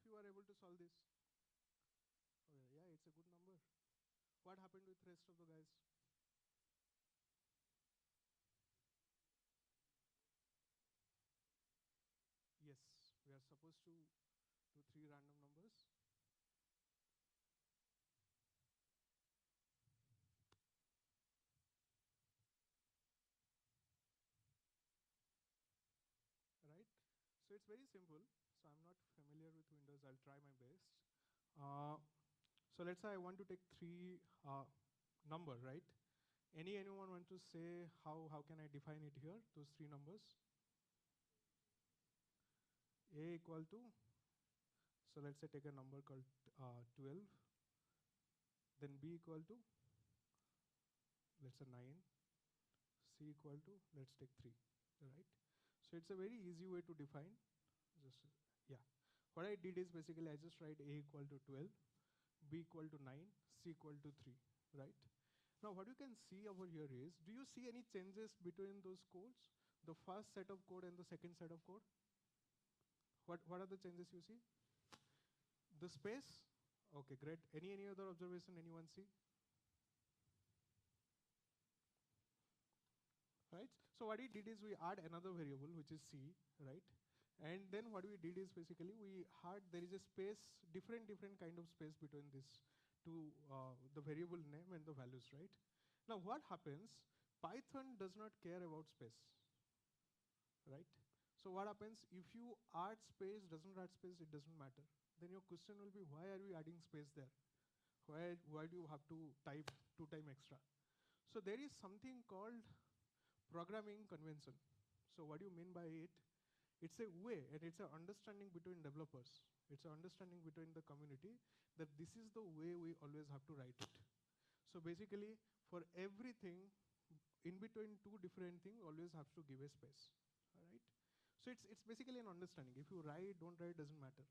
of you are able to solve this? Okay, yeah, it's a good number. What happened with rest of the guys? Yes, we are supposed to do 3 random numbers. Right? So it's very simple. So I'm not familiar with Windows. I'll try my best. So let's say I want to take 3 number, right? Anyone want to say how can I define it here? Those 3 numbers. A equal to. So let's say take a number called 12. Then B equal to. Let's say 9. C equal to. Let's take 3. Right? So it's a very easy way to define. Just yeah. What I did is basically I just write A equal to 12, B equal to 9, C equal to 3, right? Now what you can see over here is, do you see any changes between those codes? The first set of code and the second set of code? What are the changes you see? The space? Okay, great. Any other observation anyone see? Right? So what we did is we add another variable, which is C, right? And then what we did is basically we had, there is a space, different kind of space between this the variable name and the values, right? Now what happens, Python does not care about space, right? So what happens, if you add space, doesn't add space, it doesn't matter. Then your question will be, why are we adding space there? Why do you have to type 2 times extra? So there is something called programming convention. So what do you mean by it? It's a way and it's an understanding between developers. It's an understanding between the community that this is the way we always have to write it. So basically, for everything, in between 2 different things, always have to give a space. All right? So it's basically an understanding. If you write, don't write, doesn't matter.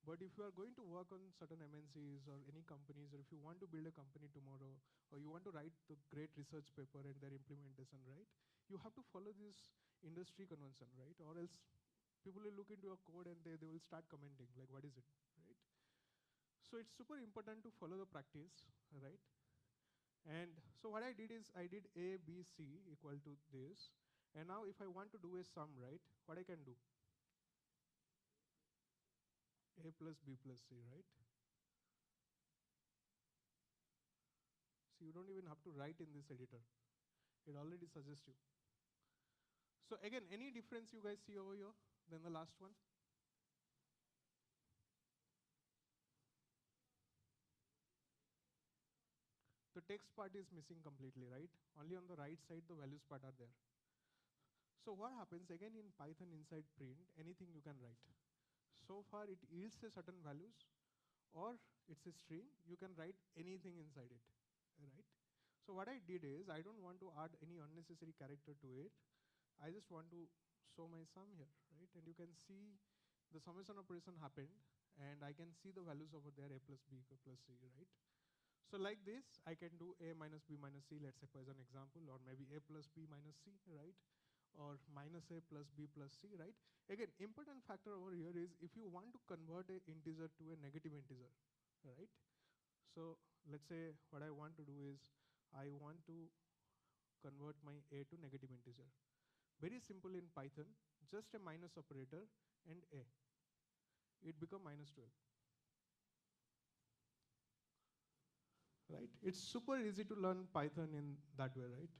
But if you are going to work on certain MNCs or any companies, or if you want to build a company tomorrow, or you want to write the great research paper and their implementation, right? You have to follow this industry convention, right? Or else people will look into your code and they will start commenting, like, what is it, right? So it's super important to follow the practice, right? And so what I did is I did A, B, C equal to this. And now if I want to do a sum, right, what I can do? A plus B plus C, right? So you don't even have to write in this editor. It already suggests you. So again, any difference you guys see over here than the last one? The text part is missing completely, right? Only on the right side, the values part are there. So what happens, again in Python inside print, anything you can write. So far it yields a certain values, or it's a string, you can write anything inside it, right? So what I did is, I don't want to add any unnecessary character to it. I just want to show my sum here, right? And you can see the summation operation happened, and I can see the values over there, A plus B plus C, right? So like this, I can do A minus B minus C, let's say as an example, or maybe A plus B minus C, right? Or minus A plus B plus C, right? Again, important factor over here is if you want to convert an integer to a negative integer, right? So let's say what I want to do is I want to convert my A to negative integer. Very simple in Python, just a minus operator and A. It become minus 12. Right? It's super easy to learn Python in that way, right?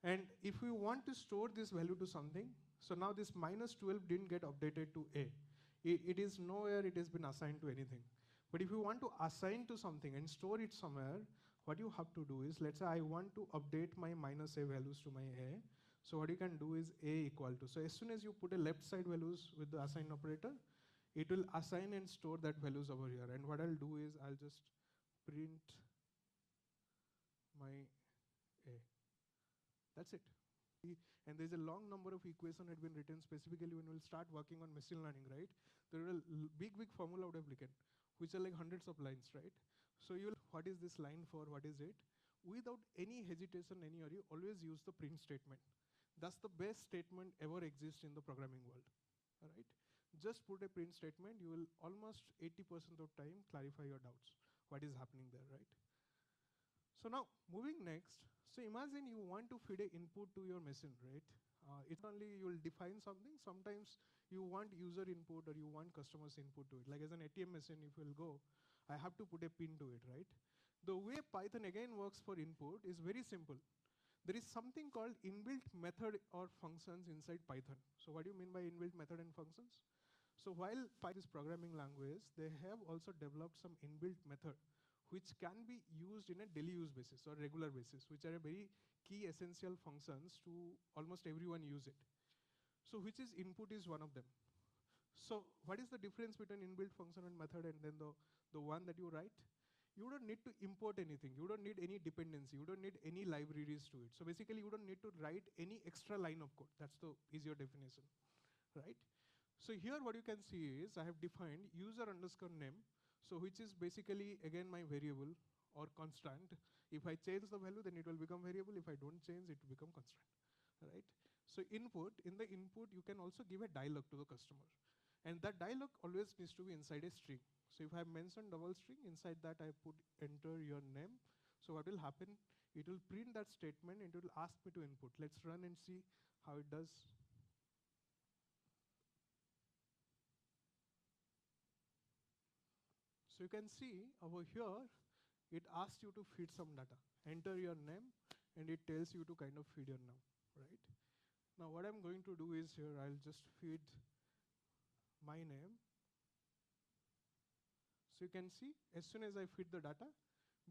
And if we want to store this value to something, so now this minus 12 didn't get updated to A. It is nowhere it has been assigned to anything. But if you want to assign to something and store it somewhere, what you have to do is, let's say I want to update my minus A values to my A. So what you can do is A equal to. So as soon as you put a left side values with the assign operator, it will assign and store that values over here. And what I'll do is I'll just print my A. That's it. And there's a long number of equations that have been written specifically when we'll start working on machine learning, right? There are big formula would have written, which are like hundreds of lines, right? So you'll, what is this line for, what is it? Without any hesitation, any hurry, always use the print statement. That's the best statement ever exists in the programming world, all right? just put a print statement, you will almost 80% of time clarify your doubts, what is happening there, right? So now, moving next, so imagine you want to feed a input to your machine, right? It's only you will define something, sometimes you want user input or you want customers input to it. Like as an ATM machine, if you'll go, I have to put a pin to it, right? The way Python again works for input is very simple. There is something called inbuilt method or functions inside Python. So what do you mean by inbuilt method and functions? So while Python is programming language, they have also developed some inbuilt method which can be used in a daily use basis or regular basis, which are a very key essential functions to almost everyone use it. So which is input is one of them. So what is the difference between inbuilt function and method and then the one that you write? You don't need to import anything. You don't need any dependency. You don't need any libraries to it. So basically you don't need to write any extra line of code. That's the easier definition, right? So here what you can see is I have defined user underscore name, so which is basically again my variable or constant. If I change the value, then it will become variable. If I don't change, it will become constant, right? So input, in the input, you can also give a dialog to the customer. And that dialog always needs to be inside a string. So if I have mentioned double string, inside that I put enter your name. So what will happen? It will print that statement and it will ask me to input. Let's run and see how it does. So you can see over here, it asks you to feed some data. Enter your name, and it tells you to kind of feed your name, right? Now what I'm going to do is here, I'll just feed my name. So you can see, as soon as I feed the data,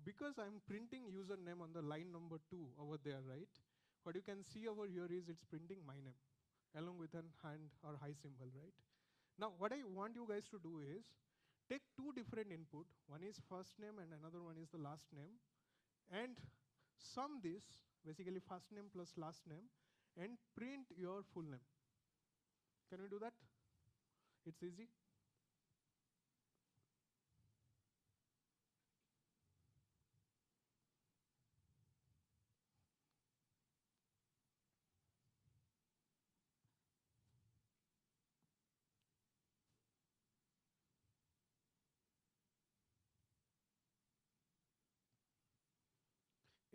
because I'm printing username on the line number 2 over there, right? What you can see over here is it's printing my name, along with an hand or high symbol, right? Now what I want you guys to do is, take two different input, one is first name and another one is the last name, and sum this, basically first name plus last name, and print your full name. Can we do that? It's easy.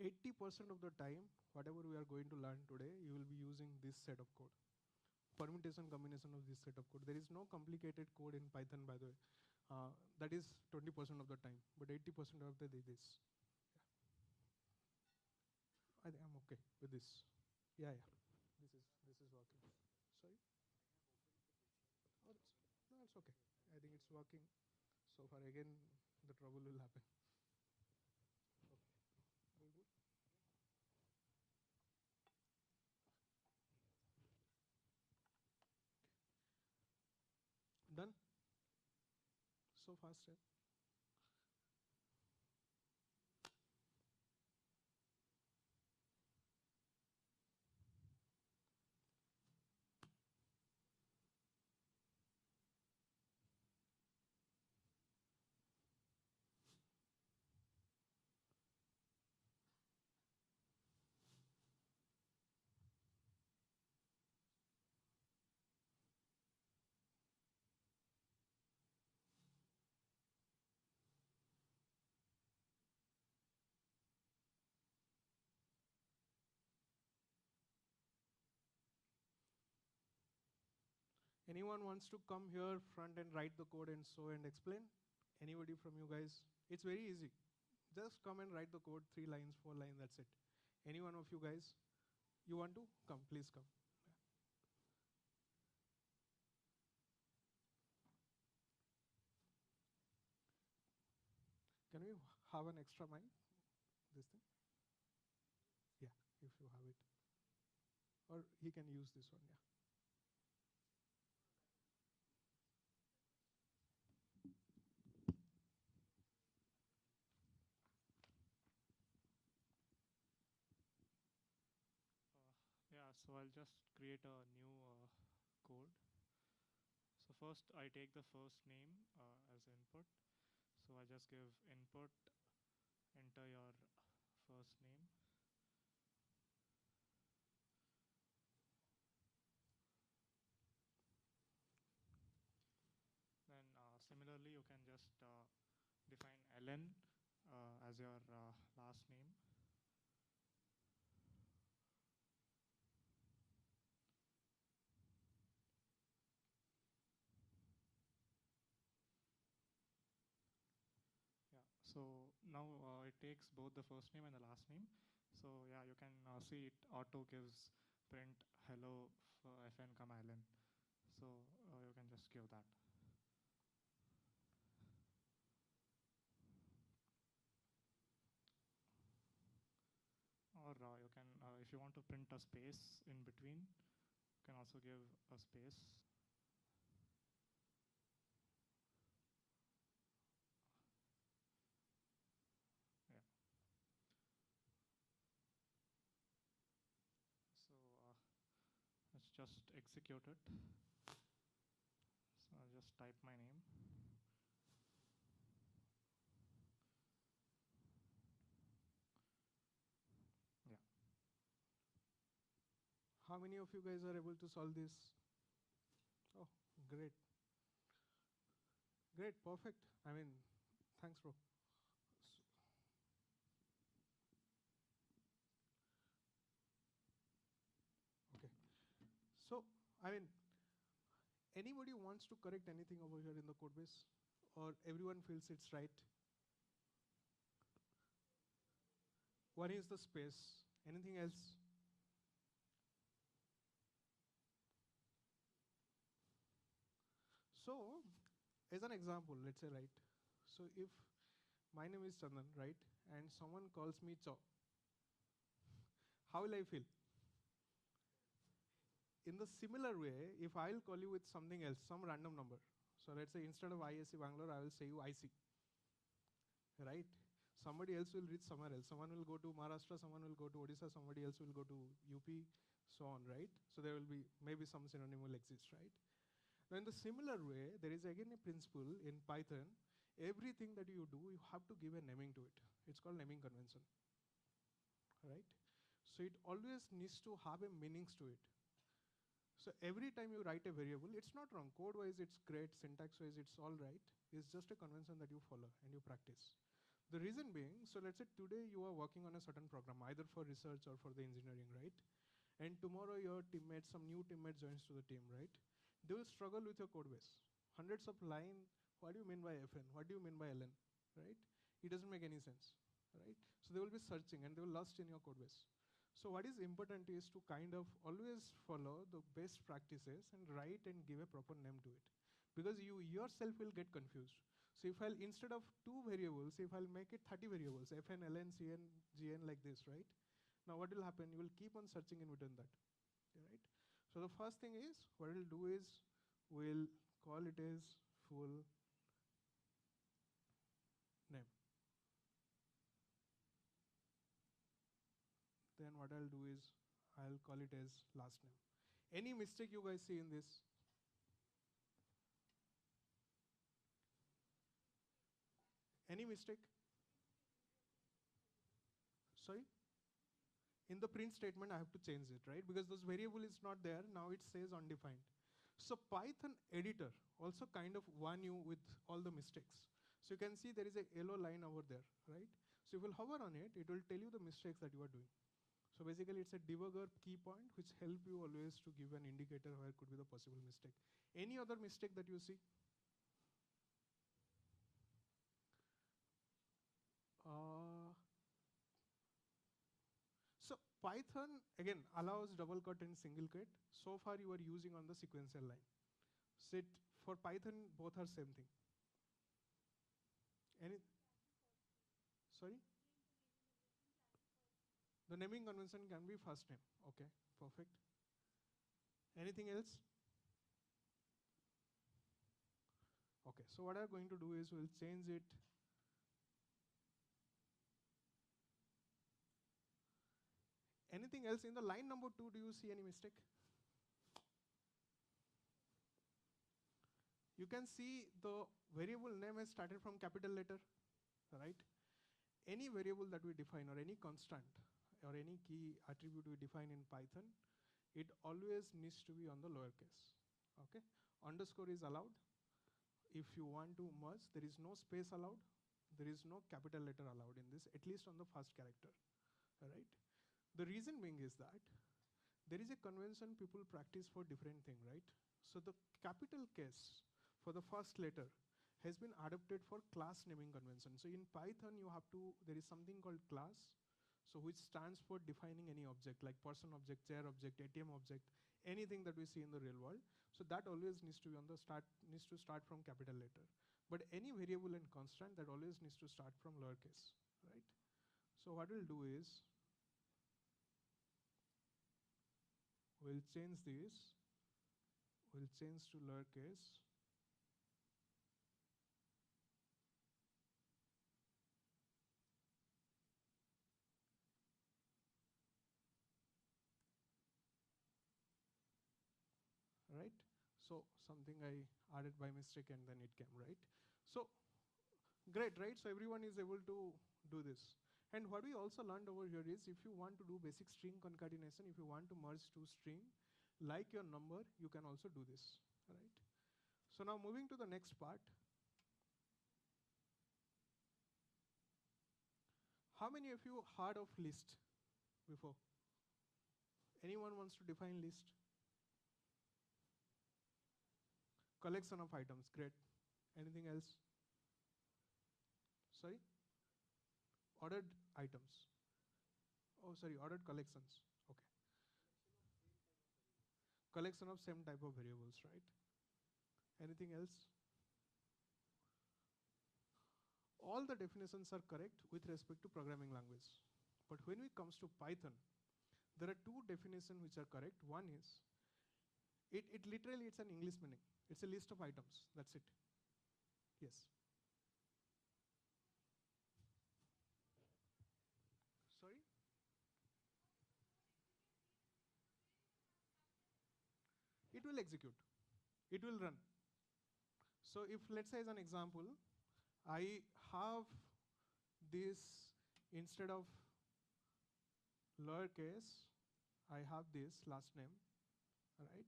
80% of the time, whatever we are going to learn today, you will be using this set of code. Permutation combination of this set of code. There is no complicated code in Python, by the way. That is 20% of the time, but 80% of the day this. Yeah. I think I'm okay with this. Yeah, yeah. This is working. Sorry? Oh, no, it's okay. I think it's working. So far again, the trouble will happen. Okay. All good? Done? So fast, yeah? Anyone wants to come here front and write the code and show and explain? Anybody from you guys? It's very easy. Just come and write the code, 3 lines, 4 lines, that's it. Any one of you guys? You want to? Come, please come. Can we have an extra mic? This thing? Yeah, if you have it. Or he can use this one, yeah. Yeah, so I'll just create a new code. So first I take the first name as input. So I just give input, enter your first name. similarly, you can just define ln as your last name. Yeah, so now it takes both the first name and the last name. So yeah, you can see it auto gives print hello fn comma ln. So you can just give that. Or you can, if you want to print a space in between, you can also give a space. Yeah. So let's just execute it. So I'll just type my name. Yeah. How many of you guys are able to solve this? Oh, great. Great, perfect. I mean, thanks, bro. Okay. So, I mean, anybody wants to correct anything over here in the code base? Or everyone feels it's right? One is the space. Anything else? So, as an example, let's say, right? So, if my name is Chandan, right? And someone calls me Cho, how will I feel? In the similar way, if I'll call you with something else, some random number. So let's say instead of ISC Bangalore, I will say you IC, right? Somebody else will reach somewhere else. Someone will go to Maharashtra, someone will go to Odisha, somebody else will go to UP, so on, right? So there will be, maybe some synonym will exist, right? Now in the similar way, there is again a principle in Python. Everything that you do, you have to give a naming to it. It's called naming convention, right? So it always needs to have a meanings to it. So every time you write a variable, it's not wrong. Code-wise, it's great. Syntax-wise, it's all right. It's just a convention that you follow and you practice. The reason being, so let's say today you are working on a certain program, either for research or for the engineering, right? And tomorrow your teammates, some new teammate joins to the team, right? They will struggle with your code base. Hundreds of line, what do you mean by FN? What do you mean by LN, right? It doesn't make any sense, right? So they will be searching and they will lost in your code base. So what is important is to kind of always follow the best practices and write and give a proper name to it. Because you yourself will get confused. So if I'll, instead of 2 variables, if I'll make it 30 variables, fn, ln, cn, gn like this, right? Now what will happen? You will keep on searching in between that, right? So the first thing is, what we'll do is, we'll call it as full name. Then what I'll do is, I'll call it as last name. Any mistake you guys see in this? Any mistake? Sorry? In the print statement, I have to change it, right? Because this variable is not there, now it says undefined. So Python editor also kind of warn you with all the mistakes. So you can see there is a yellow line over there, right? So if you hover on it, it will tell you the mistakes that you are doing. So basically it's a debugger key point which help you always to give an indicator where could be the possible mistake. Any other mistake that you see? Uh, so Python, again, allows double cut and single cut. So far you are using on the sequential line. So for Python, both are same thing. Any, sorry? The naming convention can be first name. Okay, perfect. Anything else? Okay, so what I'm going to do is we'll change it. Anything else in the line number 2? Do you see any mistake? You can see the variable name has started from capital letter, right? Any variable that we define or any constant or any key attribute we define in Python, it always needs to be on the lowercase, okay? Underscore is allowed. if you want to merge, there is no space allowed, there is no capital letter allowed in this, at least on the first character, right? The reason being is that there is a convention people practice for different thing, right? So the capital case for the first letter has been adopted for class naming convention. So in Python, there is something called class, so which stands for defining any object, like person object, chair object, ATM object, anything that we see in the real world. So that always needs to be needs to start from capital letter. But any variable and constant, that always needs to start from lowercase, right? So what we'll do is, we'll change this, we'll change to lowercase, right? So something I added by mistake and then it came, right? So great, right? So everyone is able to do this. And what we also learned over here is, if you want to do basic string concatenation, if you want to merge two string, like your number, you can also do this, right? So now moving to the next part. How many of you heard of list before? Anyone wants to define list? Collection of items, great. Anything else? Sorry? Ordered items. Oh, sorry, ordered collections. Okay. Collection of same type of variables, right? Anything else? All the definitions are correct with respect to programming language. But when it comes to Python, there are two definitions which are correct. One is, it literally, it's an English meaning. It's a list of items, that's it. Yes. Sorry? It will execute. It will run. So if, let's say as an example, I have this, instead of lowercase, I have this last name, right?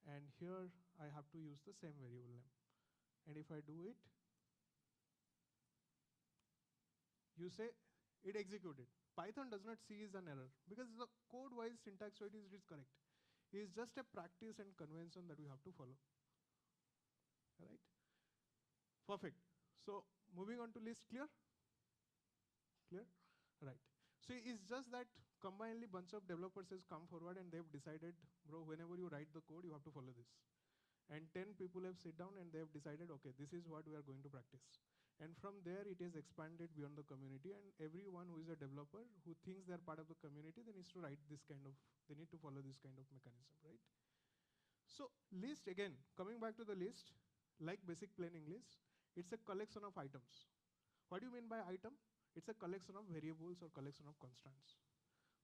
And here I have to use the same variable name. And if I do it, you say it executed. Python does not see is an error because the code-wise, syntax-wise, it is correct. It is just a practice and convention that we have to follow. All right? Perfect. So moving on to list, clear? Clear? Right. So it's just that combinedly bunch of developers has come forward and they've decided, bro, whenever you write the code, you have to follow this. And 10 people have sit down and they've decided, okay, this is what we are going to practice. And from there, it is expanded beyond the community, and everyone who is a developer who thinks they're part of the community, they need to write this kind of, they need to follow this kind of mechanism, right? So list, again, coming back to the list, like basic plain English, it's a collection of items. What do you mean by item? It's a collection of variables or collection of constants.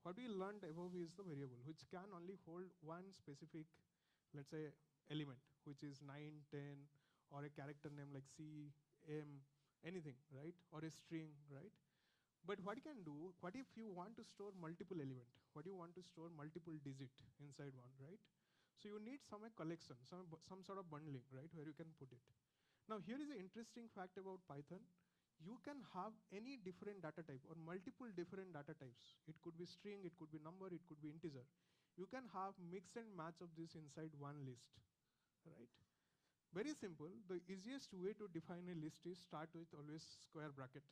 What we learned above is the variable, which can only hold one specific, let's say, element, which is 9, 10, or a character name like C, M, anything, right? Or a string, right? But what you can do, what if you want to store multiple element? What do you want to store multiple digit inside one, right? So you need some collection, some sort of bundling, right, where you can put it. Now here is an interesting fact about Python. You can have any different data type or multiple different data types. It could be string, it could be number, it could be integer. You can have mix and match of this inside one list, right? Very simple. The easiest way to define a list is start with always square bracket,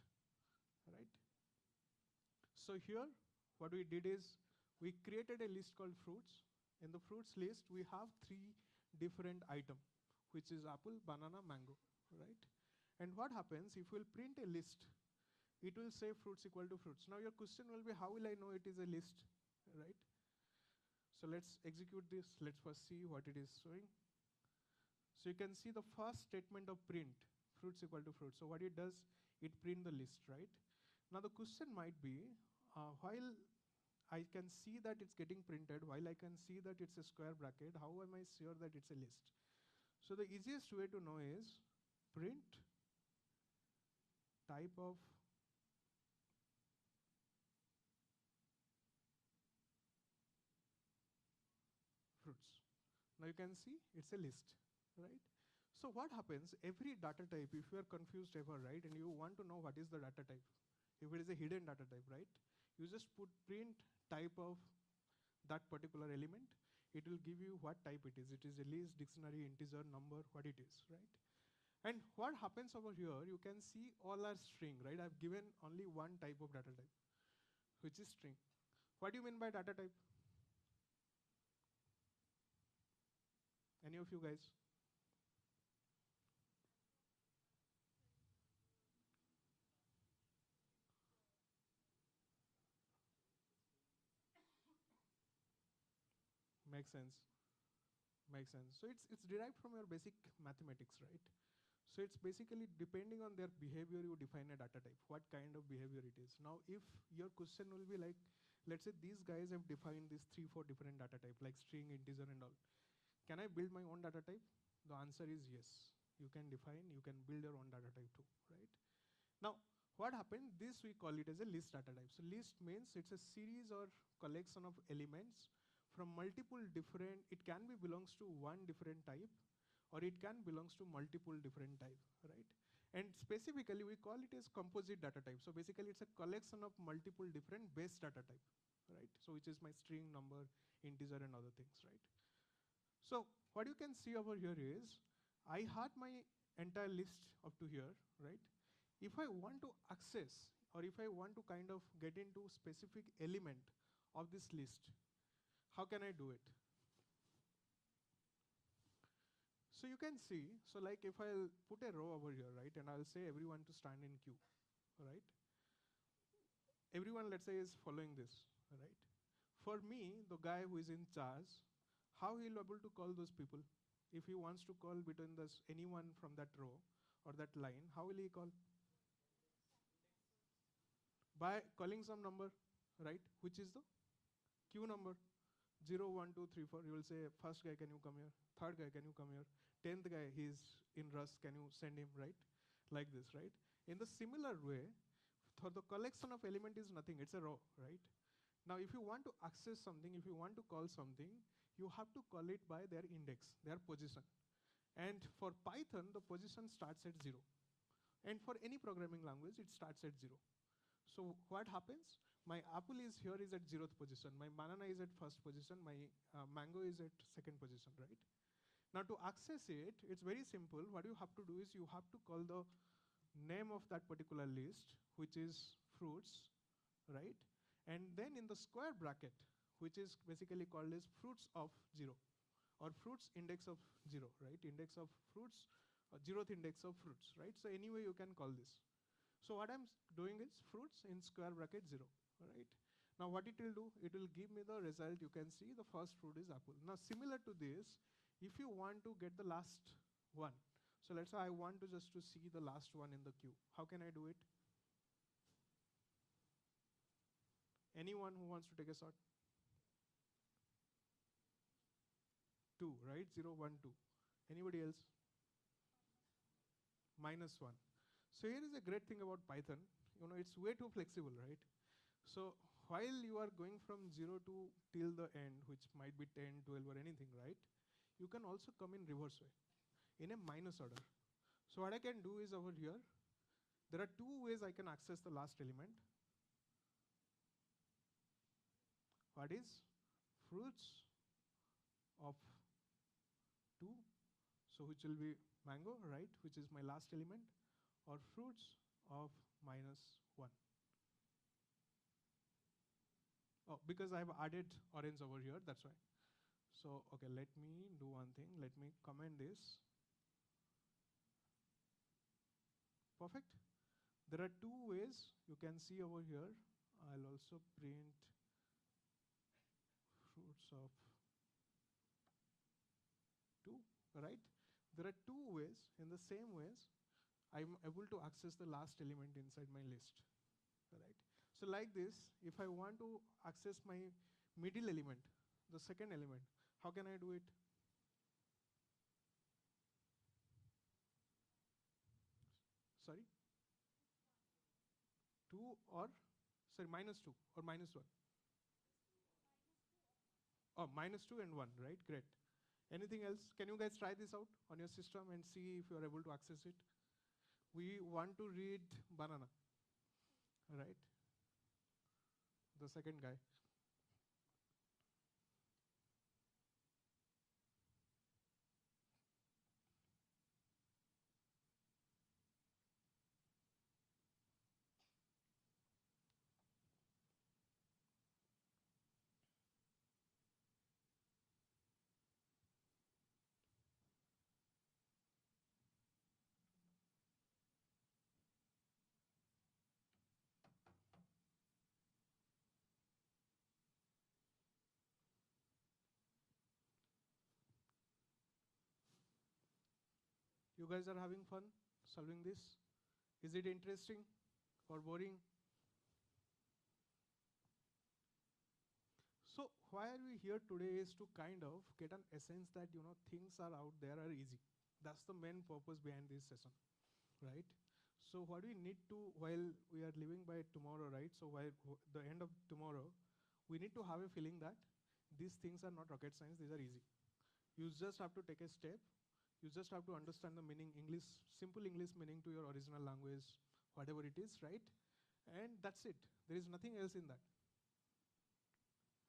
right? So here, what we did is we created a list called fruits. In the fruits list, we have 3 different items, which is apple, banana, mango, right? And what happens, if we'll print a list, it will say fruits equal to fruits. Now your question will be, how will I know it is a list, right? So let's execute this. Let's first see what it is showing. So you can see the first statement of print, fruits equal to fruits. So what it does, it print the list, right? Now the question might be, while I can see that it's getting printed, while I can see that it's a square bracket, how am I sure that it's a list? So the easiest way to know is print type of fruits. Now you can see it's a list, right? So what happens, every data type, if you are confused ever, right, and you want to know what is the data type, if it is a hidden data type, right, you just put print type of that particular element, it will give you what type it is. It is a list, dictionary, integer, number, what it is, right? And what happens over here, you can see all are string, right? I've given only one type of data type, which is string. What do you mean by data type? Any of you guys? Makes sense. Makes sense. So it's derived from your basic mathematics, right? So it's basically depending on their behavior, you define a data type, what kind of behavior it is. Now, if your question will be like, let's say these guys have defined these 3, 4 different data type, like string, integer, and all. Can I build my own data type? The answer is yes. You can define, you can build your own data type too, right? Now, what happened? This we call it as a list data type. So list means it's a series or collection of elements from multiple different, it can be belongs to one different type, or it can belongs to multiple different type, right? And specifically, we call it as composite data type. So basically, it's a collection of multiple different base data type, right? So which is my string, number, integer, and other things, right? So what you can see over here is, I had my entire list up to here, right? If I want to access, or if I want to kind of get into specific element of this list, how can I do it? So you can see, so like if I'll put a row over here, right, and I'll say everyone to stand in queue, right? Everyone, let's say, is following this, right? For me, the guy who is in charge, how he'll able to call those people? If he wants to call between this anyone from that row or that line, how will he call? By calling some number, right? Which is the queue number. 0, 1, 2, 3, 4. You will say, first guy, can you come here? Third guy, can you come here? 10th guy, he's in rush, can you send him, right? Like this, right? In the similar way, for the collection of element is nothing, it's a row, right? Now, if you want to access something, if you want to call something, you have to call it by their index, their position. And for Python, the position starts at 0. And for any programming language, it starts at 0. So what happens? My apple is here is at 0th position. My banana is at first position. My mango is at second position, right? Now to access it, it's very simple. What you have to do is you have to call the name of that particular list, which is fruits, right? And then in the square bracket, which is basically called as fruits of 0, or fruits index of 0, right? Index of fruits, 0th index of fruits, right? So anyway you can call this. So what I'm doing is fruits in square bracket 0, right? Now what it will do, it will give me the result. You can see the first fruit is apple. Now similar to this, if you want to get the last one, so let's say I want to just to see the last one in the queue. How can I do it? Anyone who wants to take a shot? 2, right? 0, 1, 2. Anybody else? -1. So here is a great thing about Python. You know, it's way too flexible, right? So while you are going from 0 to till the end, which might be 10, 12, or anything, right? You can also come in reverse way, in a minus order. So what I can do is over here, there are 2 ways I can access the last element. What is fruits of 2, so which will be mango, right, which is my last element, or fruits of -1. Oh, because I've added orange over here, that's why. So, okay, let me do one thing. Let me comment this. Perfect. There are 2 ways you can see over here. I'll also print fruits of 2, right? There are 2 ways. In the same ways, I'm able to access the last element inside my list, right? So like this, if I want to access my middle element, the second element, how can I do it? Sorry? 2 or, sorry, -2 or -1? Oh, -2 and 1, right? Great. Anything else? Can you guys try this out on your system and see if you are able to access it? We want to read banana, right? The second guy. You guys are having fun solving this? Is it interesting or boring? So why are we here today is to kind of get an essence that things are out there are easy. That's the main purpose behind this session, right? So what we need to, while we are living by tomorrow, right? So while the end of tomorrow, we need to have a feeling that these things are not rocket science, these are easy. You just have to take a step. You just have to understand the meaning, English, simple English meaning to your original language, whatever it is, right? And that's it. There is nothing else in that.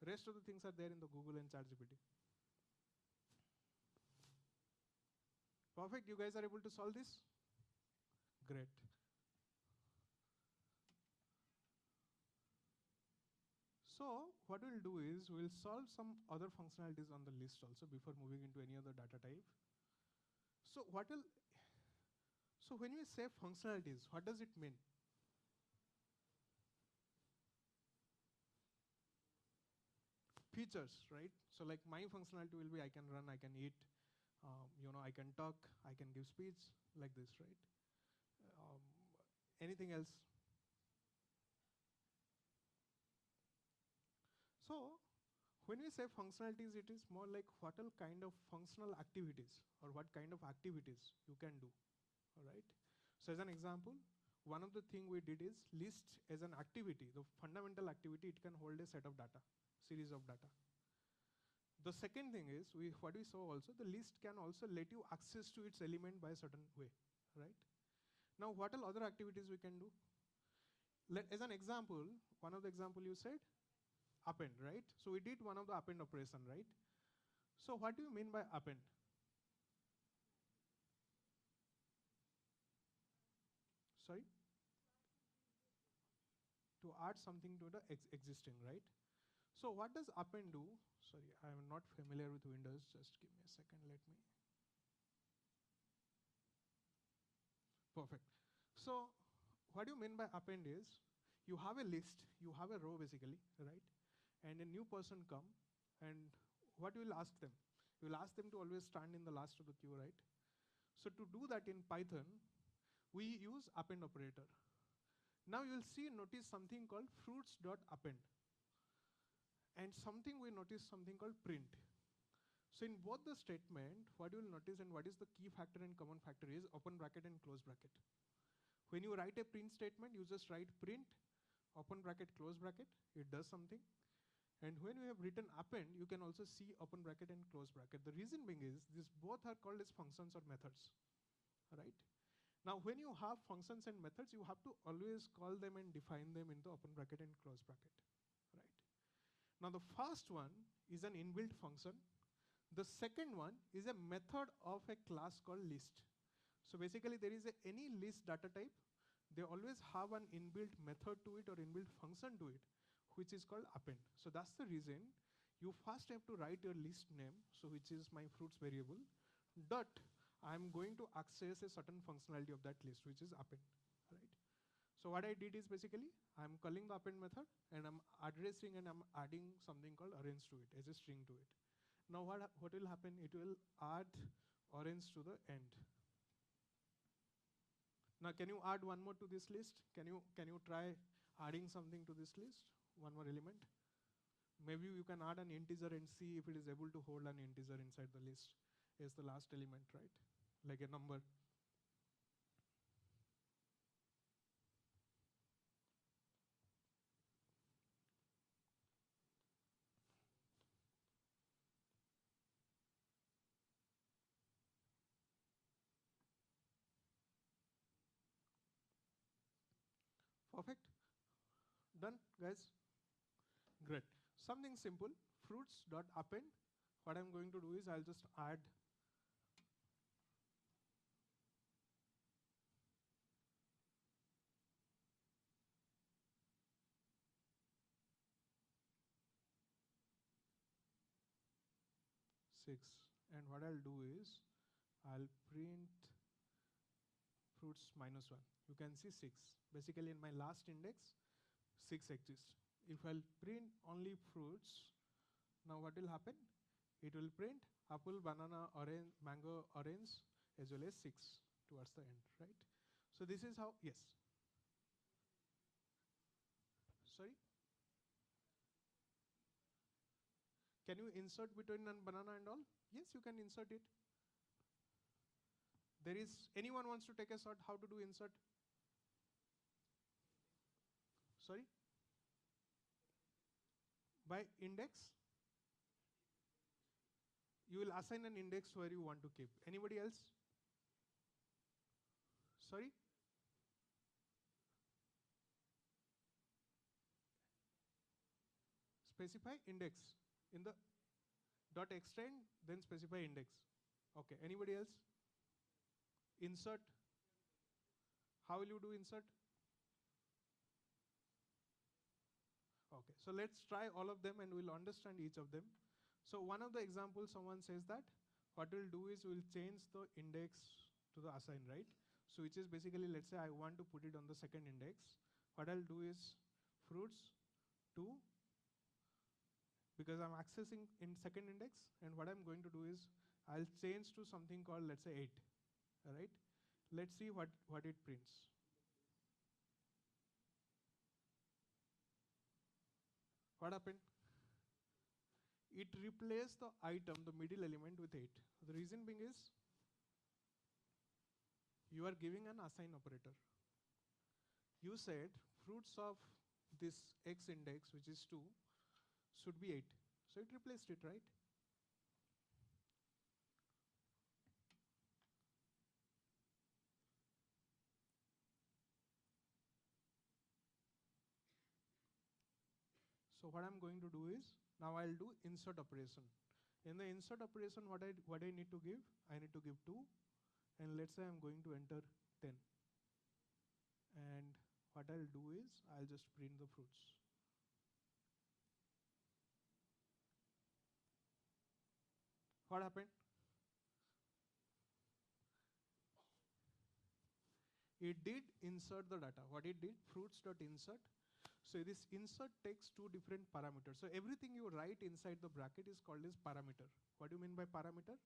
Rest of the things are there in the Google and ChatGPT. Perfect. You guys are able to solve this? Great. So what we'll do is we'll solve some other functionalities on the list also before moving into any other data type. So when we say functionalities, what does it mean? Features, right? So like my functionality will be I can run, I can eat, I can talk, I can give speech, like this, right? Um, Anything else? So when we say functionalities, it is more like what all kind of functional activities or what kind of activities you can do, all right? So as an example, one of the thing we did is list as an activity, the fundamental activity, it can hold a set of data, series of data. The second thing is, what we saw also, the list can also let you access to its element by a certain way, right? Now, what all other activities we can do? As an example, one of the example you said, append, right? So we did one of the append operation, right? So what do you mean by append? Sorry? To add something to the existing, right? So what does append do? Sorry, I am not familiar with Windows. Just give me a second. Let me. Perfect. So what do you mean by append is you have a list, you have a row basically, right? And a new person come, and what you will ask them? You will ask them to always stand in the last of the queue, right? So to do that in Python, we use append operator. Now you will see, notice something called fruits.append. And we notice something called print. So in both the statement, what you will notice and what is the key factor and common factor is open bracket and close bracket. When you write a print statement, you just write print, open bracket, close bracket, it does something. And when you have written append, you can also see open bracket and close bracket. The reason being is, these both are called as functions or methods, right? Now, when you have functions and methods, you have to always call them and define them into open bracket and close bracket, right? Now, the first one is an inbuilt function. The second one is a method of a class called list. So basically, there is any list data type, they always have an inbuilt method to it or inbuilt function to it, which is called append. So that's the reason you first have to write your list name, so which is my fruits variable, dot I'm going to access a certain functionality of that list, which is append, right? So what I did is basically, I'm calling the append method and I'm addressing and I'm adding something called orange to it as a string to it. Now what will happen? It will add orange to the end. Now can you add one more to this list? Can you try adding something to this list? One more element? Maybe you can add an integer and see if it is able to hold an integer inside the list as the last element, right? Like a number. Perfect? Done, guys? Great. Something simple, fruits dot append. What I'm going to do is I'll just add six, and what I'll do is I'll print fruits minus one. You can see six. Basically, in my last index, six exists. If I'll print only fruits, now what will happen? It will print apple, banana, orange, mango, orange, as well as six towards the end, right? So this is how, yes. Sorry? Can you insert between an banana and all? Yes, you can insert it. There is, anyone wants to take a shot how to do insert? Sorry? By index? You will assign an index where you want to keep. Anybody else? Sorry? Specify index in the dot extend, then specify index. Okay, anybody else? Insert. How will you do insert? Okay, so let's try all of them and we'll understand each of them. So one of the examples, someone says that what we'll do is we'll change the index to the assign, right? So which is basically, let's say I want to put it on the second index. What I'll do is fruits 2, because I'm accessing in second index, and what I'm going to do is I'll change to something called, let's say 8, all right? Let's see what it prints. What happened? It replaced the item, the middle element, with 8. The reason being is you are giving an assign operator. You said fruits of this x index, which is 2, should be 8. So it replaced it, right? So what I'm going to do is, now I'll do insert operation. In the insert operation, what I need to give? I need to give 2, and let's say I'm going to enter 10. And what I'll do is, I'll just print the fruits. What happened? It did insert the data. What it did, fruits.insert. So this insert takes 2 different parameters. So everything you write inside the bracket is called as parameter. What do you mean by parameter?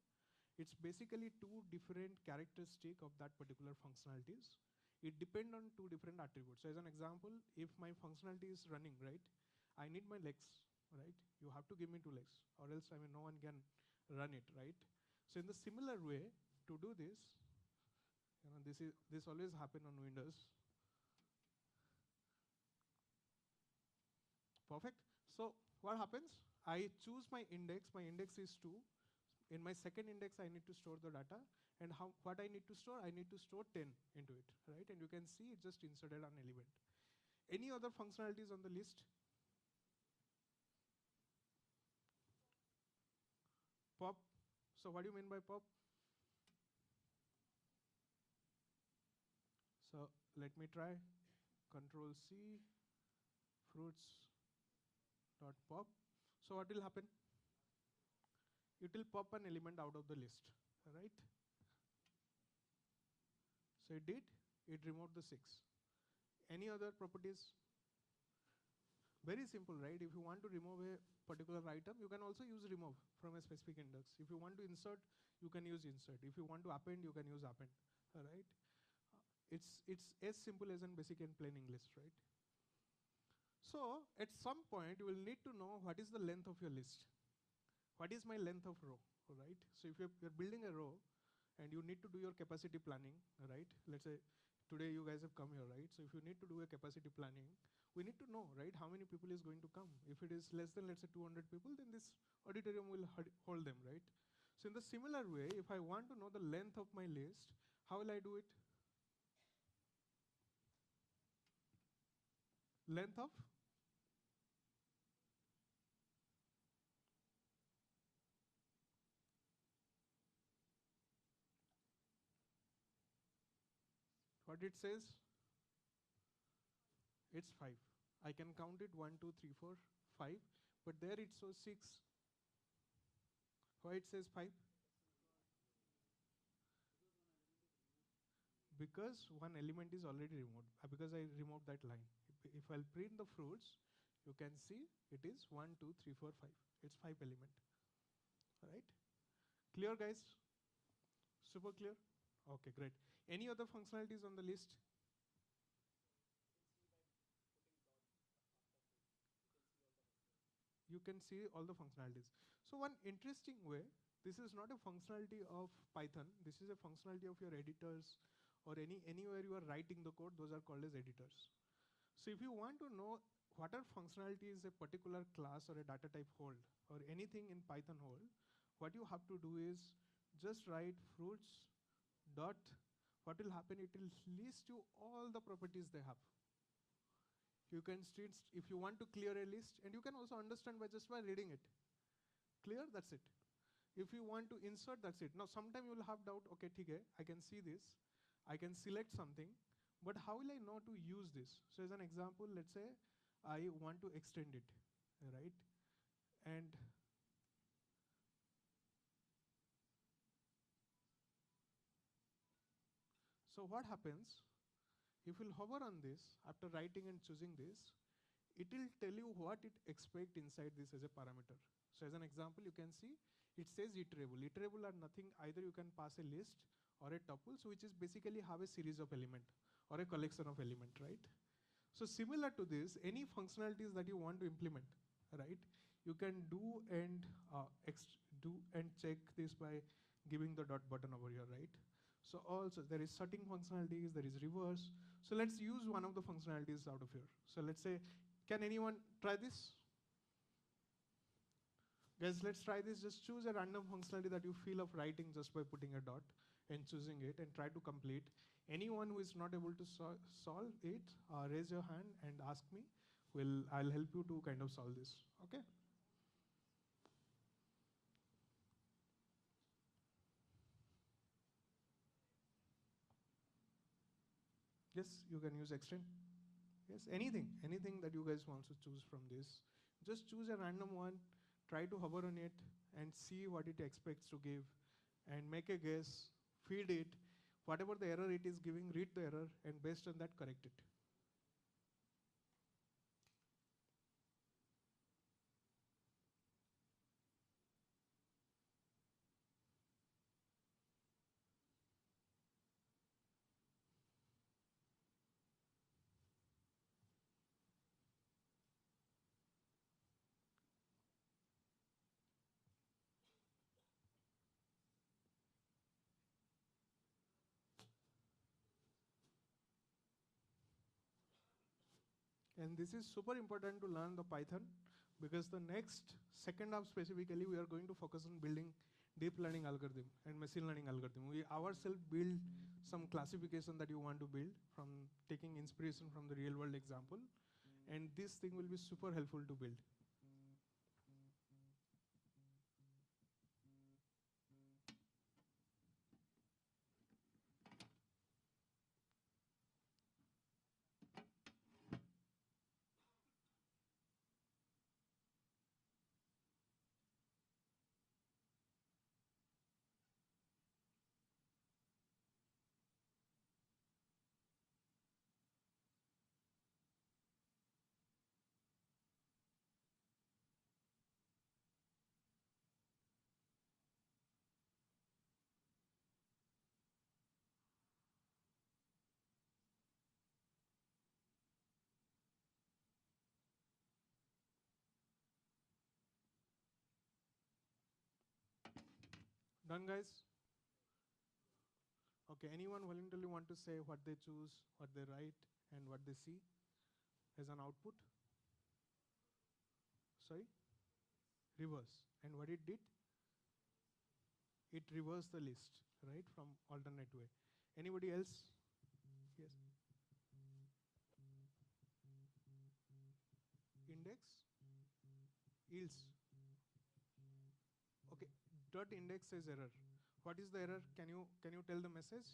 It's basically 2 different characteristics of that particular functionalities. It depends on 2 different attributes. So as an example, if my functionality is running, right, I need my legs, right? You have to give me 2 legs, or else no one can run it, right? So in the similar way, to do this, this always happen on Windows. Perfect. So what happens? I choose my index. My index is 2. In my second index, I need to store the data. And what I need to store? I need to store 10 into it, right? And you can see it just inserted an element. Any other functionalities on the list? Pop. So what do you mean by pop? So let me try. Control C, fruits dot pop. So what will happen? It will pop an element out of the list, right? So it did. It removed the 6. Any other properties? Very simple, right? If you want to remove a particular item, you can also use remove from a specific index. If you want to insert, you can use insert. If you want to append, you can use append, all right? It's as simple as in basic and plain English, right? So at some point, you will need to know what is the length of your list. What is my length of row, all right? So if you're building a row and you need to do your capacity planning, right? Let's say today you guys have come here, right? So if you need to do a capacity planning, we need to know, right, how many people is going to come. If it is less than, let's say, 200 people, then this auditorium will hold them, right? So in the similar way, if I want to know the length of my list, how will I do it? length of what it says, it's 5. I can count it 1, 2, 3, 4, 5, but there it shows 6. Why it says 5? Because one element is already removed, because I removed that line. If I'll print the fruits, you can see it is 1, 2, 3, 4, 5. It's 5 element, right? Clear, guys? Super clear? Okay, great. Any other functionalities on the list? You can see all the functionalities. So one interesting way, this is not a functionality of Python, this is a functionality of your editors or anywhere you are writing the code, those are called as editors. So if you want to know what are functionalities a particular class or a data type hold or anything in Python hold, what you have to do is just write fruits dot, what will happen, it will list you all the properties they have. You can if you want to clear a list, and you can also understand by just by reading it. Clear? That's it. If you want to insert, that's it. Now, sometime you will have doubt, okay, okay, I can see this, I can select something, but how will I know to use this? So as an example, let's say I want to extend it, right? And so what happens, if you'll hover on this, after writing and choosing this, it will tell you what it expects inside this as a parameter. So as an example, you can see it says iterable. Iterable are nothing, either you can pass a list or a tuple, so which is basically have a series of element or a collection of element, right? So similar to this, any functionalities that you want to implement, right? You can do and check this by giving the dot button over here, right? So also there is sorting functionalities, there is reverse. So let's use one of the functionalities out of here. So let's say, can anyone try this? Guys, let's try this. Just choose a random functionality that you feel of writing just by putting a dot and choosing it and try to complete. Anyone who is not able to solve it, raise your hand and ask me. I'll help you to kind of solve this, okay? Yes, you can use extend. Yes, anything that you guys want to choose from this. Just choose a random one, try to hover on it and see what it expects to give and make a guess, feed it, whatever the error it is giving, read the error and based on that correct it. And this is super important to learn the Python because the next second half specifically we are going to focus on building deep learning algorithm and machine learning algorithm. We ourselves build some classification that you want to build from taking inspiration from the real world example. And this thing will be super helpful to build. Done, guys? Okay, anyone voluntarily want to say what they choose, what they write, and what they see as an output? Sorry? Reverse. And what it did? It reversed the list, right, from alternate way. Anybody else? Yes. yields. Okay, dot index says error. What is the error? Can you tell the message?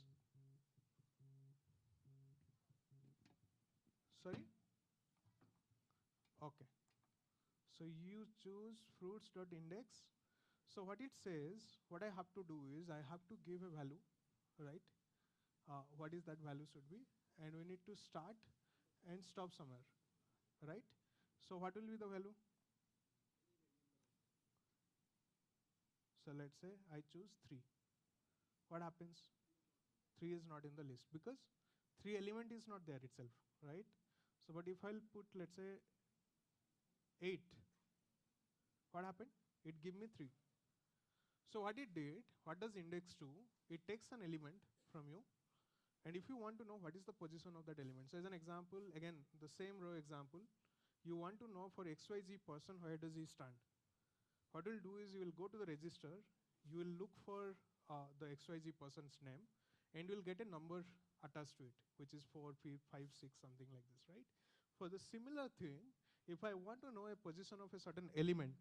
Sorry? Okay. So you choose fruits dot index. So what it says, what I have to do is I have to give a value, right? What is that value should be? And we need to start and stop somewhere, right? So what will be the value? So let's say I choose 3. What happens? 3 is not in the list because 3 element is not there itself, right? So but if I'll put, let's say, 8, what happened? It give me 3. So what it did, what does index do? It takes an element from you, and if you want to know what is the position of that element. So as an example, again, the same row example, you want to know for XYZ person, where does he stand? What you'll do is you will go to the register, you will look for the XYZ person's name, and you'll get a number attached to it, which is 4, 5, 6, something like this, right? For the similar thing, if I want to know a position of a certain element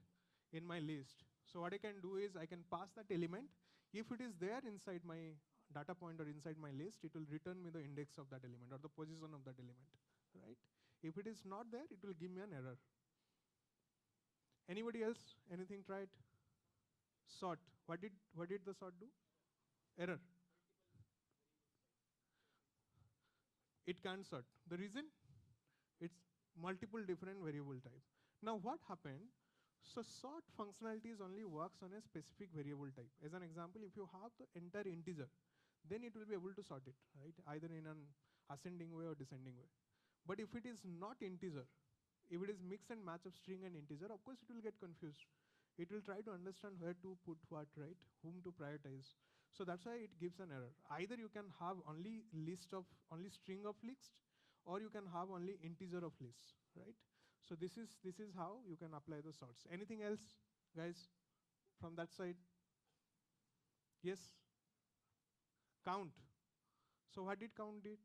in my list, so what I can do is I can pass that element. If it is there inside my data point or inside my list, it will return me the index of that element or the position of that element, right? If it is not there, it will give me an error. Anybody else? Anything tried? Sort. What did the sort do? Error. It can't sort. The reason? It's multiple different variable type. Now what happened? So sort functionalities only works on a specific variable type. As an example, if you have the entire integer, then it will be able to sort it, right? Either in an ascending way or descending way. But if it is not integer, if it is mix and match of string and integer, of course it will get confused. It will try to understand where to put what, right? Whom to prioritize. So that's why it gives an error. Either you can have only string of list, or you can have only integer of lists, right? So this is how you can apply the sorts. Anything else, guys, from that side? Yes? Count. So what did count did?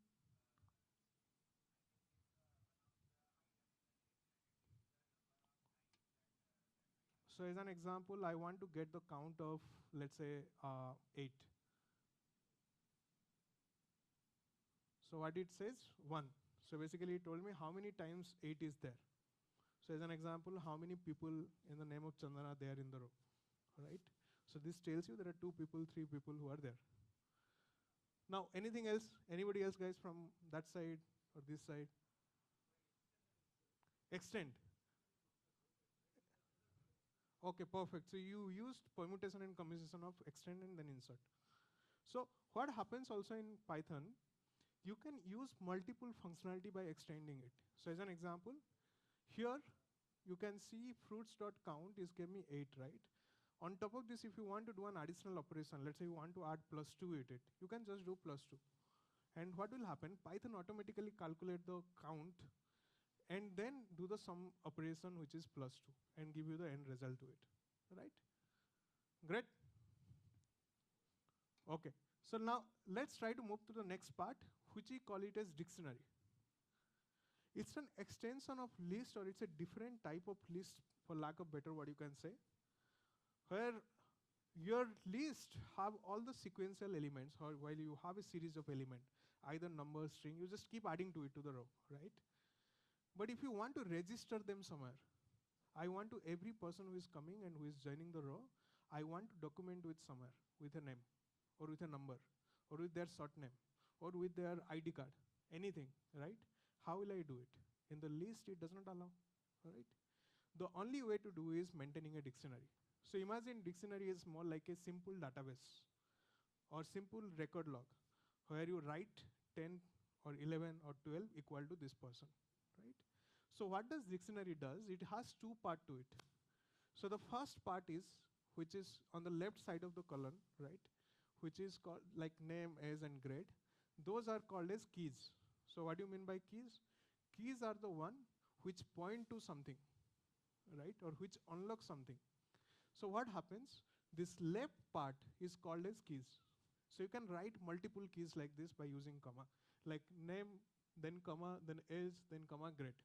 So as an example, I want to get the count of, let's say, 8. So what it says? 1. So basically it told me how many times 8 is there. So as an example, how many people in the name of Chandana there in the row, right? So this tells you there are 2 people, 3 people who are there. Now anything else? Anybody else, guys, from that side or this side? Extend. Okay, perfect. So you used permutation and combination of extend and then insert. So what happens also in Python, you can use multiple functionality by extending it. So as an example, here you can see fruits.count is give me 8, right? On top of this, if you want to do an additional operation, let's say you want to add +2 with it, you can just do +2. And what will happen? Python automatically calculate the count and then do the sum operation, which is +2, and give you the end result to it, right? Great. Okay, so now let's try to move to the next part, which we call it as dictionary. It's an extension of list, or it's a different type of list, for lack of better what you can say, where your list have all the sequential elements, or while you have a series of elements, either number, string, you just keep adding to it to the row, right? But if you want to register them somewhere, I want to, every person who is coming and who is joining the row, I want to document with somewhere, with a name, or with a number, or with their short name, or with their ID card, anything, right? How will I do it? In the list, it does not allow, right? The only way to do is maintaining a dictionary. So imagine dictionary is more like a simple database or simple record log, where you write 10 or 11 or 12 equal to this person, right? So what does dictionary does? It has 2 parts to it. So the first part is, which is on the left side of the column, right? Which is called like name, age, and grade. Those are called as keys. So what do you mean by keys? Keys are the one which point to something, right? Or which unlock something. So what happens? This left part is called as keys. So you can write multiple keys like this by using comma, like name, then comma, then age, then comma, grade.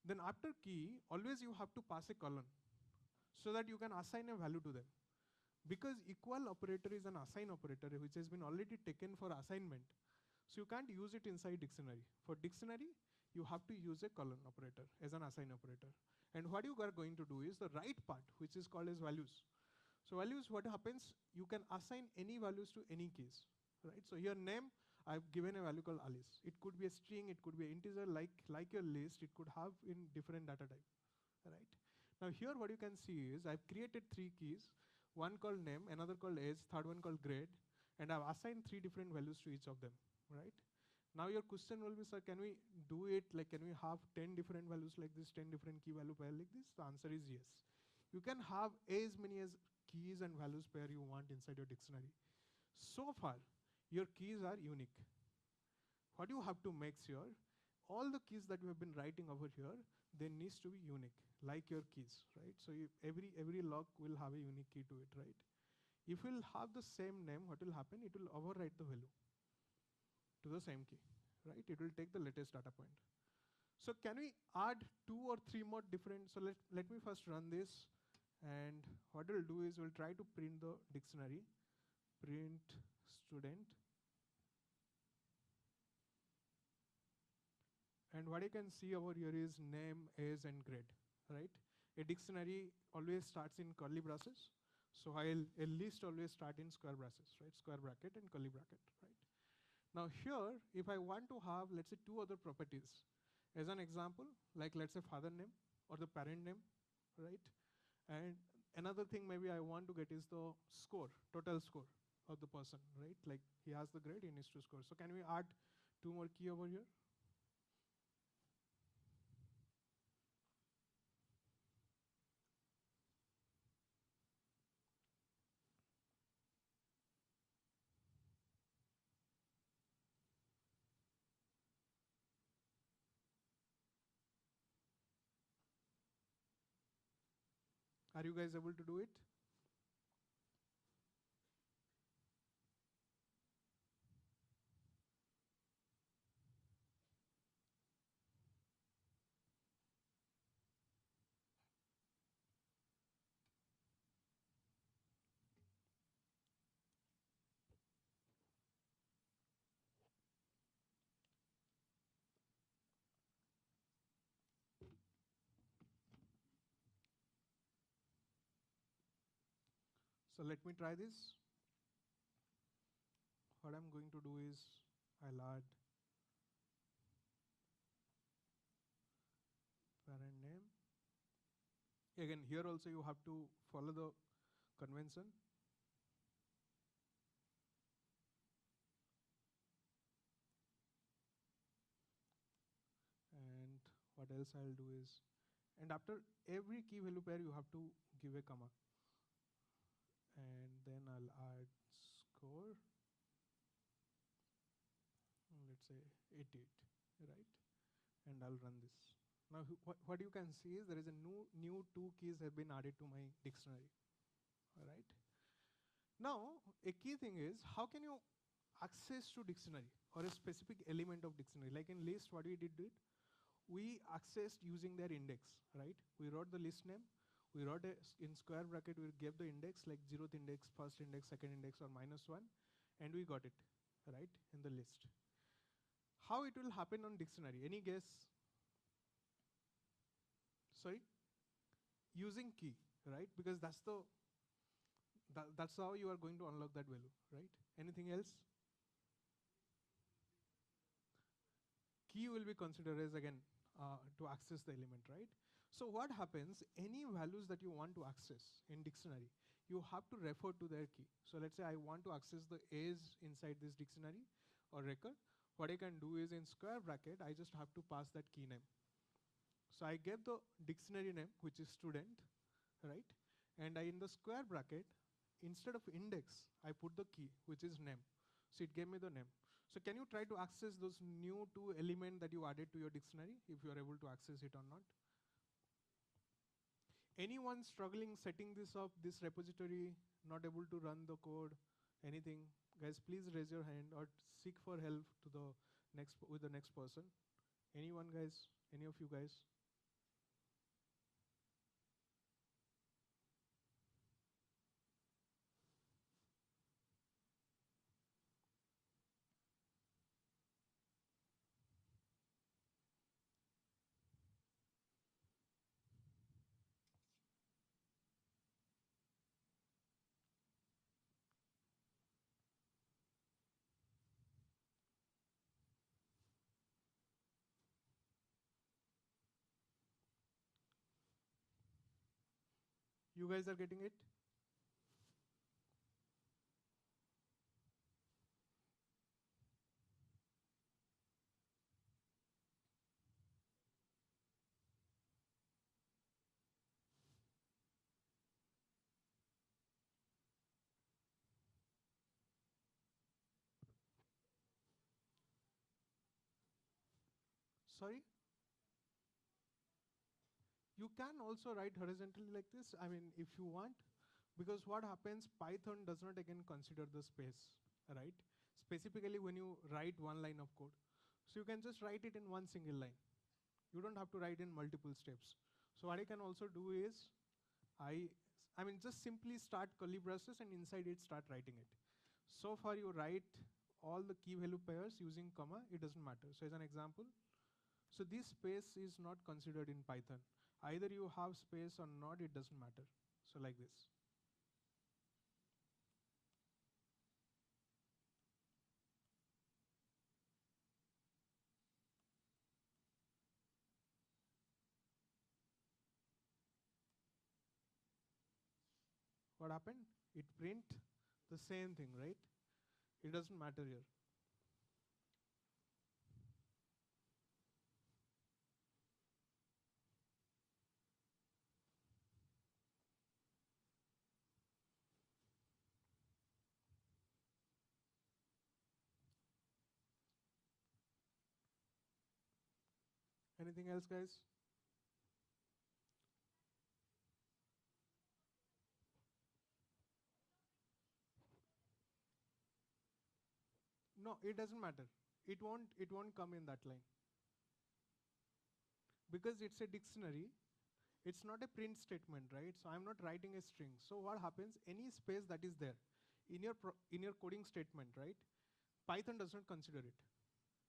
Then after key, always you have to pass a colon. so that you can assign a value to them. Because equal operator is an assign operator which has been already taken for assignment. So you can't use it inside dictionary. For dictionary, you have to use a colon operator as an assign operator. And what you are going to do is the right part, which is called as values. So values, what happens, you can assign any values to any keys, right? So here name, I've given a value called Alice. It could be a string, it could be an integer, like your list, it could have in different data type, right? Now here what you can see is I've created 3 keys, one called name, another called age, third one called grade, and I've assigned 3 different values to each of them, right? Now your question will be, sir, can we do it, like can we have 10 different values like this, 10 different key value pair like this? The answer is yes. You can have as many as keys and values pair you want inside your dictionary. So far, your keys are unique. What you have to make sure, all the keys that you have been writing over here, they needs to be unique, like your keys, right? So every log will have a unique key to it, right? If you'll have the same name, what will happen? It will overwrite the value to the same key, right? It will take the latest data point. So can we add 2 or 3 more different, so let me first run this, and what we'll do is we'll try to print the dictionary, print student. And what you can see over here is name, age, and grade, right? A dictionary always starts in curly braces. So a list always start in square braces, right? Square bracket and curly bracket, right? Now here, if I want to have, let's say 2 other properties, as an example, like let's say father name or the parent name, right? And another thing maybe I want to get is the score, total score of the person, right? Like he has the grade, he needs to score. So can we add 2 more key over here? Are you guys able to do it? So let me try this. What I'm going to do is I'll add parent name. Again, here also you have to follow the convention. And what else I'll do is, and after every key value pair you have to give a comma. And then I'll add score, let's say 88, right? And I'll run this. Now what you can see is there is a new 2 keys have been added to my dictionary, all right? Now a key thing is, how can you access to dictionary or a specific element of dictionary? Like in list, what we did, we accessed using their index, right? We wrote the list name, we wrote in square bracket, we gave the index like 0th index, first index, second index, or -1, and we got it, right, in the list. How it will happen on dictionary? Any guess? Sorry? Using key, right? Because that's how you are going to unlock that value, right? Anything else? Key will be considered as, again, to access the element, right? So what happens, any values that you want to access in dictionary, you have to refer to their key. So let's say I want to access the age inside this dictionary or record. What I can do is in square bracket, I just have to pass that key name. So I gave the dictionary name, which is student, right? And in the square bracket, instead of index, I put the key, which is name. So it gave me the name. So can you try to access those new 2 elements that you added to your dictionary, if you are able to access it or not? Anyone struggling setting this up, this repository, not able to run the code, anything? Guys, please raise your hand or seek for help to with the next person. Anyone, guys? Any of you guys? You guys are getting it? Sorry? You can also write horizontally like this, I mean, if you want, because what happens, Python does not again consider the space, right? Specifically when you write one line of code. So you can just write it in one single line. You don't have to write in multiple steps. So what I can also do is, I, I mean, just simply start curly braces and inside it start writing it. So far you write all the key value pairs using comma, it doesn't matter. So as an example, so this space is not considered in Python. Either you have space or not, it doesn't matter. So like this. What happened? It print the same thing, right? It doesn't matter here. Anything else, guys? No, it doesn't matter. It won't come in that line. Because it's a dictionary, it's not a print statement, right? So I'm not writing a string. So what happens, any space that is there in your coding statement, right? Python does not consider it.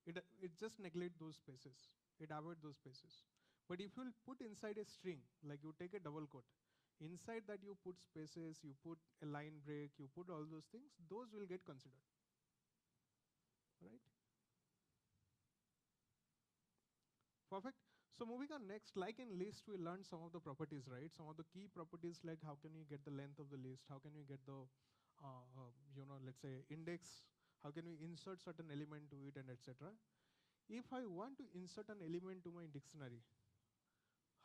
It just neglect those spaces. It avoid those spaces. But if you put inside a string, like you take a double quote, inside that you put spaces, you put a line break, you put all those things, those will get considered, right? Perfect. So moving on next, like in list, we learned some of the properties, right? Some of the key properties, like how can we get the length of the list? How can we get the, let's say index? How can we insert certain element to it and etc. If I want to insert an element to my dictionary,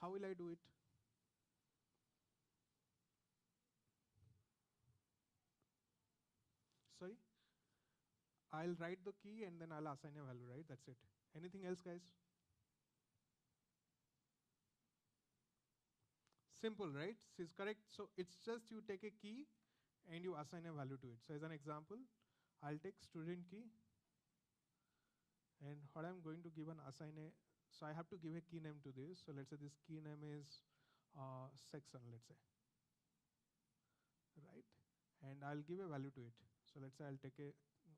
how will I do it? Sorry? I'll write the key and then I'll assign a value, right? That's it. Anything else, guys? Simple, right? So it's correct. So it's just you take a key and you assign a value to it. So as an example, I'll take student key and what I'm going to give an assign a, so I have to give a key name to this. So let's say this key name is section, let's say, right? And I'll give a value to it. So let's say I'll take a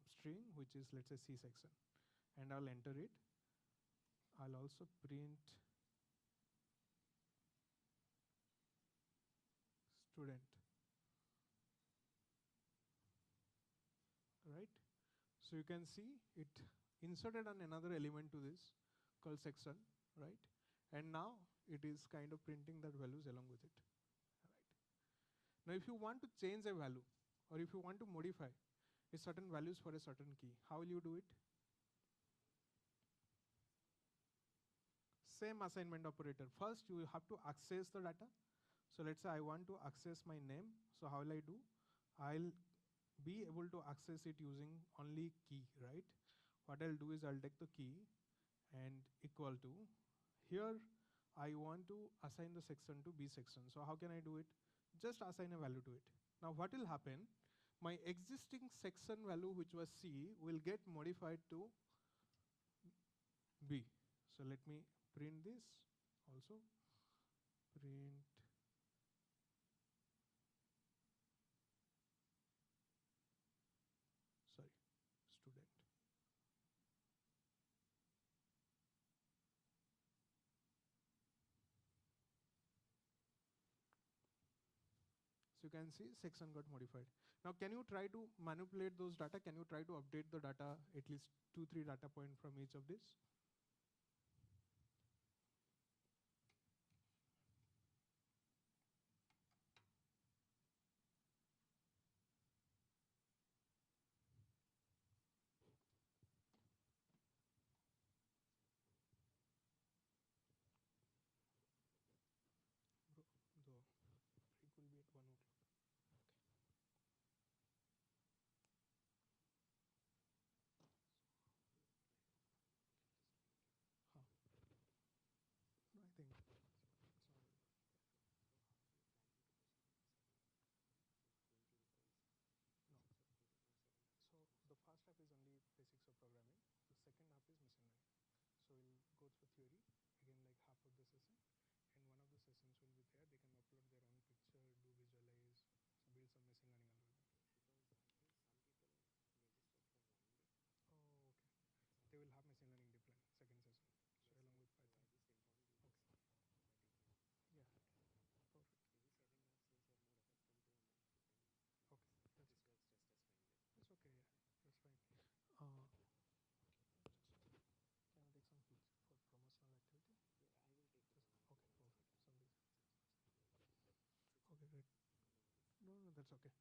string, which is let's say C section, and I'll enter it. I'll also print student, right? So you can see it inserted an another element to this called section, right? And now it is kind of printing that values along with it, right? Now if you want to change a value or if you want to modify a certain values for a certain key, how will you do it? Same assignment operator. First you have to access the data. So let's say I want to access my name. So how will I do? I'll be able to access it using only key, right? What I'll do is I'll take the key and equal to, here I want to assign the section to B section. So how can I do it? Just assign a value to it. Now what will happen? My existing section value, which was C, will get modified to B. So let me print this also. Print student. So you can see section got modified. Now can you try to manipulate those data? Can you try to update the data, at least 2-3 data point from each of this? that's okay.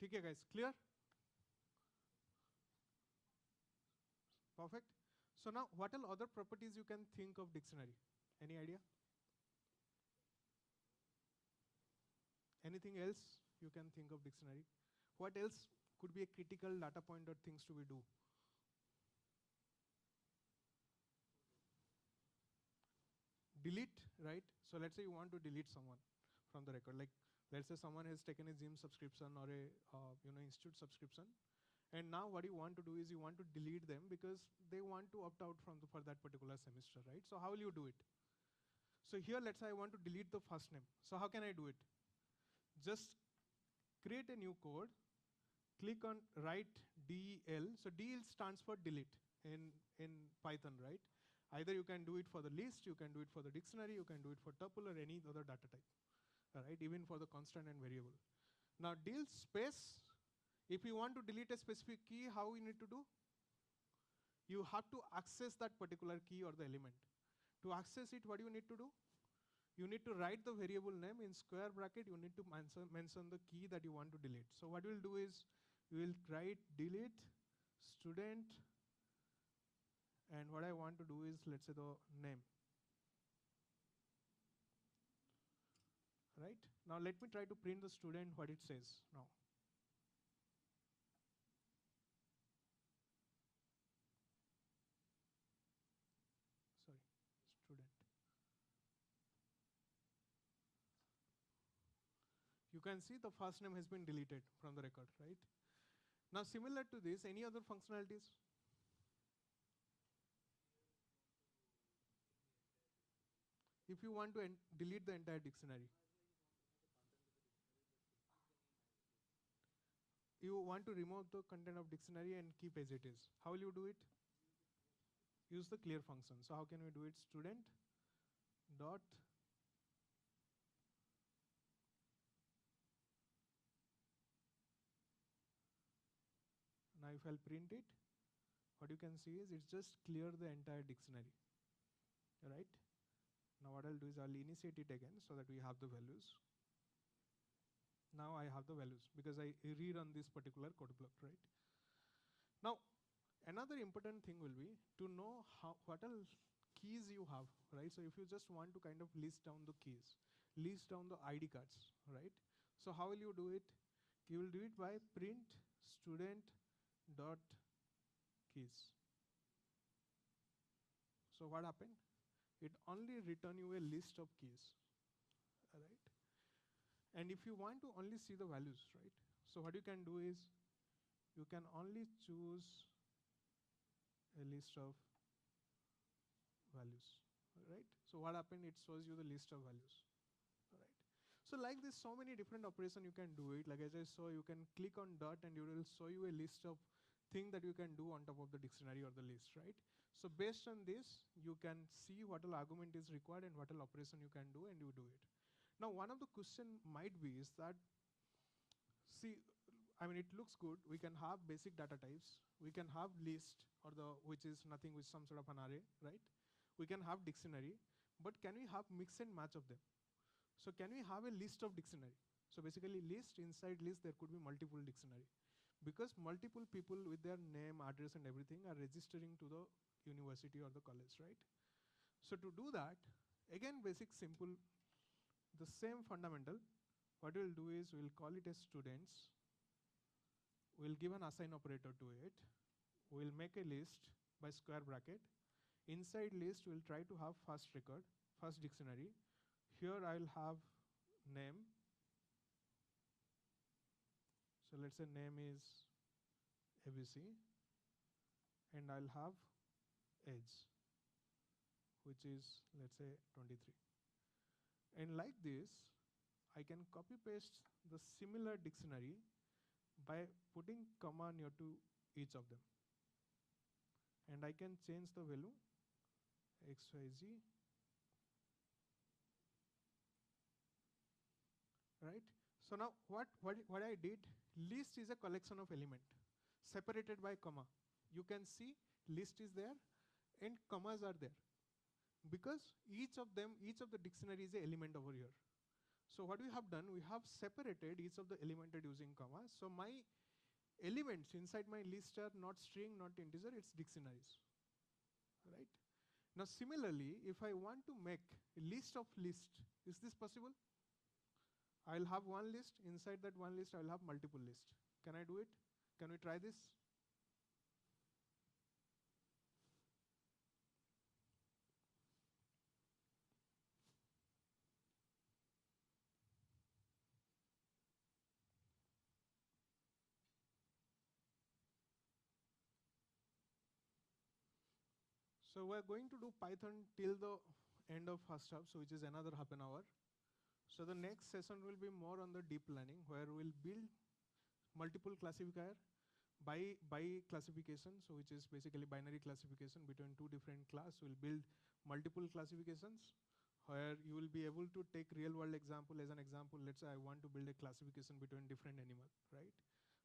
Okay, guys, clear? Perfect. So now, what are other properties you can think of dictionary? Any idea? Anything else you can think of dictionary? What else could be a critical data point or things to be do? Delete, right? So let's say you want to delete someone from the record. Like, let's say someone has taken a gym subscription or a institute subscription, and now what you want to do is you want to delete them because they want to opt out from for that particular semester, right? So how will you do it? So here, let's say I want to delete the first name. So how can I do it? Just create a new code, click on write del. So del stands for delete in Python, right? Either you can do it for the list, you can do it for the dictionary, you can do it for tuple or any other data type, right? Even for the constant and variable. Now del space, if you want to delete a specific key, how you need to do? You have to access that particular key or the element. To access it, what do you need to do? You need to write the variable name in square bracket. You need to mention the key that you want to delete. So what we'll do is we will write delete student, and what I want to do is, let's say, the name. Right? Now let me try to print the student what it says now. Sorry, student. You can see the first name has been deleted from the record, right? Now similar to this, any other functionalities? If you want to delete the entire dictionary, you want to remove the content of dictionary and keep as it is. How will you do it? Use the clear function. So how can we do it? Student dot now if I'll print it, what you can see is it's just clear the entire dictionary. Right? Now what I'll do is I'll initiate it again so that we have the values. Now I have the values because I rerun this particular code block, right? Now, another important thing will be to know what all keys you have, right? So if you just want to kind of list down the keys, list down the ID cards, right? So how will you do it? You will do it by print student dot keys. So what happened? It only return you a list of keys, right? And if you want to only see the values, right? So what you can do is you can only choose a list of values, right? So what happened? It shows you the list of values, right? So like this, so many different operations you can do it. Like as I saw, you can click on dot and it will show you a list of thing that you can do on top of the dictionary or the list, right? So based on this, you can see what all argument is required and what all operation you can do, and you do it. Now, one of the question might be is that, see, I mean, it looks good. We can have basic data types. We can have list or which is nothing with some sort of an array, right? We can have dictionary, but can we have mix and match of them? So can we have a list of dictionary? So basically list, inside list, there could be multiple dictionary because multiple people with their name, address and everything are registering to the university or the college, right? So to do that, again, basic, simple, the same fundamental. What we'll do is we'll call it as students. We'll give an assign operator to it. We'll make a list by square bracket. Inside list, we'll try to have first record, first dictionary. Here I'll have name. So let's say name is ABC. And I'll have age, which is, let's say, 23. And like this, I can copy paste the similar dictionary by putting comma near to each of them. And I can change the value XYZ, right? So now what I did, list is a collection of element separated by comma. You can see list is there and commas are there. because each of them, each of the dictionary is an element over here. So what we have done, we have separated each of the elemented using comma. So my elements inside my list are not string, not integer, it's dictionaries, right? Now similarly, if I want to make a list of list, is this possible? I'll have one list, inside that one list I'll have multiple lists. Can I do it? Can we try this? So we're going to do Python till the end of first half, so which is another half an hour. So the next session will be more on the deep learning, where we'll build multiple classifier by classification, so which is basically binary classification between two different class. We'll build multiple classifications where you will be able to take real world example as an example. Let's say I want to build a classification between different animal, right?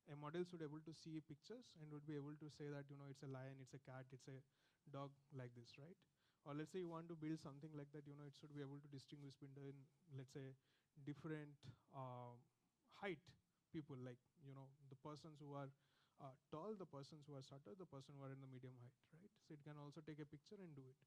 A model should able to see pictures and would be able to say that, it's a lion, it's a cat, it's a dog, like this, right? Or let's say you want to build something like that, it should be able to distinguish between, let's say, different height people, like, the persons who are tall, the persons who are shorter, the person who are in the medium height, right? So it can also take a picture and do it.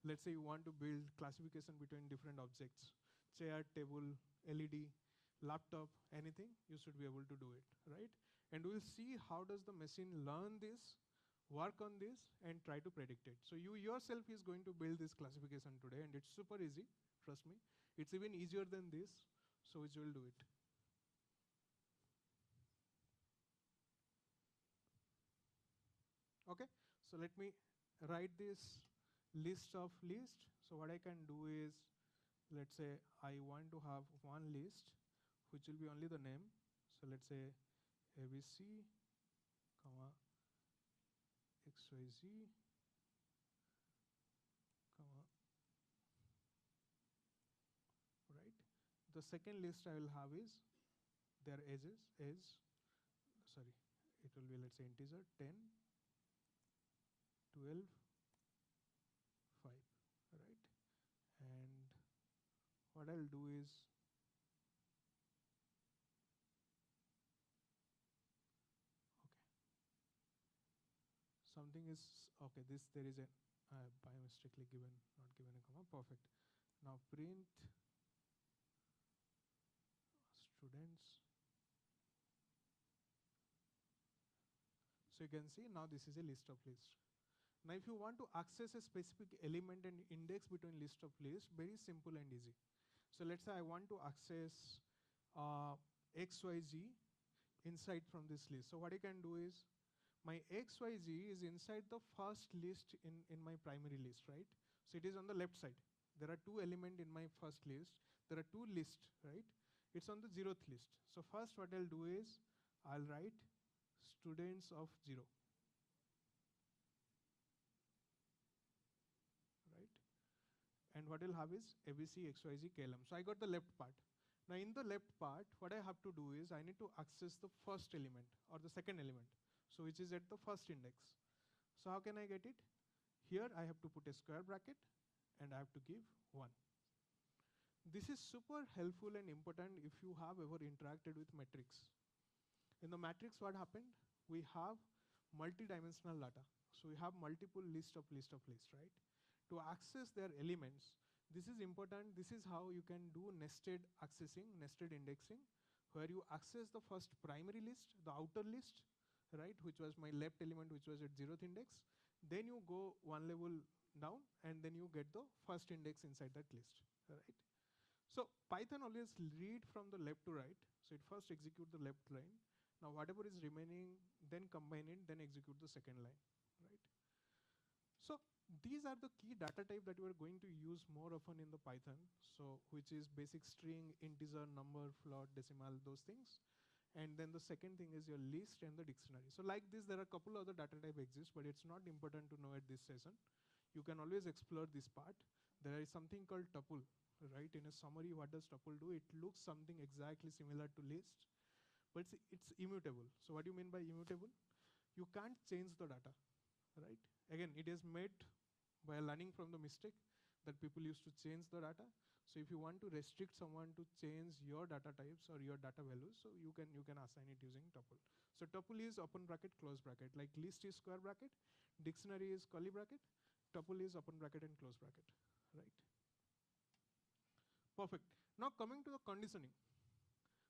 Let's say you want to build classification between different objects, chair, table, LED, laptop, anything, you should be able to do it, right? And we'll see how does the machine learn this, work on this, and try to predict it. So you yourself is going to build this classification today, and it's super easy, trust me. It's even easier than this, so which will do it. Okay, so let me write this list of list. So what I can do is, let's say I want to have one list, which will be only the name. So let's say ABC, comma, XYZ, comma, right? The second list I will have is their ages, sorry, it will be, let's say, integer 10, 12, 5, right? And what I'll do is, something is, okay, this, there is a, by mistakenly given, not given a comma, perfect. Now print students. So you can see now this is a list of list. Now if you want to access a specific element and index between list of list, very simple and easy. So let's say I want to access XYZ inside from this list. So what I can do is, my XYZ is inside the first list in my primary list, right? So it is on the left side. There are two elements in my first list. There are two lists, right? It's on the 0th list. So first what I'll do is, I'll write students of 0. Right? And what I'll have is ABC, XYZ, KLM. So I got the left part. Now in the left part, what I have to do is, I need to access the first element or the second element. So which is at the first index. So how can I get it? Here I have to put a square bracket and I have to give 1. This is super helpful and important if you have ever interacted with matrix. In the matrix, what happened? We have multi-dimensional data. So we have multiple list of list, right? To access their elements, this is important. This is how you can do nested accessing, nested indexing, where you access the first primary list, the outer list, right, which was my left element, which was at 0th index. Then you go one level down, and then you get the first index inside that list, right? So Python always read from the left to right. So it first execute the left line. Now whatever is remaining, then combine it, then execute the second line, right? So these are the key data type that we are going to use more often in the Python. So which is basic string, integer, number, float, decimal, those things. And then the second thing is your list and the dictionary. So like this, there are a couple other data type exist, but it's not important to know at this session. You can always explore this part. There is something called tuple, right? In a summary, what does tuple do? It looks something exactly similar to list, but it's immutable. So what do you mean by immutable? You can't change the data, right? Again, it is made by learning from the mistake. that people used to change the data. So if you want to restrict someone to change your data types or your data values, so you can assign it using tuple. So tuple is open bracket, close bracket. Like list is square bracket, dictionary is curly bracket, tuple is open bracket and close bracket, right? Perfect. Now coming to the conditioning.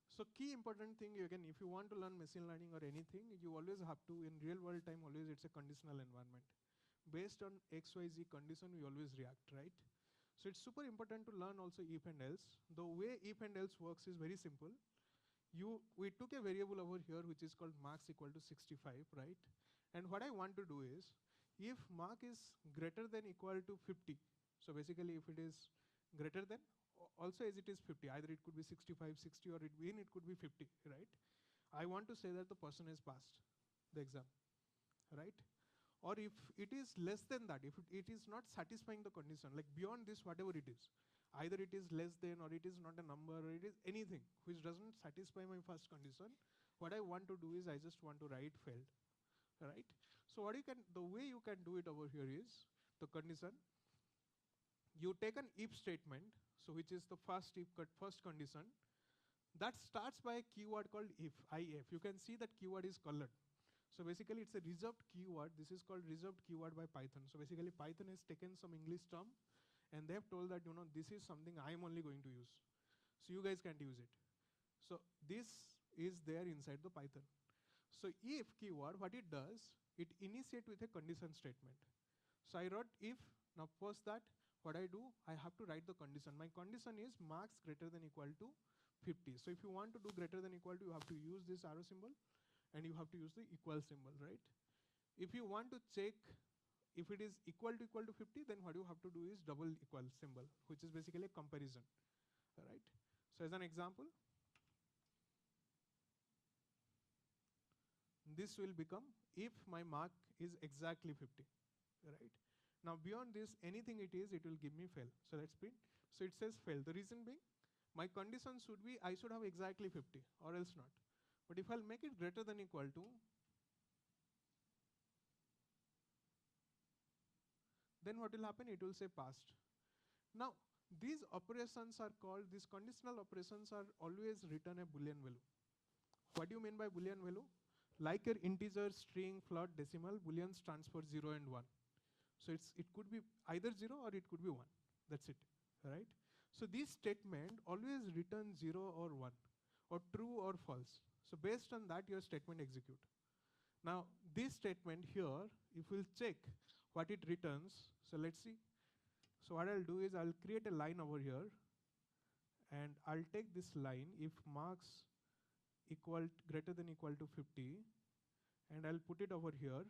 So key important thing, again, if you want to learn machine learning or anything, you always have to, in real world time, always it's a conditional environment. Based on XYZ condition, we always react, right? So it's super important to learn also if and else. The way if and else works is very simple. We took a variable over here which is called marks equal to 65, right? And what I want to do is, if mark is greater than equal to 50, so basically if it is greater than, also as it is 50, either it could be 65, 60, or it could be 50, right? I want to say that the person has passed the exam, right? Or if it is less than that, if it is not satisfying the condition, like beyond this, whatever it is, either it is less than, or it is not a number, or it is anything which doesn't satisfy my first condition, what I want to do is I just want to write failed, right? So the way you can do it over here is the condition. You take an if statement, so which is the first condition that starts by a keyword called if. You can see that keyword is colored. So basically it's a reserved keyword. This is called reserved keyword by Python. So basically Python has taken some English term and they have told that, this is something I am only going to use. So you guys can't use it. So this is there inside the Python. So if keyword, what it does, it initiates with a condition statement. So I wrote if. Now post that, what I do, I have to write the condition. My condition is marks greater than equal to 50. So if you want to do greater than equal to, you have to use this arrow symbol and you have to use the equal symbol, right? If you want to check if it is equal to 50, then what you have to do is double equal symbol, which is basically a comparison, right? So as an example, this will become if my mark is exactly 50, right? Now beyond this, anything it will give me fail. So let's print. So it says fail. The reason being, my condition should be I should have exactly 50 or else not. But if I'll make it greater than equal to, then what will happen? It will say passed. Now these operations are called, these conditional operations are always return a Boolean value. What do you mean by Boolean value? Like your integer, string, float, decimal, Booleans stands for 0 and 1. So it could be either 0 or it could be 1. That's it, right? So this statement always returns 0 or 1, or true or false. So based on that, your statement execute. Now this statement here, if we'll check what it returns, so let's see. So what I'll do is I'll create a line over here, and I'll take this line, if marks greater than equal to 50, and I'll put it over here,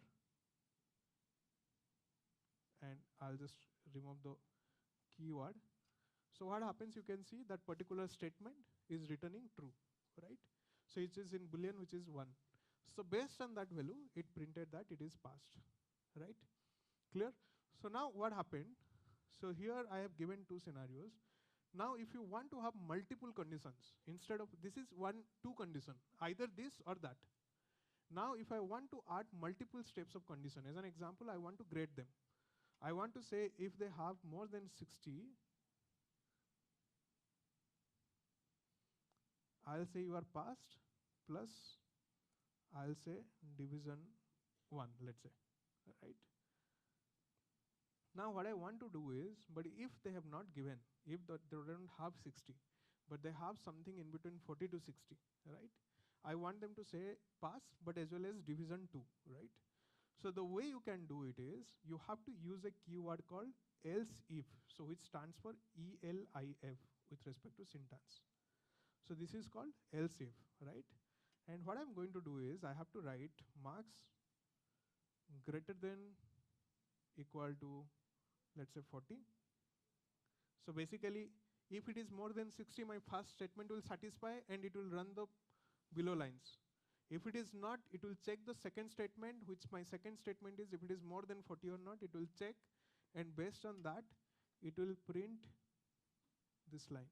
and I'll just remove the keyword. So what happens, you can see that particular statement is returning true, right? So it is in Boolean, which is 1. So based on that value, it printed that it is passed, right? Clear? So now what happened? So here I have given two scenarios. Now if you want to have multiple conditions, instead of this is 2 condition, either this or that. Now if I want to add multiple steps of condition, as an example, I want to grade them. I want to say if they have more than 60, I'll say you are passed, plus I'll say division 1, let's say, right? Now what I want to do is, but if they have not given, if they don't have 60, but they have something in between 40 to 60, right? I want them to say pass, but as well as division 2, right? So the way you can do it is, you have to use a keyword called else if, so which stands for ELIF with respect to syntax. So this is called else if, right? And what I'm going to do is, I have to write marks greater than equal to, let's say 40. So basically, if it is more than 60, my first statement will satisfy and it will run the below lines. If it is not, it will check the second statement, which my second statement is if it is more than 40 or not, it will check, and based on that, it will print this line.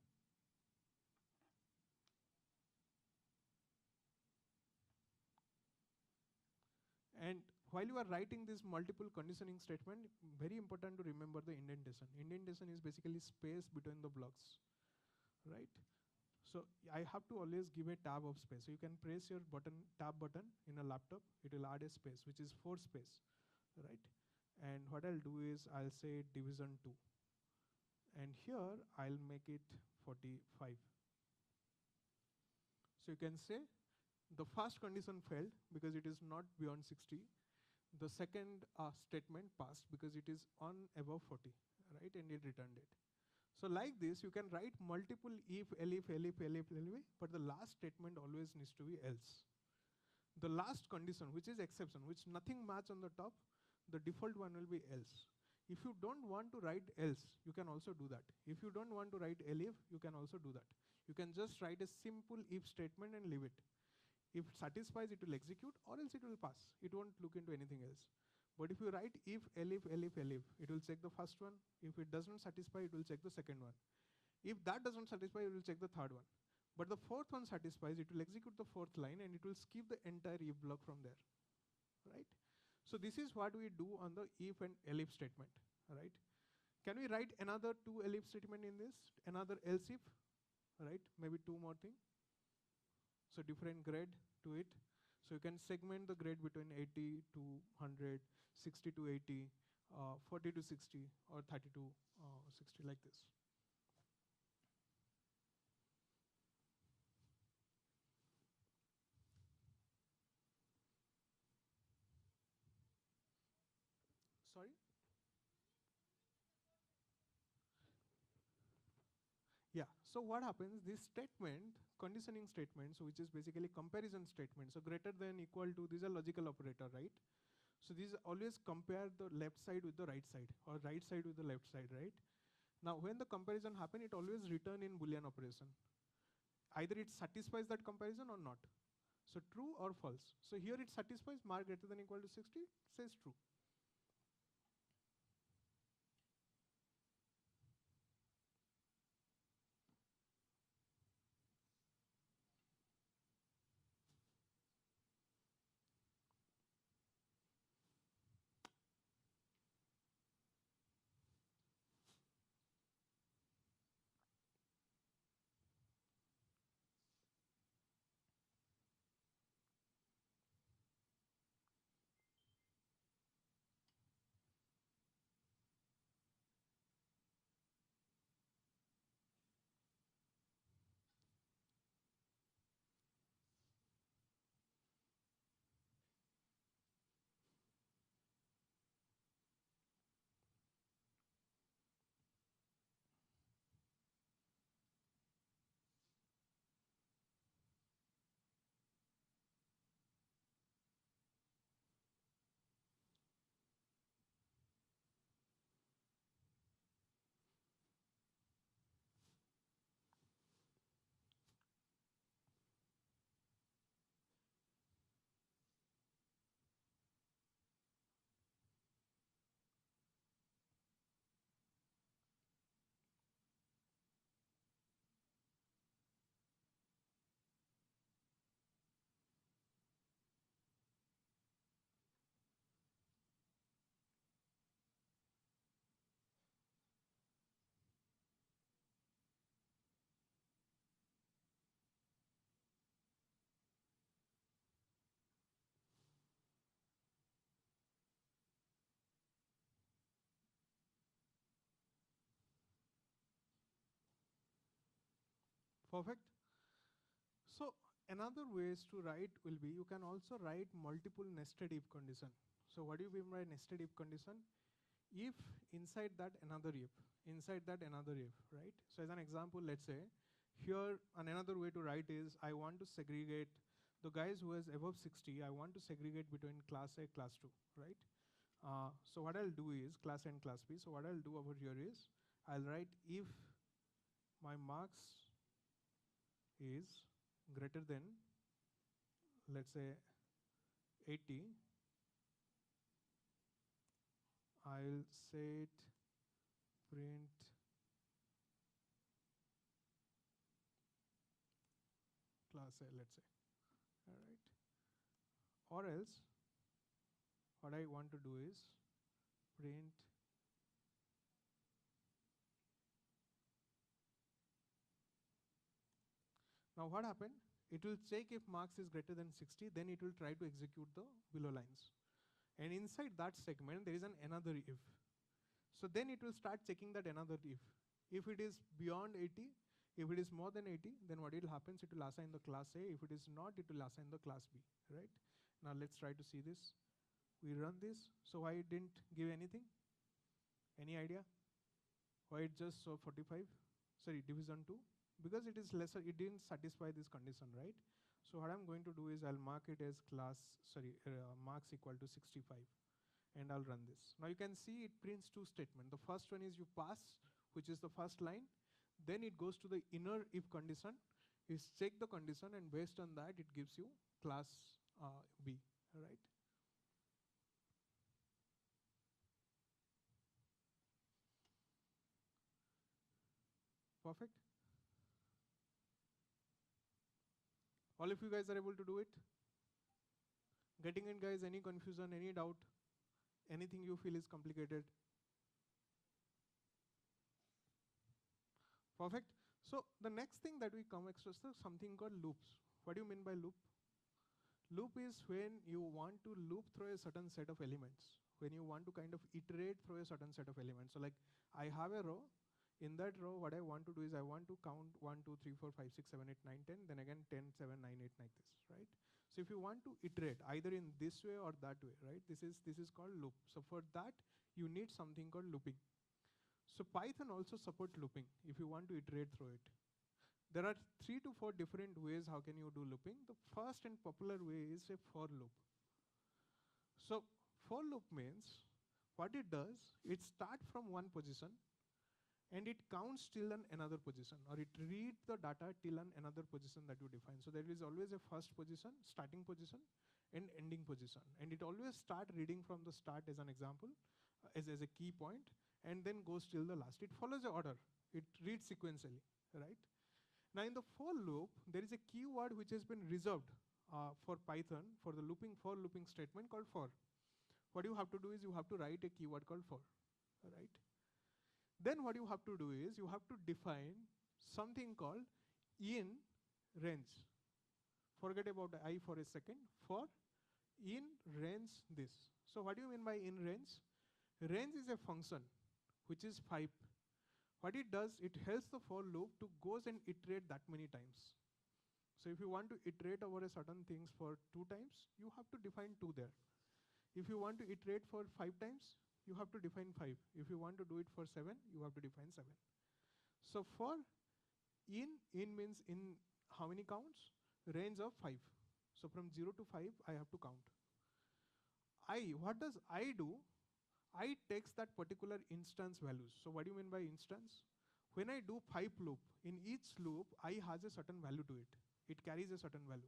And while you are writing this multiple conditioning statement, very important to remember the indentation. Indentation is basically space between the blocks, right? So I have to always give a tab of space. So you can press your tab button in a laptop. It will add a space, which is 4 space, right? And what I'll do is I'll say division 2. And here I'll make it 45. So you can say the first condition failed because it is not beyond 60. The second statement passed because it is on above 40, right? And it returned it. So like this, you can write multiple if, elif, elif, elif, elif, but the last statement always needs to be else. The last condition, which is exception, which nothing match on the top, the default one will be else. If you don't want to write else, you can also do that. If you don't want to write elif, you can also do that. You can just write a simple if statement and leave it. If it satisfies, it will execute, or else it will pass. It won't look into anything else. But if you write if, elif, elif, elif, it will check the first one. If it doesn't satisfy, it will check the second one. If that doesn't satisfy, it will check the third one. But the fourth one satisfies, it will execute the fourth line, and it will skip the entire if block from there, right? So this is what we do on the if and elif statement, right? Can we write another 2 elif statement in this? Another else if, right? Maybe 2 more things. So different grade to it. So you can segment the grade between 80 to 100, 60 to 80, 40 to 60, or 30 to 60, like this. Sorry? Yeah, so what happens, this statement, conditioning statements, which is basically comparison statements, so greater than, equal to, these are logical operator, right? So these always compare the left side with the right side, or right side with the left side, right? Now when the comparison happen, it always return in Boolean operation. Either it satisfies that comparison or not. So true or false. So here it satisfies, mark greater than equal to 60, says true. Perfect. So another ways to write will be, you can also write multiple nested if condition. So what do you mean by nested if condition? If inside that another if, inside that another if, right? So as an example, let's say here, another way to write is, I want to segregate the guys who is above 60, I want to segregate between class A, class 2, right? So what I'll do is class A and class B. So what I'll do over here is, I'll write if my marks is greater than, let's say 80, I'll set print class A, let's say, all right? Or else what I want to do is print. Now what happened? It will check if marks is greater than 60, then it will try to execute the below lines. And inside that segment, there is another if. So then it will start checking that another if. If it is beyond 80, if it is more than 80, then what will happen? It will assign the class A. If it is not, it will assign the class B, right? Now let's try to see this. We run this. So why it didn't give anything? Any idea? Why it just saw 45? Sorry, division 2. Because it is lesser, it didn't satisfy this condition, right? So what I'm going to do is I'll mark it as marks equal to 65. And I'll run this. Now you can see it prints two statements. The first one is you pass, which is the first line. Then it goes to the inner if condition. Is check the condition, and based on that, it gives you class B, right? Perfect. All of you guys are able to do it? Getting in, guys? Any confusion, any doubt? Anything you feel is complicated? Perfect. So the next thing that we come across is something called loops. What do you mean by loop? Loop is when you want to loop through a certain set of elements, when you want to kind of iterate through a certain set of elements. So like I have a row. In that row, what I want to do is I want to count 1, 2, 3, 4, 5, 6, 7, 8, 9, 10, then again 10, 7, 9, 8 like this, right? So if you want to iterate either in this way or that way, right? This is called loop. So for that, you need something called looping. So Python also supports looping if you want to iterate through it. There are 3 to 4 different ways how can you do looping. The first and popular way is a for loop. So for loop means what it does, it starts from one position and it counts till another position, or it reads the data till another position that you define. So there is always a first position, starting position, and ending position. And it always start reading from the start as an example, as a key point, and then goes till the last. It follows the order. It reads sequentially, right? Now in the for loop, there is a keyword which has been reserved for Python for the for looping statement called for. What you have to do is you have to write a keyword called for, right? Then what you have to do is you have to define something called in range. Forget about I for a second. For in range this. So what do you mean by in range? Range is a function which is 5. What it does, it helps the for loop to goes and iterate that many times. So if you want to iterate over a certain things for 2 times, you have to define 2 there. If you want to iterate for 5 times, you have to define 5. If you want to do it for 7, you have to define 7. So for in means in how many counts? Range of 5. So from 0 to 5, I have to count. What does I do? I takes that particular instance values. So what do you mean by instance? When I do pipe loop, in each loop, I has a certain value to it. It carries a certain value.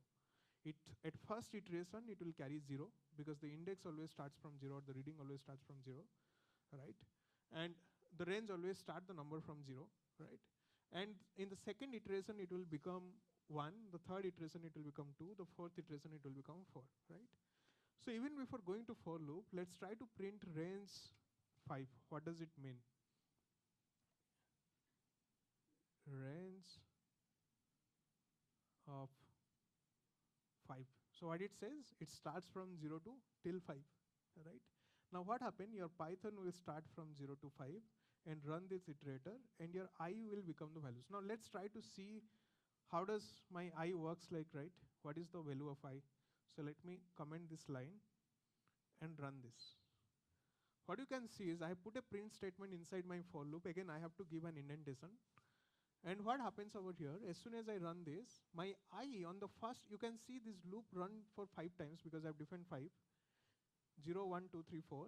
At first iteration, it will carry 0 because the index always starts from 0, or the reading always starts from 0, right? And the range always start the number from 0, right? And in the second iteration, it will become 1. The third iteration, it will become 2. The fourth iteration, it will become 4, right? So even before going to for loop, let's try to print range 5. What does it mean? Range of 5. So what it says, it starts from 0 to till 5, right? Now what happened, your Python will start from 0 to 5 and run this iterator, and your I will become the values. Now let's try to see how does my I works like, right? What is the value of I? So let me comment this line and run this. What you can see is I put a print statement inside my for loop. Again, I have to give an indentation. And what happens over here, as soon as I run this, my I on the first, you can see this loop run for 5 times because I've defined 5. 0, 1, 2, 3, 4.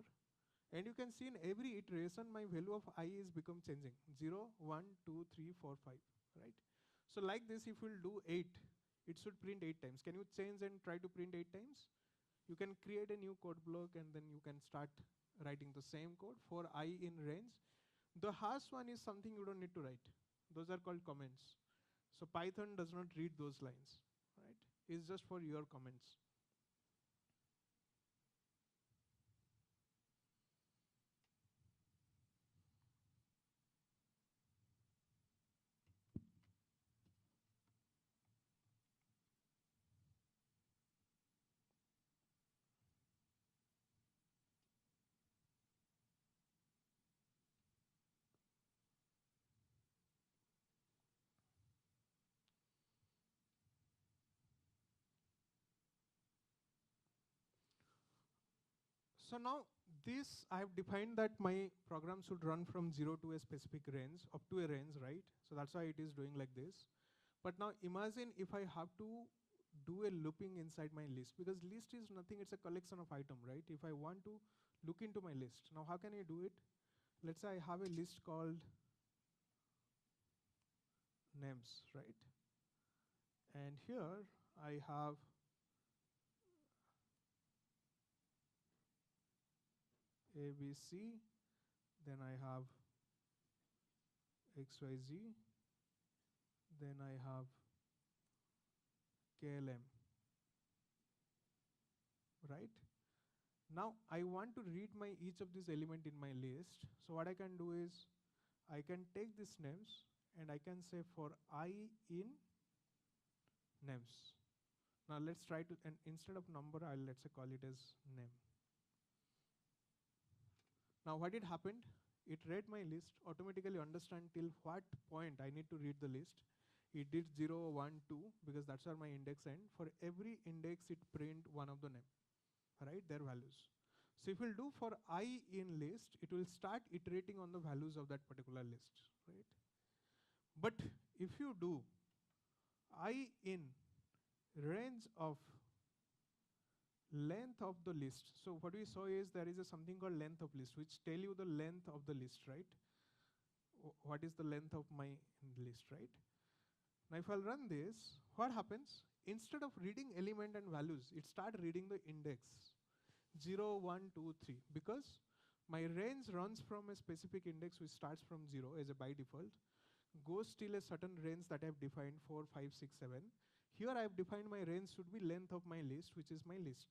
And you can see in every iteration, my value of I is become changing. 0, 1, 2, 3, 4, 5, right? So like this, if we'll do 8, it should print 8 times. Can you change and try to print 8 times? You can create a new code block and then you can start writing the same code for I in range. The hash one is something you don't need to write. Those are called comments. So Python does not read those lines, right? It's just for your comments. So now this, I have defined that my program should run from 0 to a specific range, up to a range, right? So that's why it is doing like this. But now imagine if I have to do a looping inside my list, because list is nothing, it's a collection of item, right? If I want to look into my list, now how can I do it? Let's say I have a list called names, right? And here I have A, B, C, then I have X, Y, Z, then I have KLM, right? Now I want to read my each of these element in my list. So what I can do is I can take these names and I can say for I in names. Now let's try to, and instead of number, let's say call it as name. Now what it happened, it read my list, automatically understand till what point I need to read the list. It did 0, 1, 2, because that's where my index end. For every index, it print one of the name, right, their values. So if we'll do for I in list, it will start iterating on the values of that particular list, right? But if you do I in range of length of the list, so what we saw is there is a something called length of list, which tell you the length of the list, right? What is the length of my list, right? Now if I'll run this, what happens? Instead of reading element and values, it start reading the index 0, 1, 2, 3, because my range runs from a specific index which starts from 0 as a by default, goes till a certain range that I have defined 4, 5, 6, 7. Here I have defined my range should be length of my list, which is my list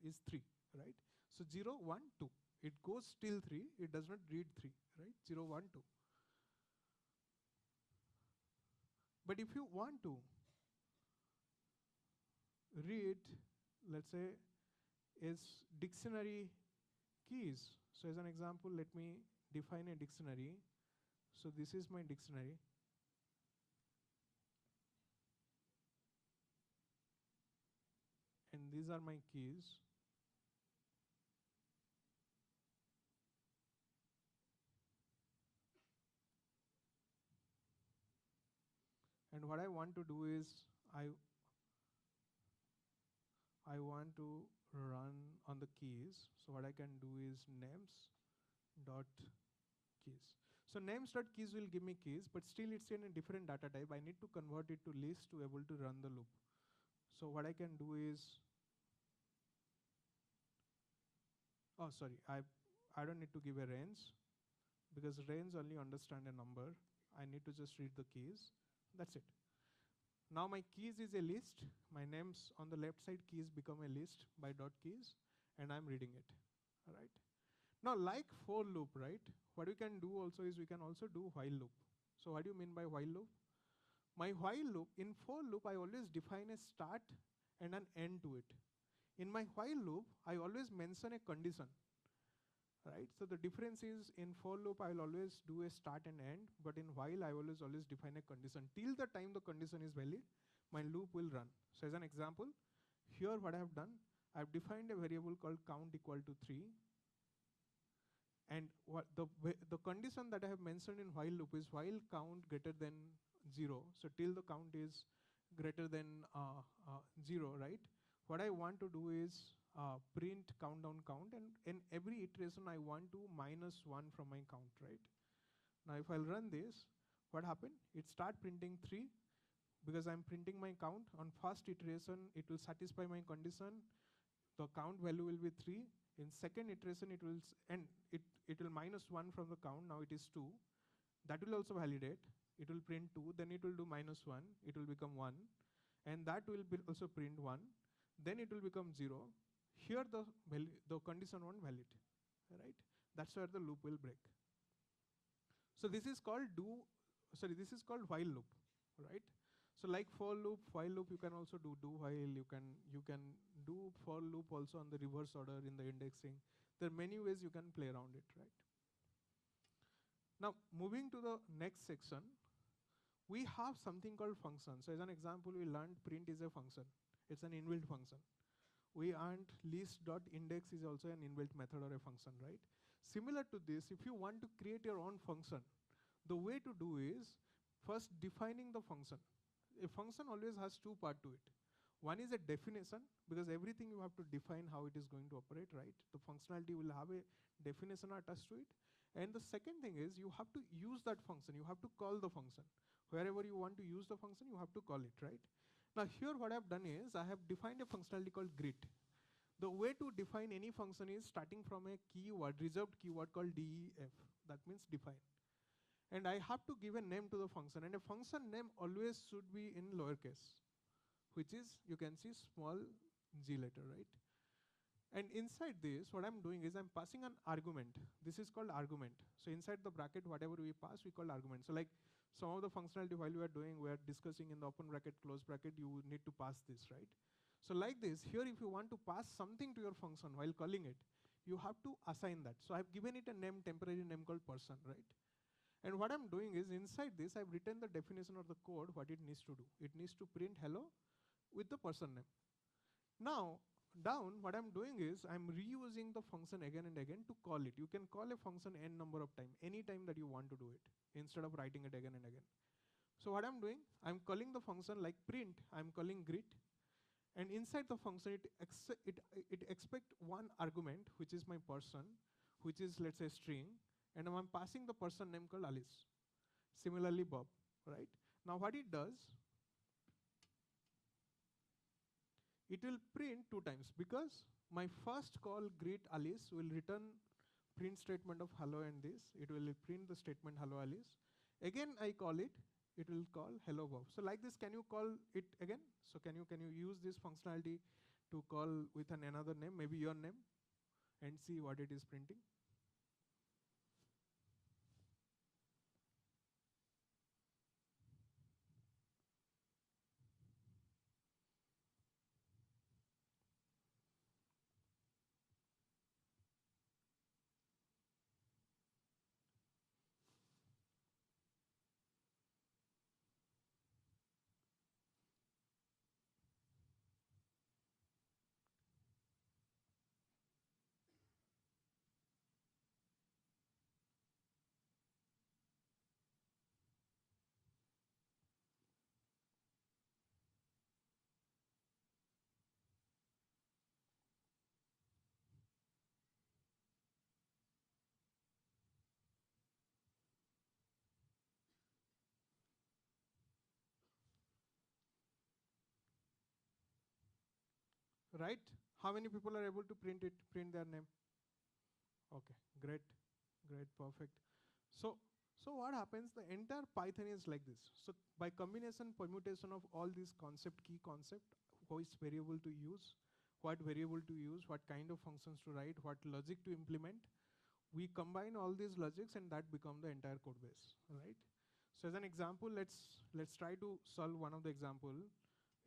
is 3, right? So 0, 1, 2. It goes till 3, it does not read 3, right? 0, 1, 2. But if you want to read, let's say, is dictionary keys. So as an example, let me define a dictionary. So this is my dictionary. And these are my keys. And what I want to do is I want to run on the keys. So what I can do is names dot keys. So names dot keys will give me keys, but still it's in a different data type. I need to convert it to list to able to run the loop. So what I can do is, oh sorry, I don't need to give a range, because range only understand a number. I need to just read the keys. That's it. Now my keys is a list. My names on the left side keys become a list by dot keys, and I'm reading it. All right. Now like for loop, right? What we can do also is we can also do while loop. So what do you mean by while loop? My while loop, in for loop, I always define a start and an end to it. In my while loop, I always mention a condition, right? So the difference is in for loop, I'll always do a start and end, but in while, I always define a condition. Till the time the condition is valid, my loop will run. So as an example, here what I have done, I've defined a variable called count equal to 3. And what the condition that I have mentioned in while loop is while count greater than 0. So till the count is greater than 0, right? What I want to do is print countdown count, and in every iteration I want to minus 1 from my count, right? Now if I'll run this, what happened? It start printing 3 because I'm printing my count. On first iteration, it will satisfy my condition. The count value will be 3. In second iteration, it will it will minus 1 from the count. Now it is 2. That will also validate. It will print 2. Then it will do minus 1. It will become 1. And that will be also print 1. Then it will become 0. Here the condition won't valid, right? That's where the loop will break. So this is called this is called while loop, right? So like for loop, while loop, you can also do while. You can do for loop also on the reverse order in the indexing. There are many ways you can play around it, right? Now moving to the next section, we have something called function. So as an example, we learned print is a function. It's an inbuilt function. we earned list.index is also an inbuilt method or a function, right? Similar to this, if you want to create your own function, the way to do is first defining the function. A function always has two parts to it. One is a definition, because everything you have to define how it is going to operate, right? The functionality will have a definition attached to it. And the second thing is you have to use that function. You have to call the function. Wherever you want to use the function, you have to call it, right? Now here what I've done is I have defined a functionality called greet. The way to define any function is starting from a keyword, reserved keyword called def. That means define. And I have to give a name to the function. And a function name always should be in lowercase, which is, you can see, small g letter, right? And inside this, what I'm doing is I'm passing an argument. This is called argument. So inside the bracket, whatever we pass, we call argument. So like some of the functionality while we are doing, we are discussing in the open bracket, close bracket, you need to pass this, right? So like this, here if you want to pass something to your function while calling it, you have to assign that. So I've given it a name, temporary name called person, right? And what I'm doing is inside this, I've written the definition of the code, what it needs to do. It needs to print hello with the person name. Now, down, what I'm doing is I'm reusing the function again and again to call it. You can call a function n number of times, any time that you want to do it, instead of writing it again and again. So what I'm doing, I'm calling the function like print, I'm calling greet, and inside the function, it expect one argument, which is my person, which is, let's say, string, and I'm passing the person name called Alice. Similarly, Bob, right? Now what it does, it will print two times, because my first call greet Alice will return print statement of hello and this. It will print the statement hello Alice. Again I call it, it will call hello Bob. So like this, can you call it again? So can you use this functionality to call with another name, maybe your name, and see what it is printing? Right? How many people are able to print their name? Okay, great, perfect. So what happens? The entire Python is like this. So by combination, permutation of all these key concept, which variable to use, what variable to use, what kind of functions to write, what logic to implement, we combine all these logics and that become the entire code base, right? So as an example, let's try to solve one of the example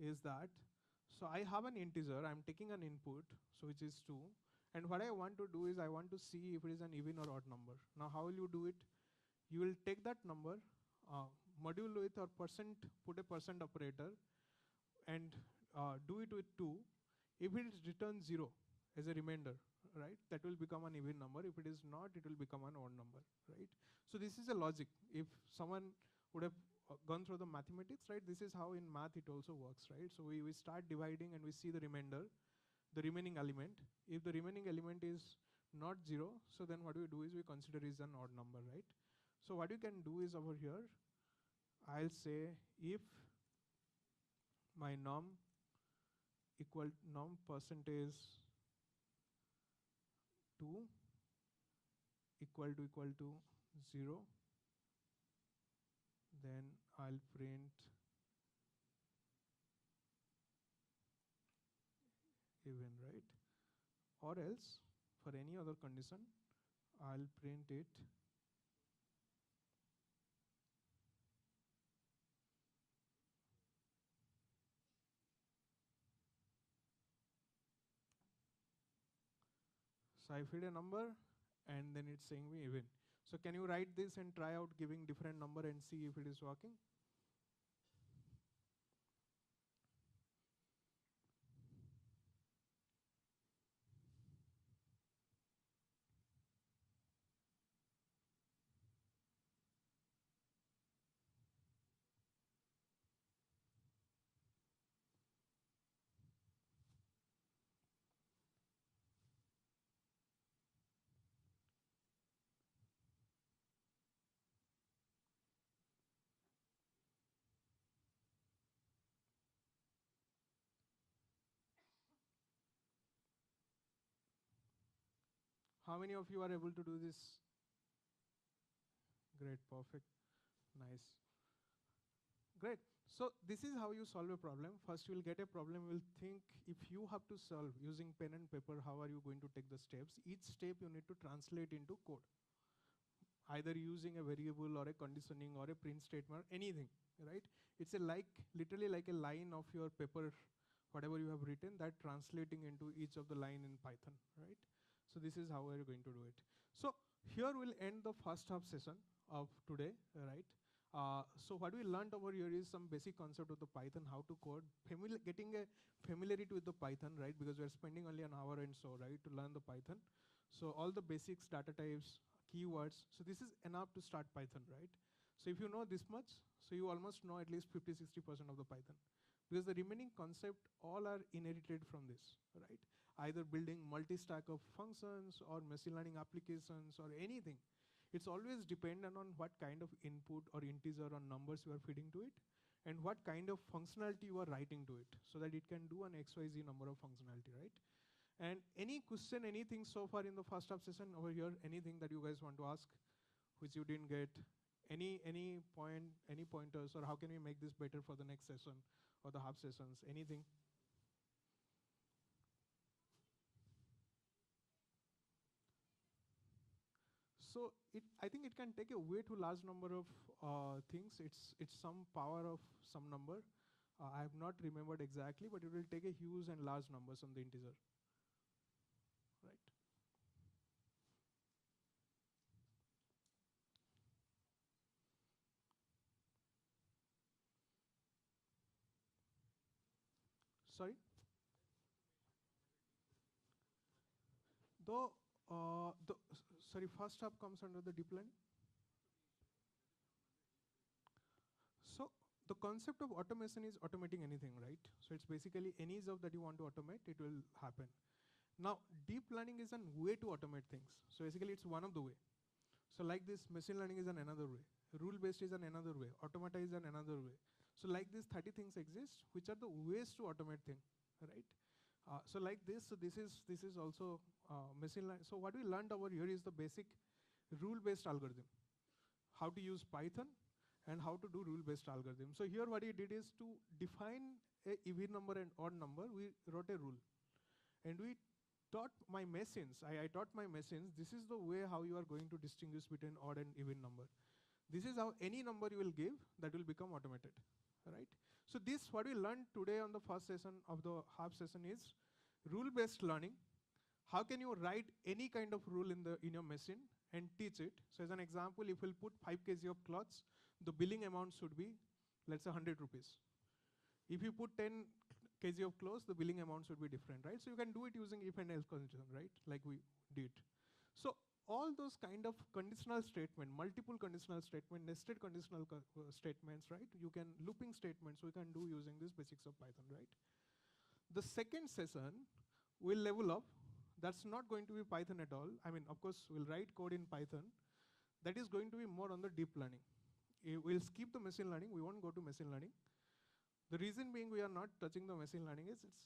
is that, so I have an integer, I'm taking an input, so which is 2, and what I want to do is I want to see if it is an even or odd number. Now how will you do it? You will take that number, module with or percent, put a percent operator, and do it with 2. If it returns 0 as a remainder, right, that will become an even number. If it is not, it will become an odd number, right? So this is a logic. If someone would have gone through the mathematics, right, this is how in math it also works, right? So we start dividing and we see the remainder, the remaining element. If the remaining element is not 0, so then what we do is we consider is an odd number, right? So what you can do is over here, I'll say if my num percentage 2 equal to 0, then I'll print even, right? Or else for any other condition, I'll print it so I feed a number and then it's saying me even. So can you write this and try out giving different number and see if it is working? How many of you are able to do this? Great, perfect, nice. Great. So this is how you solve a problem. First you will get a problem, you will think if you have to solve using pen and paper, how are you going to take the steps? Each step you need to translate into code. Either using a variable or a conditioning or a print statement, anything, right? It's literally like a line of your paper, whatever you have written, that translating into each of the line in Python, right? So this is how we're going to do it. So here we'll end the first half session of today, right? So what we learned over here is some basic concept of the Python, how to code, getting a familiarity with the Python, right? Because we're spending only an hour and so, right, to learn the Python. So all the basics, data types, keywords. So this is enough to start Python, right? So if you know this much, so you almost know at least 50–60% of the Python. Because the remaining concept all are inherited from this, right? Either building multi-stack of functions or machine learning applications or anything. It's always dependent on what kind of input or integer or numbers you are feeding to it and what kind of functionality you are writing to it so that it can do an XYZ number of functionality, right? And any question, anything so far in the first half session over here, anything that you guys want to ask, which you didn't get, any pointers, or how can we make this better for the next session or the half sessions, anything? So I think it can take a way too large number of things. It's some power of some number. I have not remembered exactly, but it will take a huge and large numbers on the integer. Right. Sorry? Though, sorry, first half comes under the deep learning. So the concept of automation is automating anything, right? So it's basically any job that you want to automate, it will happen. Now, deep learning is a way to automate things. So basically, it's one of the way. So like this, machine learning is another way. Rule-based is another way. Automata is another way. So like these 30 things exist, which are the ways to automate things, right? So like this, so this is also machine learning. So what we learned over here is the basic rule-based algorithm. How to use Python and how to do rule-based algorithm. So here what we did is to define a even number and odd number, we wrote a rule. And we taught my machines, I taught my machines, this is the way how you are going to distinguish between odd and even number. This is how any number you will give, that will become automated, right? So this, what we learned today on the first session of the half session is rule-based learning. How can you write any kind of rule in your machine and teach it? So as an example, if we'll put 5 kg of cloths, the billing amount should be, let's say 100 rupees. If you put 10 kg of clothes, the billing amount should be different, right? So you can do it using if and else condition, right? Like we did. So all those kind of conditional statement, multiple conditional statement, nested conditional statements, right? You can looping statements we can do using these basics of Python, right? The second session will level up. That's not going to be Python at all. I mean, of course, we'll write code in Python. That is going to be more on the deep learning. We'll skip the machine learning. We won't go to machine learning. The reason being we are not touching the machine learning is it's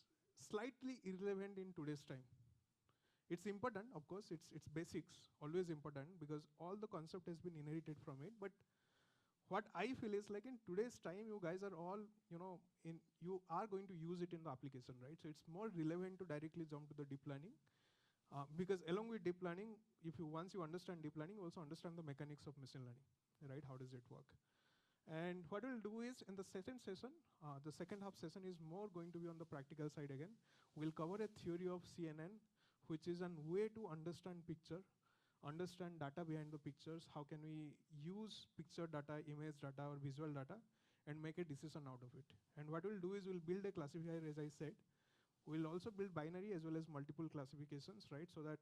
slightly irrelevant in today's time. It's important, of course, it's basics, always important, because all the concept has been inherited from it. But what I feel is like in today's time, you guys are all, you are going to use it in the application, right? So it's more relevant to directly jump to the deep learning. Because along with deep learning, once you understand deep learning, you also understand the mechanics of machine learning, right? How does it work? And what we'll do is in the second session, the second half session is more going to be on the practical side again. We'll cover a theory of CNN, which is a way to understand picture, understand data behind the pictures, how can we use picture data, image data, or visual data, and make a decision out of it. And what we'll do is we'll build a classifier, as I said. We'll also build binary as well as multiple classifications, right? So that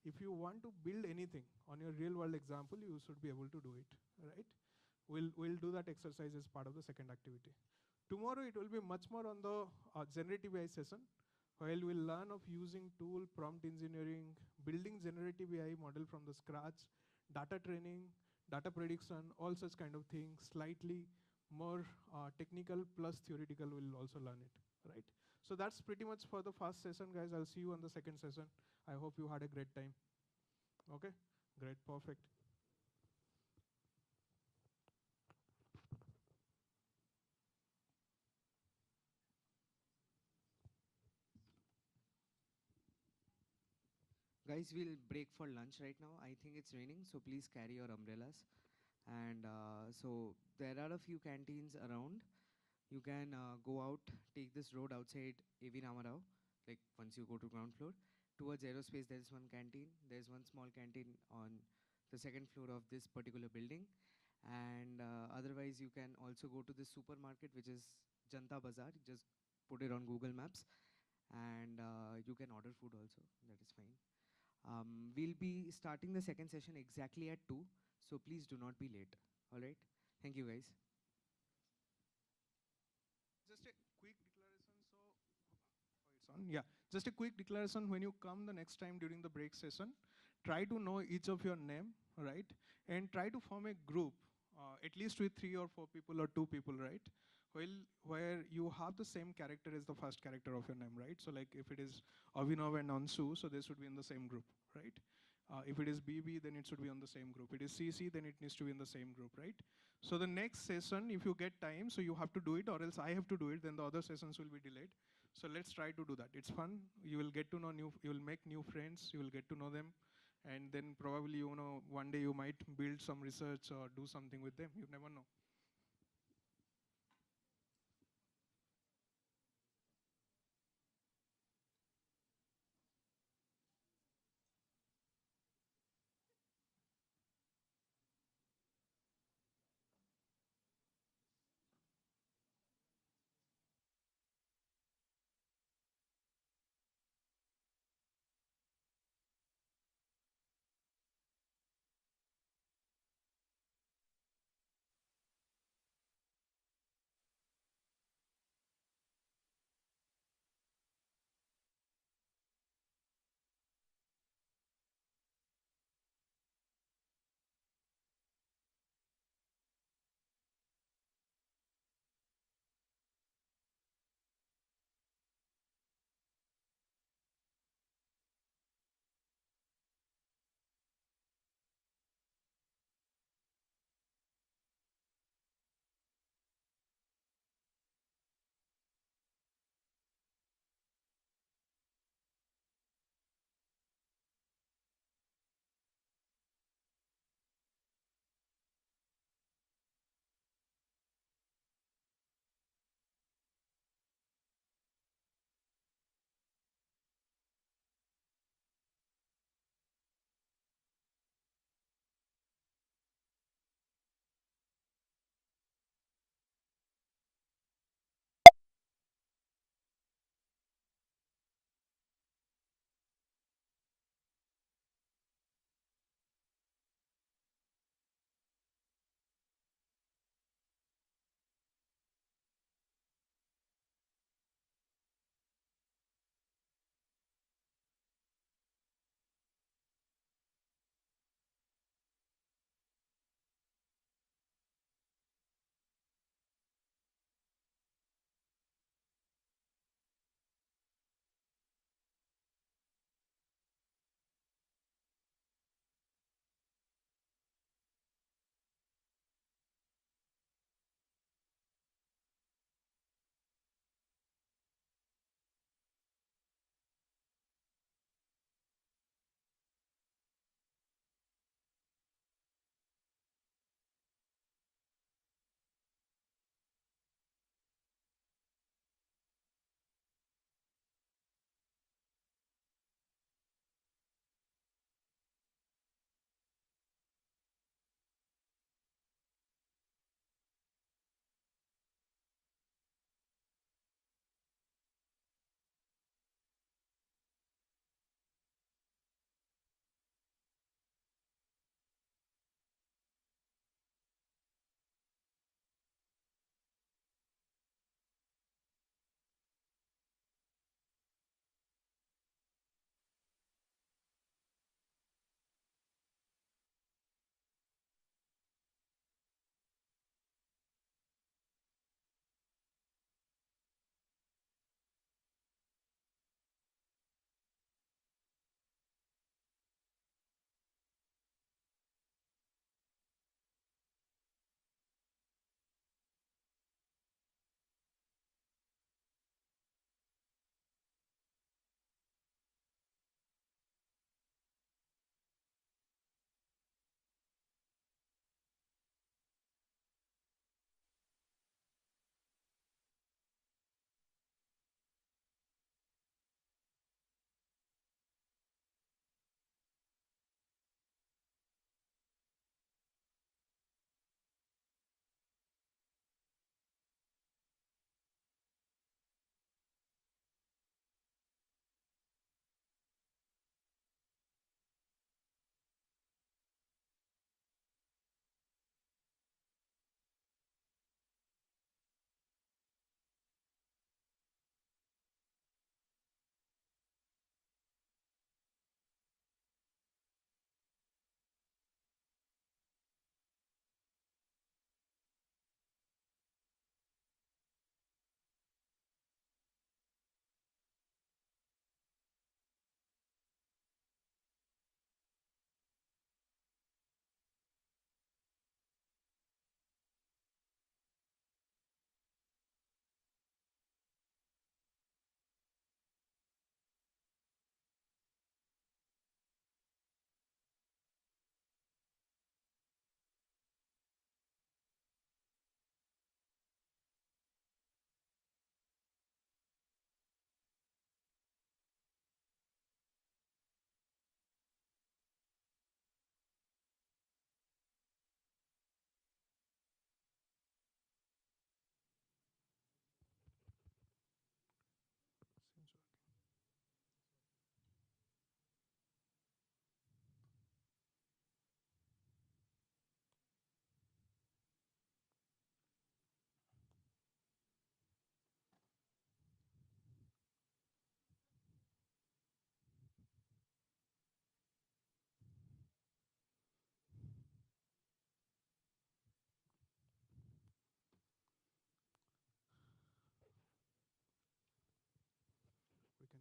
if you want to build anything on your real world example, you should be able to do it, right? We'll do that exercise as part of the second activity. Tomorrow it will be much more on the generative AI session, while we'll learn of using tool, prompt engineering, building generative AI model from the scratch, data training, data prediction, all such kind of things, slightly more technical plus theoretical, we'll also learn it, right? So that's pretty much for the first session, guys. I'll see you on the second session. I hope you had a great time. Okay, great, perfect. Guys, we'll break for lunch right now. I think it's raining, so please carry your umbrellas. And so there are a few canteens around. You can go out, take this road outside AV Ramarao, like once you go to ground floor. Towards aerospace, there is one canteen. There's one small canteen on the second floor of this particular building. And otherwise, you can also go to the supermarket, which is Janta Bazaar. Just put it on Google Maps. And you can order food also. That is fine. We'll be starting the second session exactly at 2, so please do not be late. All right? Thank you, guys. Just a quick declaration. It's on. Yeah, just a quick declaration. When you come the next time during the break session, try to know each of your name, right? And try to form a group, at least with 3 or 4 people or 2 people, right? Well, where you have the same character as the first character of your name, right? So like if it is Avinav and Ansu, so they should be in the same group, right? If it is BB, then it should be on the same group. It is CC, then it needs to be in the same group, right? So the next session, if you get time, so you have to do it, or else I have to do it, then the other sessions will be delayed. So let's try to do that. It's fun. You will get to know you will make new friends, you will get to know them. And then probably, one day you might build some research or do something with them. You never know.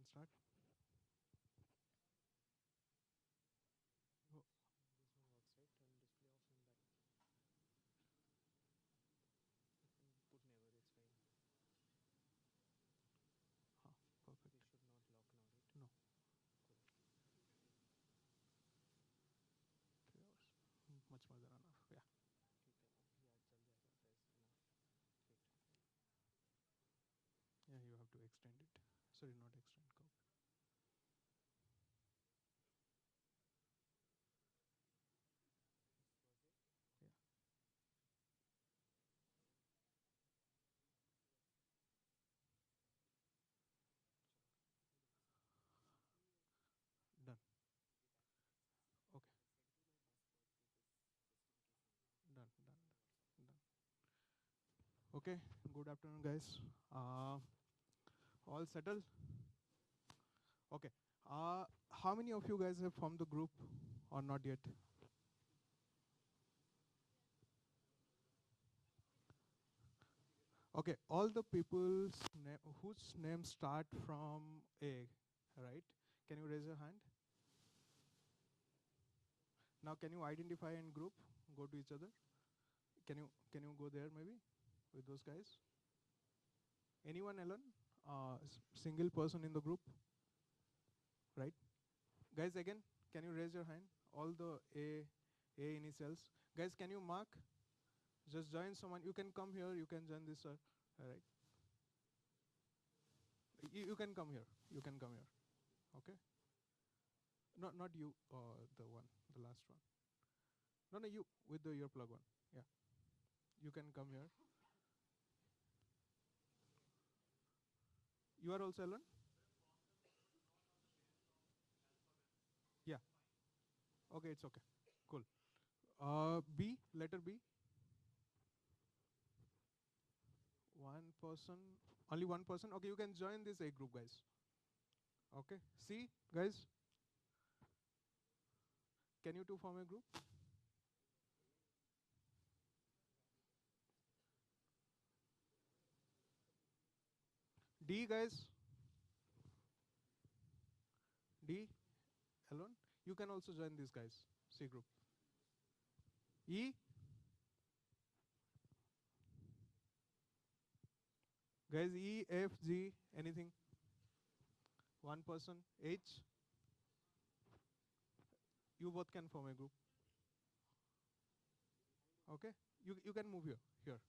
start. Oh, huh, perfect. No, 3 hours. Much more than enough. Yeah. Yeah, you have to extend it. Sorry, not extend. Go. Yeah. Done. Okay. Done. Done. Done. Okay. Good afternoon, guys. All settled? Okay. How many of you guys have formed the group or not yet? Okay. All the people's whose names start from A, right? Can you raise your hand? Now, can you identify in group? Go to each other. Can you go there maybe with those guys? Anyone alone? Single person in the group, right? Guys, again, can you raise your hand? All the A initials. Guys, can you mark? Just join someone. You can come here. You can join this. All right. You can come here. You can come here. Okay. Not you. The one, the last one. No, you with the earplug one. Yeah. You can come here. You are also alone. Yeah. Okay, it's okay. Cool. B, letter B. One person. Only one person. Okay, you can join this A group, guys. Okay. C, guys. Can you two form a group? D, guys. D, alone. You can also join these guys. C group. E, guys. E, F, G. Anything? One person. H. You both can form a group. Okay. You can move here. Here.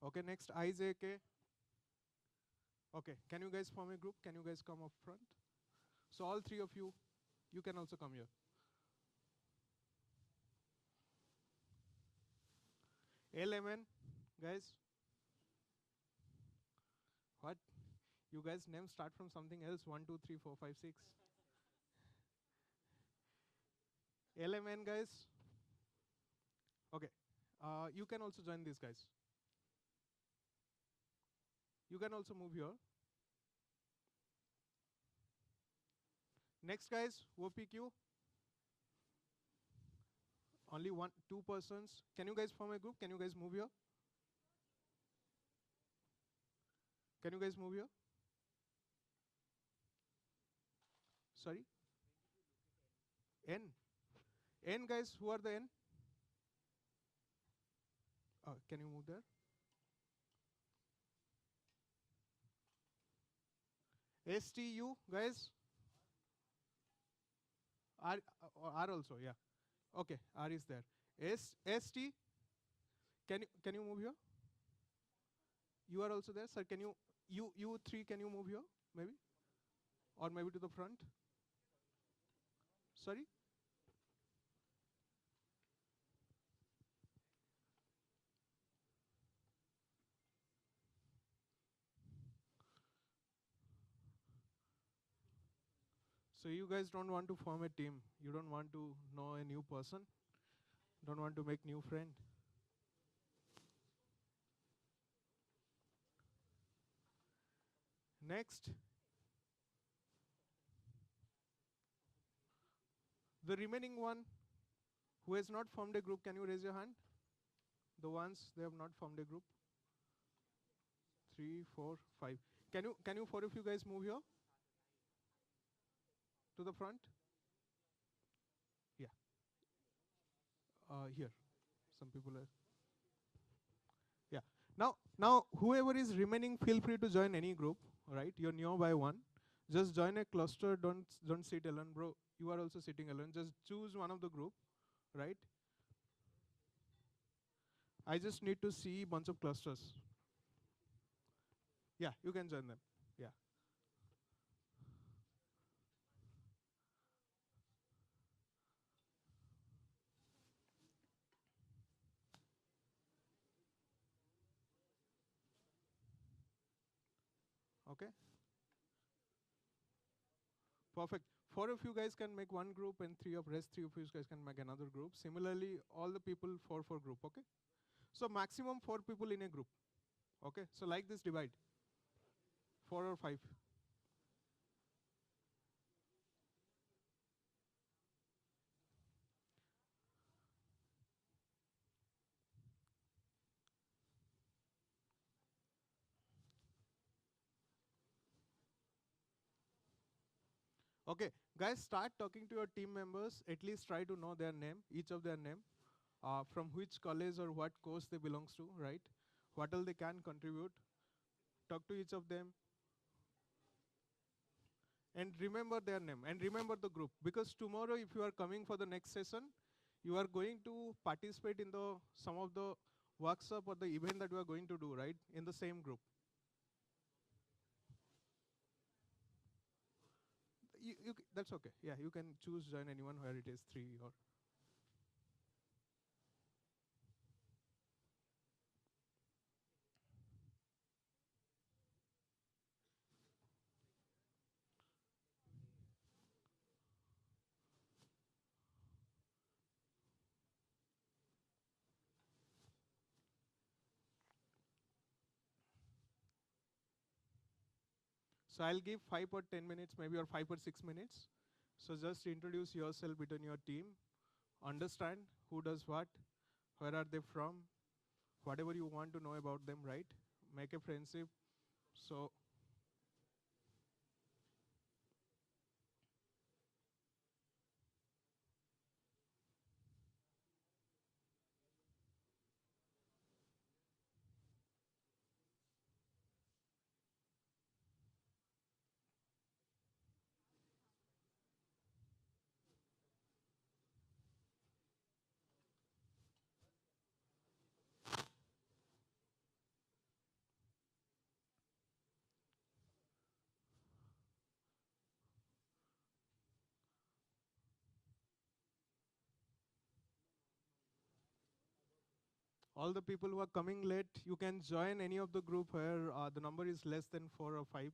Okay. Next, I, J, K. Okay. Can you guys form a group? Can you guys come up front? So all three of you, you can also come here. L, M, N, guys. What? You guys' names start from something else. 1, 2, 3, 4, 5, 6. L, M, N, guys. Okay. You can also join these guys. You can also move here. Next, guys, OPQ. Only one, two persons. Can you guys form a group? Can you guys move here? Can you guys move here? Sorry? N. N, guys, who are the N? Can you move there? STU, guys. R also, yeah. Okay, R is there. ST. Can you move here? You are also there, sir. Can you three? Can you move here, maybe, or maybe to the front? Sorry. So you guys don't want to form a team. You don't want to know a new person. Don't want to make new friend. Next. The remaining one who has not formed a group, can you raise your hand? The ones they have not formed a group. 3, 4, 5. Can you 4 of you guys move here to the front? Yeah. Here. Some people are. Yeah. Now whoever is remaining, feel free to join any group. All right. You're nearby one. Just join a cluster. Don't sit alone, bro. You are also sitting alone. Just choose one of the group. Right. I just need to see bunch of clusters. Yeah, you can join them. Yeah. Okay. Perfect. Four of you guys can make one group, and three of you guys can make another group. Similarly, all the people four group. Okay. So maximum 4 people in a group. Okay. So like this divide. 4 or 5. Okay, guys, start talking to your team members. At least try to know their name, each of their name, from which college or what course they belongs to, right? What all they can contribute. Talk to each of them and remember their name and remember the group. Because tomorrow, if you are coming for the next session, you are going to participate in the some of the workshop or the event that we are going to do, right? In the same group. That's okay. Yeah, you can choose join anyone where it is 3 or. So I'll give 5 or 10 minutes, maybe, or 5 or 6 minutes. So just introduce yourself between your team, understand who does what, where are they from, whatever you want to know about them, right? Make a friendship. So all the people who are coming late, you can join any of the group where the number is less than 4 or 5.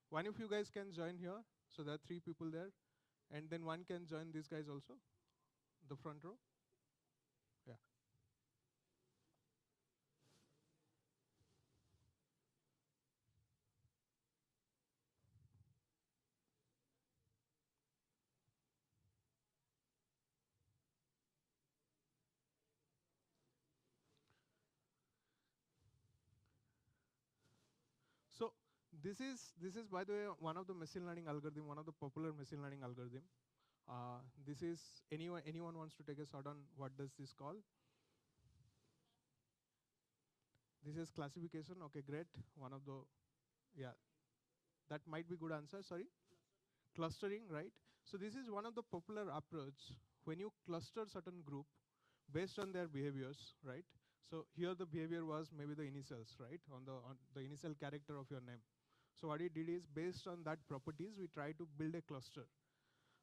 One of you guys can join here. So there are 3 people there. And then one can join these guys also, the front row. Yeah. So this is by the way one of the machine learning algorithm, one of the popular machine learning algorithm. This is anyone wants to take a shot on what does this call? This is classification. Okay, great. One of the yeah, that might be good answer. Sorry, clustering, right? So this is one of the popular approach when you cluster certain group based on their behaviors, right? So here the behavior was maybe the initials, right? On the initial character of your name. So what we did is based on that properties, we try to build a cluster.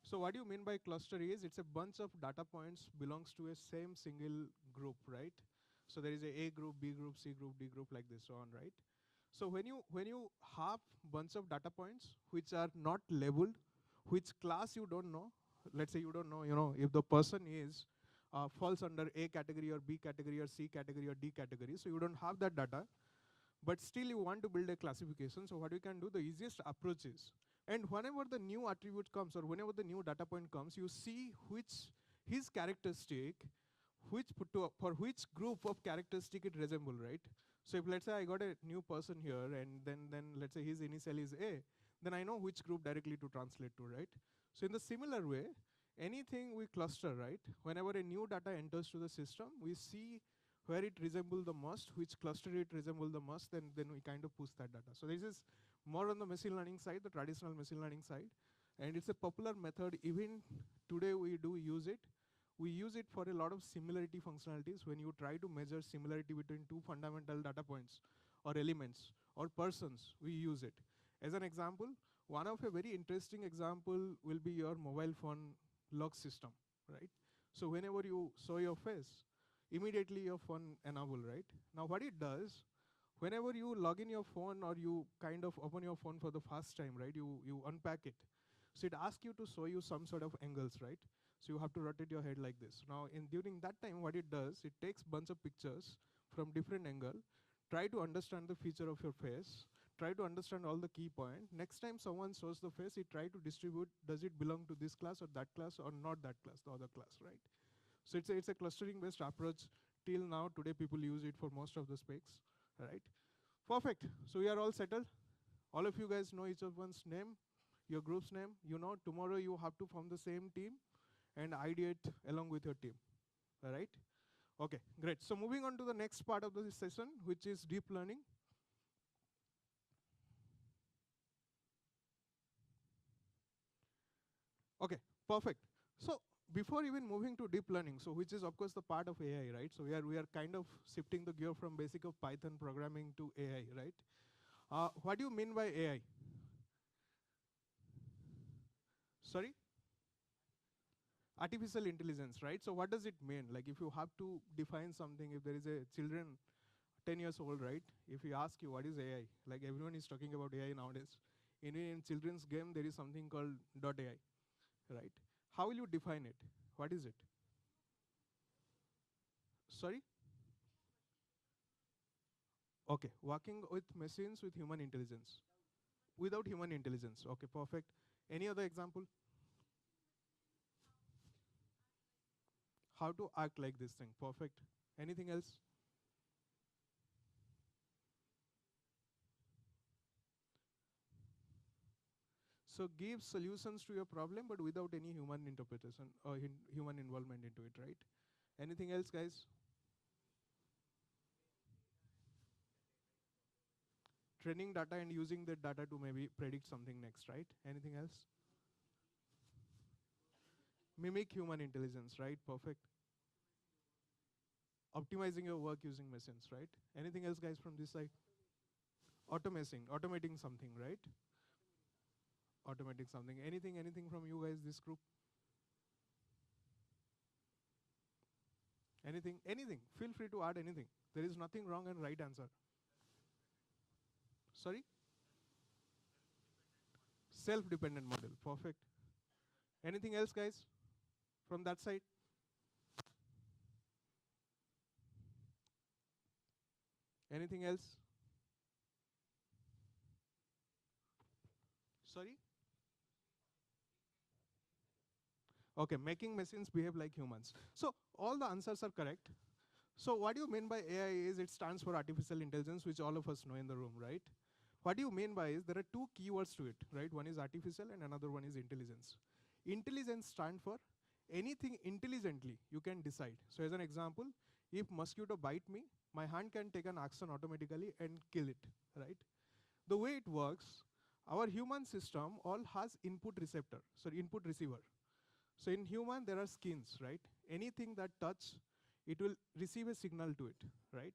So what you mean by cluster is it's a bunch of data points belongs to a same single group, right? So there is a group, B group, C group, D group, like this, so on, right? So when you have bunch of data points which are not labeled, which class you don't know, let's say you don't know, if the person is falls under A category or B category or C category or D category, so you don't have that data. but still you want to build a classification. So what you can do, the easiest approach is, and whenever the new attribute comes or whenever the new data point comes, you see which his characteristic, for which group of characteristic it resemble, right? So if let's say I got a new person here and then let's say his initial is A, then I know which group directly to translate to, right? So in the similar way, anything we cluster, right? Whenever a new data enters to the system, we see where it resembles the most, which cluster it resembles the most, then we kind of push that data. So this is more on the machine learning side, the traditional machine learning side. And it's a popular method, even today we do use it. We use it for a lot of similarity functionalities when you try to measure similarity between two fundamental data points or elements or persons, we use it. As an example, one of a very interesting example will be your mobile phone lock system, right? So whenever you show your face, immediately your phone enable, right? Now what it does, whenever you log in your phone or you kind of open your phone for the first time, right? You unpack it. So it asks you to show you some sort of angles, right? So you have to rotate your head like this. Now during that time, what it does, it takes bunch of pictures from different angle, try to understand the feature of your face, try to understand all the key point. Next time someone shows the face, it try to distribute, does it belong to this class or that class or not that class, the other class, right? So it's a clustering based approach. Till now, today people use it for most of the specs, right? Perfect. So we are all settled. All of you guys know each of one's name, your group's name. You know tomorrow you have to form the same team and ideate along with your team, all right? Okay, great. So moving on to the next part of this session, which is deep learning. Okay, perfect. So before even moving to deep learning, so which is of course the part of AI, right? So we are kind of shifting the gear from basic of Python programming to AI, right? What do you mean by AI? Sorry? Artificial intelligence, right? So what does it mean? Like if you have to define something, if there is a children 10 years old, right? If we ask you what is AI, like everyone is talking about AI nowadays. In children's game, there is something called .ai, right? How will you define it? What is it? Sorry? Okay, working with machines with human intelligence. Without human intelligence. Okay, perfect. Any other example? How to act like this thing. Perfect. Anything else? So give solutions to your problem, but without any human interpretation or human involvement into it, right? Anything else, guys? Training data and using that data to maybe predict something next, right? Anything else? Mimic human intelligence, right? Perfect. Optimizing your work using machines, right? Anything else, guys, from this side? Automating something, right? Automating something. Anything from you guys, this group? Anything. Feel free to add anything. There is nothing wrong and right answer. Sorry? Self-dependent model. Perfect. Anything else, guys, from that side? Anything else? Sorry? Okay, making machines behave like humans. So all the answers are correct. So what do you mean by AI is it stands for artificial intelligence, which all of us know in the room, right? What do you mean by is there are two keywords to it, right? One is artificial and another one is intelligence. Intelligence stands for anything intelligently you can decide. So as an example, if mosquito bite me, my hand can take an action automatically and kill it, right? The way it works, our human system all has input receptor, sorry, input receiver. So in human, there are skins, right? Anything that touch, it will receive a signal to it, right?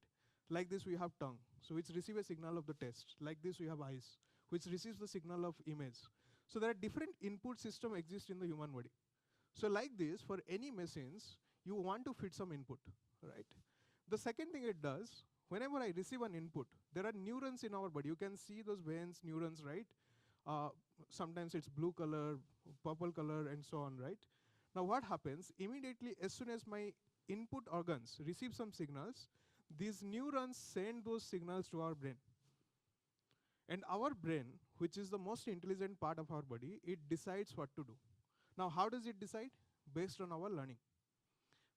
Like this, we have tongue, so which receive a signal of the taste. Like this, we have eyes, which receives the signal of image. So there are different input system exist in the human body. So like this, for any machines, you want to fit some input, right? The second thing it does, whenever I receive an input, there are neurons in our body. You can see those veins, neurons, right? Sometimes it's blue color, purple color, and so on, right? Now what happens, immediately as soon as my input organs receive some signals, these neurons send those signals to our brain, And our brain, which is the most intelligent part of our body, it decides what to do. Now, how does it decide? Based on our learning.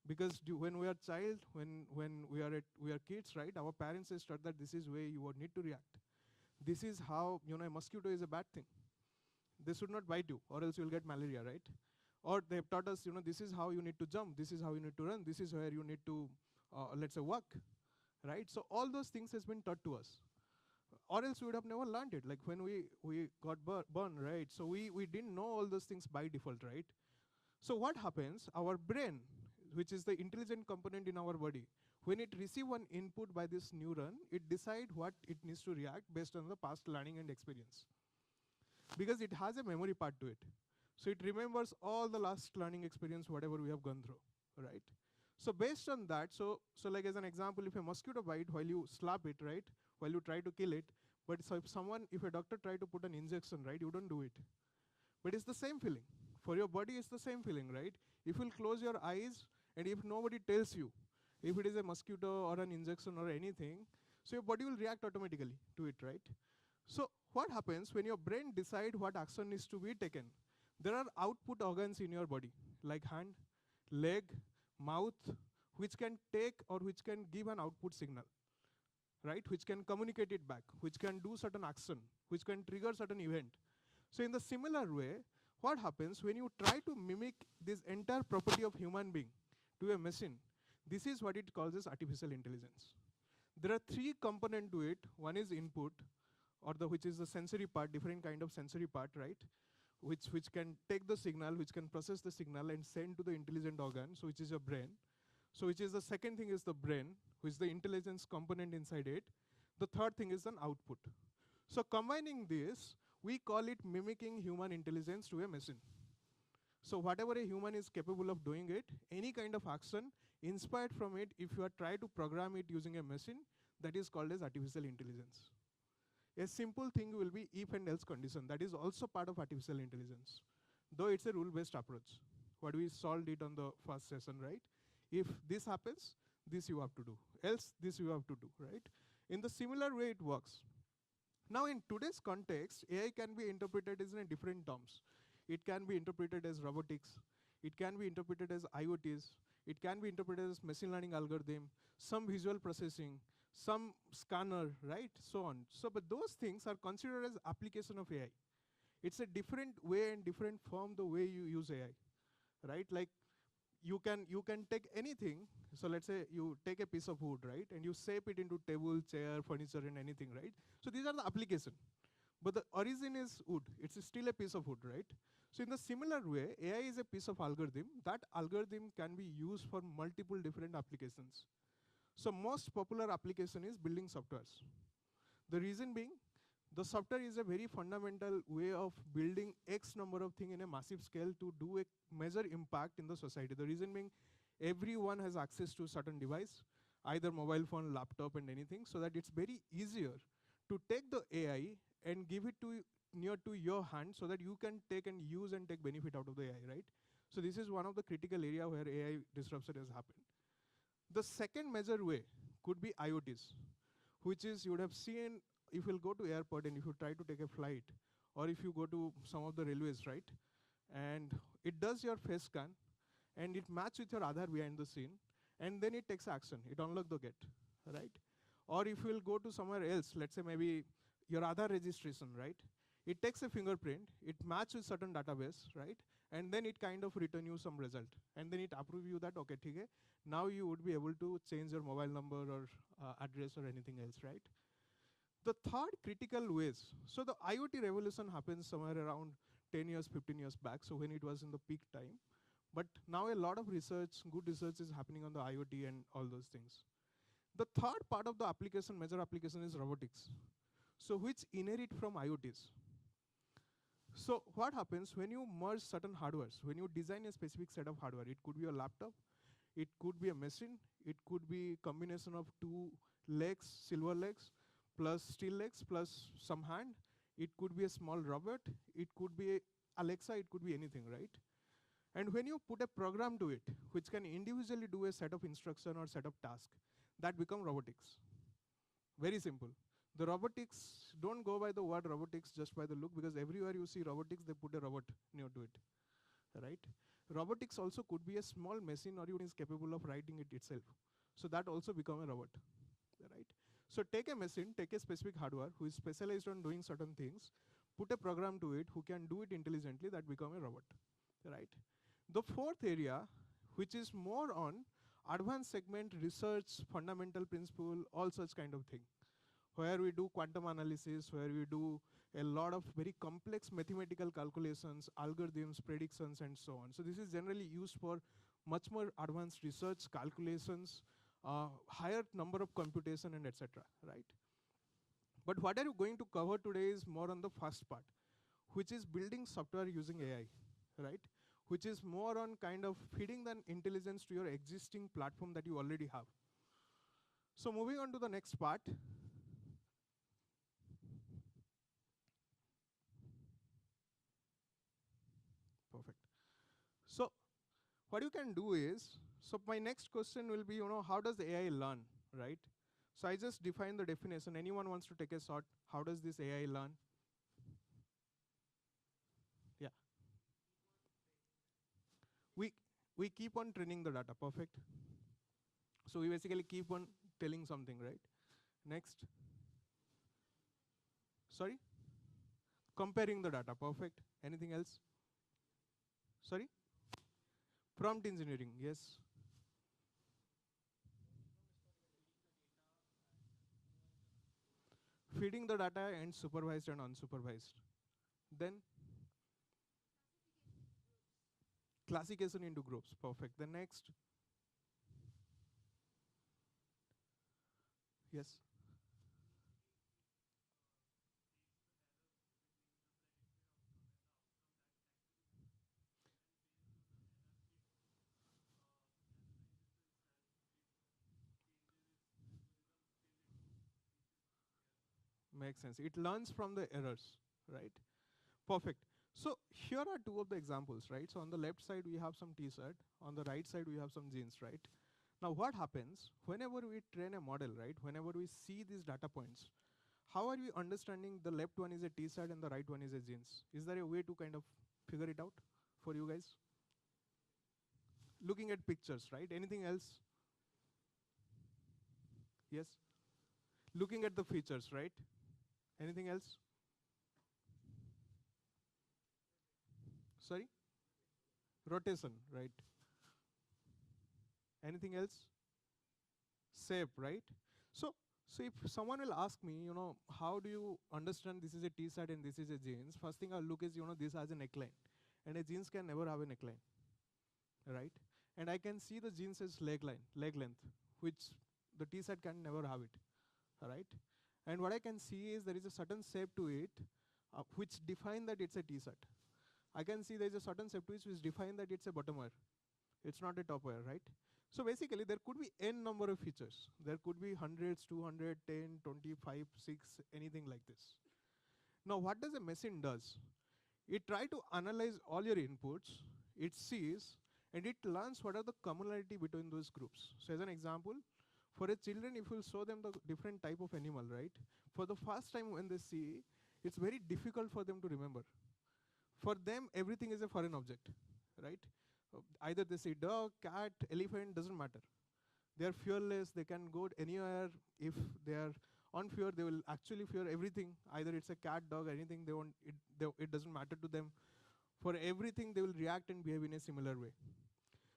Because when we are child, when we are kids, right? Our parents has taught that this is where you would need to react. This is how, a mosquito is a bad thing. They should not bite you, or else you'll get malaria, right? Or they've taught us, this is how you need to jump, this is how you need to run, this is where you need to, let's say, walk, right? So all those things has been taught to us. Or else we would have never learned it. Like when we got born, right? So we didn't know all those things by default, right? So what happens? Our brain, which is the intelligent component in our body, when it receive one input by this neuron, it decide what it needs to react based on the past learning and experience. Because it has a memory part to it. So it remembers all the last learning experience, whatever we have gone through, right? So based on that, so like as an example, if a mosquito bite while you slap it, right? While you try to kill it, but so if a doctor try to put an injection, right? You don't do it. But it's the same feeling. For your body, it's the same feeling, right? If you'll close your eyes and if nobody tells you, if it is a mosquito or an injection or anything, so your body will react automatically to it, right? So what happens when your brain decide what action needs to be taken? There are output organs in your body, like hand, leg, mouth, which can take or which can give an output signal, right? Which can communicate it back, which can do certain action, which can trigger certain event. So in the similar way, what happens when you try to mimic this entire property of human being to a machine? This is what it calls as artificial intelligence. There are three components to it. One is input, or which is the sensory part, different kind of sensory part, right? Which can take the signal, which can process the signal and send to the intelligent organ, so which is your brain. So which is the second thing is the brain, which is the intelligence component inside it. The third thing is an output. So combining this, we call it mimicking human intelligence to a machine. So whatever a human is capable of doing it, any kind of action inspired from it, if you are trying to program it using a machine, that is called as artificial intelligence. A simple thing will be if and else condition. That is also part of artificial intelligence, though it's a rule-based approach. What we solved it on the first session, right? If this happens, this you have to do. Else, this you have to do, right? In the similar way, it works. Now, in today's context, AI can be interpreted as in different terms. It can be interpreted as robotics. It can be interpreted as IoTs. It can be interpreted as machine learning algorithm, some visual processing, some scanner, right? So on. So, but those things are considered as application of AI. It's a different way and different form the way you use AI, right? Like you can take anything. So let's say you take a piece of wood, right? And you shape it into table, chair, furniture, and anything, right? So these are the application. But the origin is wood. It's still a piece of wood, right? So in the similar way, AI is a piece of algorithm. That algorithm can be used for multiple different applications. So most popular application is building softwares. The reason being, the software is a very fundamental way of building X number of things in a massive scale to do a major impact in the society. The reason being, everyone has access to certain device, either mobile phone, laptop, and anything, so that it's very easier to take the AI and give it to near to your hand so that you can take and use and take benefit out of the AI, right? So this is one of the critical area where AI disruption has happened. The second major way could be IoTs, which is you would have seen if you'll go to airport and if you try to take a flight, or if you go to some of the railways, right? And it does your face scan, and it matches with your Aadhaar behind the scene, and then it takes action. It unlocks the gate, right? Or if you'll go to somewhere else, let's say maybe your Aadhaar registration, right? It takes a fingerprint, it matches with certain database, right? And then it kind of return you some result. And then it approve you that, okay, okay, now you would be able to change your mobile number or address or anything else, right? The third critical ways, so the IoT revolution happens somewhere around 10 years, 15 years back, so when it was in the peak time. But now a lot of research, good research is happening on the IoT and all those things. The third part of the application, major application is robotics. So which inherit from IoTs. So what happens when you merge certain hardwares, when you design a specific set of hardware, it could be a laptop, it could be a machine, it could be combination of two legs, silver legs, plus steel legs, plus some hand, it could be a small robot, it could be Alexa, it could be anything, right? And when you put a program to it, which can individually do a set of instruction or set of tasks, that become robotics. Very simple. The robotics don't go by the word robotics just by the look, because everywhere you see robotics, they put a robot near to it, right? Robotics also could be a small machine or even is capable of writing it itself. So that also become a robot, right? So take a machine, take a specific hardware who is specialized on doing certain things, put a program to it who can do it intelligently, that become a robot, right? The fourth area, which is more on advanced segment research, fundamental principle, all such kind of thing, where we do quantum analysis, where we do a lot of very complex mathematical calculations, algorithms, predictions, and so on. So this is generally used for much more advanced research, calculations, higher number of computation, and etc. Right? But what are you going to cover today is more on the first part, which is building software using AI, right? Which is more on kind of feeding the intelligence to your existing platform that you already have. So moving on to the next part. Perfect. So what you can do is, so my next question will be, how does AI learn, right? So I just defined the definition. Anyone wants to take a shot? How does this AI learn? Yeah. We keep on training the data, perfect. So we basically keep on telling something, right? Next. Sorry? Comparing the data, perfect. Anything else? Sorry? Prompt engineering, yes. Feeding the data and supervised and unsupervised. Then classification into groups, perfect. Then next. Yes. Makes sense. It learns from the errors, right? Perfect. So here are two of the examples, right? So on the left side, we have some t-shirt. On the right side, we have some jeans, right? Now what happens whenever we train a model, right? Whenever we see these data points, how are we understanding the left one is a t-shirt and the right one is a jeans? Is there a way to kind of figure it out for you guys? Looking at pictures, right? Anything else? Yes? Looking at the features, right? Anything else? Sorry? Rotation, right? Anything else? Shape, right? So if someone will ask me, how do you understand this is a t-shirt and this is a jeans? First thing I'll look is, this has a neckline. And a jeans can never have a neckline, right? And I can see the jeans as leg length, which the t-shirt can never have it, right? And what I can see is there is a certain shape to it, which define that it's a t-shirt. I can see there is a certain shape to it which define that it's a bottom wear. It's not a top wear, right? So basically, there could be n number of features. There could be hundreds, 200, 10, 25, 6, anything like this. Now, what does a machine does? It try to analyze all your inputs, it sees, and it learns what are the commonality between those groups. So as an example, for a children, if you show them the different type of animal, right? For the first time when they see, it's very difficult for them to remember. For them, everything is a foreign object, right? Either they say dog, cat, elephant, doesn't matter. They are fearless, they can go anywhere. If they are on fear, they will actually fear everything. Either it's a cat, dog, anything, it doesn't matter to them. For everything, they will react and behave in a similar way.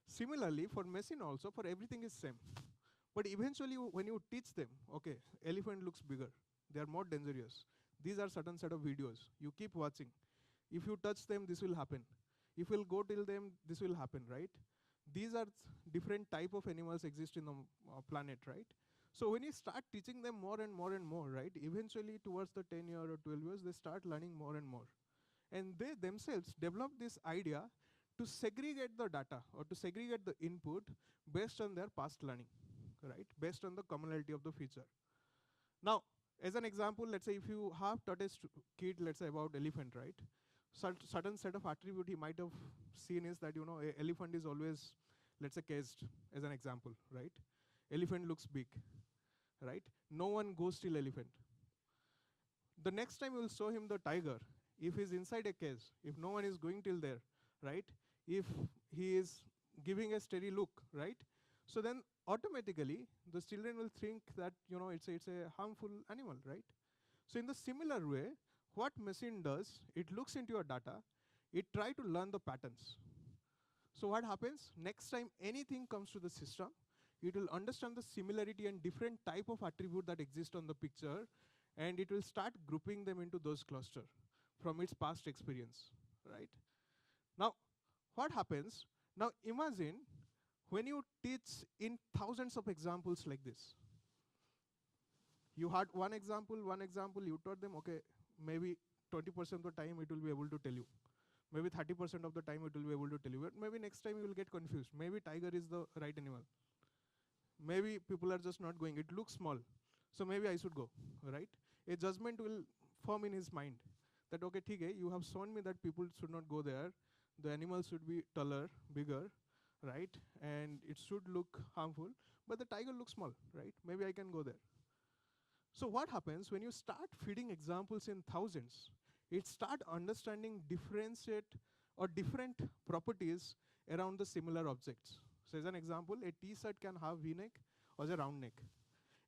Similarly, for machine also, for everything is same. But eventually, when you teach them, okay, elephant looks bigger, they are more dangerous. These are certain set of videos. You keep watching. If you touch them, this will happen. If you'll go till them, this will happen, right? These are different type of animals exist in the planet, right? So when you start teaching them more and more and more, right, eventually towards the 10 year or 12 years, they start learning more and more. And they themselves develop this idea to segregate the data or to segregate the input based on their past learning, right? Based on the commonality of the feature. Now, as an example, let's say if you have taught a kid, let's say about elephant, right? Certain set of attribute he might have seen is that, a elephant is always, let's say, caged, as an example, right? Elephant looks big, right? No one goes till elephant. The next time you will show him the tiger, if he's inside a cage, if no one is going till there, right? If he is giving a steady look, right? So then automatically the children will think that it's a harmful animal, right? So in the similar way, what machine does, it looks into your data, it try to learn the patterns. So what happens? Next time anything comes to the system, it will understand the similarity and different type of attribute that exist on the picture, and it will start grouping them into those cluster from its past experience, right? Now, what happens? Now imagine when you teach in thousands of examples like this. You had one example, you taught them, okay, maybe 20% of the time it will be able to tell you. Maybe 30% of the time it will be able to tell you. But maybe next time you will get confused. Maybe tiger is the right animal. Maybe people are just not going. It looks small. So maybe I should go, right? A judgment will form in his mind that, okay, you have shown me that people should not go there. The animal should be taller, bigger, right? And it should look harmful. But the tiger looks small, right? Maybe I can go there. So what happens when you start feeding examples in thousands, it start understanding differentiate or different properties around the similar objects. So as an example, a T-shirt can have V-neck or a round neck.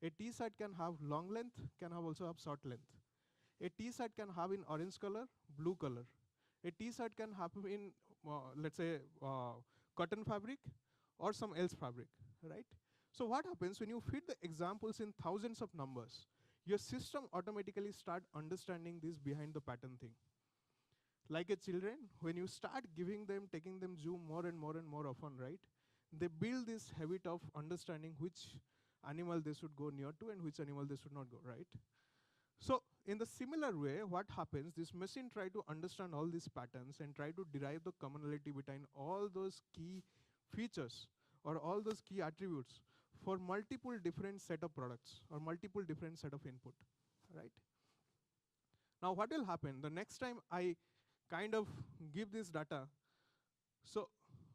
A T-shirt can have long length, can have also have short length. A T-shirt can have in orange color, blue color. A T-shirt can have in, let's say, cotton fabric or some else fabric, right? So what happens when you feed the examples in thousands of numbers, your system automatically start understanding this behind the pattern thing. Like a children, when you start giving them, taking them zoo more and more and more often, right? They build this habit of understanding which animal they should go near to and which animal they should not go, right? So in the similar way, what happens, this machine try to understand all these patterns and try to derive the commonality between all those key features or all those key attributes for multiple different set of products or multiple different set of input, right? Now what will happen, the next time I kind of give this data, so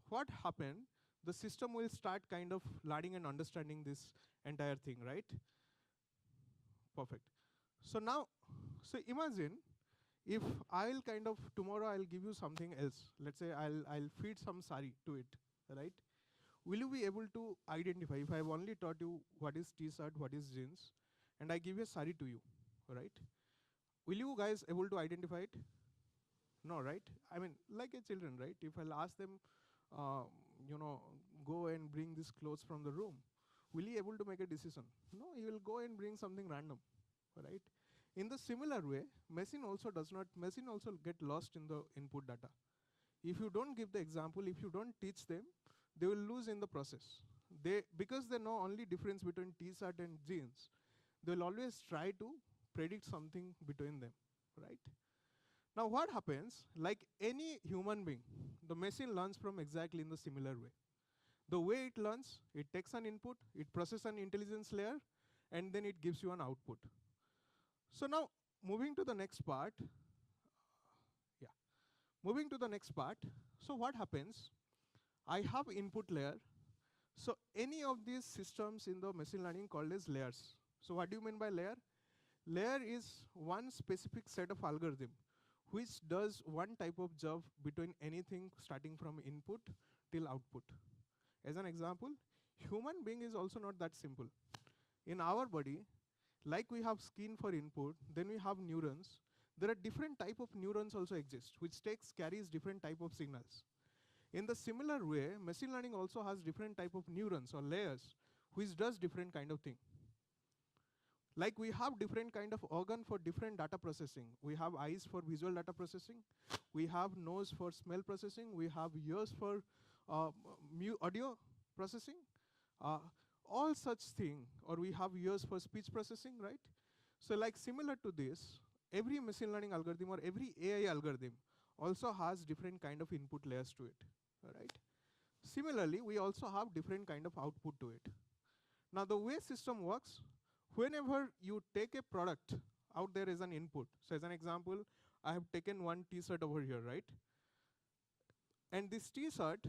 what happened, the system will start kind of learning and understanding this entire thing, right? Perfect. So now, so imagine if I'll kind of, tomorrow I'll give you something else. Let's say I'll feed some sari to it, right? Will you be able to identify, if I've only taught you what is T-shirt, what is jeans, and I give a sari to you, right? Will you guys able to identify it? No, right? I mean, like a children, right? If I'll ask them, go and bring these clothes from the room, will he able to make a decision? No, he will go and bring something random, right? In the similar way, machine also get lost in the input data. If you don't give the example, if you don't teach them, they will lose in the process. Because they know only difference between T-shirt and jeans, they will always try to predict something between them, right? Now what happens, like any human being, the machine learns from exactly in the similar way. The way it learns, it takes an input, it processes an intelligence layer, and then it gives you an output. So now, moving to the next part. Moving to the next part, so what happens, I have input layer. So any of these systems in the machine learning called as layers. So what do you mean by layer? Layer is one specific set of algorithm which does one type of job between anything starting from input till output. As an example, human being is also not that simple. In our body, like we have skin for input, then we have neurons. There are different type of neurons also exist, which carries different type of signals. In the similar way, machine learning also has different type of neurons or layers, which does different kind of thing. Like we have different kind of organ for different data processing. We have eyes for visual data processing. We have nose for smell processing. We have ears for audio processing. All such thing, or we have ears for speech processing, right? So like similar to this, every machine learning algorithm or every AI algorithm also has different kind of input layers to it, right? Similarly, we also have different kind of output to it. Now the way system works, whenever you take a product out there as an input, so as an example, I have taken one T-shirt over here, right? And this T-shirt,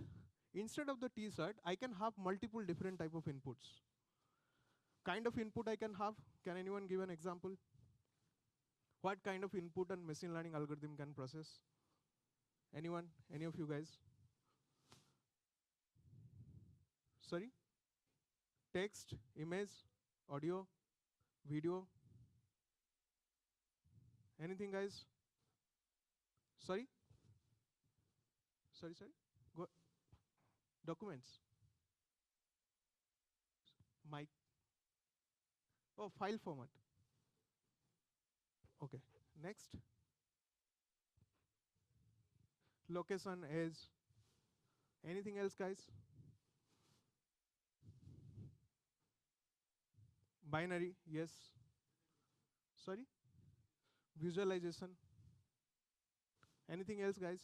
instead of the T-shirt, I can have multiple different type of inputs. Kind of input I can have, can anyone give an example? What kind of input and machine learning algorithm can process? Anyone? Any of you guys? Sorry? Text, image, audio, video? Anything, guys? Sorry? Sorry? Go. Documents. Mic. Oh, file format. Okay. Next. Location, edge. Anything else, guys? Binary, yes. Sorry? Visualization. Anything else, guys?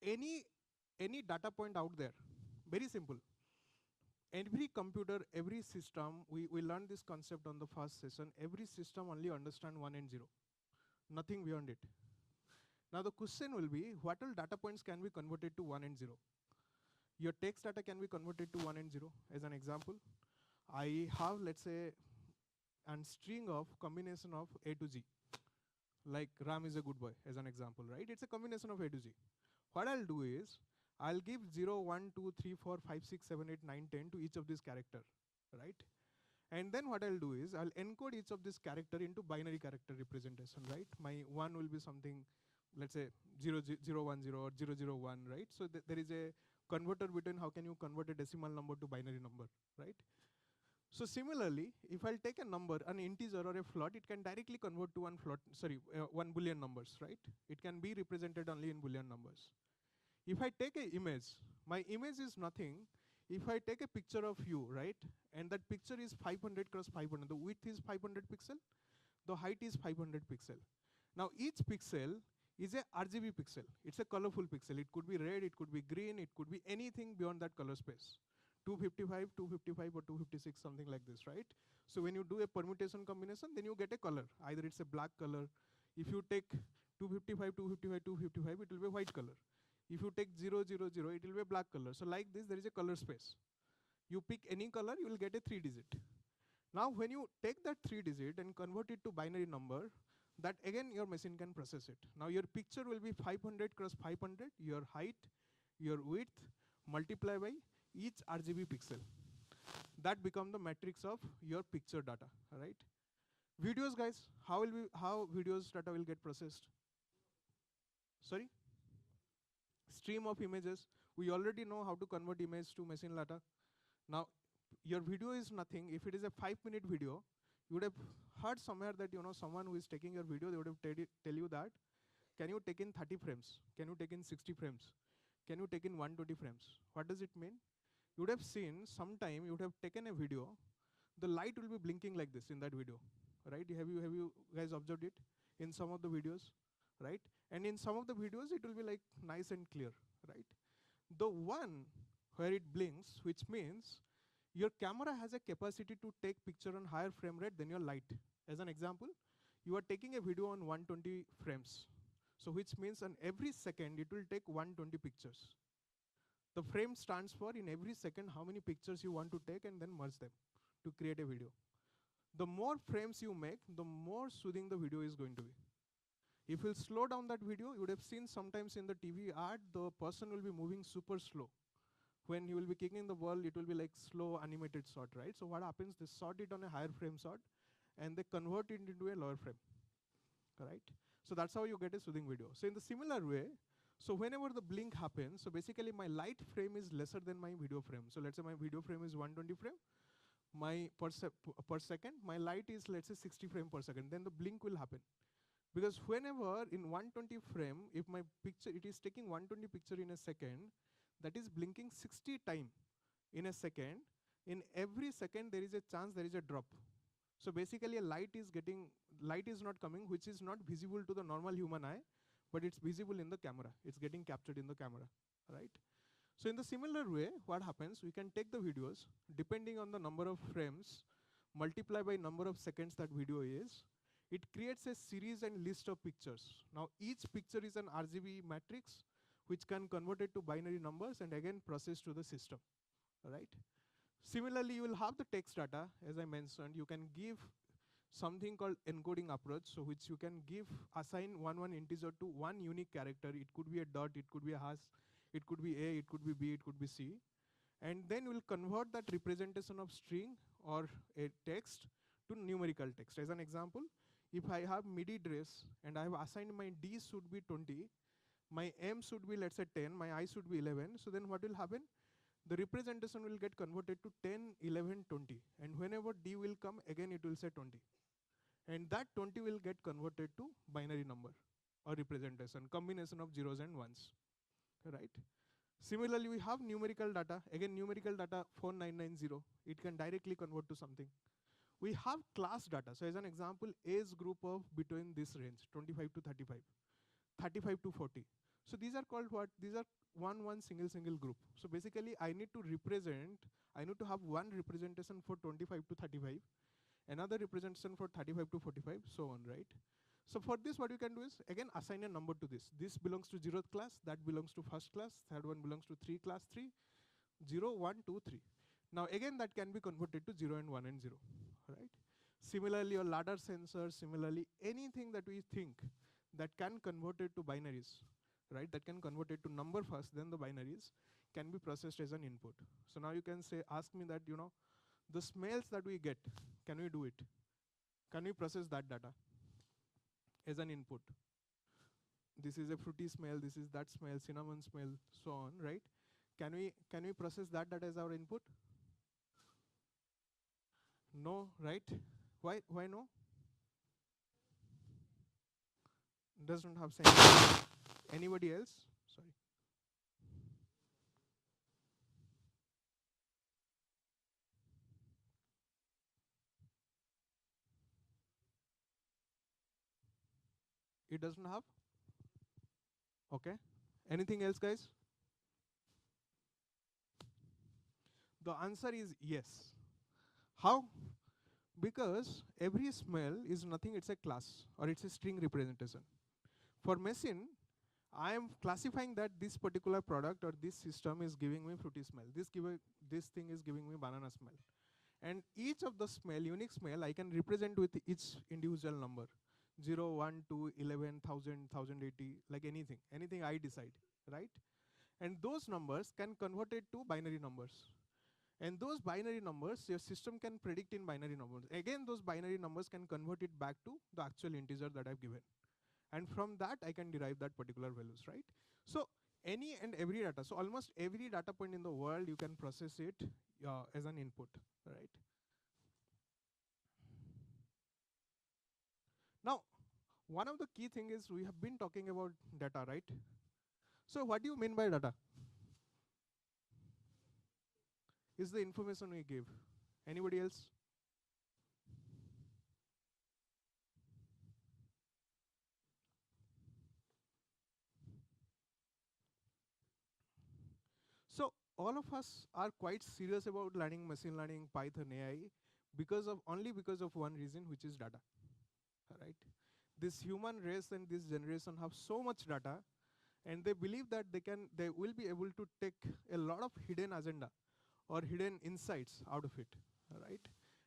Any data point out there? Very simple. Every computer, every system, we learned this concept on the first session. Every system only understand 1 and 0. Nothing beyond it. Now the question will be, what all data points can be converted to 1 and 0? Your text data can be converted to 1 and 0. As an example, I have, let's say, a string of combination of A to Z. Like Ram is a good boy, as an example, right? It's a combination of A to Z. What I'll do is, I'll give 0, 1, 2, 3, 4, 5, 6, 7, 8, 9, 10 to each of these character, right? And then what I'll do is, I'll encode each of this character into binary character representation, right? My 1 will be something, let's say 0, 0, 1, 0 or 0, 0, 1, right? So there is a converter between how can you convert a decimal number to binary number, right? So similarly, if I'll take a number, an integer or a float, it can directly convert to one Boolean numbers, right? It can be represented only in Boolean numbers. If I take an image, my image is nothing. If I take a picture of you, right, and that picture is 500 cross 500, the width is 500 pixel, the height is 500 pixel. Now each pixel is a RGB pixel. It's a colorful pixel. It could be red, it could be green, it could be anything beyond that color space. 255, 255 or 256, something like this, right? So when you do a permutation combination, then you get a color. Either it's a black color. If you take 255, 255, 255, it will be white color. If you take 0, 0, 0, it will be a black color. So like this, there is a color space. You pick any color, you will get a 3-digit. Now when you take that 3-digit and convert it to binary number, that again your machine can process it. Now your picture will be 500 cross 500, your height, your width, multiply by each RGB pixel. That become the matrix of your picture data, right? Videos, guys, how videos data will get processed? Sorry? Stream of images. We already know how to convert image to machine data. Now, your video is nothing. If it is a 5-minute video, you would have heard somewhere that someone who is taking your video, they would have tell you that, can you take in 30 frames? Can you take in 60 frames? Can you take in 120 frames? What does it mean? You would have seen sometime you would have taken a video, the light will be blinking like this in that video, right? Have you guys observed it in some of the videos, right? And in some of the videos, it will be like nice and clear, right? The one where it blinks, which means your camera has a capacity to take picture on higher frame rate than your light. As an example, you are taking a video on 120 frames. So which means on every second, it will take 120 pictures. The frame stands for in every second how many pictures you want to take and then merge them to create a video. The more frames you make, the more soothing the video is going to be. If you slow down that video, you would have seen sometimes in the TV ad, the person will be moving super slow. When you will be kicking the ball, it will be like slow animated shot, right? So what happens, they shot it on a higher frame shot and they convert it into a lower frame, right? So that's how you get a soothing video. So in the similar way, so whenever the blink happens, so basically my light frame is lesser than my video frame. So let's say my video frame is 120 frame, my per second, my light is let's say 60 frame per second, then the blink will happen. Because whenever in 120 frame, if my picture, it is taking 120 picture in a second, that is blinking 60 time in a second. In every second, there is a chance there is a drop. So basically a light is not coming, which is not visible to the normal human eye, but it's visible in the camera. It's getting captured in the camera, right? So in the similar way, what happens, we can take the videos, depending on the number of frames, multiply by number of seconds that video is, it creates a series and list of pictures. Now each picture is an RGB matrix, which can convert it to binary numbers and again process to the system, right? Similarly, you will have the text data, as I mentioned. You can give something called encoding approach, so which you can assign one integer to one unique character. It could be a dot, it could be a hash, it could be A, it could be B, it could be C. And then we'll convert that representation of string or a text to numerical text. As an example, if I have MIDI dress and I have assigned my D should be 20, my M should be, let's say, 10, my I should be 11, so then what will happen? The representation will get converted to 10, 11, 20. And whenever D will come, again it will say 20. And that 20 will get converted to binary number or representation, combination of zeros and ones, right? Similarly, we have numerical data. Again, numerical data 4990. It can directly convert to something. We have class data. So as an example, age group of between this range, 25 to 35, 35 to 40. So these are called what? These are one single group. So basically, I need to have one representation for 25 to 35, another representation for 35 to 45, so on, right? So for this, what you can do is, again, assign a number to this. This belongs to 0th class, that belongs to 1st class, third one belongs to class 3, 0, 1, 2, 3. Now again, that can be converted to 0 and 1 and 0, right? Similarly, your ladder sensor, similarly, anything that we think that can convert it to binaries, right? That can convert it to number first, then the binaries, can be processed as an input. So now you can say, ask me that, the smells that we get, can we do it? Can we process that data as an input? This is a fruity smell, this is that smell, cinnamon smell, so on, right? Can we process that data as our input? No, right? Why no? Doesn't have sense. Anybody else? Sorry. It doesn't have? Okay. Anything else, guys? The answer is yes. How? Because every smell is nothing, it's a class or it's a string representation. For machine, I am classifying that this particular product or this system is giving me fruity smell. This thing is giving me banana smell. And each of the unique smell, I can represent with each individual number. 0, 1, 2, 11, 1000, 1080, like anything I decide, right? And those numbers can convert it to binary numbers. And those binary numbers, your system can predict in binary numbers. Again, those binary numbers can convert it back to the actual integer that I've given. And from that, I can derive that particular values, right? So any and every data, so almost every data point in the world, you can process it as an input, right? Now, one of the key thing is we have been talking about data, right? So what do you mean by data? Is the information we give. Anybody else? So all of us are quite serious about learning machine learning, Python, AI, only because of one reason, which is data, right? This human race and this generation have so much data, and they believe that they will be able to take a lot of hidden agenda or hidden insights out of it, right?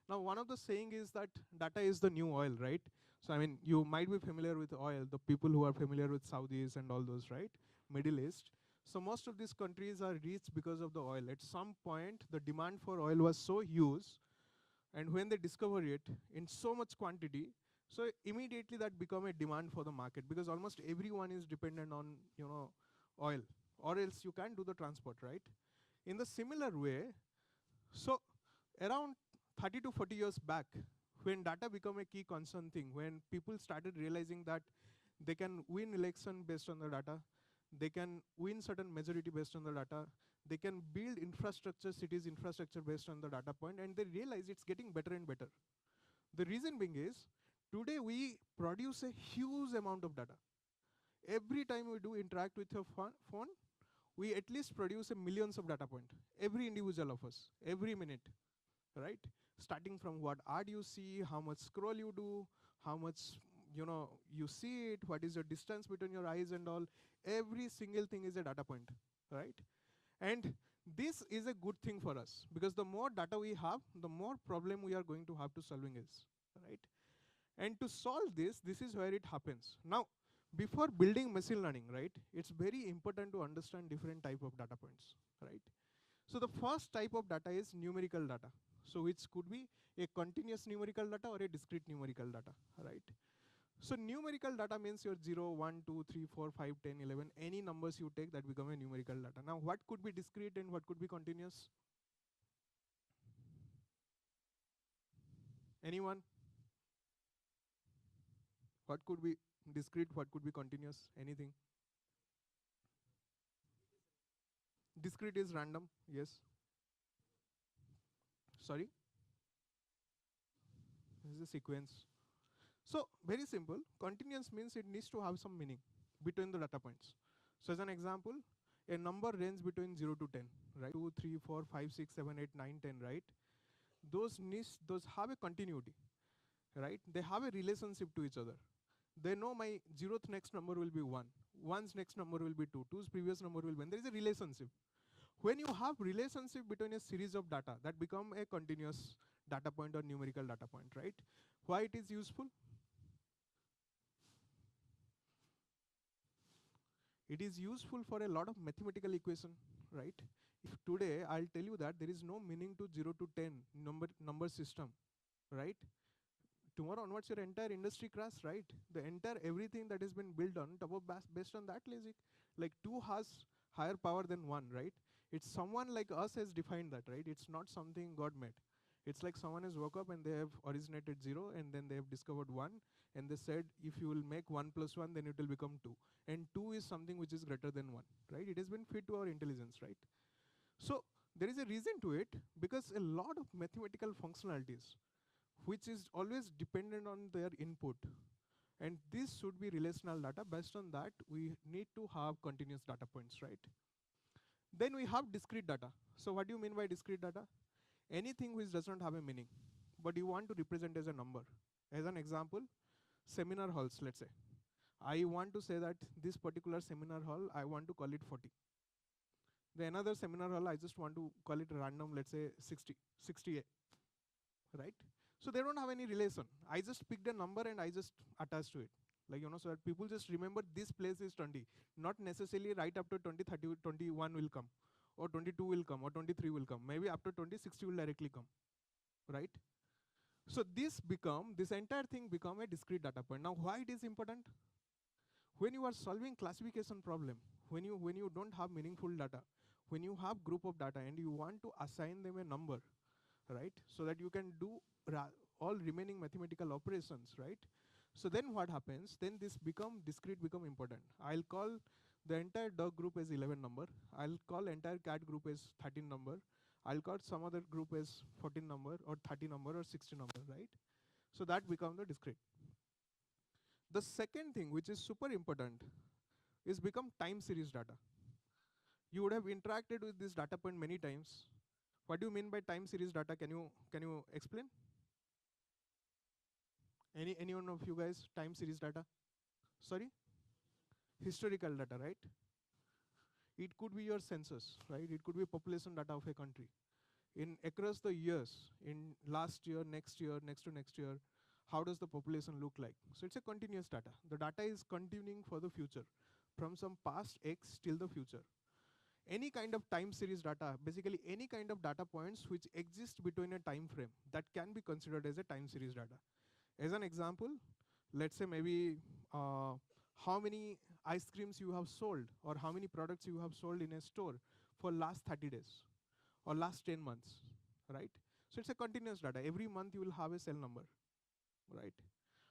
Now, one of the saying is that data is the new oil, right? So, I mean, you might be familiar with oil, the people who are familiar with Saudis and all those, right? Middle East. So most of these countries are rich because of the oil. At some point, the demand for oil was so huge, and when they discover it in so much quantity, so immediately that become a demand for the market, because almost everyone is dependent on oil, or else you can't do the transport, right? In the similar way, so around 30 to 40 years back, when data became a key concern thing, when people started realizing that they can win election based on the data, they can win certain majority based on the data, they can build infrastructure, cities infrastructure based on the data point, and they realize it's getting better and better. The reason being is, today we produce a huge amount of data. Every time we do interact with your phone, we at least produce a millions of data point, every individual of us, every minute, right? Starting from what ad you see, how much scroll you do, how much you see it, what is your distance between your eyes and all, every single thing is a data point, right? And this is a good thing for us, because the more data we have, the more problem we are going to have to solving is, right? And to solve this, this is where it happens. Now, before building machine learning, right, it's very important to understand different type of data points, right? So the first type of data is numerical data. So which could be a continuous numerical data or a discrete numerical data, right? So numerical data means your 0, 1, 2, 3, 4, 5, 10, 11, any numbers you take that become a numerical data. Now what could be discrete and what could be continuous? Anyone? What could be discrete, what could be continuous? Anything? Discrete is random, yes. Sorry? This is a sequence. So very simple, continuous means it needs to have some meaning between the data points. So as an example, a number range between 0 to 10, right? 2, 3, 4, 5, 6, 7, 8, 9, 10, right? Those have a continuity, right? They have a relationship to each other. They know my 0th next number will be 1, 1's next number will be 2, 2's previous number will be 1. There is a relationship. When you have relationship between a series of data, that become a continuous data point or numerical data point, right? Why it is useful? It is useful for a lot of mathematical equation, right? If today I'll tell you that there is no meaning to 0 to 10 number system, right? Tomorrow onwards your entire industry crash, right? The entire everything that has been built on top of based on that logic, like 2 has higher power than 1, right? It's someone like us has defined that, right? It's not something God made. It's like someone has woke up and they have originated 0 and then they have discovered 1 and they said if you will make 1 plus 1 then it will become 2, and 2 is something which is greater than 1, right? It has been fit to our intelligence, right? So there is a reason to it, because a lot of mathematical functionalities which is always dependent on their input, and this should be relational data. Based on that we need to have continuous data points, right? Then we have discrete data. So what do you mean by discrete data? Anything which does not have a meaning but you want to represent as a number. As an example, seminar halls, let's say I want to say that this particular seminar hall I want to call it 40. The another seminar hall I just want to call it random, let's say 68, right? So they don't have any relation. I just picked a number and I just attached to it, like, so that people just remember this place is 20, not necessarily right after 20, 30, 21 will come, or 22 will come, or 23 will come. Maybe after 2060 will directly come, right? So this entire thing become a discrete data point. Now why it is important? When you are solving classification problem, when you don't have meaningful data, when you have group of data and you want to assign them a number, right? So that you can do all remaining mathematical operations, right? So then what happens? Then this discrete become important. I'll call the entire dog group as 11 number. I'll call entire cat group as 13 number. I'll call some other group as 14 number or 30 number or 60 number, right? So that become the discrete. The second thing which is super important is become time series data. You would have interacted with this data point many times. What do you mean by time series data? Can you explain? Any one of you guys? Time series data? Sorry? Historical data, right? It could be your census, right? It could be population data of a country. In across the years, in last year, next year, next to next year, how does the population look like? So it's a continuous data. The data is continuing for the future, from some past X till the future. Any kind of time series data, basically any kind of data points which exist between a time frame, that can be considered as a time series data. As an example, let's say maybe how many ice creams you have sold or how many products you have sold in a store for last 30 days or last 10 months, right? So it's a continuous data. Every month you will have a cell number, right?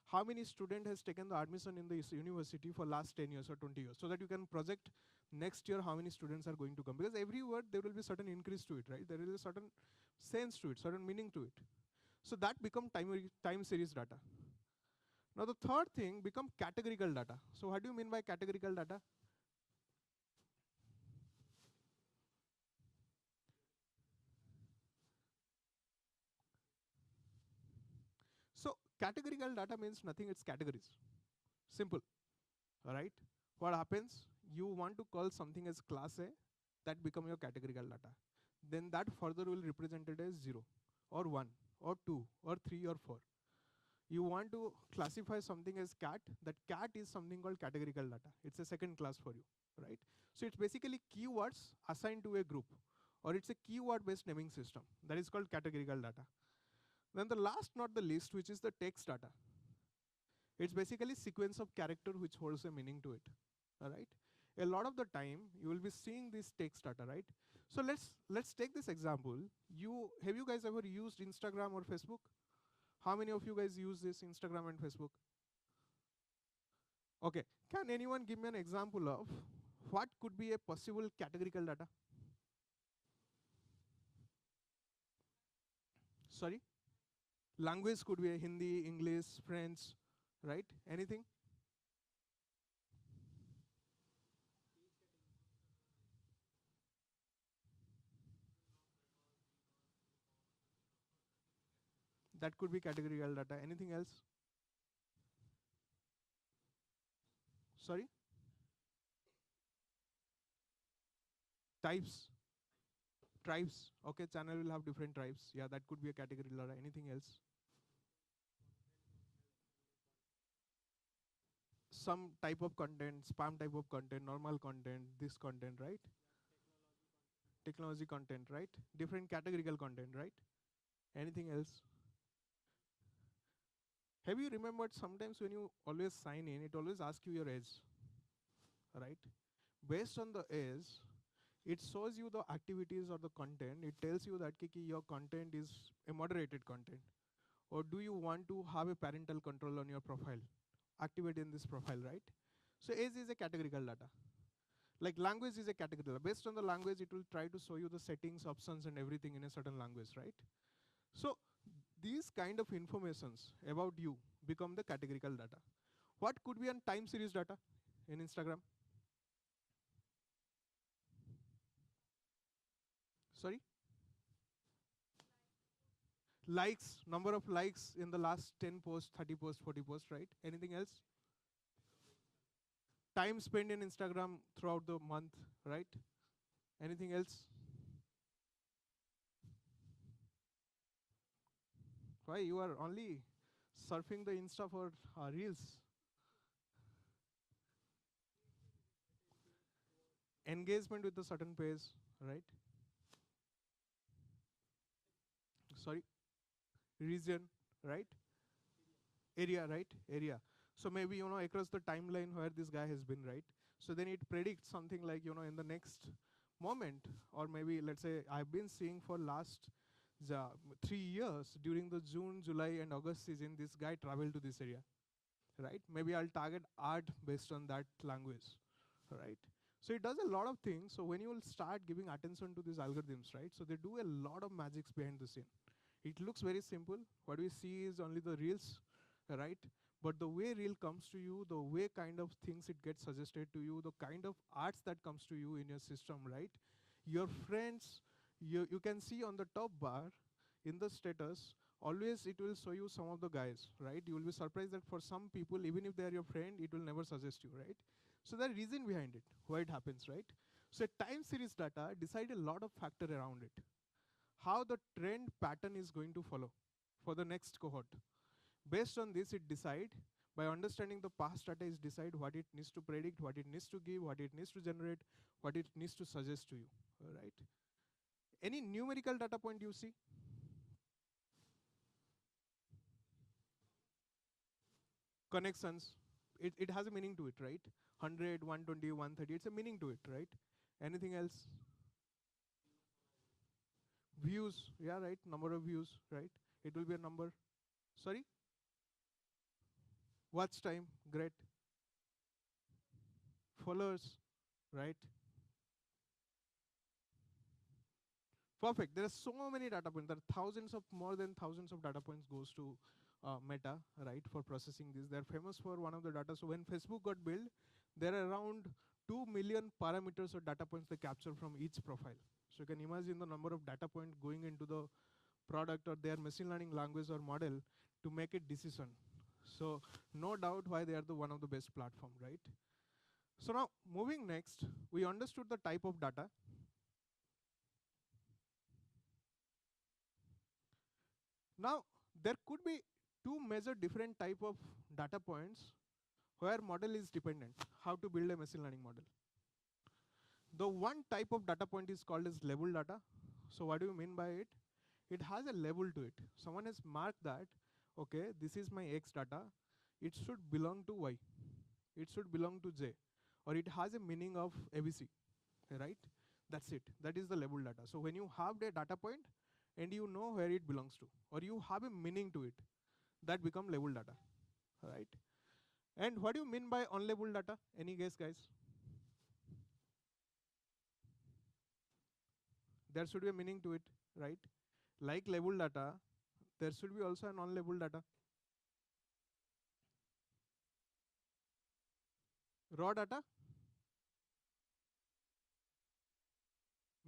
How many student has taken the admission in this university for last 10 years or 20 years, so that you can project next year how many students are going to come, because every word there will be certain increase to it, right? There is a certain sense to it, certain meaning to it. So that become time series data. Now the third thing become categorical data. So what do you mean by categorical data? So categorical data means nothing, it's categories. Simple. Alright? What happens? You want to call something as class A, that become your categorical data. Then that further will represent it as 0 or 1 or 2 or 3 or 4. You want to classify something as cat, that cat is something called categorical data. It's a second class for you, right? So it's basically keywords assigned to a group, or it's a keyword based naming system. That is called categorical data. Then the last, not the least, which is the text data. It's basically sequence of character which holds a meaning to it. All right. A lot of the time you will be seeing this text data, right? So let's take this example. Have you guys ever used Instagram or Facebook? How many of you guys use this Instagram and Facebook? Okay. Can anyone give me an example of what could be a possible categorical data? Sorry? Language could be a Hindi, English, French, right? Anything? That could be categorical data. Anything else? Sorry? Types, tribes. Okay, channel will have different tribes. Yeah, that could be a categorical data. Anything else? Some type of content, spam type of content, normal content, this content, right? Technology content, right? Different categorical content, right? Anything else? Have you remembered sometimes when you always sign in, it always asks you your age, right? Based on the age, it shows you the activities or the content. It tells you that Kiki, your content is a moderated content. Or do you want to have a parental control on your profile? Activate in this profile, right? So age is a categorical data. Like language is a categorical. Based on the language, it will try to show you the settings, options, and everything in a certain language, right? So these kind of informations about you become the categorical data. What could be a time series data in Instagram? Sorry? Likes, number of likes in the last 10 posts, 30 posts, 40 posts, right? Anything else? Time spent in Instagram throughout the month, right? Anything else? Why you are only surfing the Insta for reels? Engagement with a certain page, right? Sorry, region, right? Area, right? Area. So maybe across the timeline where this guy has been, right? So then it predicts something like in the next moment, or maybe let's say I've been seeing for last 3 years during the June, July, and August season, this guy traveled to this area, right? Maybe I'll target art based on that language, right? So it does a lot of things. So when you will start giving attention to these algorithms, right? So they do a lot of magics behind the scene. It looks very simple. What we see is only the reels, right? But the way reel comes to you, the way kind of things it gets suggested to you, the kind of arts that comes to you in your system, right? Your friends, you can see on the top bar in the status, always it will show you some of the guys, right? You will be surprised that for some people, even if they are your friend, it will never suggest you, right? So there is reason behind it, why it happens, right? So time series data decide a lot of factor around it. How the trend pattern is going to follow for the next cohort. Based on this, it decide, by understanding the past data, is decide what it needs to predict, what it needs to give, what it needs to generate, what it needs to suggest to you, all right? Any numerical data point you see? Connections, it has a meaning to it, right? 100, 120, 130, it's a meaning to it, right? Anything else? Views, yeah, right, number of views, right? It will be a number. Sorry? Watch time, great. Followers, right? Perfect. There are so many data points. There are thousands of, more than thousands of data points goes to Meta, right, for processing this. They're famous for one of the data. So when Facebook got built, there are around 2 million parameters or data points they capture from each profile. So you can imagine the number of data points going into the product or their machine learning language or model to make a decision. So no doubt why they are the one of the best platform, right? So now moving next, we understood the type of data. Now, there could be to measure different type of data points where model is dependent, how to build a machine learning model. The one type of data point is called as label data. So what do you mean by it? It has a label to it. Someone has marked that, okay, this is my X data, it should belong to Y, it should belong to J, or it has a meaning of ABC, right? That's it. That is the label data. So when you have the data point and you know where it belongs to, or you have a meaning to it, that become label data, right? And what do you mean by unlabeled data? Any guess, guys? There should be a meaning to it, right? Like labeled data, there should be also an unlabeled data. Raw data,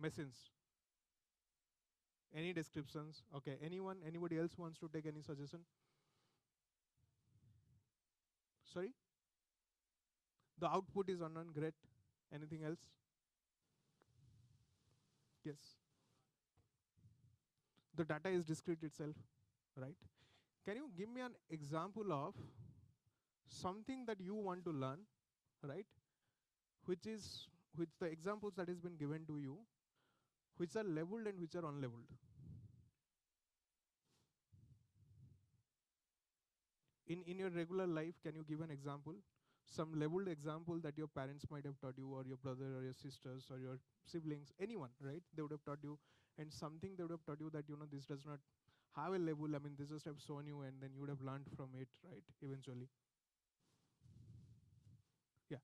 machines. Any descriptions? Okay, anyone, anybody else wants to take any suggestion? Sorry? The output is unknown, great. Anything else? Yes. The data is discrete itself, right? Can you give me an example of something that you want to learn, right? Which the examples that has been given to you, which are labeled and which are unlabeled. In your regular life, can you give an example? Some labeled example that your parents might have taught you, or your brother or your sisters or your siblings, anyone, right? They would have taught you, and something they would have taught you that, this does not have a label. I mean, they just have shown you, and then you would have learned from it, right? Eventually. Yeah.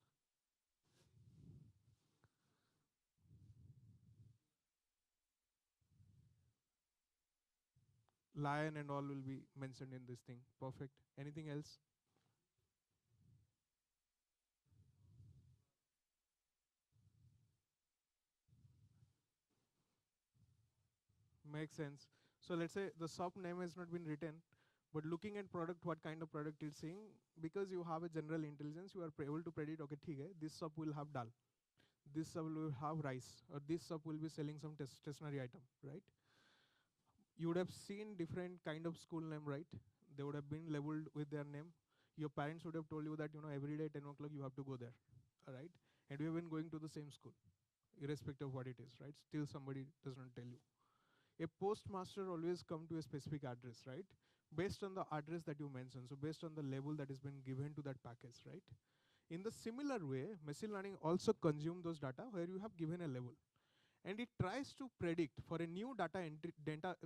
Lion and all will be mentioned in this thing. Perfect. Anything else? Makes sense. So let's say the shop name has not been written, but looking at product, what kind of product it's seeing, because you have a general intelligence, you are able to predict, okay, this shop will have dal, this shop will have rice, or this shop will be selling some stationery item, right? You would have seen different kind of school name, right? They would have been labeled with their name. Your parents would have told you that, every day 10 o'clock you have to go there, all right? And you have been going to the same school, irrespective of what it is, right? Still somebody does not tell you. A postmaster always come to a specific address, right? Based on the address that you mentioned, so based on the label that has been given to that package, right? In the similar way, machine learning also consume those data where you have given a label, and it tries to predict for a new data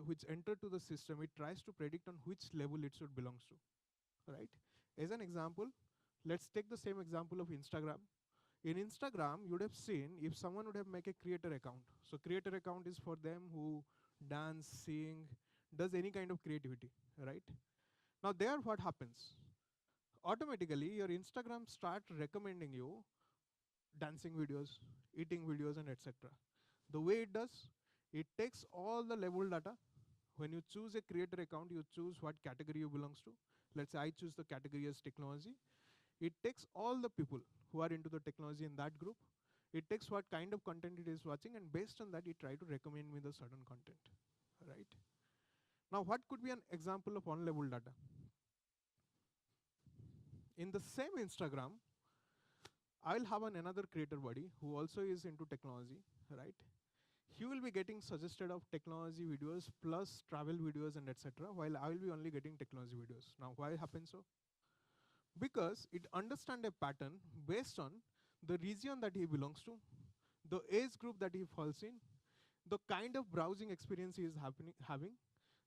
which enter to the system. It tries to predict on which level it should belongs to, right? As an example, let's take the same example of Instagram. In Instagram, you would have seen if someone would have make a creator account. So creator account is for them who dance, sing, does any kind of creativity, right? Now there what happens? Automatically your Instagram start recommending you dancing videos, eating videos, and etc. The way it does, it takes all the label data. When you choose a creator account, you choose what category you belongs to. Let's say I choose the category as technology. It takes all the people who are into the technology in that group. It takes what kind of content it is watching, and based on that, it try to recommend me the certain content, right? Now, what could be an example of unlabeled data? In the same Instagram, I'll have another creator buddy who also is into technology, right? He will be getting suggested of technology videos plus travel videos and etc., while I will be only getting technology videos. Now, why happens so? Because it understands a pattern based on the region that he belongs to, the age group that he falls in, the kind of browsing experience he is having,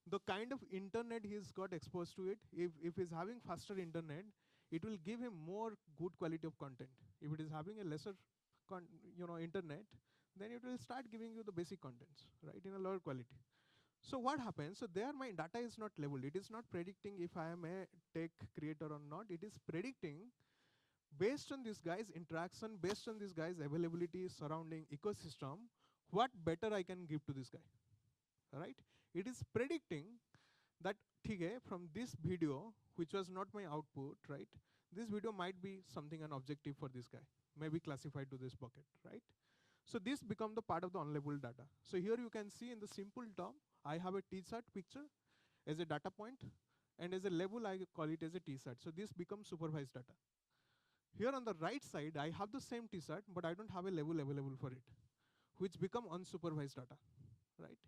the kind of internet he's got exposed to it. If he's having faster internet, it will give him more good quality of content. If it is having a lesser internet, then it will start giving you the basic contents, right, in a lower quality. So what happens? So there my data is not labeled. It is not predicting if I am a tech creator or not. It is predicting based on this guy's interaction, based on this guy's availability, surrounding ecosystem, what better I can give to this guy, right? It is predicting that from this video, which was not my output, right? This video might be something an objective for this guy, maybe classified to this bucket, right? So this become the part of the unlabeled data. So here you can see in the simple term, I have a t-shirt picture as a data point, and as a label I call it as a tsat. So this becomes supervised data. Here on the right side, I have the same tsat, but I don't have a label available for it, which become unsupervised data, right?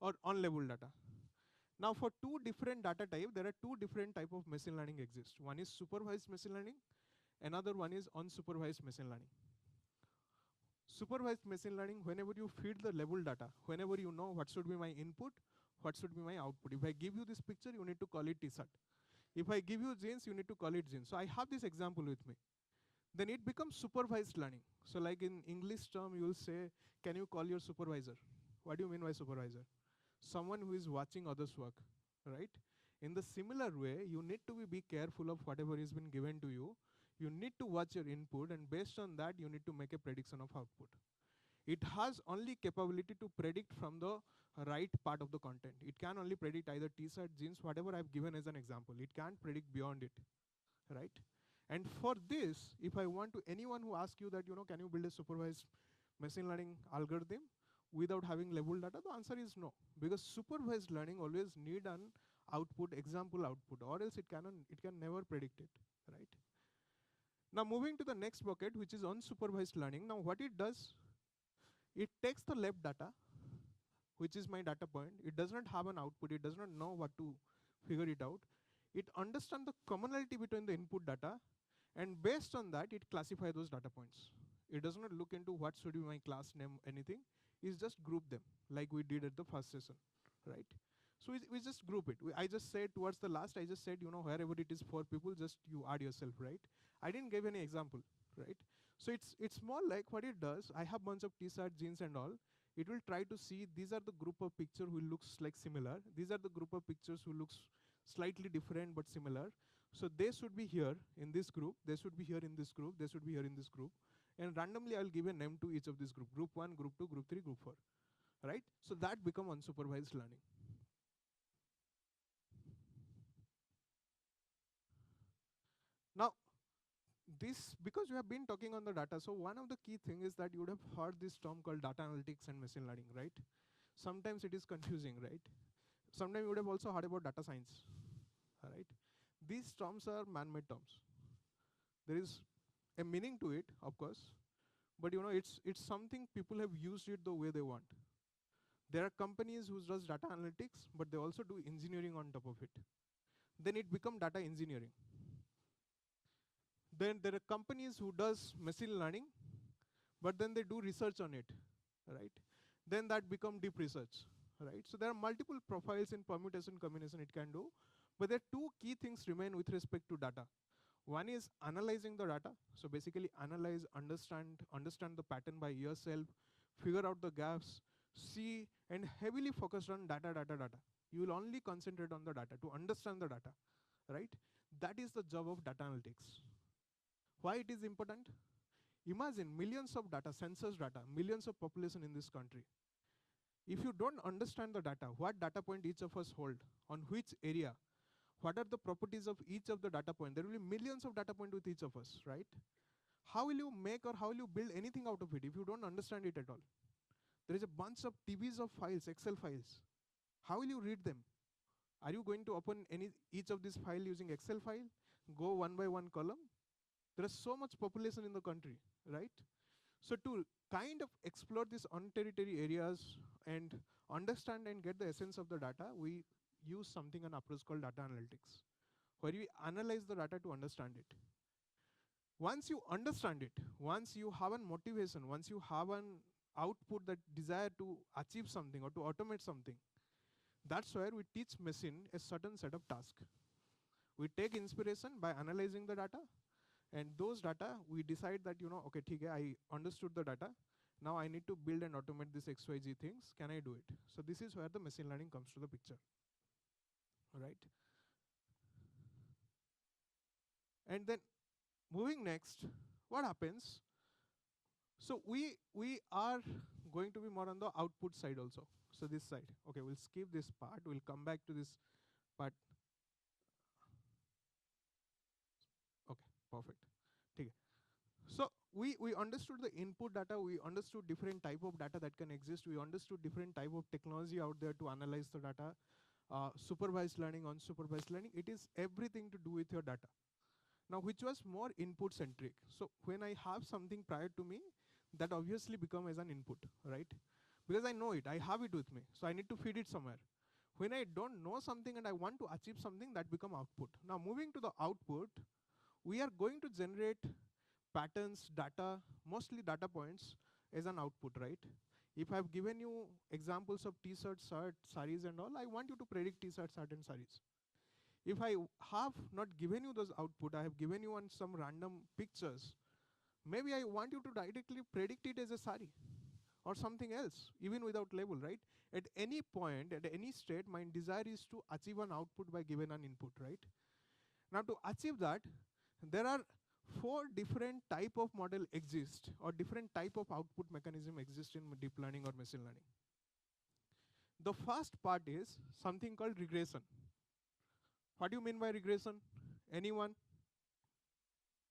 Or unlabeled data. Now for two different data type, there are two different type of machine learning exist. One is supervised machine learning, another one is unsupervised machine learning. Supervised machine learning, whenever you feed the label data, whenever you know what should be my input, what should be my output. If I give you this picture, you need to call it tsat. If I give you genes, you need to call it genes. So I have this example with me. Then it becomes supervised learning. So like in English term, you will say, can you call your supervisor? What do you mean by supervisor? Someone who is watching others work, right? In the similar way, you need to be careful of whatever is been given to you. You need to watch your input, and based on that, you need to make a prediction of output. It has only capability to predict from the right part of the content. It can only predict either tsat, genes, whatever I've given as an example. It can't predict beyond it, right? And for this, if I want to, anyone who asks you that, can you build a supervised machine learning algorithm without having labeled data, the answer is no. Because supervised learning always need an output, example output, or else it can never predict it, right? Now moving to the next bucket, which is unsupervised learning. Now what it does, it takes the lab data, which is my data point. It does not have an output. It does not know what to figure it out. It understands the commonality between the input data, and based on that, it classifies those data points. It does not look into what should be my class name, anything. It's just group them, like we did at the first session, right? So we just group it. I just said towards the last, I just said, wherever it is 4 people, just you add yourself, right? I didn't give any example, right? So it's more like what it does. I have bunch of tsat, genes and all. It will try to see these are the group of picture who looks like similar. These are the group of pictures who looks slightly different but similar. So they should be here in this group. They should be here in this group. They should be here in this group. And randomly I'll give a name to each of this group. Group 1, group 2, group 3, group 4. Right? So that become unsupervised learning. Now, this, because we have been talking on the data, so one of the key thing is that you would have heard this term called data analytics and machine learning, right? Sometimes it is confusing, right? Sometimes you would have also heard about data science, right? These terms are man-made terms. There is a meaning to it, of course, but it's something people have used it the way they want. There are companies who does data analytics, but they also do engineering on top of it. Then it becomes data engineering. Then there are companies who does machine learning, but then they do research on it, right? Then that become deep research, right? So there are multiple profiles in permutation combination it can do, but there are two key things remain with respect to data. One is analyzing the data. So basically analyze, understand the pattern by yourself, figure out the gaps, see, and heavily focused on data. You will only concentrate on the data to understand the data, right? That is the job of data analytics. Why it is important? Imagine millions of data, census data, millions of population in this country. If you don't understand the data, what data point each of us hold, on which area, what are the properties of each of the data point? There will be millions of data points with each of us, right? How will you make or how will you build anything out of it if you don't understand it at all? There is a bunch of TBs of files, Excel files. How will you read them? Are you going to open each of these files using Excel file? Go one by one column? There is so much population in the country, right? So to kind of explore these unterritorial areas and understand and get the essence of the data, we use something, an approach called data analytics, where we analyze the data to understand it. Once you understand it, once you have a motivation, once you have an output, that desire to achieve something or to automate something, that's where we teach machine a certain set of tasks. We take inspiration by analyzing the data, and those data, we decide that, okay, I understood the data. Now I need to build and automate this XYZ things. Can I do it? So this is where the machine learning comes to the picture, right? And then moving next, what happens? So we are going to be more on the output side also. So this side, okay, we'll skip this part. We'll come back to this part. Okay, perfect. Okay. So we understood the input data. We understood different type of data that can exist. We understood different type of technology out there to analyze the data. supervised learning, unsupervised learning. It is everything to do with your data. Now, which was more input centric. So when I have something prior to me, that obviously become as an input, right? Because I know it, I have it with me, so I need to feed it somewhere. When I don't know something and I want to achieve something, that become output. Now moving to the output, we are going to generate patterns, data, mostly data points as an output, right? If I've given you examples of t-shirt, shirt, saris and all, I want you to predict t-shirt, shirt and saris. If I have not given you those output, I have given you on some random pictures, maybe I want you to directly predict it as a sari or something else, even without label, right? At any point, at any state, my desire is to achieve an output by given an input, right? Now to achieve that, there are 4 different type of model exist, or different type of output mechanism exist in deep learning or machine learning. The first part is something called regression. What do you mean by regression? Anyone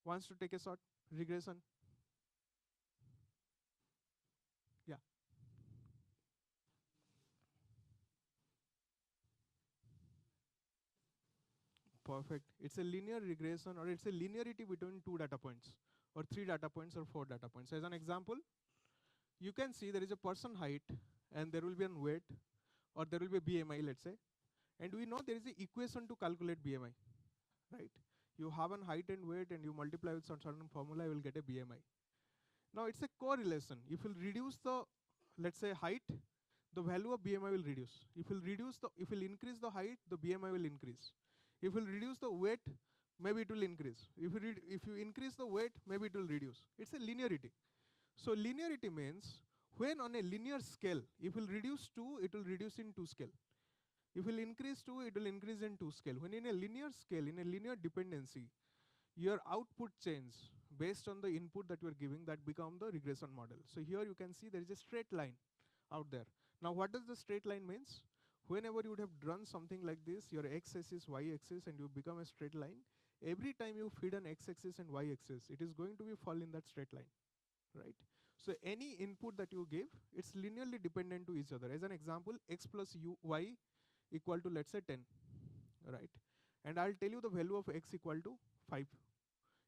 wants to take a shot? Regression? Yeah. Perfect. It's a linear regression, or it's a linearity between 2 data points, or 3 data points, or 4 data points. As an example, you can see there is a person height, and there will be a weight, or there will be a BMI, let's say. And we know there is an equation to calculate BMI, right? You have a height and weight, and you multiply with some certain formula, you will get a BMI. Now it's a correlation. If you reduce the, let's say, height, the value of BMI will reduce. If you increase the height, the BMI will increase. If you reduce the weight, maybe it will increase. If you increase the weight, maybe it will reduce. It's a linearity. So linearity means when on a linear scale, if you reduce 2, it will reduce in 2 scale. If you increase 2, it will increase in 2 scale. When in a linear scale, in a linear dependency, your output change based on the input that you are giving, that become the regression model. So here you can see there is a straight line out there. Now what does the straight line means? Whenever you would have drawn something like this, your x-axis, y-axis, and you become a straight line, every time you feed an x-axis and y-axis, it is going to be fall in that straight line, right? So any input that you give, it's linearly dependent to each other. As an example, x plus y equal to, let's say, 10, right? And I'll tell you the value of x equal to 5.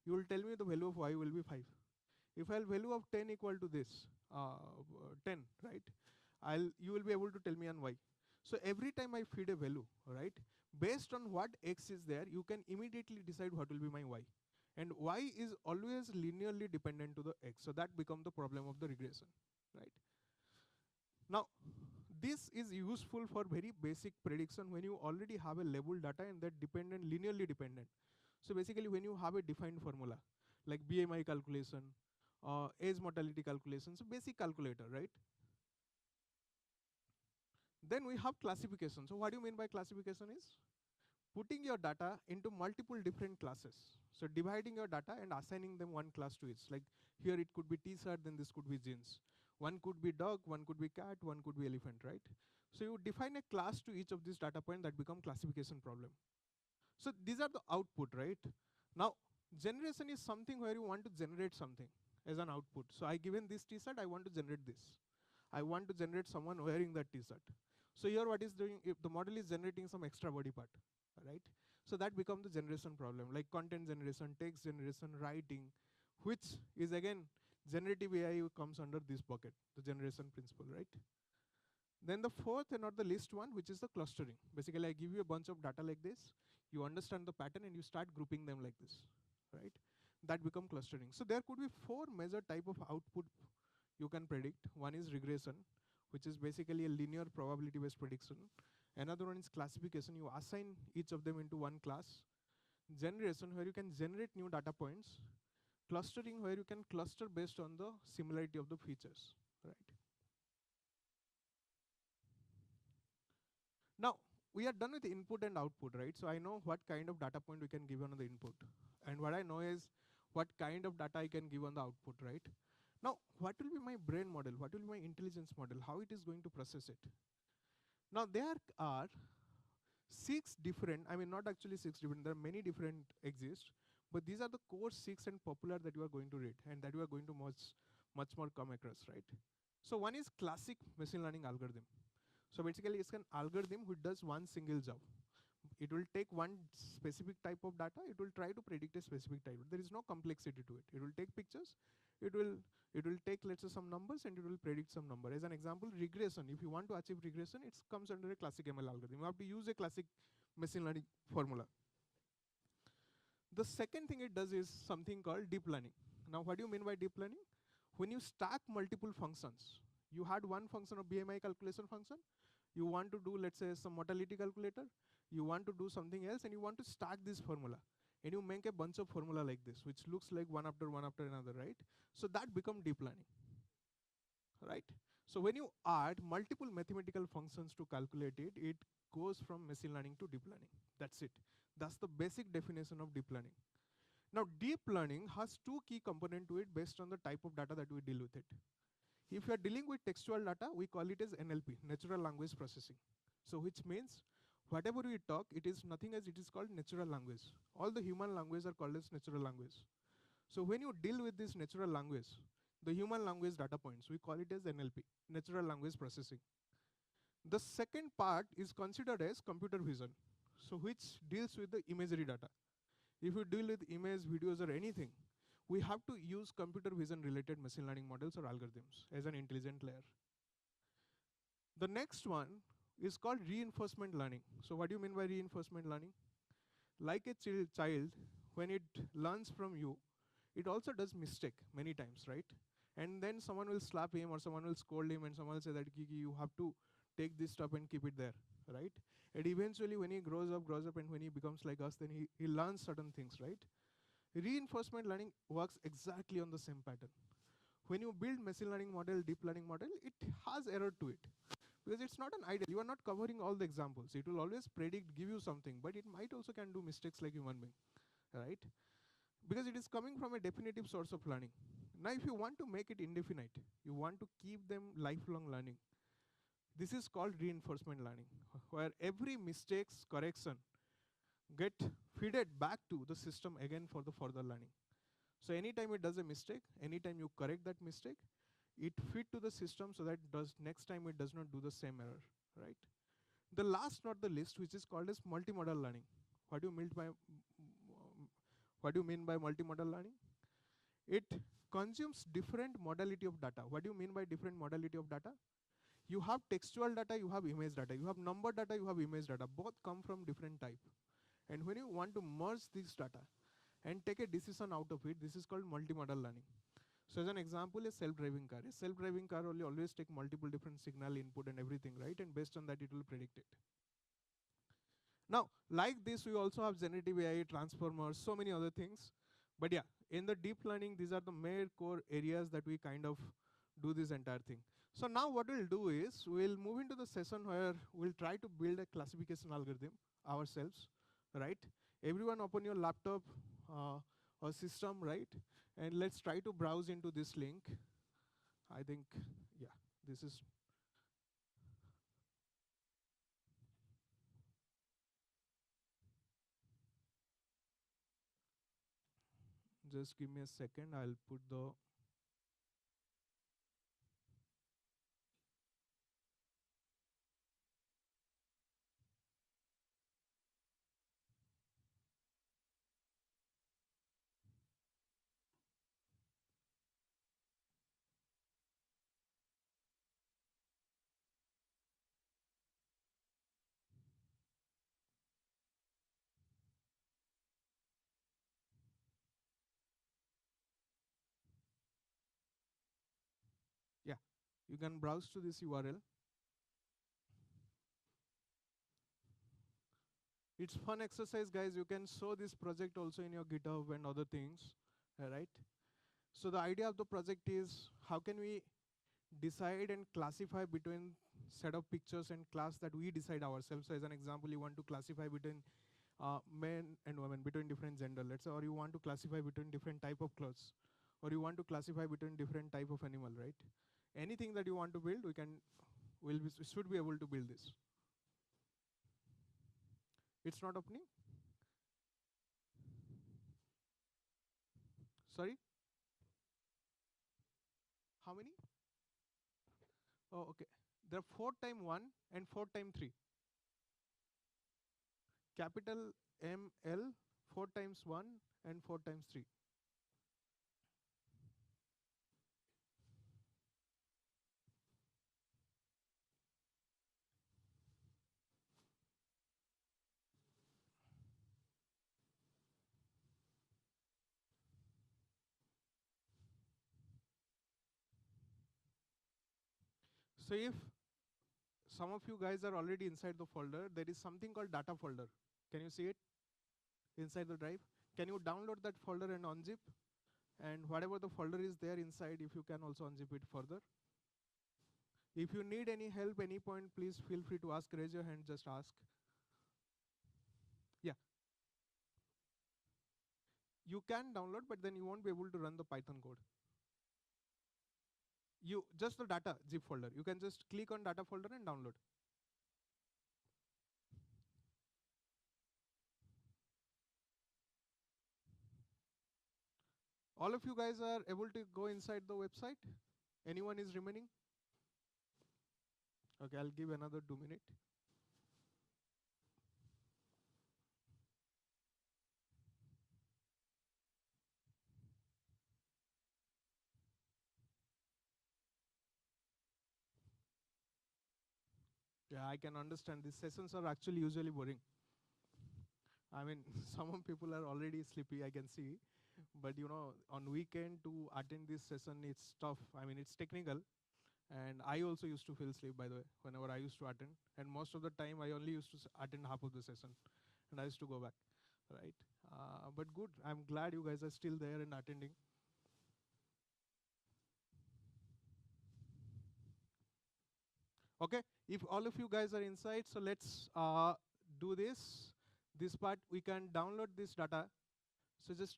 You will tell me the value of y will be 5. If I'll value of 10 equal to this, 10, right? You will be able to tell me on y. So every time I feed a value, right, based on what x is there, you can immediately decide what will be my y. And y is always linearly dependent to the x. So that becomes the problem of the regression, right? Now, this is useful for very basic prediction when you already have a labeled data and that dependent, linearly dependent. So basically when you have a defined formula, like BMI calculation, age mortality calculation, so basic calculator, right? Then we have classification. So what do you mean by classification is putting your data into multiple different classes. So dividing your data and assigning them one class to each. Like here it could be t-shirt, then this could be jeans. One could be dog, one could be cat, one could be elephant, right? So you define a class to each of these data points, that become classification problem. So these are the output, right? Now, generation is something where you want to generate something as an output. So I given this t-shirt, I want to generate this. I want to generate someone wearing that t-shirt. So here what is doing, if the model is generating some extra body part, right? So that becomes the generation problem, like content generation, text generation, writing, which is again, generative AI comes under this bucket, the generation principle, right? Then the fourth and not the least one, which is the clustering. Basically, I give you a bunch of data like this, you understand the pattern and you start grouping them like this, right? That become clustering. So there could be 4 major type of output you can predict. One is regression, which is basically a linear probability based prediction. Another one is classification, you assign each of them into one class. Generation, where you can generate new data points. Clustering, where you can cluster based on the similarity of the features, right? Now, we are done with input and output, right? So I know what kind of data point we can give on the input. And what I know is what kind of data I can give on the output, right? Now, what will be my brain model? What will be my intelligence model? How it is going to process it? Now, there are 6 different, I mean, not actually 6 different, there are many different exist, but these are the core 6 and popular that you are going to read and that you are going to much more come across, right? So one is classic machine learning algorithm. So basically, it's an algorithm which does one single job. It will take one specific type of data. It will try to predict a specific type. There is no complexity to it. It will take pictures. It will it will take, let's say, some numbers, and it will predict some number. As an example, regression. If you want to achieve regression, it comes under a classic ML algorithm. You have to use a classic machine learning formula. The second thing it does is something called deep learning. Now, what do you mean by deep learning? When you stack multiple functions, you had one function of BMI calculation function, you want to do, let's say, some mortality calculator, you want to do something else, and you want to stack this formula. And you make a bunch of formula like this, which looks like one after another, right? So that becomes deep learning, right? So when you add multiple mathematical functions to calculate it, it goes from machine learning to deep learning. That's it. That's the basic definition of deep learning. Now, deep learning has two key components to it based on the type of data that we deal with it. If you are dealing with textual data, we call it as NLP, natural language processing. So which means whatever we talk, it is nothing as it is called natural language. All the human language are called as natural language. So when you deal with this natural language, the human language data points, we call it as NLP, natural language processing. The second part is considered as computer vision, so which deals with the imagery data. If you deal with image, videos, or anything, we have to use computer vision related machine learning models or algorithms as an intelligent layer. The next one is called reinforcement learning. So what do you mean by reinforcement learning? Like a child, when it learns from you, it also does mistake many times, right? And then someone will slap him or someone will scold him and someone will say that Kiki, you have to take this stuff and keep it there, right? And eventually when he grows up and when he becomes like us, then he learns certain things, right? Reinforcement learning works exactly on the same pattern. When you build machine learning model, deep learning model, it has error to it. Because it's not an ideal. You are not covering all the examples. It will always predict, give you something, but it might also can do mistakes like human being, right? Because it is coming from a definitive source of learning. Now, if you want to make it indefinite, you want to keep them lifelong learning, this is called reinforcement learning, where every mistake's correction get feeded back to the system again for the further learning. So anytime it does a mistake, anytime you correct that mistake, it feed to the system so that next time it does not do the same error, right? The last not the least, which is called as multimodal learning. What do you mean by multimodal learning? It consumes different modality of data. What do you mean by different modality of data? You have textual data, you have image data, you have number data, you have image data. Both come from different type. And when you want to merge this data and take a decision out of it, this is called multimodal learning. So as an example, a self-driving car. A self-driving car will always take multiple different signal input and everything, right? And based on that, it will predict it. Now, like this, we also have generative AI, transformers, so many other things. But yeah, in the deep learning, these are the main core areas that we kind of do this entire thing. So now what we'll do is, we'll move into the session where we'll try to build a classification algorithm ourselves, right? Everyone open your laptop or system, right? And let's try to browse into this link. I think, yeah, this is. Just give me a second, I'll put the. Yeah, you can browse to this URL. It's fun exercise, guys. You can show this project also in your GitHub and other things, right? So the idea of the project is, how can we decide and classify between set of pictures and class that we decide ourselves. So as an example, you want to classify between men and women, between different gender, let's say, or you want to classify between different type of clothes, or you want to classify between different type of animal, right? Anything that you want to build, we should be able to build this. It's not opening? Sorry? How many? Oh, okay. There are 4 times 1 and 4 times 3. Capital ML, 4 times 1 and 4 times 3. So if some of you guys are already inside the folder, there is something called data folder. Can you see it inside the drive? Can you download that folder and unzip? And whatever the folder is there inside, if you can also unzip it further. If you need any help, any point, please feel free to ask. Raise your hand, just ask. Yeah. You can download, but then you won't be able to run the Python code. You just the data zip folder. You can just click on data folder and download. All of you guys are able to go inside the website? Anyone is remaining? Okay, I'll give another 2 minutes. Yeah, I can understand. These sessions are actually usually boring. I mean, some people are already sleepy, I can see. But you know, on weekend to attend this session, it's tough. I mean, it's technical. And I also used to feel sleep, by the way, whenever I used to attend. And most of the time, I only used to attend half of the session. And I used to go back, right? But good, I'm glad you guys are still there and attending. Okay, if all of you guys are inside, so let's do this. This part, we can download this data. So just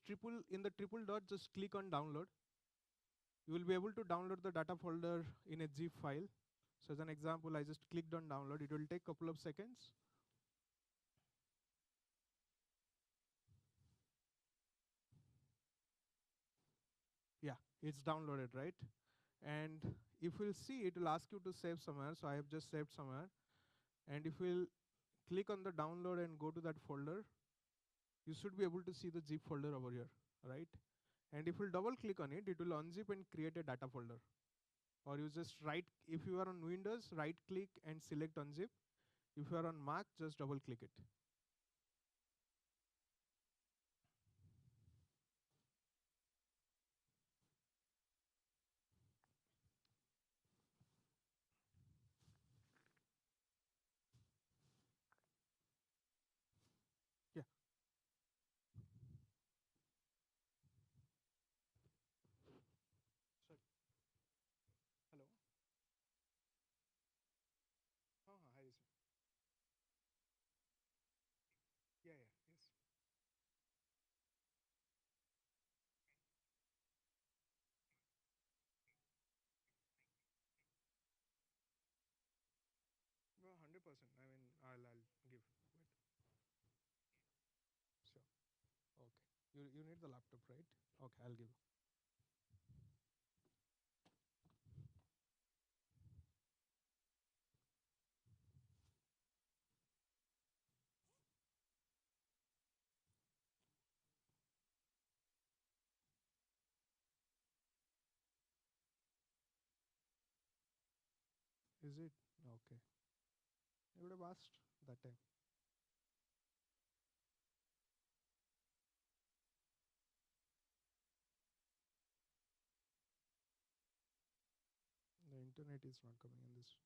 in the triple dot, just click on download. You will be able to download the data folder in a zip file. So as an example, I just clicked on download. It will take a couple of seconds. Yeah, it's downloaded, right? And if we'll see, it will ask you to save somewhere. So I have just saved somewhere. And if we'll click on the download and go to that folder, you should be able to see the zip folder over here, right? And if you double click on it, it will unzip and create a data folder. Or you just if you are on Windows, right click and select unzip. If you are on Mac, just double click it. Yeah. Sorry. Hello. Hi, sir. Yeah, yes. Well, 100%. I mean, I'll give. Wait. Sure. Okay. You need the laptop, right? Okay, I'll give. Is it? Okay. I would have asked that time. The internet is not coming in this.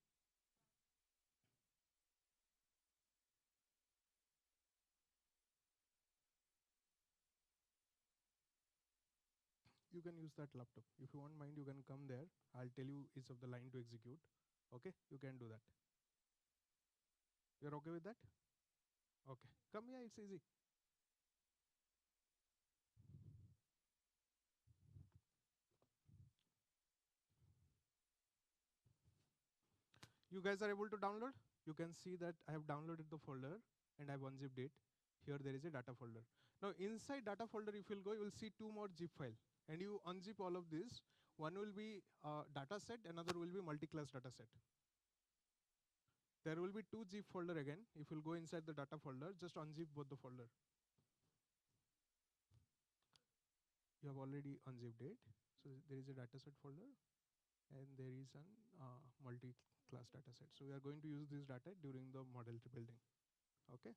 You can use that laptop. If you won't mind, you can come there. I'll tell you each of the line to execute. Okay, you can do that. You're okay with that? Okay, come here, it's easy. You guys are able to download? You can see that I have downloaded the folder and I've unzipped it. Here there is a data folder. Now inside data folder, if you'll go, you will see 2 more zip file. And you unzip all of this. One will be data set, another will be multi-class data set. there will be two zip folder again. If you'll go inside the data folder, just unzip both the folder. You have already unzipped it. So there is a dataset folder and there is an multi-class dataset. So we are going to use this data during the model building. Okay.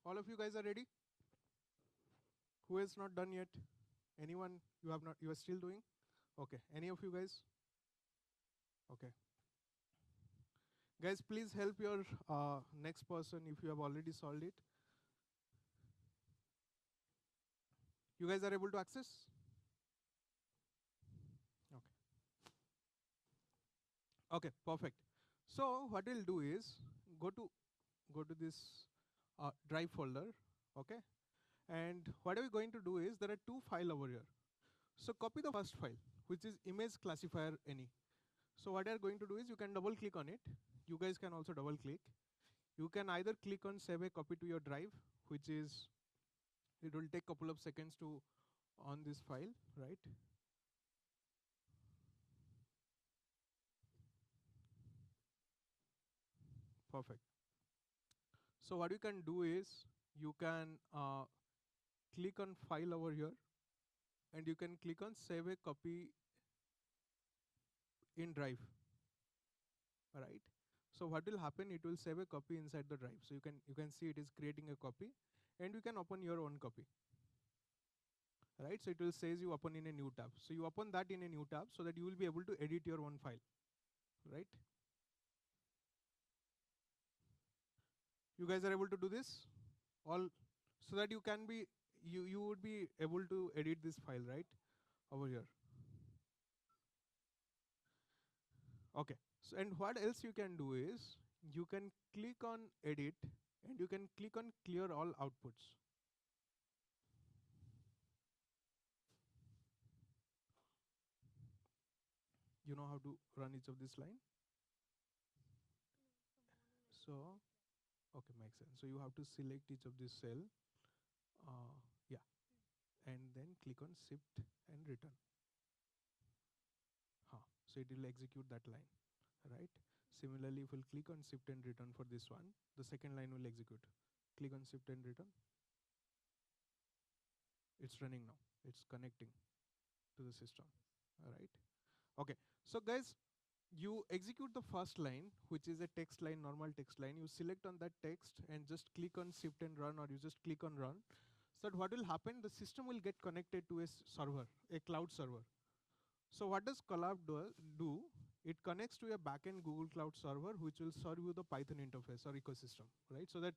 All of you guys are ready? Who is not done yet? Anyone you have not, you are still doing? Okay. Any of you guys? Okay. Guys, please help your next person if you have already solved it. You guys are able to access? Okay. Okay, perfect. So what we'll do is go to this drive folder, okay? And what are we going to do is there are two files over here. So copy the first file, which is image classifier any. So what you are going to do is you can double click on it. You guys can also double click. You can either click on save a copy to your drive, which is, it will take couple of seconds to on this file, right? Perfect. So what you can do is you can click on file over here and you can click on save a copy in drive, right? So what will happen, it will save a copy inside the drive. So you can see it is creating a copy and you can open your own copy, right? So it will says you open in a new tab. So you open that in a new tab so that you will be able to edit your own file, right? You guys are able to do this all, so that you can be, you would be able to edit this file, right, over here. Okay. So and what else you can do is you can click on edit and you can click on clear all outputs. You know how to run each of this line? So okay, makes sense. So you have to select each of this cell, yeah, and then click on shift and return. So it will execute that line, right? Similarly, if we'll click on shift and return for this one, the second line will execute. Click on shift and return. It's running now. It's connecting to the system, all right? Okay, so guys, you execute the first line, which is a text line, normal text line. You select on that text and just click on shift and run, or you just click on run. So what will happen, the system will get connected to a server, a cloud server. So what does Colab do? It connects to a backend Google Cloud server, which will serve you the Python interface or ecosystem, right? So that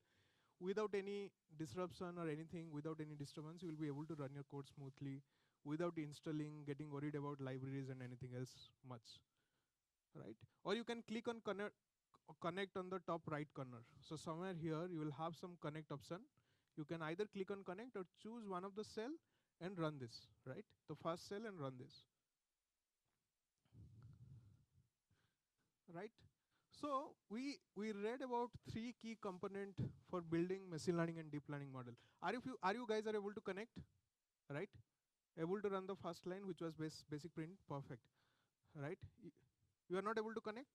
without any disruption or anything, without any disturbance, you will be able to run your code smoothly without installing, getting worried about libraries and anything else much, right? Or you can click on connect on the top right corner. So somewhere here, you will have some connect option. You can either click on connect or choose one of the cell and run this, right? The first cell and run this. Right? So we read about three key component for building machine learning and deep learning model. Are you guys are able to connect? Right? Able to run the first line, which was basic print, perfect. Right? You are not able to connect?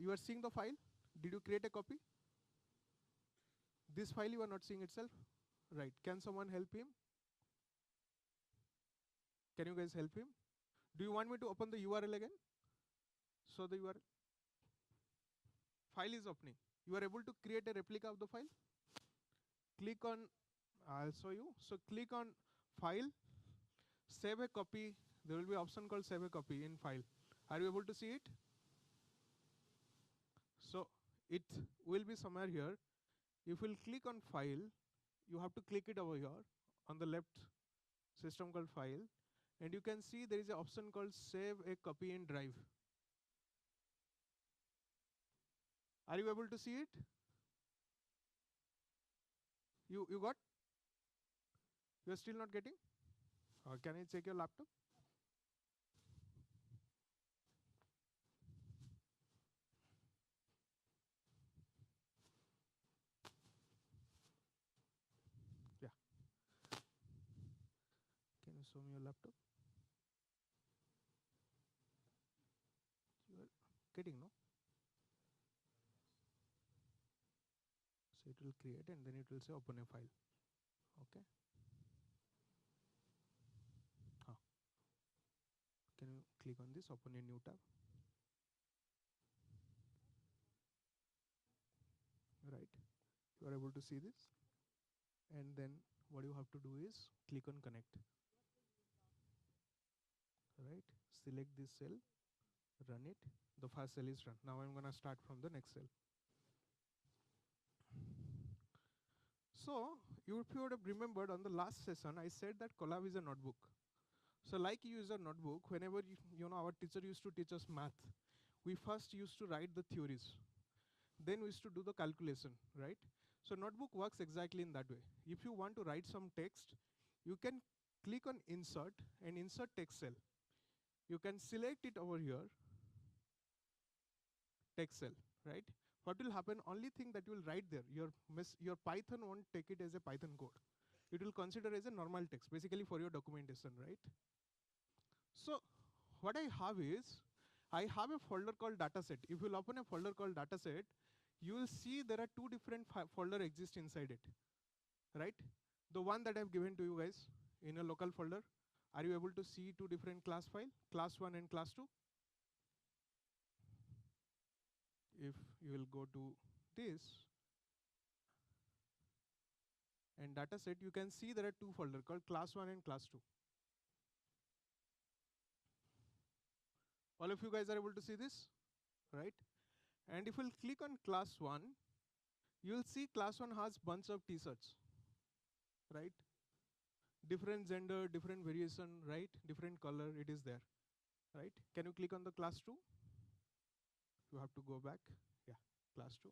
You are seeing the file? Did you create a copy? This file you are not seeing itself? Right. Can someone help him? Can you guys help him? Do you want me to open the URL again? So the URL file is opening. You are able to create a replica of the file. Click on, I'll show you. So click on file, save a copy. There will be option called save a copy in file. Are you able to see it? So it will be somewhere here. If we'll click on file, you have to click it over here on the left, system called file. And you can see there is an option called save a copy in drive. Are you able to see it? You got? You are still not getting? Can I check your laptop? show me your laptop. You are getting, no? So it will create and then it will say open a file. Okay. Can you click on this, open a new tab? Right. You are able to see this. And then what you have to do is click on connect. Right. Select this cell, run it. The first cell is run. Now I'm going to start from the next cell. So if you would have remembered on the last session, I said that Colab is a notebook. So like you use a notebook, whenever you know our teacher used to teach us math, we first used to write the theories. Then we used to do the calculation, right? So notebook works exactly in that way. If you want to write some text, you can click on insert and insert text cell. You can select it over here, text cell, right? What will happen? Only thing that you will write there, your Python won't take it as a Python code. It will consider as a normal text, basically for your documentation, right? So what I have is, I have a folder called dataset. If you'll open a folder called dataset, you will see there are two different folder exist inside it, right? The one that I've given to you guys in a local folder. Are you able to see two different class file, class 1 and class 2? If you will go to this and dataset, you can see there are two folders called class 1 and class 2. All of you guys are able to see this, right? And if we'll click on class 1, you'll see class 1 has bunch of t-shirts, right? Different gender, different variation, right? Different color, it is there, right? Can you click on the class 2? You have to go back, yeah, class 2.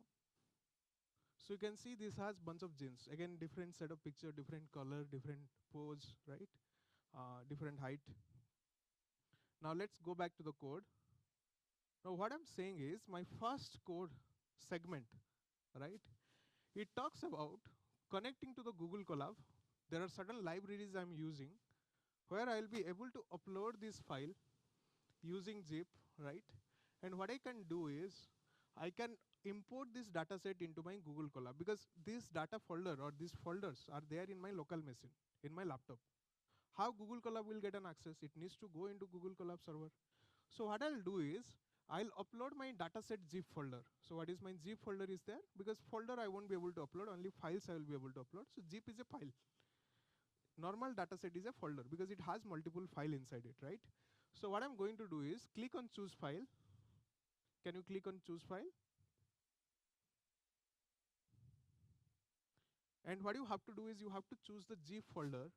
So you can see this has bunch of jeans. Again, different set of picture, different color, different pose, right? Different height. Now let's go back to the code. Now what I'm saying is my first code segment, right? It talks about connecting to the Google Colab. There are certain libraries I'm using where I'll be able to upload this file using zip, right? And what I can do is I can import this dataset into my Google Colab because this data folder or these folders are there in my local machine, in my laptop. How Google Colab will get an access? It needs to go into Google Colab server. So what I'll do is I'll upload my dataset zip folder. So what is my zip folder is there? Because folder I won't be able to upload, only files I will be able to upload. So zip is a file. Normal dataset is a folder because it has multiple file inside it, right? So what I'm going to do is click on choose file. Can you click on choose file? And what you have to do is you have to choose the zip folder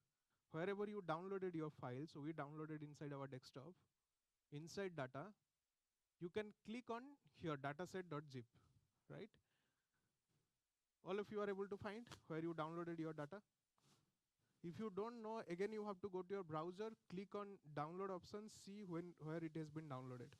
wherever you downloaded your file. So we downloaded inside our desktop. Inside data, you can click on here dataset.zip, right? All of you are able to find where you downloaded your data. If you don't know, again you have to go to your browser, click on download option, see where it has been downloaded.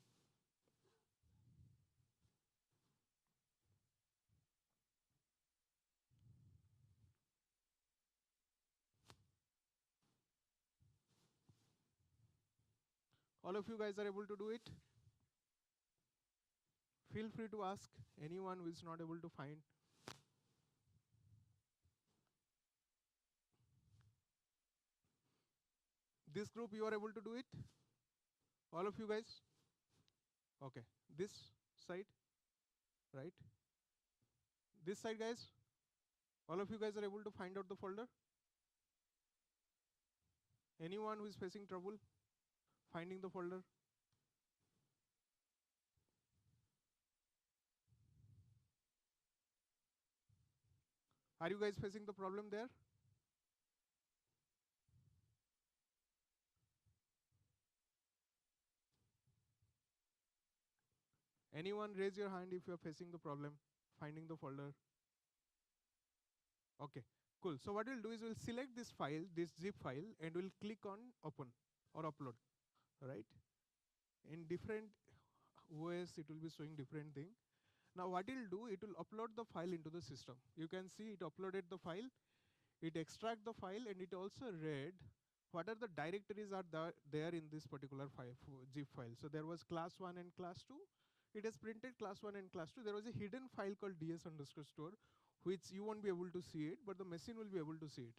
All of you guys are able to do it. Feel free to ask anyone who is not able to find. This group, you are able to do it? All of you guys? Okay. This side, right? This side, guys? All of you guys are able to find out the folder? Anyone who is facing trouble finding the folder? Are you guys facing the problem there? Anyone raise your hand if you're facing the problem finding the folder? Okay, cool. So what we'll do is we'll select this file, this zip file, and we'll click on open or upload, right? In different ways, it will be showing different thing. Now what it'll do, it will upload the file into the system. You can see it uploaded the file, it extract the file, and it also read what are the directories are there in this particular zip file. So there was class 1 and class 2. It has printed class 1 and class 2. There was a hidden file called ds underscore store, which you won't be able to see it, but the machine will be able to see it.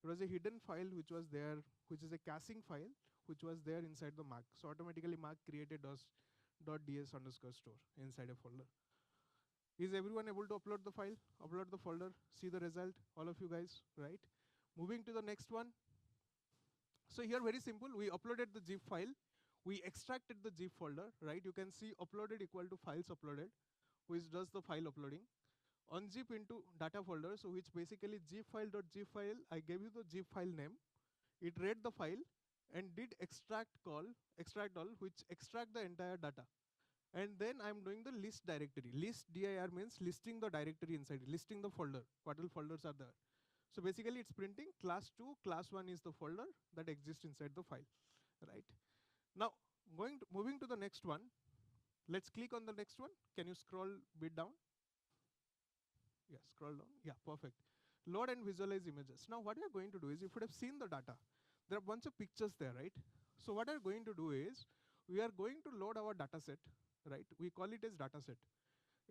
It was a hidden file which was there, which is a caching file, which was there inside the mark. So automatically mark created .ds underscore store inside a folder. Is everyone able to upload the file, upload the folder, see the result, all of you guys, right? Moving to the next one. So here very simple, we uploaded the zip file, we extracted the zip folder, right? You can see uploaded equal to files uploaded, which does the file uploading. Unzip into data folder, so which basically zip file.zip file, I gave you the zip file name, it read the file and did extract all, which extract the entire data. And then I'm doing the list directory. List dir means listing the directory inside, listing the folder, what all folders are there. So basically it's printing class 2, class 1 is the folder that exists inside the file, right? Now moving to the next one. Let's click on the next one. Can you scroll bit down? Yeah, scroll down. Yeah, perfect. Load and visualize images. Now what we are going to do is, if you would have seen the data, there are a bunch of pictures there, right? So what we are going to do is, we are going to load our data set, right? We call it as data set.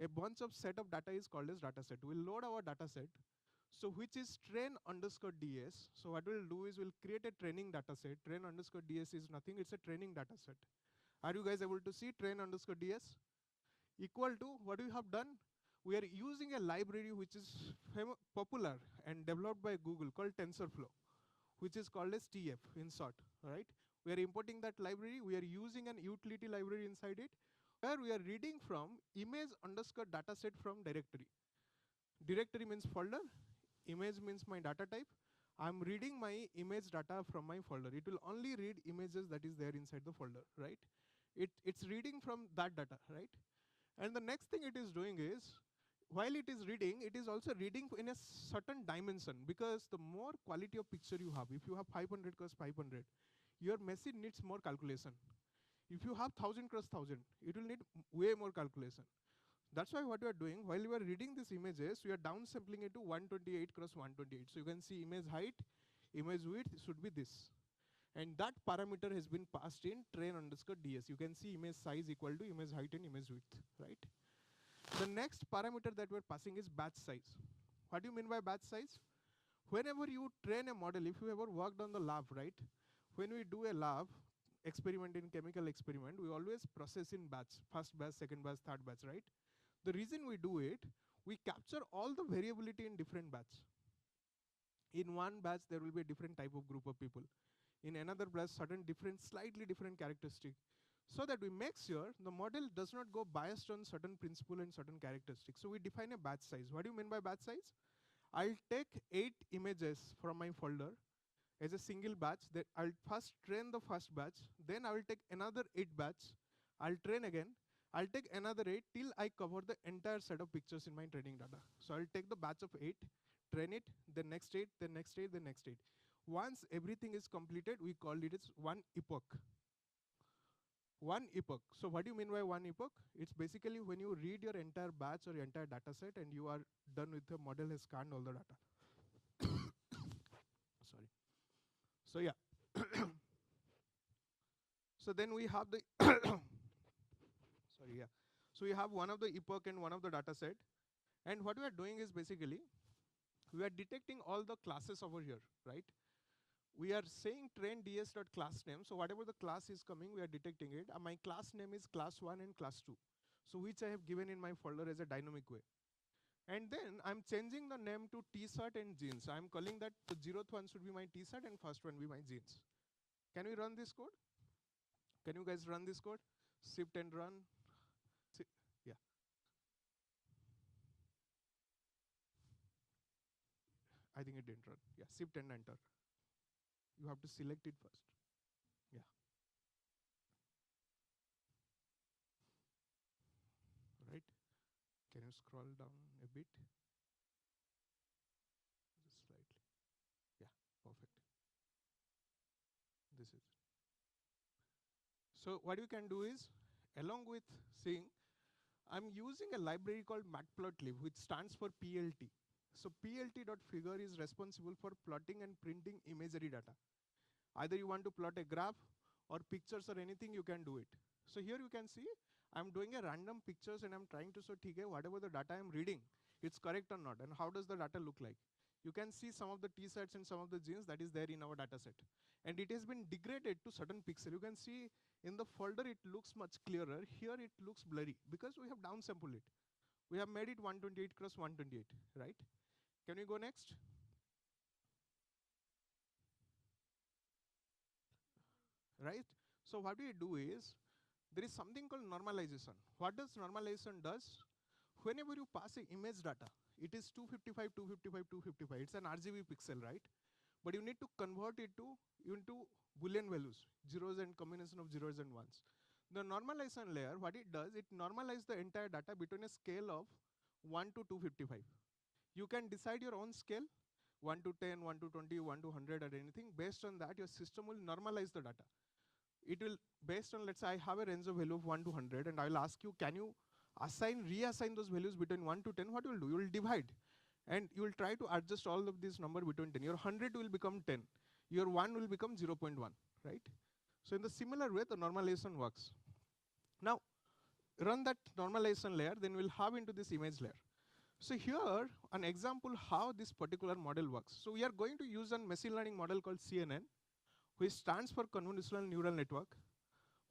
A bunch of set of data is called as data set. We'll load our data set, so which is train underscore ds. So what we'll do is we'll create a training data set. Train underscore ds is nothing, it's a training data set. Are you guys able to see train underscore ds? Equal to, what we have done, we are using a library which is popular and developed by Google called TensorFlow, which is called as TF in short, right? We are importing that library, we are using an utility library inside it, where we are reading from image underscore dataset from directory. Directory means folder, image means my data type. I'm reading my image data from my folder. It will only read images that is there inside the folder, right? It's reading from that data, right? And the next thing it is doing is, while it is reading, it is also reading in a certain dimension, because the more quality of picture you have, if you have 500 cross 500, your machine needs more calculation. If you have 1000 cross 1000, it will need way more calculation. That's why what we are doing, while we are reading these images, we are downsampling it to 128 cross 128. So you can see image height, image width should be this. And that parameter has been passed in train underscore ds. You can see image size equal to image height and image width, right? The next parameter that we're passing is batch size. What do you mean by batch size? Whenever you train a model, if you ever worked on the lab, right? When we do a lab experiment, in chemical experiment, we always process in batch, first batch, second batch, third batch, right? The reason we do it, we capture all the variability in different batch. In one batch, there will be a different type of group of people. In another batch, slightly different characteristic, so that we make sure the model does not go biased on certain principle and certain characteristics. So we define a batch size. What do you mean by batch size? I'll take 8 images from my folder as a single batch. That I'll first train the first batch, then I will take another 8 batch, I'll train again, I'll take another 8 till I cover the entire set of pictures in my training data. So I'll take the batch of 8, train it, then next 8, then next 8, then next 8. Once everything is completed, we call it as one epoch. One epoch. So what do you mean by one epoch? It's basically when you read your entire batch or your entire data set and you are done with the model has scanned all the data. Sorry. So yeah. So then we have the sorry, yeah. So we have one of the epoch and one of the data set. And what we are doing is basically, we are detecting all the classes over here, right? We are saying train ds.class name. So whatever the class is coming, we are detecting it. My class name is class 1 and class 2. So which I have given in my folder as a dynamic way. And then I'm changing the name to t-shirt and jeans. I'm calling that the 0th one should be my t-shirt and first one be my jeans. Can we run this code? Can you guys run this code? Shift and run. Yeah. I think it didn't run. Yeah, shift and enter. You have to select it first. Yeah. Right. Can you scroll down a bit? Just slightly. Yeah, perfect. This is. So what you can do is, along with seeing, I'm using a library called matplotlib, which stands for PLT. So PLT.figure is responsible for plotting and printing imagery data. Either you want to plot a graph or pictures or anything, you can do it. So here you can see I'm doing a random pictures and I'm trying to show whatever the data I'm reading, it's correct or not, and how does the data look like. You can see some of the t-sets and some of the genes that is there in our data set. And it has been degraded to certain pixel. You can see in the folder it looks much clearer. Here it looks blurry because we have downsampled it. We have made it 128 cross 128, right? Can we go next? Right? So what we do is, there is something called normalization. What does normalization does? Whenever you pass a image data, it is 255, 255, 255. It's an RGB pixel, right? But you need to convert it into Boolean values, zeros and combination of zeros and ones. The normalization layer, what it does, it normalizes the entire data between a scale of 1 to 255. You can decide your own scale, 1 to 10, 1 to 20, 1 to 100 or anything. Based on that, your system will normalize the data. It will, based on, let's say I have a range of value of 1 to 100 and I will ask you, can you reassign those values between 1 to 10? What you will do? You will divide and you will try to adjust all of these number between 10. Your 100 will become 10. Your 1 will become 0.1, right? So in the similar way, the normalization works. Now, run that normalization layer, then we'll have into this image layer. So here, an example how this particular model works. So we are going to use a machine learning model called CNN, which stands for convolutional neural network.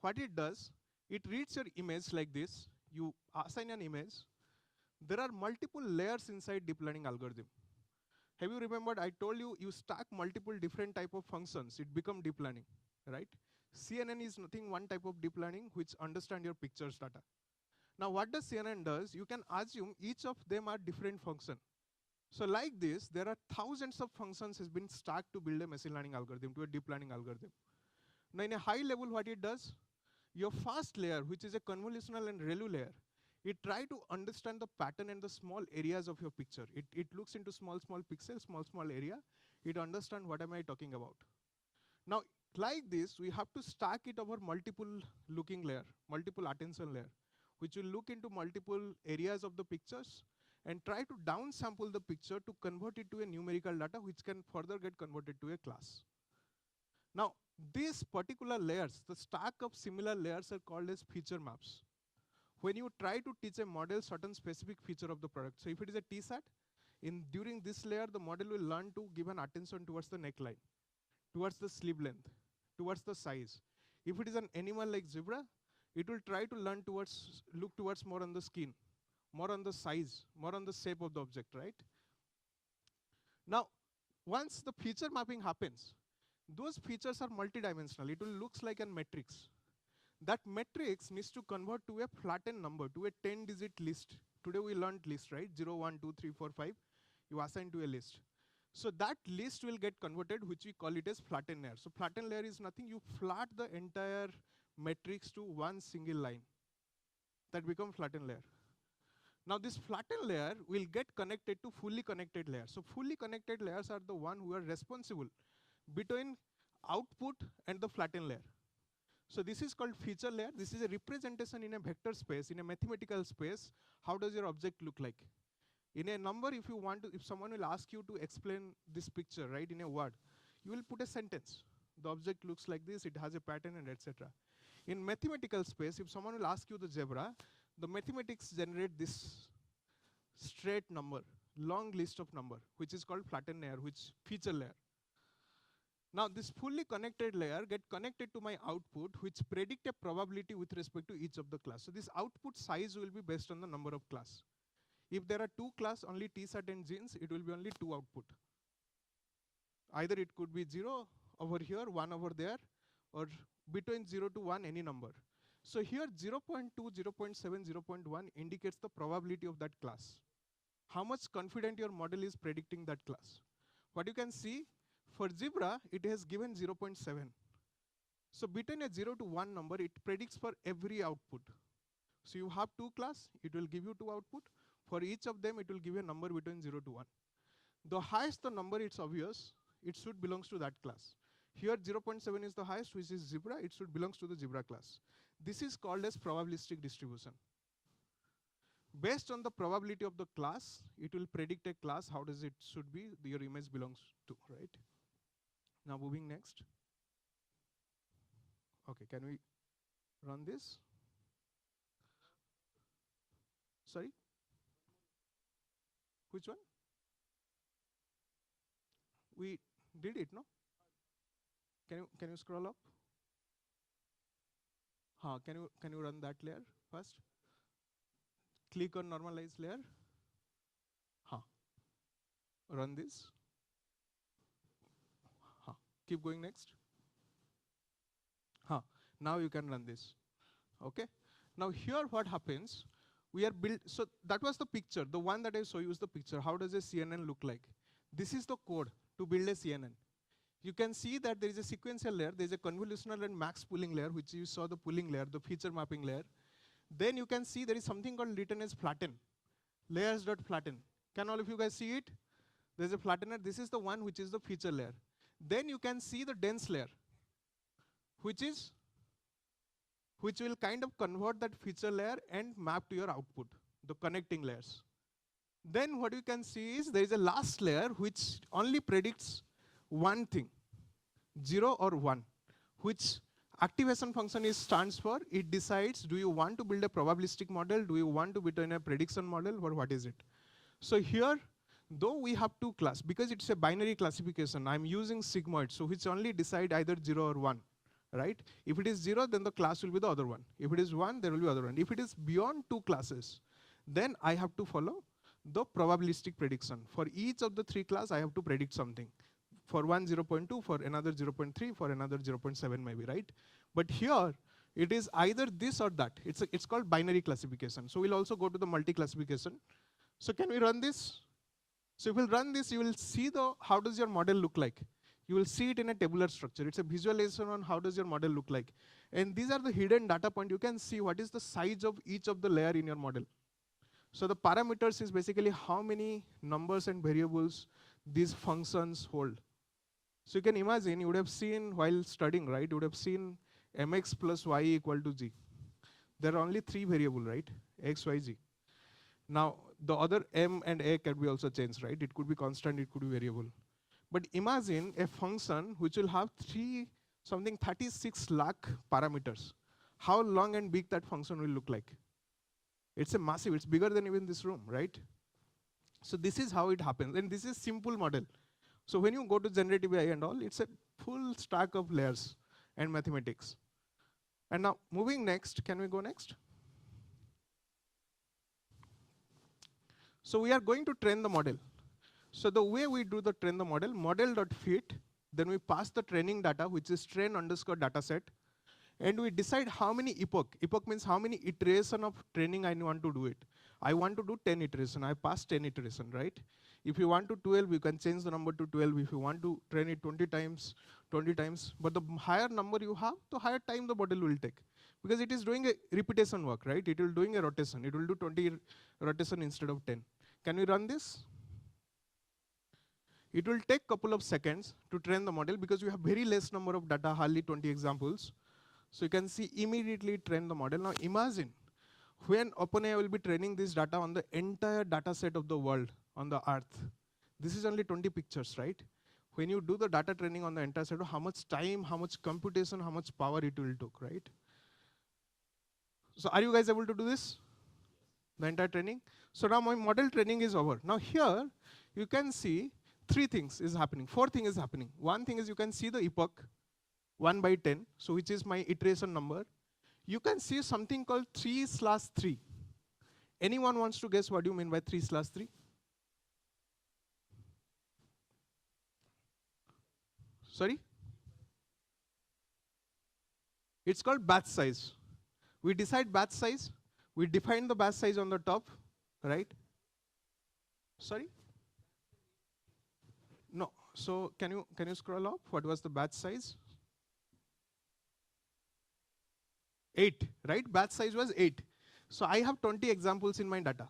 What it does, it reads your image like this. You assign an image. There are multiple layers inside deep learning algorithm. Have you remembered I told you, you stack multiple different type of functions, it become deep learning, right? CNN is nothing one type of deep learning which understand your pictures data. Now what does CNN does? You can assume each of them are different function. So like this, there are thousands of functions has been stacked to build a machine learning algorithm, to a deep learning algorithm. Now in a high level, what it does, your first layer, which is a convolutional and ReLU layer, it try to understand the pattern and the small areas of your picture. It looks into small pixels, small area. It understand what am I talking about. Now, like this, we have to stack it over multiple looking layer, multiple attention layer, which will look into multiple areas of the pictures and try to downsample the picture to convert it to a numerical data, which can further get converted to a class. Now, these particular layers, the stack of similar layers are called as feature maps. When you try to teach a model certain specific feature of the product, so if it is a t-sat, during this layer, the model will learn to give an attention towards the neckline, towards the sleeve length, towards the size. If it is an animal like zebra, it will try to look towards more on the skin, more on the size, more on the shape of the object, right? Now, once the feature mapping happens, those features are multidimensional. It will looks like a matrix. That matrix needs to convert to a flattened number, to a 10-digit list. Today we learned list, right? 0, 1, 2, 3, 4, 5. You assign to a list. So that list will get converted, which we call it as flattened layer. So flattened layer is nothing. You flat the entire matrix to one single line. That becomes flattened layer. Now this flattened layer will get connected to fully connected layers. So fully connected layers are the one who are responsible between output and the flattened layer. So this is called feature layer. This is a representation in a vector space, in a mathematical space. How does your object look like? In a number, if someone will ask you to explain this picture, right, in a word, you will put a sentence. The object looks like this, it has a pattern, and etc. In mathematical space, if someone will ask you the zebra, the mathematics generate this straight number, long list of number, which is called flattened layer, which feature layer. Now this fully connected layer get connected to my output, which predict a probability with respect to each of the class. So this output size will be based on the number of class. If there are two class, only t-sat and genes, it will be only two output. Either it could be 0 over here, 1 over there, or between 0 to 1, any number. So here 0.2, 0.7, 0.1 indicates the probability of that class. How much confident your model is predicting that class. What you can see, for zebra, it has given 0.7. So between a 0 to 1 number, it predicts for every output. So you have two class, it will give you two output. For each of them, it will give you a number between 0 to 1. The highest the number, it's obvious, it should belongs to that class. Here 0.7 is the highest, which is zebra, it should belongs to the zebra class. This is called as probabilistic distribution. Based on the probability of the class, it will predict a class, how does it should be, your image belongs to, right? Now moving next. Okay, can we run this? Sorry? Which one? We did it, no? Can you scroll up? Can you run that layer first? Click on normalize layer. Run this. Keep going next. Now you can run this. Okay. Now here what happens? We are built. So that was the picture. The one that I saw you is the picture. How does a CNN look like? This is the code to build a CNN. You can see that there is a sequential layer, there is a convolutional and max pooling layer, which you saw the pooling layer, the feature mapping layer. Then you can see there is something called written as flatten, layers.flatten. Can all of you guys see it? There's a flattener. This is the one which is the feature layer. Then you can see the dense layer, which will kind of convert that feature layer and map to your output, the connecting layers. Then what you can see is there is a last layer which only predicts one thing, 0 or 1, which activation function stands for. It decides, do you want to build a probabilistic model, do you want to build a prediction model, or what is it? So here, though we have two classes, because it's a binary classification, I'm using sigmoid, so which only decide either 0 or 1, right? If it is 0, then the class will be the other one. If it is 1, there will be other one. If it is beyond two classes, then I have to follow the probabilistic prediction. For each of the three classes, I have to predict something. For one 0.2, for another 0.3, for another 0.7 maybe, right? But here, it is either this or that. It's called binary classification. So we'll also go to the multi-classification. So can we run this? So if we'll run this, you will see how does your model look like. You will see it in a tabular structure. It's a visualization on how does your model look like. And these are the hidden data point. You can see what is the size of each of the layer in your model. So the parameters is basically how many numbers and variables these functions hold. So you can imagine, you would have seen while studying, right? You would have seen mx plus y equal to g. There are only three variables, right? X, y, z. Now, the other m and a can be also changed, right? It could be constant, it could be variable. But imagine a function which will have 36 lakh parameters. How long and big that function will look like? It's a massive, it's bigger than even this room, right? So this is how it happens, and this is simple model. So when you go to generative AI and all, it's a full stack of layers and mathematics. And now moving next, can we go next? So we are going to train the model. So the way we do the train the model, model.fit, then we pass the training data, which is train_dataset, and we decide how many epoch. Epoch means how many iteration of training I want to do it. I want to do 10 iteration, I pass 10 iteration, right? If you want to 12, you can change the number to 12. If you want to train it 20 times, 20 times. But the higher number you have, the higher time the model will take. Because it is doing a repetition work, right? It will doing a rotation. It will do 20 rotation instead of 10. Can we run this? It will take couple of seconds to train the model because you have very less number of data, hardly 20 examples. So you can see immediately train the model. Now imagine when OpenAI will be training this data on the entire data set of the world on the earth. This is only 20 pictures, right? When you do the data training on the entire set, how much time, how much computation, how much power it will take, right? So are you guys able to do this? The entire training? So now my model training is over. Now here, you can see 3 things is happening, 4 things is happening. One thing is you can see the epoch, 1 by 10, so which is my iteration number. You can see something called 3/3. Anyone wants to guess what you mean by 3/3? Sorry? It's called batch size. We decide batch size. We define the batch size on the top, right? Sorry? No. So can you scroll up? What was the batch size? 8, right? Batch size was 8. So I have 20 examples in my data,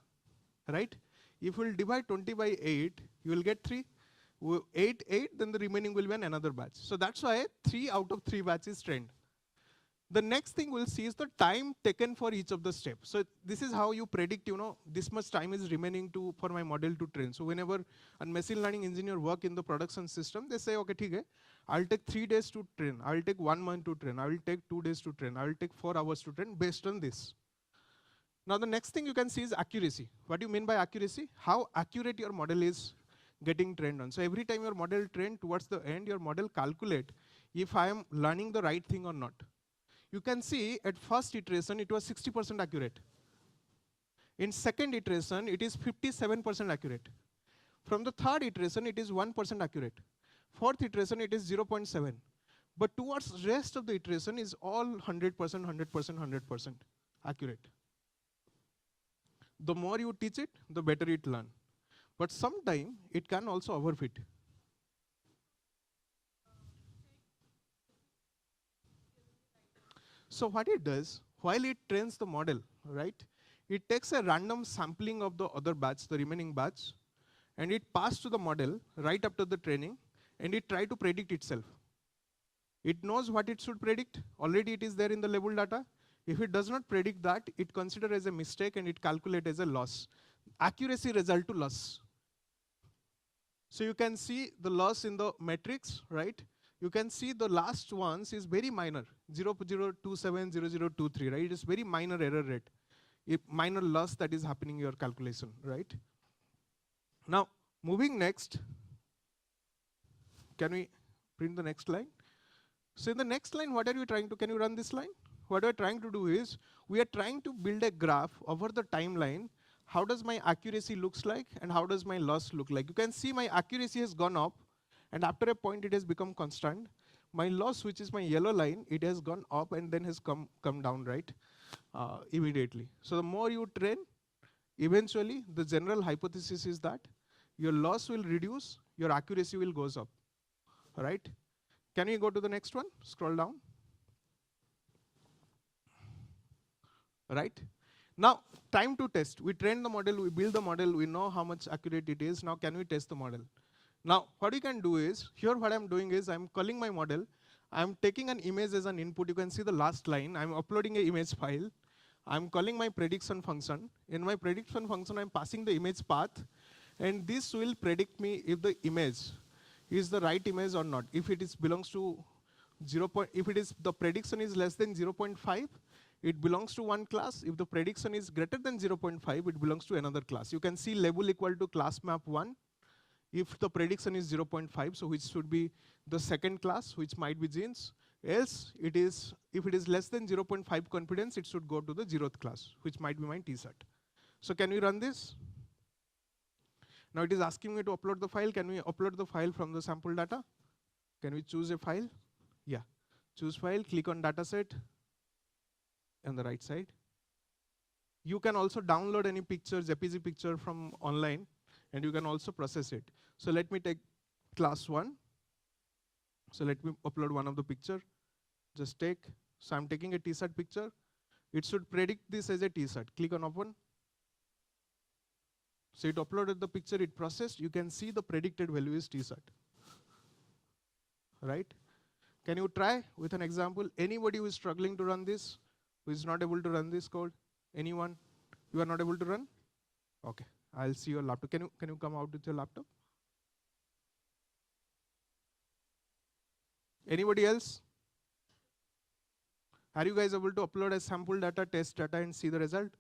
right? If we'll divide 20 by 8, you will get 3. 8, then the remaining will be another batch. So that's why 3 out of 3 batches trained. The next thing we'll see is the time taken for each of the steps. So this is how you predict, this much time is remaining for my model to train. So whenever a machine learning engineer work in the production system, they say, okay, ठीक है, I'll take 3 days to train, I'll take 1 month to train, I will take 2 days to train, I will take 4 hours to train based on this. Now the next thing you can see is accuracy. What do you mean by accuracy? How accurate your model is getting trained on. So every time your model trained towards the end, your model calculate if I am learning the right thing or not. You can see at first iteration it was 60% accurate. In second iteration it is 57% accurate. From the third iteration it is 1% accurate. Fourth iteration it is 0.7. But towards rest of the iteration is all 100%, 100%, 100% accurate. The more you teach it, the better it learn. But sometimes it can also overfit. So what it does, while it trains the model, right, it takes a random sampling of the other batch, the remaining batch, and it passes to the model right after the training, and it try to predict itself. It knows what it should predict. Already it is there in the label data. If it does not predict that, it considers as a mistake and it calculates as a loss. Accuracy result to loss. So you can see the loss in the matrix, right? You can see the last ones is very minor, 0.027, 0.023, right? It is very minor error rate, minor loss that is happening in your calculation, right? Now, moving next, can we print the next line? So in the next line, what are you trying to, can you run this line? What we're trying to do is, we are trying to build a graph over the timeline. How does my accuracy looks like and how does my loss look like? You can see my accuracy has gone up and after a point it has become constant. My loss, which is my yellow line, it has gone up and then has come down, right? Immediately. So the more you train, eventually the general hypothesis is that your loss will reduce, your accuracy will goes up, right? Can we go to the next one? Scroll down. Right? Now, time to test. We train the model, we build the model, we know how much accurate it is. Now, can we test the model? Now, what you can do is, here what I'm doing is, I'm calling my model, I'm taking an image as an input. You can see the last line. I'm uploading an image file. I'm calling my prediction function. In my prediction function, I'm passing the image path. And this will predict me if the image is the right image or not. If it is belongs to 0. If it is, the prediction is less than 0.5, it belongs to one class. If the prediction is greater than 0.5, it belongs to another class. You can see label equal to class map 1. If the prediction is 0.5, so which should be the second class, which might be genes. Else, it is, if it is less than 0.5 confidence, it should go to the 0th class, which might be my t-set. So can we run this? Now it is asking me to upload the file. Can we upload the file from the sample data? Can we choose a file? Yeah. Choose file, click on dataset on the right side. You can also download any picture, JPG picture from online, and you can also process it. So let me take class 1. So let me upload one of the picture. Just take, so I'm taking a t-set picture. It should predict this as a t-set. Click on open. So it uploaded the picture, it processed. You can see the predicted value is t-set. Right? Can you try with an example? Anybody who is struggling to run this, who is not able to run this code? Anyone? You are not able to run? Okay, I'll see your laptop. Can you come out with your laptop? Anybody else? Are you guys able to upload a sample data, test data, and see the result?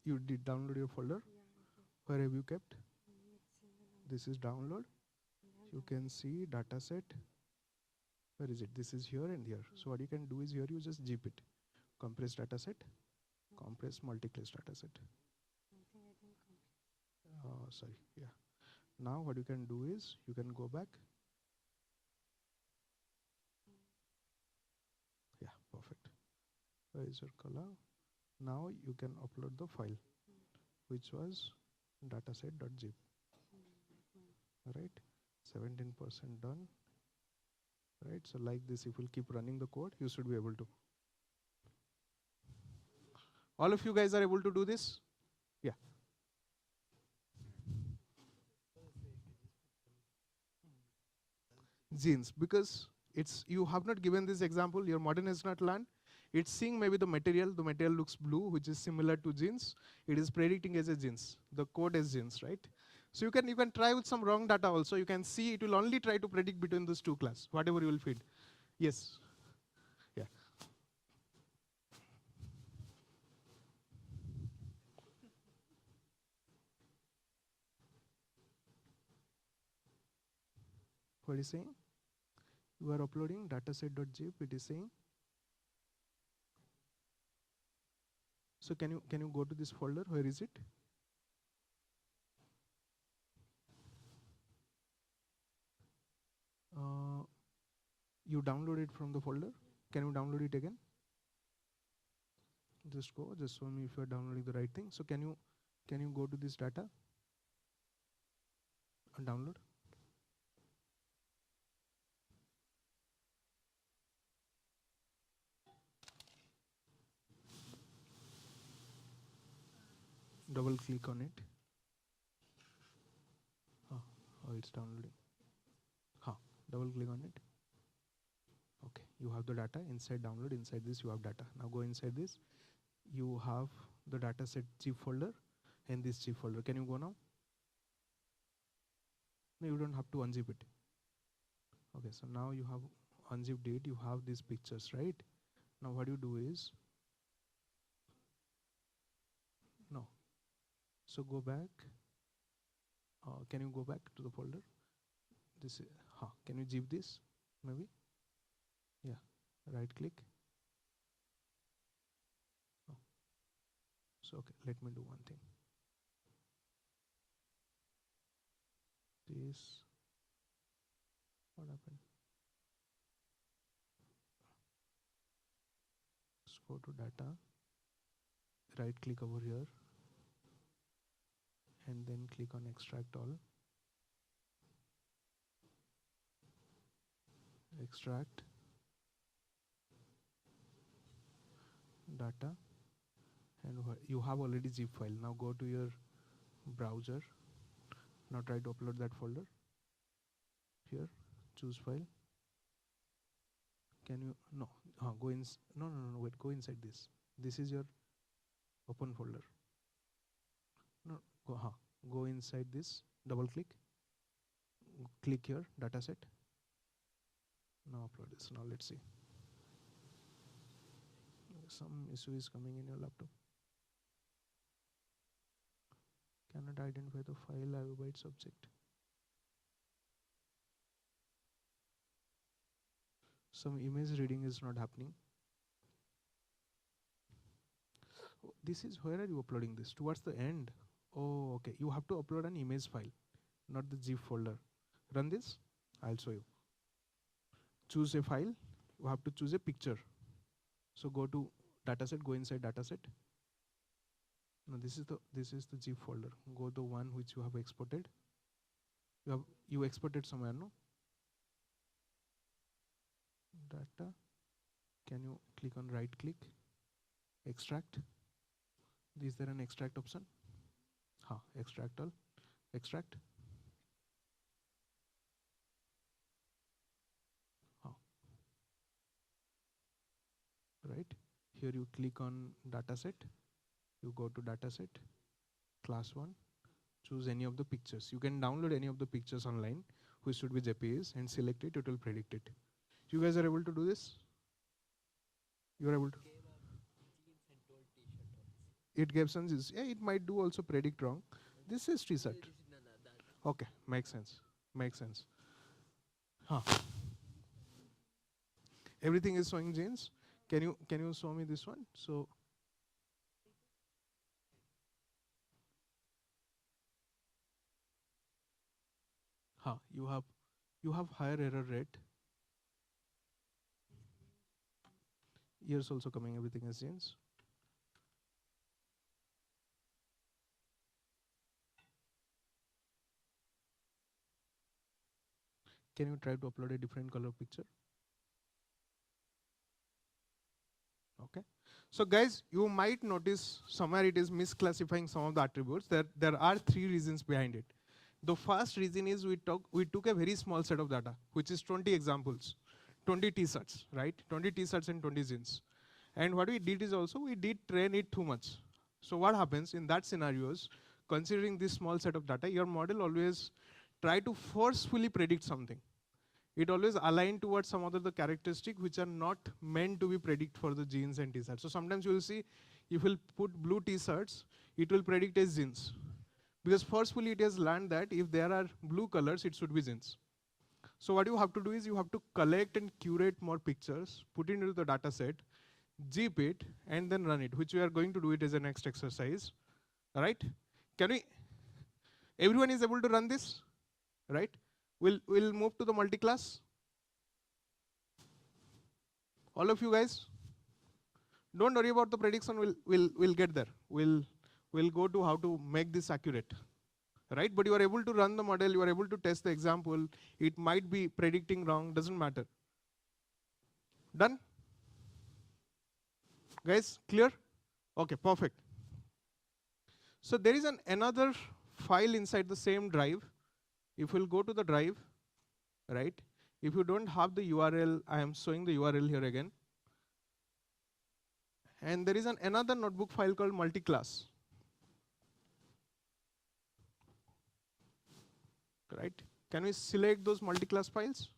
You did download your folder? Where have you kept? This is download. You can see dataset. Where is it? This is here and here. So what you can do is here you just zip it. Compress dataset, compress multiclass dataset. Sorry, yeah. Now what you can do is you can go back. Yeah, perfect. Where is your color? Now you can upload the file, which was dataset.zip. Right, 17% done. right? So like this, if we'll keep running the code, you should be able to. All of you guys are able to do this? Yeah. Genes, because it's, you have not given this example, your modern has not learned. It's seeing maybe the material looks blue, which is similar to genes. It is predicting as a genes, the code as genes, right? So you can try with some wrong data also. You can see it will only try to predict between those two class, whatever you will feed. Yes. Yeah. What is saying? You are uploading dataset.zip, it is saying. So can you go to this folder? Where is it? You download it from the folder. Can you download it again? Just go, just show me if you are downloading the right thing. So can you go to this data and download? Double click on it. Oh, it's downloading. Double click on it. Okay, you have the data inside download. Inside this you have data. Now go inside this. You have the dataset zip folder and this zip folder. Can you go now? No, you don't have to unzip it. Okay, so now you have unzipped it. You have these pictures, right? Now what you do is, no. So go back. Can you go back to the folder? This, can you zip this? Maybe. Yeah. Right click. No. So okay, let me do one thing. This. What happened? Let's go to data. Right click over here. And then click on extract all. Extract data, and you have already zip file. Now go to your browser. Now try to upload that folder. Here, choose file. Can you, no, go in, no, wait, go inside this. This is your open folder. No, go inside this, double click. Click here, dataset. Now upload this. Now let's see. Some issue is coming in your laptop. Cannot identify the file byte subject. Some image reading is not happening. Oh, this is, where are you uploading this? Towards the end. Oh, okay. You have to upload an image file, not the zip folder. Run this. I'll show you. Choose a file. You have to choose a picture. So go to dataset. Go inside dataset. No, this is the zip folder. Go the one which you have exported. You exported somewhere, no? Data. Can you click on right click? Extract. Is there an extract option? Extract all. Extract. Right. Here you click on dataset. You go to dataset, class 1. Choose any of the pictures. You can download any of the pictures online, which should be JPEGs, and select it. It will predict it. You guys are able to do this? You are able to? It gave some, yeah, it might do also predict wrong. This is t-shirt. Okay, makes sense. Makes sense. Everything is showing genes. Can you show me this one? So you have higher error rate. Years also coming, everything is genes. Can you try to upload a different color picture? Okay. So guys, you might notice somewhere it is misclassifying some of the attributes. There are three reasons behind it. The first reason is we took a very small set of data, which is 20 examples, 20 t-shirts, right? 20 t-shirts and 20 jeans. And what we did is also we did train it too much. So what happens in that scenarios, considering this small set of data, your model always try to forcefully predict something. It always align towards some other the characteristic which are not meant to be predict for the jeans and t-shirts. So sometimes you will see if you put blue t-shirts, it will predict as jeans. Because forcefully it has learned that if there are blue colors, it should be jeans. So what you have to do is you have to collect and curate more pictures, put it into the data set, zip it, and then run it, which we are going to do it as a next exercise. All right? Can we? Everyone is able to run this, right? We'll move to the multi-class. All of you guys, don't worry about the prediction. We'll get there. We'll go to how to make this accurate, right? But you are able to run the model. You are able to test the example. It might be predicting wrong. Doesn't matter. Done? Guys, clear? Okay, perfect. So there is another file inside the same drive. If we'll go to the drive, right? If you don't have the URL, I am showing the URL here again. And there is another notebook file called multi-class. Right? Can we select those multi-class files?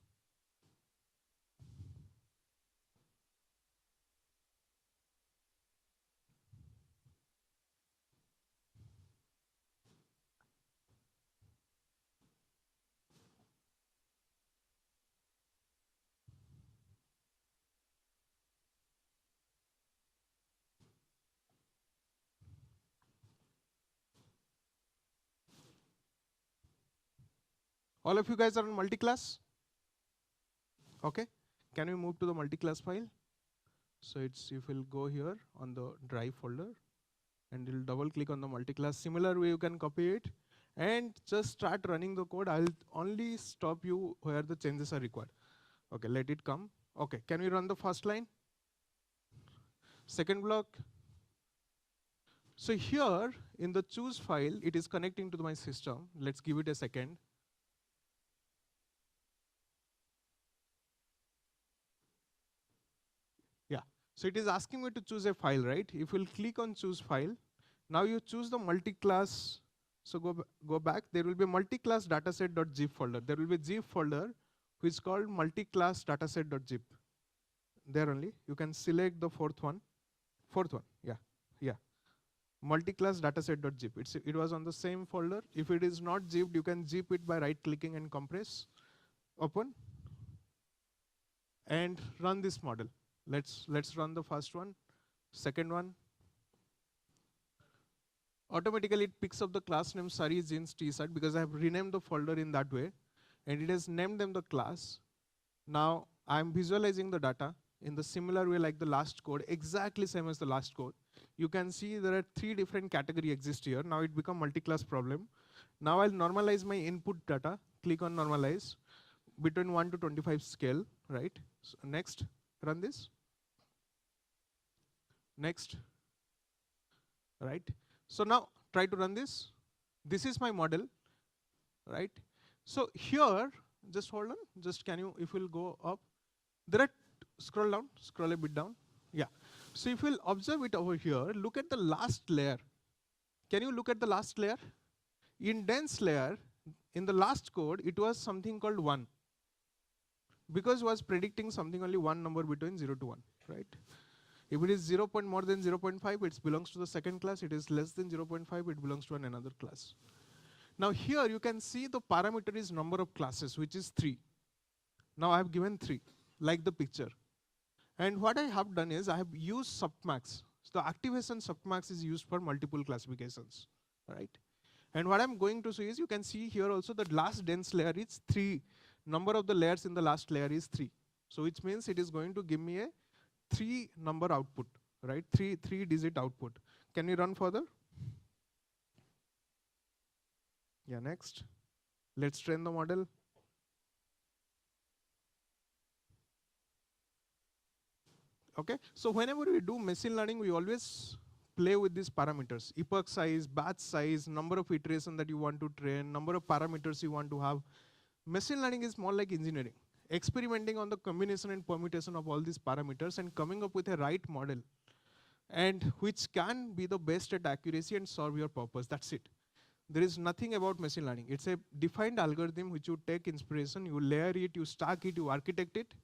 All of you guys are on multi-class? Okay. Can we move to the multi-class file? So it's, if we'll go here on the drive folder and you'll double click on the multi-class. Similar way you can copy it and just start running the code. I'll only stop you where the changes are required. Okay, let it come. Okay, can we run the first line? Second block. So here in the choose file, it is connecting to my system. Let's give it a second. Yeah, so it is asking me to choose a file, right? If we'll click on choose file, now you choose the multi-class. So go back, there will be a multi-class dataset.zip folder. There will be a zip folder which is called multi-class dataset.zip. There only, you can select the fourth one, yeah. Multi-class dataset.zip. It was on the same folder. If it is not zipped, you can zip it by right-clicking and compress. Open and run this model. Let's run the first one, second one. Automatically it picks up the class name Sari Jeans T-shirt because I have renamed the folder in that way, and it has named them the class. Now I'm visualizing the data in the similar way like the last code, exactly same as the last code. You can see there are 3 different categories exist here. Now it become multi-class problem. Now I'll normalize my input data. Click on normalize between 1 to 25 scale, right? So next, run this. Next, right? So now try to run this. This is my model, right? So here, just hold on. Just can you, if we'll go up, there are, scroll down, scroll a bit down. Yeah. So if we'll observe it over here, look at the last layer. Can you look at the last layer? In dense layer, in the last code, it was something called 1. Because it was predicting something only one number between 0 to 1, right? If it is 0. More than 0.5, it belongs to the second class. It is less than 0.5, it belongs to another class. Now here you can see the parameter is number of classes, which is 3. Now I have given 3, like the picture. And what I have done is I have used softmax. So the activation softmax is used for multiple classifications, right? And what I'm going to show is you can see here also the last dense layer is 3. Number of the layers in the last layer is 3. So which means it is going to give me a 3 number output, right? 3 digit output. Can we run further? Yeah, next. Let's train the model. Okay, so whenever we do machine learning, we always play with these parameters: epoch size, batch size, number of iteration that you want to train, number of parameters you want to have. Machine learning is more like engineering, experimenting on the combination and permutation of all these parameters and coming up with a right model, and which can be the best at accuracy and serve your purpose. That's it. There is nothing about machine learning. It's a defined algorithm which you take inspiration, you layer it, you stack it, you architect it,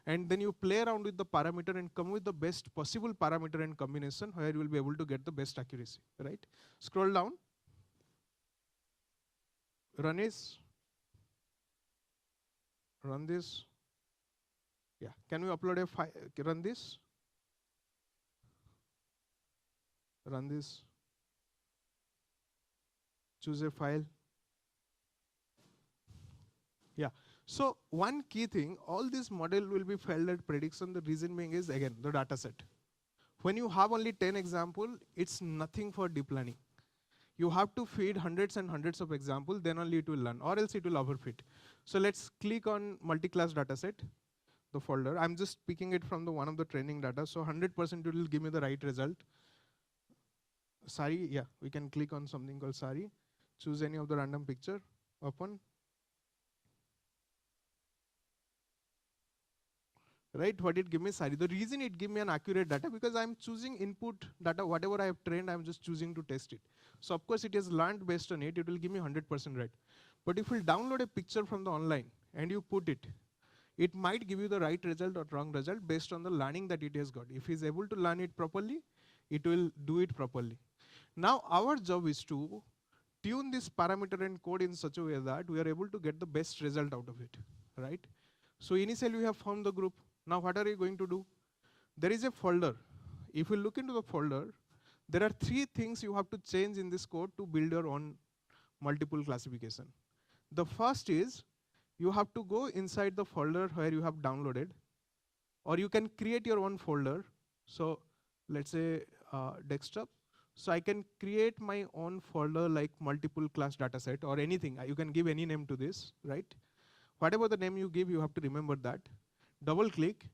and then you play around with the parameter and come with the best possible parameter and combination where you will be able to get the best accuracy, right? Scroll down. Run this. Run this. Yeah. Can we upload a file? Run this. Run this. Choose a file. Yeah. So one key thing, all this model will be failed at prediction. The reason being is, again, the data set. When you have only 10 example, it's nothing for deep learning. You have to feed hundreds and hundreds of examples, then only it will learn, or else it will overfit. So let's click on multi-class dataset, the folder. I'm just picking it from the one of the training data. So 100% it will give me the right result. Sari, yeah, we can click on something called Sari. Choose any of the random picture, open. Right, what it give me? Sari. The reason it give me an accurate data, because I'm choosing input data, whatever I have trained, I'm just choosing to test it. So of course it has learned based on it, it will give me 100% right. But if you download a picture from the online and you put it, it might give you the right result or wrong result based on the learning that it has got. If it's able to learn it properly, it will do it properly. Now our job is to tune this parameter and code in such a way that we are able to get the best result out of it, right? So initially we have formed the group. Now what are you going to do? There is a folder. If you look into the folder, there are 3 things you have to change in this code to build your own multiple classification. The first is, you have to go inside the folder where you have downloaded, or you can create your own folder. So let's say desktop. So I can create my own folder like multiple class dataset or anything. You can give any name to this, right? Whatever the name you give, you have to remember that. Double click.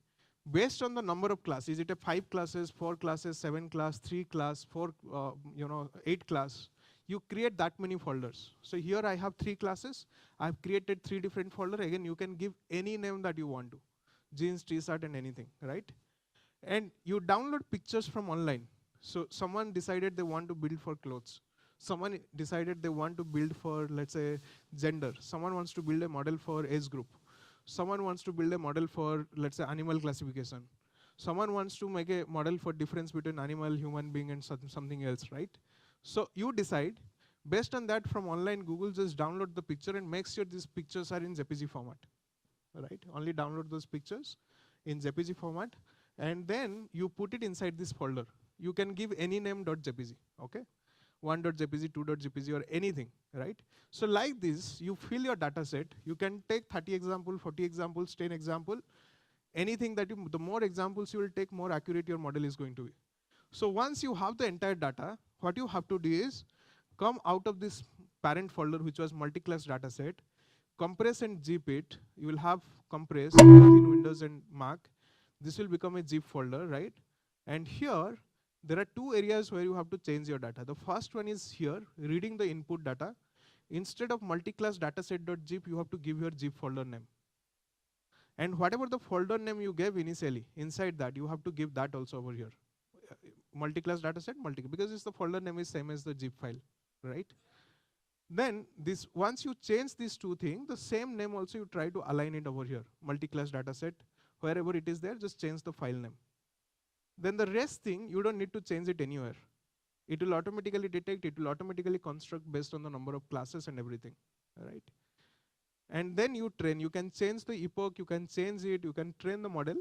Based on the number of classes, is it a 5 classes, 4 classes, 7 class, 3 class, 4, 8 class, you create that many folders. So here I have 3 classes. I've created 3 different folders. Again, you can give any name that you want to. Jeans, t-shirt, and anything, right? And you download pictures from online. So someone decided they want to build for clothes. Someone decided they want to build for, let's say, gender. Someone wants to build a model for age group. Someone wants to build a model for, let's say, animal classification. Someone wants to make a model for difference between animal, human being, and something else, right? So you decide. Based on that, from online, Google just download the picture and make sure these pictures are in JPG format, right? Only download those pictures in JPG format, and then you put it inside this folder. You can give any name .jpg, okay? 1.jpg, 2.jpg, or anything, right? So like this, you fill your data set. You can take 30 examples, 40 examples, 10 examples, anything that you, the more examples you will take, more accurate your model is going to be. So once you have the entire data, what you have to do is come out of this parent folder, which was multi-class data set, compress and zip it. You will have compress both in Windows and Mac. This will become a zip folder, right? And here, there are 2 areas where you have to change your data. The first one is here, reading the input data. Instead of multi-class dataset.zip, you have to give your zip folder name. And whatever the folder name you gave initially, inside that, you have to give that also over here. Multi-class dataset, because it's the folder name is same as the zip file, right? Then this, once you change these 2 things, the same name also you try to align it over here. Multi-class dataset, wherever it is there, just change the file name. Then the rest thing, you don't need to change it anywhere. It will automatically detect, it will automatically construct based on the number of classes and everything, right? And then you train, you can change the epoch, you can change it, you can train the model,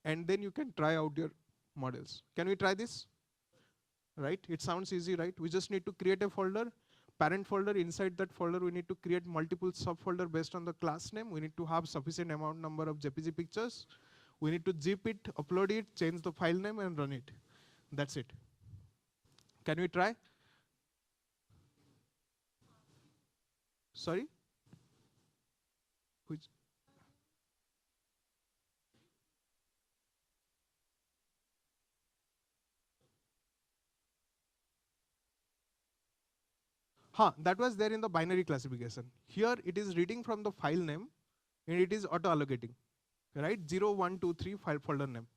and then you can try out your models. Can we try this? Right, it sounds easy, right? We just need to create a folder, parent folder. Inside that folder, we need to create multiple subfolder based on the class name. We need to have sufficient amount number of JPG pictures. We need to zip it, upload it, change the file name, and run it. That's it. Can we try? Sorry? Which? That was there in the binary classification. Here it is reading from the file name and it is auto allocating, right? 0, 1, 2, 3 file folder name.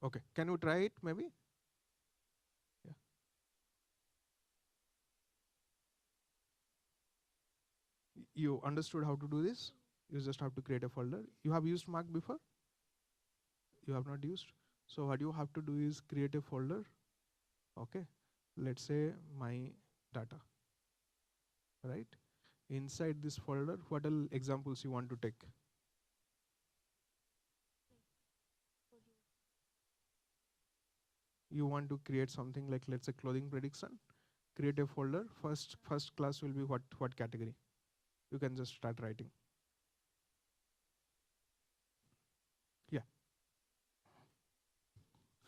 Okay, can you try it maybe? Yeah. You understood how to do this? You just have to create a folder. You have used Mark before? You have not used? So what you have to do is create a folder. Okay, let's say my data, right? Inside this folder, what all examples you want to take? You want to create something like, let's say, clothing prediction. Create a folder. First class will be what category? You can just start writing. Yeah.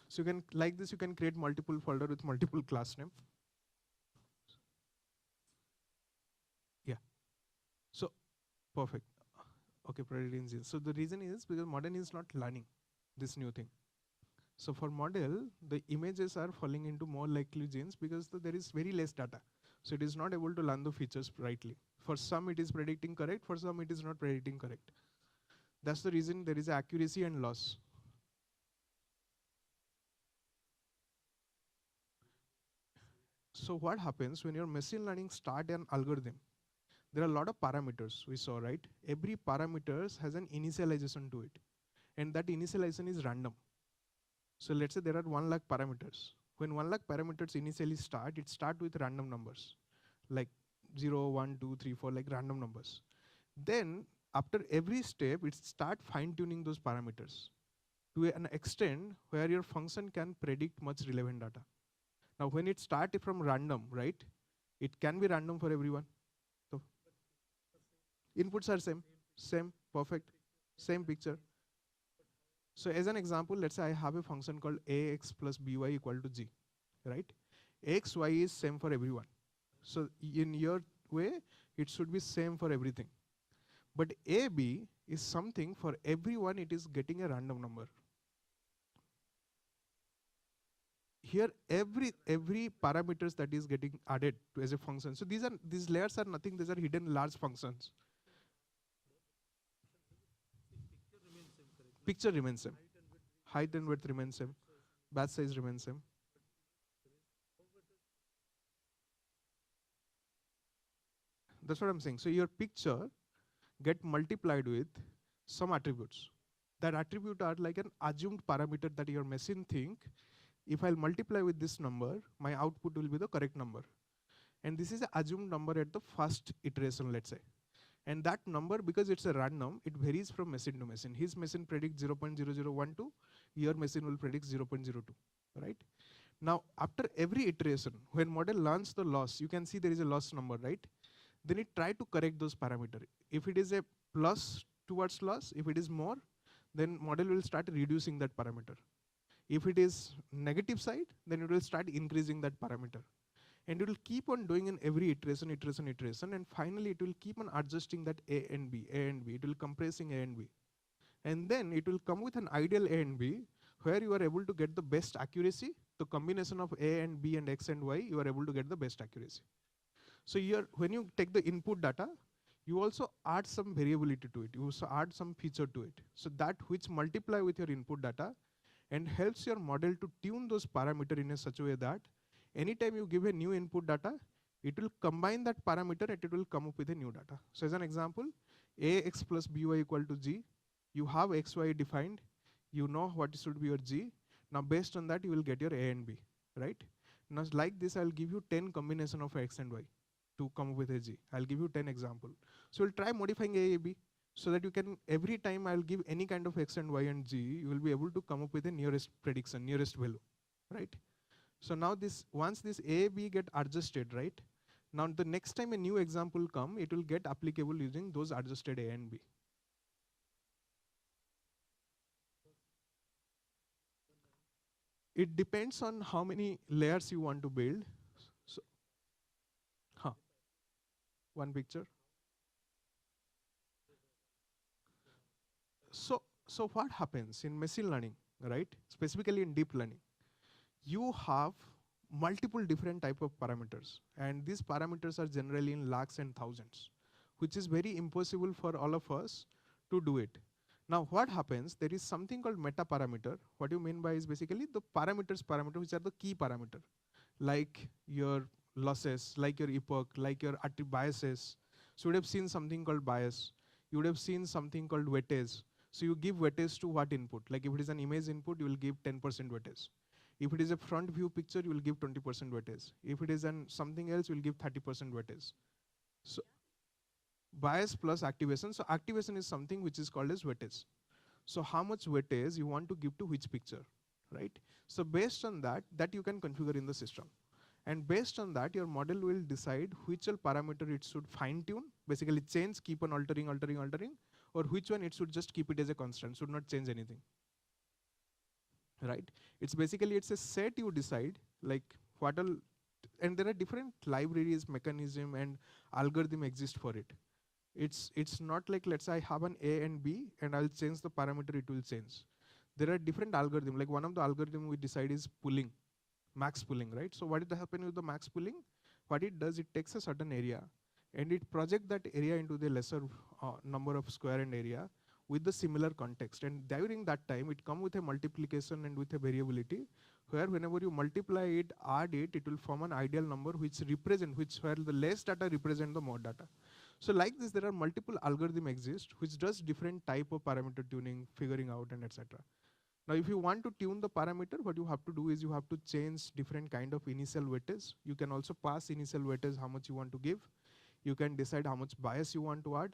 So you can, like this, you can create multiple folder with multiple class name. Yeah. So perfect. Okay, predicted engine. So the reason is because modern is not learning this new thing. So for model, the images are falling into more likely genes because there is very less data. So it is not able to learn the features rightly. For some it is predicting correct, for some it is not predicting correct. That's the reason there is accuracy and loss. So what happens when your machine learning start an algorithm? There are a lot of parameters we saw, right? Every parameters has an initialization to it. And that initialization is random. So let's say there are 1 lakh parameters. When 1 lakh parameters initially start, it start with random numbers, like 0, 1, 2, 3, 4, like random numbers. Then after every step, it start fine tuning those parameters to an extent where your function can predict much relevant data. Now when it start from random, right? It can be random for everyone. So inputs are same, perfect, same picture. So as an example, let's say I have a function called ax plus by equal to g, right? X, y is same for everyone. So in your way, it should be same for everything. But ab is something for everyone, it is getting a random number. Here every parameters that is getting added to as a function. So these layers are nothing, these are hidden large functions. Picture remains same. Height and width remains same. Batch size remains same. That's what I'm saying. So your picture get multiplied with some attributes. That attribute are like an assumed parameter that your machine think, if I'll multiply with this number, my output will be the correct number. And this is an assumed number at the first iteration, let's say. And that number, because it's a random, it varies from machine to machine. His machine predicts 0.0012, your machine will predict 0.02, right? Now, after every iteration, when model learns the loss, you can see there is a loss number, right? Then it try to correct those parameters. If it is a plus towards loss, if it is more, then model will start reducing that parameter. If it is negative side, then it will start increasing that parameter. And it will keep on doing in every iteration, and finally it will keep on adjusting that A and B. It will compressing A and B. And then it will come with an ideal A and B where you are able to get the best accuracy. The combination of A and B and X and Y, you are able to get the best accuracy. So here, when you take the input data, you also add some variability to it. You also add some feature to it. So that which multiply with your input data and helps your model to tune those parameters in a such a way that anytime you give a new input data, it will combine that parameter and it will come up with a new data. So as an example, ax plus by equal to g, you have xy defined, you know what should be your g. Now based on that, you will get your a and b, right? Now like this, I'll give you 10 combination of x and y to come up with a g. I'll give you 10 example. So we'll try modifying a, b, so that you can, every time I'll give any kind of x and y and g, you will be able to come up with a nearest prediction, nearest value, right? So now this, once this A, B get adjusted, right? Now the next time a new example come, it will get applicable using those adjusted A and B. It depends on how many layers you want to build. So, one picture. So what happens in machine learning? right? Specifically in deep learning, you have multiple different type of parameters, and these parameters are generally in lakhs and thousands, which is very impossible for all of us to do it. Now what happens, there is something called meta parameter. What you mean by is basically the parameter which are the key parameter, like your losses, like your epoch, like your biases. So you would have seen something called bias. You would have seen something called weightage. So you give weightage to what input? Like if it is an image input, you will give 10% weightage. If it is a front view picture, you will give 20% weightage. If it is an something else, you will give 30% weightage. So bias plus activation. So activation is something which is called as weightage. So how much weightage you want to give to which picture, right? So based on that, you can configure in the system. And based on that, your model will decide which all parameter it should fine tune, basically change, keep on altering, or which one it should just keep it as a constant, should not change anything, right? It's basically, it's a set you decide, like what all, and there are different libraries, mechanism, and algorithm exist for it. It's not like, let's say I have an A and B and I'll change the parameter, it will change. There are different algorithms. Like one of the algorithm we decide is pooling, max pooling, right? So what is happening with the max pooling? What it does, it takes a certain area and it projects that area into the lesser number of square and area with the similar context. And during that time, it come with a multiplication and with a variability, where whenever you multiply it, add it, it will form an ideal number which represent, where the less data represent the more data. So like this, there are multiple algorithm exist which does different type of parameter tuning, figuring out, and etc. Now, if you want to tune the parameter, what you have to do is you have to change different kind of initial weightage. You can also pass initial weightage, how much you want to give. You can decide how much bias you want to add.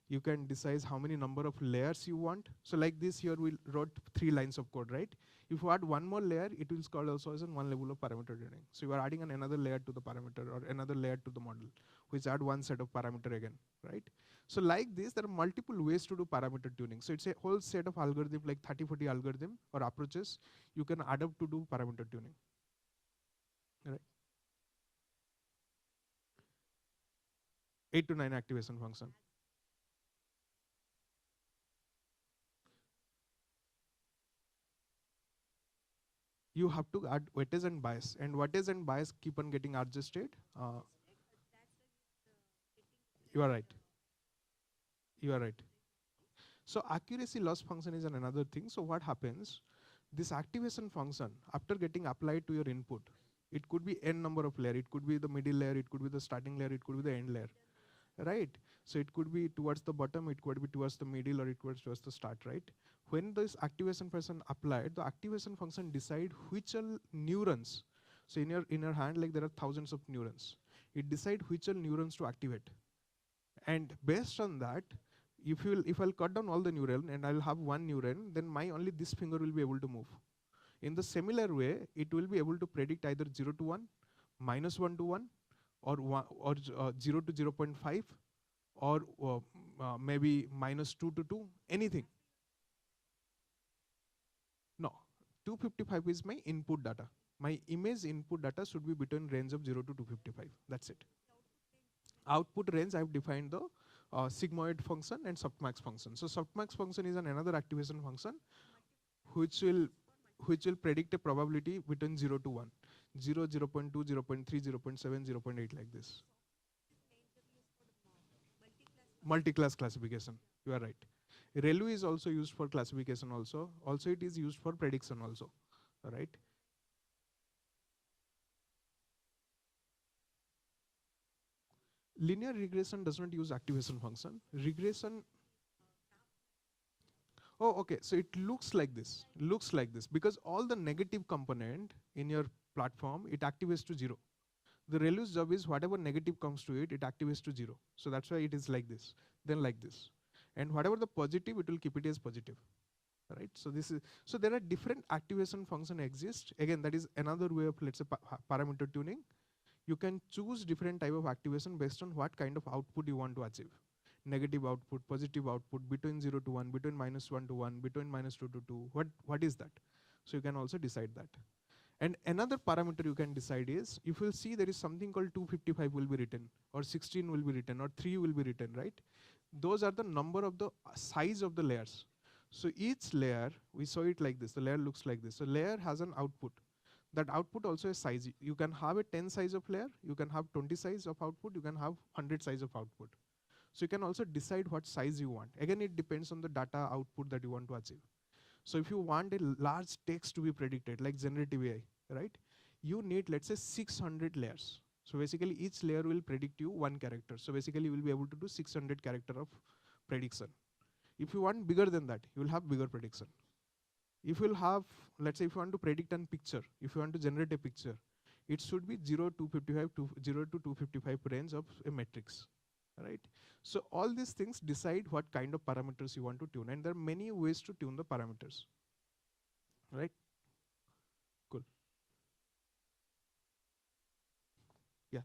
You can decide how many number of layers you want. So like this here, we wrote 3 lines of code, right? If you add one more layer, it will call also as one level of parameter tuning. So you are adding another layer to the parameter or another layer to the model, which add one set of parameter again, right? So like this, there are multiple ways to do parameter tuning. So it's a whole set of algorithm, like 30, 40 algorithm or approaches you can adopt to do parameter tuning, right? 8 to 9 activation function. You have to add weightage and bias, and weightage and bias keep on getting adjusted. You are right. You are right. So accuracy loss function is another thing. So what happens? This activation function, after getting applied to your input, it could be n number of layer. It could be the middle layer. It could be the starting layer. It could be the end layer, right? So it could be towards the bottom. It could be towards the middle, or it could be towards the start, right? When this activation function applied, the activation function decide which all neurons. So in your hand, like there are thousands of neurons. It decide which all neurons to activate, and based on that, if I'll cut down all the neuron and I'll have one neuron, then my only this finger will be able to move. In the similar way, it will be able to predict either 0 to 1, -1 to 1, or 0 to 0.5, or maybe -2 to 2, anything. No, 255 is my input data. My image input data should be between range of 0 to 255. That's it. Output range, I've defined the sigmoid function and softmax function. So softmax function is another activation function which will predict a probability between 0 to 1, 0, 0.2, 0.3, 0.7, 0.8, like this. Multi-class classification. You are right. ReLU is also used for classification also. Also it is used for prediction also. Right? Linear regression does not use activation function. Regression. Oh, okay. So it looks like this. Looks like this because all the negative component in your platform, it activates to 0. The ReLU's job is whatever negative comes to it, it activates to 0. So that's why it is like this, then like this. And whatever the positive, it will keep it as positive. Right? So this is, so there are different activation function exist. Again, that is another way of, let's say, parameter tuning. You can choose different type of activation based on what kind of output you want to achieve. Negative output, positive output, between 0 to 1, between -1 to 1, between -2 to 2. What is that? So you can also decide that. And another parameter you can decide is, if you see there is something called 255 will be written, or 16 will be written, or 3 will be written, right? Those are the number of the size of the layers. So each layer, we saw it like this. The layer looks like this. So layer has an output. That output also is size. You can have a 10 size of layer, you can have 20 size of output, you can have 100 size of output. So you can also decide what size you want. Again, it depends on the data output that you want to achieve. So if you want a large text to be predicted, like generative AI, right? You need, let's say, 600 layers. So basically, each layer will predict you one character. So basically, you will be able to do 600 character of prediction. If you want bigger than that, you will have bigger prediction. If you will have, let's say, if you want to predict a picture, if you want to generate a picture, it should be 0 to 55 to 0 to 255 range of a matrix, right? So all these things decide what kind of parameters you want to tune, and there are many ways to tune the parameters, right? Cool. Yeah.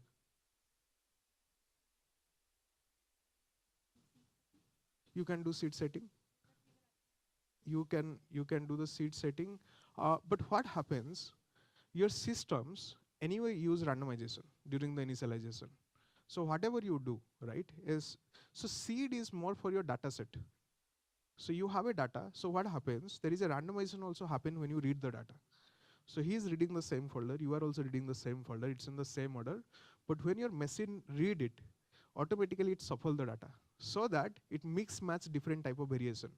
You can do seed setting. You can do the seed setting, but what happens? Your systems anyway use randomization during the initialization. So whatever you do, right, is so seed is more for your data set. So you have a data. So what happens? There is a randomization also happen when you read the data. So he is reading the same folder. You are also reading the same folder. It's in the same order. But when your machine read it, automatically it shuffle the data so that it mix match different type of variation.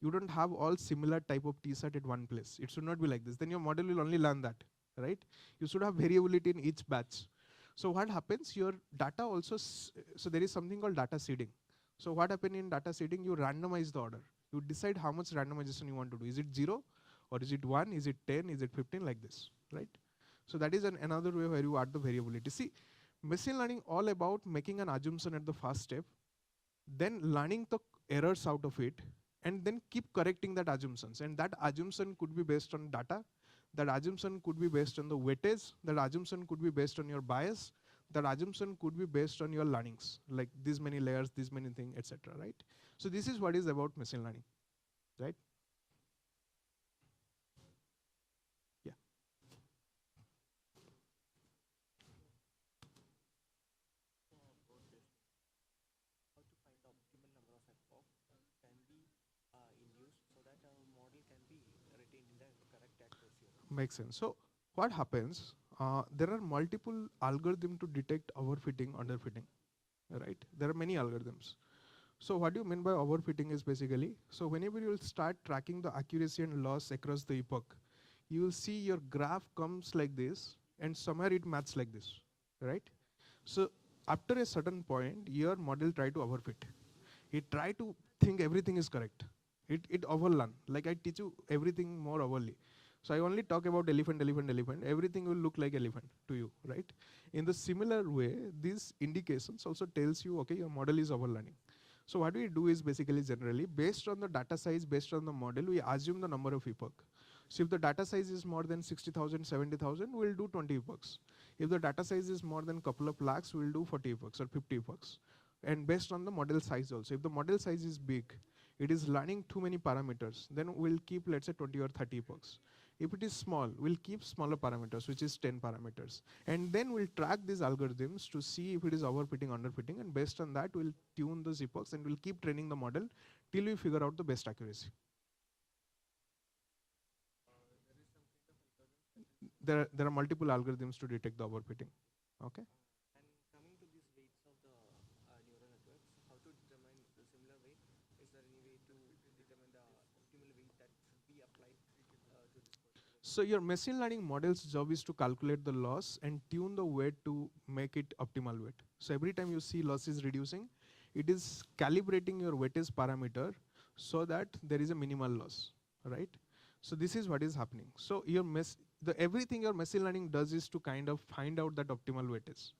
You don't have all similar type of t-shirt at one place. It should not be like this. Then your model will only learn that, right? You should have variability in each batch. So what happens? Your data also, so there is something called data seeding. So what happens in data seeding? You randomize the order. You decide how much randomization you want to do. Is it 0? Or is it 1? Is it 10? Is it 15? Like this, right? So that is another way where you add the variability. See, machine learning all about making an assumption at the first step, then learning the errors out of it, and then keep correcting that assumptions. And that assumption could be based on data. That assumption could be based on the weightage. That assumption could be based on your bias. That assumption could be based on your learnings, like these many layers, these many things, etc. Right? So this is what is about machine learning, right? Yeah. Makes sense. So what happens? There are multiple algorithms to detect overfitting, underfitting, right? There are many algorithms. So what do you mean by overfitting is basically, so whenever you will start tracking the accuracy and loss across the epoch, you will see your graph comes like this and somewhere it matches like this, right? So after a certain point, your model try to overfit. It try to think everything is correct. It overlearn. Like I teach you everything more overly. So I only talk about elephant, elephant, elephant. Everything will look like elephant to you, right? In the similar way, these indications also tells you, okay, your model is overlearning. So what we do is basically generally, based on the data size, based on the model, we assume the number of epoch. So if the data size is more than 60,000, 70,000, we'll do 20 epochs. If the data size is more than couple of lakhs, we'll do 40 epochs or 50 epochs. And based on the model size also. If the model size is big, it is learning too many parameters, then we'll keep, let's say, 20 or 30 epochs. If it is small, we'll keep smaller parameters, which is 10 parameters. And then we'll track these algorithms to see if it is overfitting, underfitting, and based on that, we'll tune those epochs and we'll keep training the model till we figure out the best accuracy. There are multiple algorithms to detect the overfitting. Okay. So your machine learning model's job is to calculate the loss and tune the weight to make it optimal weight. So every time you see loss is reducing, it is calibrating your weightage parameter so that there is a minimal loss, right? So this is what is happening. So your everything your machine learning does is to kind of find out that optimal weightage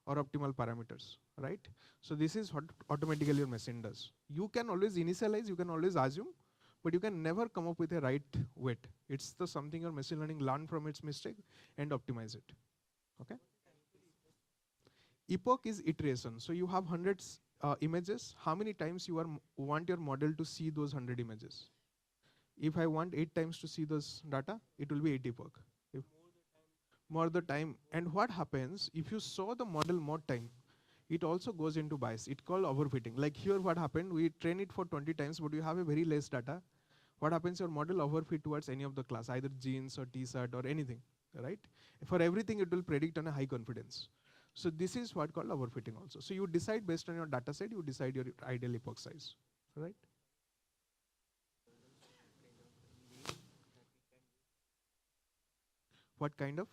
or optimal parameters, right? So this is what automatically your machine does. You can always initialize, you can always assume, but you can never come up with a right weight. It's the something your machine learning learn from its mistake and optimize it. Okay. Epoch is iteration. So you have hundreds images. How many times you want your model to see those 100 images? If I want 8 times to see those data, it will be 8 epoch. If more the time. And what happens if you saw the model more time? It also goes into bias. It called overfitting. Like here what happened, we train it for 20 times, but we have a very less data. What happens? Your model overfit towards any of the class, either genes or tsat or anything, right? For everything, it will predict on a high confidence. So this is what called overfitting also. So you decide based on your data set, you decide your ideal epoch size, right? What kind of?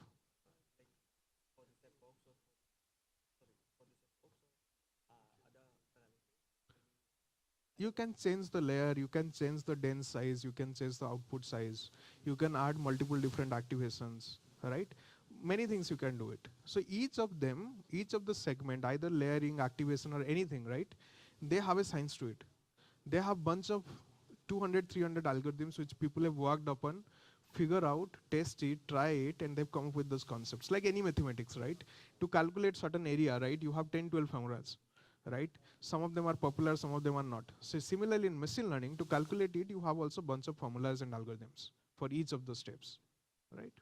You can change the layer, you can change the dense size, you can change the output size, you can add multiple different activations, right? Many things you can do it. So each of them, each of the segment, either layering, activation or anything, right? They have a science to it. They have bunch of 200, 300 algorithms which people have worked upon, figure out, test it, try it, and they've come up with those concepts. Like any mathematics, right? To calculate certain area, right? You have 10, 12 formulas, right? Some of them are popular, some of them are not. So similarly in machine learning, to calculate it, you have also bunch of formulas and algorithms for each of the steps, right?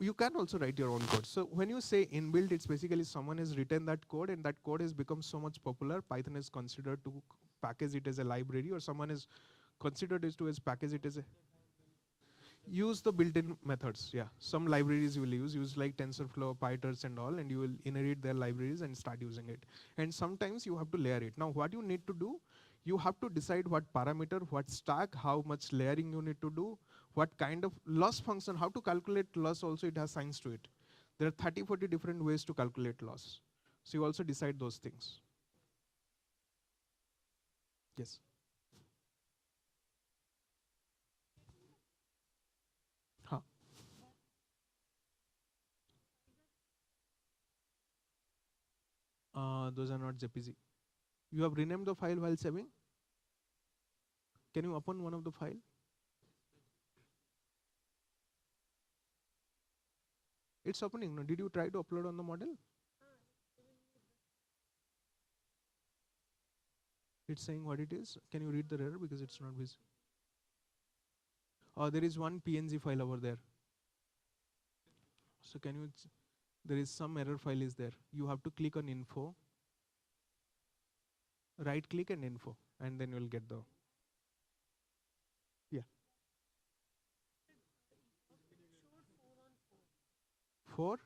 You can also write your own code. So when you say inbuilt, it's basically someone has written that code and that code has become so much popular, Python is considered to package it as a library, or someone is considered it to as package it as a use the built-in methods. Yeah, some libraries you will use like TensorFlow, PyTorch and all, and you will inherit their libraries and start using it. And sometimes you have to layer it. Now what you need to do, you have to decide what parameter, what stack, how much layering you need to do, what kind of loss function, how to calculate loss also, it has science to it. There are 30, 40 different ways to calculate loss. So you also decide those things. Yes. Huh. Those are not JPG. You have renamed the file while saving? Can you open one of the file? It's opening. No? Did you try to upload on the model? It's saying what it is. Can you read the error because it's not visible? Oh, there is one PNG file over there. So can you? There is some error file is there. You have to click on info. Right click and info, and then you'll get the. Yeah. 4.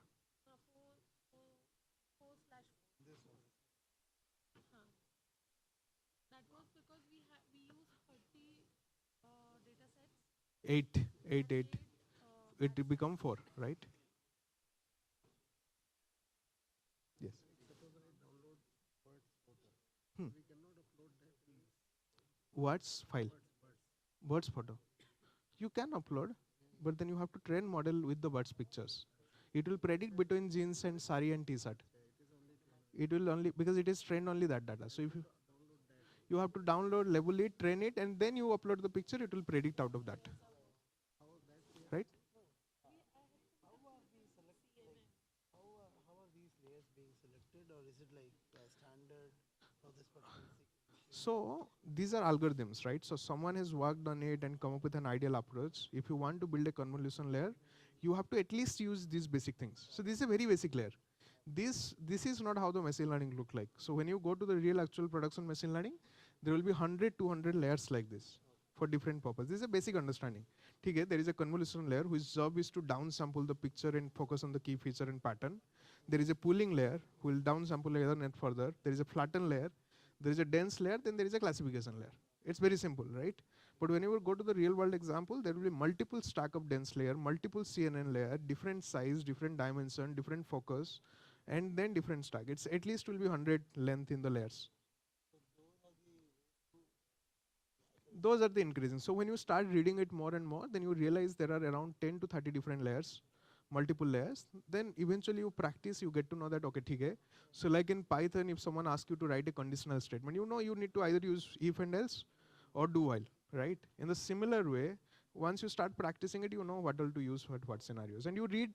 Eight, 8. It will become 4, right? Yes. Hmm. What's file? Birds photo. You can upload, but then you have to train model with the birds pictures. It will predict between genes and SARI and TSAT. It will only, because it is trained only that data. So if you have to download, label it, train it, and then you upload the picture, it will predict out of that. Right? How are these layers being selected, or is it like standard for this particular sequence? So these are algorithms, right? So someone has worked on it and come up with an ideal approach. If you want to build a convolution layer, you have to at least use these basic things. So this is a very basic layer. This is not how the machine learning look like. So when you go to the real actual production machine learning, there will be 100, 200 layers like this for different purposes. This is a basic understanding. Okay, there is a convolution layer whose job is to downsample the picture and focus on the key feature and pattern. There is a pooling layer who will downsample layer net further. There is a flatten layer. There is a dense layer. Then there is a classification layer. It's very simple, right? But when you go to the real world example, there will be multiple stack of dense layer, multiple CNN layer, different size, different dimension, different focus, and then different stack. It's at least will be 100 length in the layers. Those are the increasing. So when you start reading it more and more, then you realize there are around 10 to 30 different layers, multiple layers. Then eventually you practice, you get to know that, okay, okay. So like in Python, if someone asks you to write a conditional statement, you know you need to either use if and else or do while, right? In the similar way, once you start practicing it, you know what all to use for what scenarios. And you read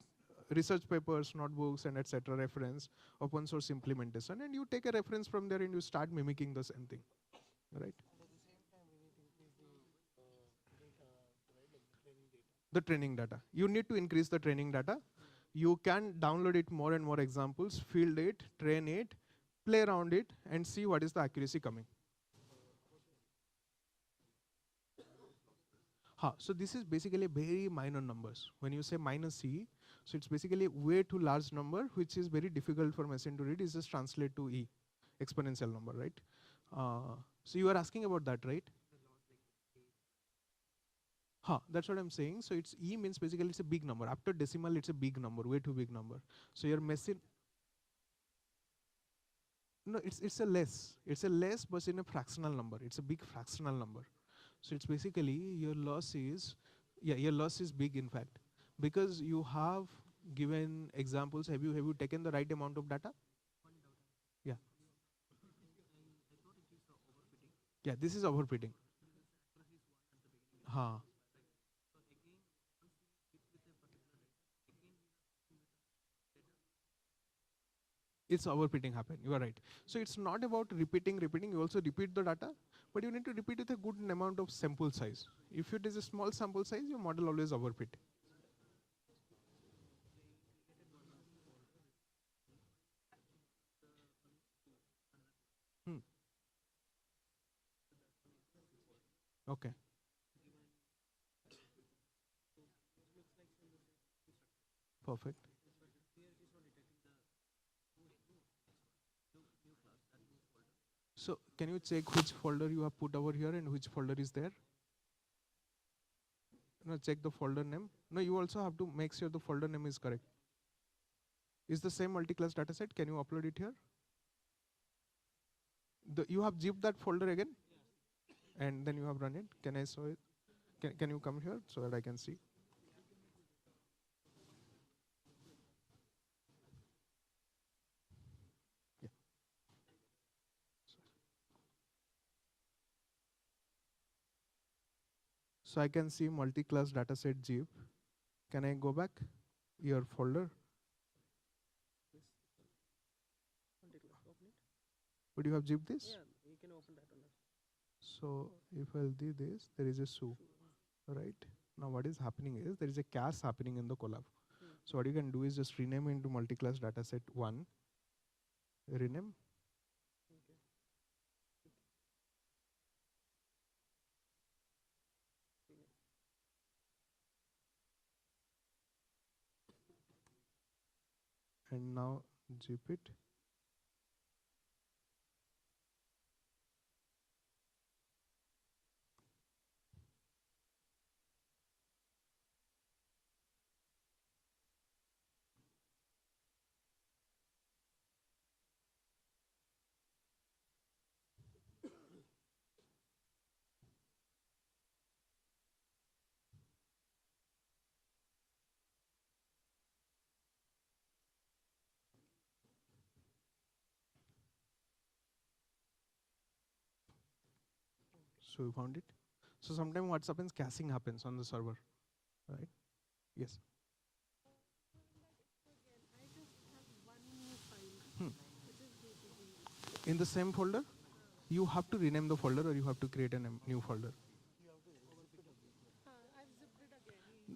research papers, notebooks, and etc. reference, open source implementation, and you take a reference from there and you start mimicking the same thing, right? The training data. You need to increase the training data. You can download it more and more examples, field it, train it, play around it and see what is the accuracy coming. So this is basically very minor numbers. When you say minus C, so it's basically way too large number, which is very difficult for machine to read. It's just translate to E, exponential number, right? So you are asking about that, right? That's what I'm saying. So it's E means basically it's a big number. After decimal, it's a big number, way too big number. So your machine, no, it's a less. It's a less, but in a fractional number. It's a big fractional number. So it's basically your loss is, yeah, your loss is big in fact, because you have given examples. Have you taken the right amount of data? Yeah. Yeah, this is overfitting. Huh. It's overfitting happen. You are right. So it's not about repeating. You also repeat the data, but you need to repeat with a good amount of sample size. If it is a small sample size, your model always overfit. Hmm. Okay. Perfect. So can you check which folder you have put over here and which folder is there? No, check the folder name. No, you also have to make sure the folder name is correct. Is the same multi-class dataset? Can you upload it here? You have zipped that folder again, and then you have run it. Can I show it? Can you come here so that I can see? Yeah. So I can see multi-class dataset zip. Can I go back? Your folder. Would you have zipped this? Yeah, you can open that one. So if I'll do this, there is a SU, right? Now what is happening is there is a cache happening in the collab. So what you can do is just rename into multi-class dataset 1, rename. And now zip it. So you found it. So sometimes what happens, caching happens on the server, right? Yes. Hmm. In the same folder, you have to rename the folder or you have to create a new folder.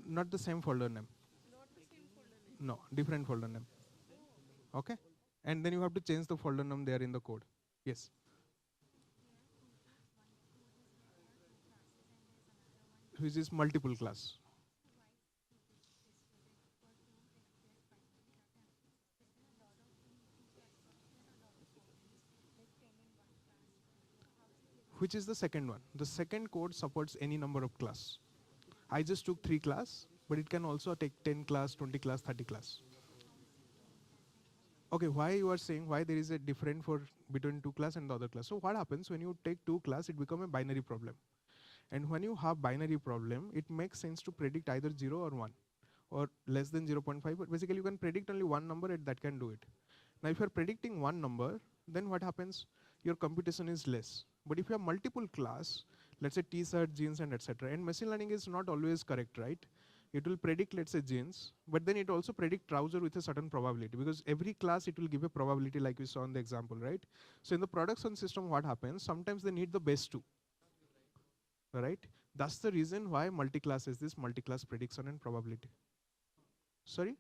Not the same folder name. No, different folder name. Okay. And then you have to change the folder name there in the code. Yes. Which is multiple class. Which is the second one. The second code supports any number of class. I just took 3 class, but it can also take 10 class, 20 class, 30 class. Okay, why you are saying why there is a difference for between 2 class and the other class? So what happens when you take 2 class, it become a binary problem. And when you have binary problem, it makes sense to predict either 0 or 1 or less than 0.5, but basically you can predict only one number and that can do it. Now if you are predicting one number, then what happens? Your computation is less. But if you have multiple class, let's say t-shirt, jeans and etc. And machine learning is not always correct, right? It will predict, let's say, jeans, but then it also predict trouser with a certain probability, because every class it will give a probability like we saw in the example, right? So in the production system, what happens? Sometimes they need the best two, right? That's the reason why multi-class is this multi-class prediction and probability. Sorry?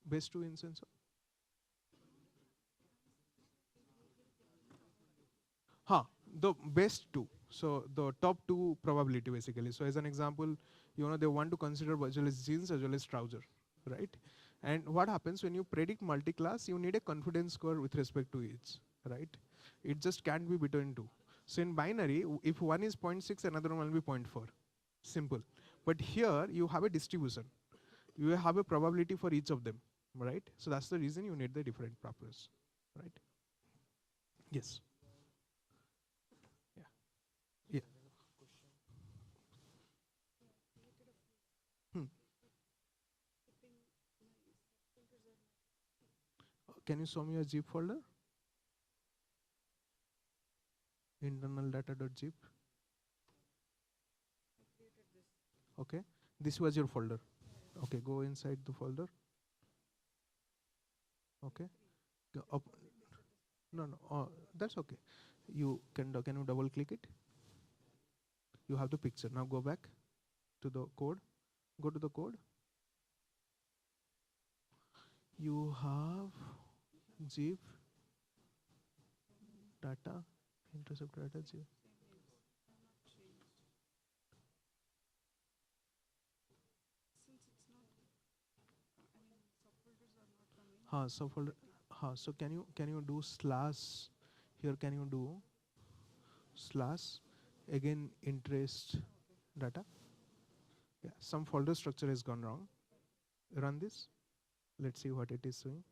Best two in sense of? The best two. So the top two probability basically. So as an example, they want to consider as well as jeans as well as trouser, right? And what happens when you predict multi-class, you need a confidence score with respect to each, right? It just can't be between two. So in binary, if one is 0.6, another one will be 0.4. Simple. But here you have a distribution. You have a probability for each of them, right? So that's the reason you need the different properties, right? Yes. Yeah. Hmm. Can you show me your zip folder? Internal data.zip. Okay. This was your folder. Okay, go inside the folder. Okay. Go up. No, no, that's okay. Can you double click it? You have the picture. Now go back to the code. Go to the code. You have zip data, intercept data zip. Subfolder. So can you do slash here? Can you do slash again interest data? Yeah, some folder structure has gone wrong. Run this. Let's see what it is doing.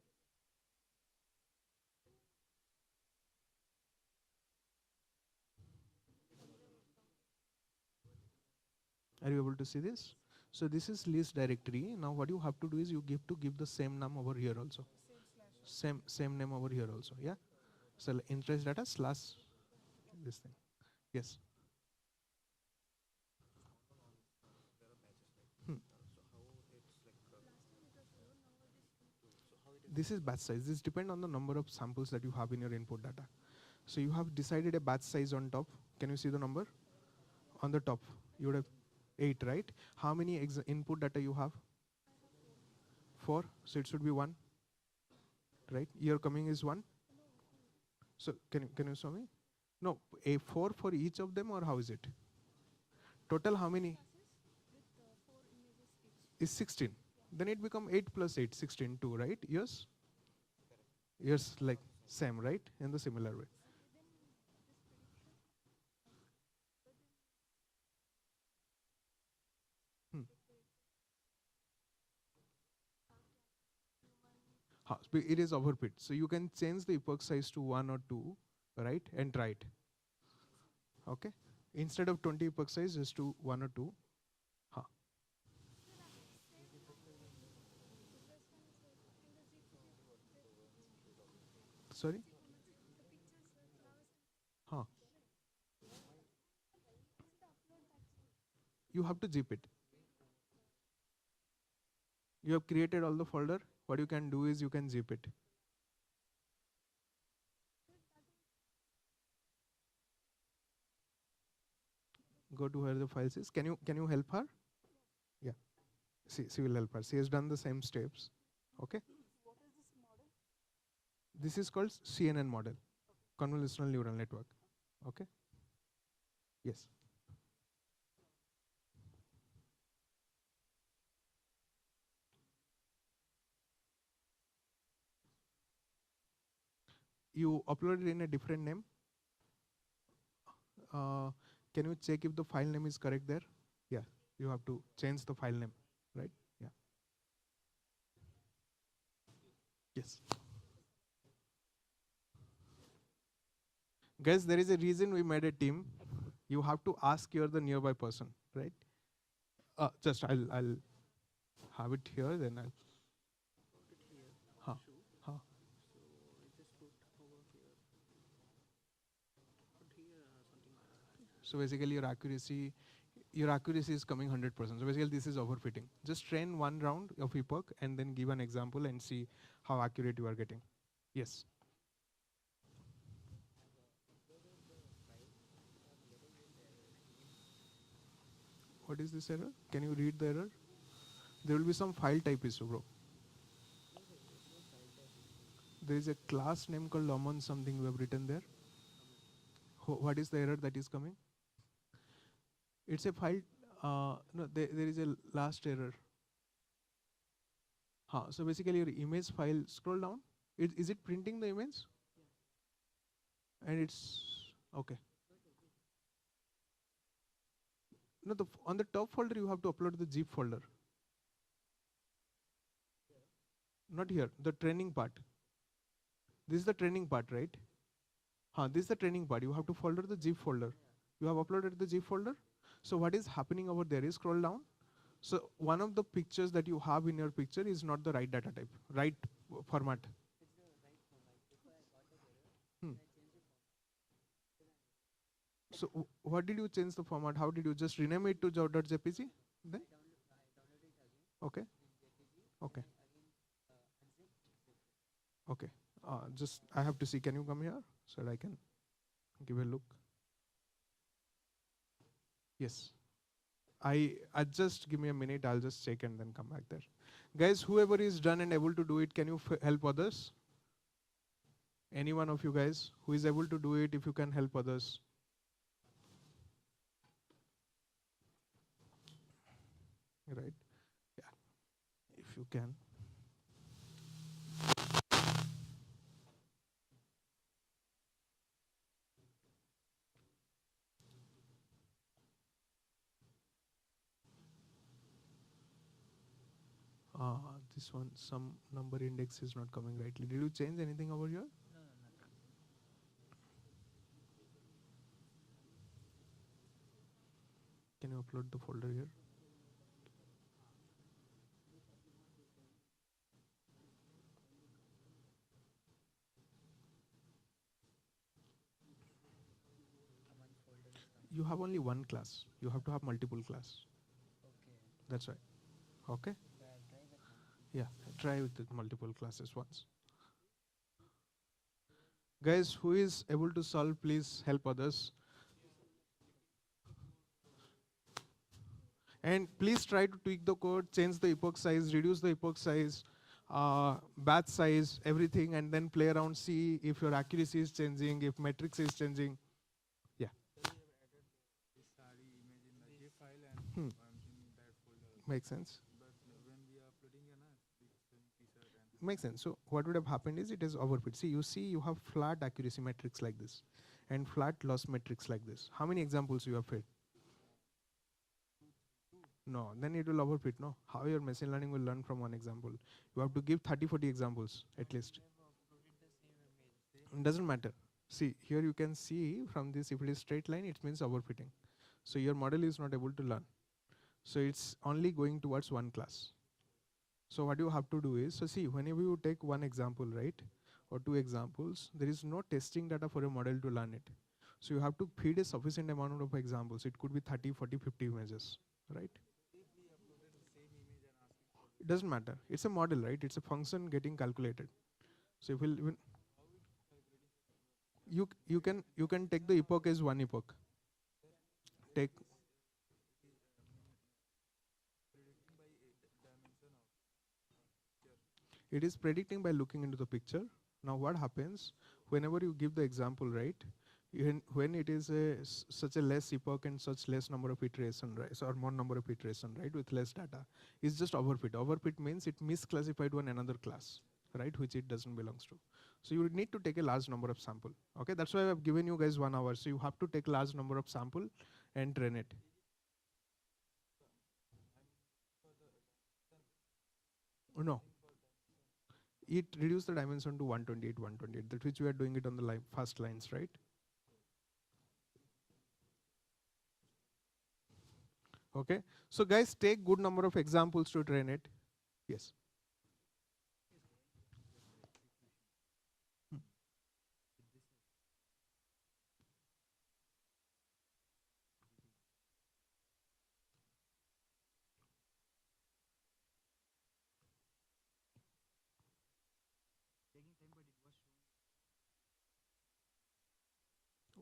Are you able to see this? So this is list directory. Now what you have to do is you give the same name over here also. Same name over here also. Yeah. So interest data slash this thing. Yes. Hmm. This is batch size. This depends on the number of samples that you have in your input data. So you have decided a batch size on top. Can you see the number? On the top, you would have 8, right? How many input data you have? 4. So it should be 1, right? Your coming is 1. So can you show me? No, a 4 for each of them, or how is it? Total how many? Is 16. Then it become 8 plus 8, 16, 2, right? Yes? Yes, like same, right? In the similar way. Hmm. It is overfit. So you can change the epoch size to 1 or 2, right? And try it. Okay? Instead of 20 epoch size, just to 1 or 2. Huh. Sorry? Huh. You have to zip it. You have created all the folder. What you can do is you can zip it. Go to where the files is. Can you help her? Yeah. She will help her. She has done the same steps. Okay. This is called CNN model, convolutional neural network. Okay. Yes. You uploaded in a different name. Uh, can you check if the file name is correct there? Yeah. You have to change the file name, right? Yeah. Yes. Guys, there is a reason we made a team. You have to ask the nearby person, right? Just I'll have it here, then I'll. Huh. Huh. So basically your accuracy is coming 100%. So basically this is overfitting. Just train one round of epoch and then give an example and see how accurate you are getting. Yes. What is this error? Can you read the error? There will be some file type issue, bro. There is a class name called Lomon something we have written there. What is the error that is coming? It's a file. No, there is a last error. So basically your image file, scroll down. Is it printing the image? And it's okay. No, on the top folder you have to upload the zip folder. Not here, the training part. This is the training part, right? This is the training part. You have to folder the zip folder. You have uploaded the zip folder. So what is happening over there is, scroll down. So one of the pictures that you have in your picture is not the right data type, right format. Hmm. So what did you change the format? How did you just rename it to .jpg? Then? Okay. Okay. Okay. Just I have to see. Can you come here so that I can give a look? Yes. I just give me a minute. I'll just check and then come back there. Guys, whoever is done and able to do it, can you help others? Any one of you guys who is able to do it, if you can help others. Right? Yeah. If you can. This one, some number index is not coming rightly. Did you change anything over here? Can you upload the folder here? You have only one class. You have to have multiple class. That's right. Okay? Yeah, try with the multiple classes once. Guys, who is able to solve, please help others. And please try to tweak the code, change the epoch size, reduce the epoch size, batch size, everything, and then play around, see if your accuracy is changing, if metrics is changing. Yeah. Hmm. Makes sense. Makes sense. So what would have happened is it is overfit. See, you have flat accuracy metrics like this and flat loss metrics like this. How many examples you have fed? No, then it will overfit, no? How your machine learning will learn from one example? You have to give 30, 40 examples at least. It doesn't matter. See, here you can see from this, if it is straight line, it means overfitting. So your model is not able to learn. So it's only going towards one class. So what you have to do is, so see, whenever you take one example, right, or two examples, there is no testing data for a model to learn it. So you have to feed a sufficient amount of examples. It could be 30, 40, 50 images, right? It doesn't matter. It's a model, right? It's a function getting calculated. So if we'll, you can take the epoch as one epoch. Take. It is predicting by looking into the picture. Now what happens whenever you give the example, right? When it is such a less epoch and such less number of iteration, right, or more number of iteration, right, with less data, it's just overfit. Overfit means it misclassified one another class, right, which it doesn't belongs to. So you would need to take a large number of sample. Okay, that's why I've given you guys 1 hour. So you have to take large number of sample and train it. No, it reduced the dimension to 128, 128, that which we are doing it on the first lines, right? Okay, so guys, take good number of examples to train it. Yes.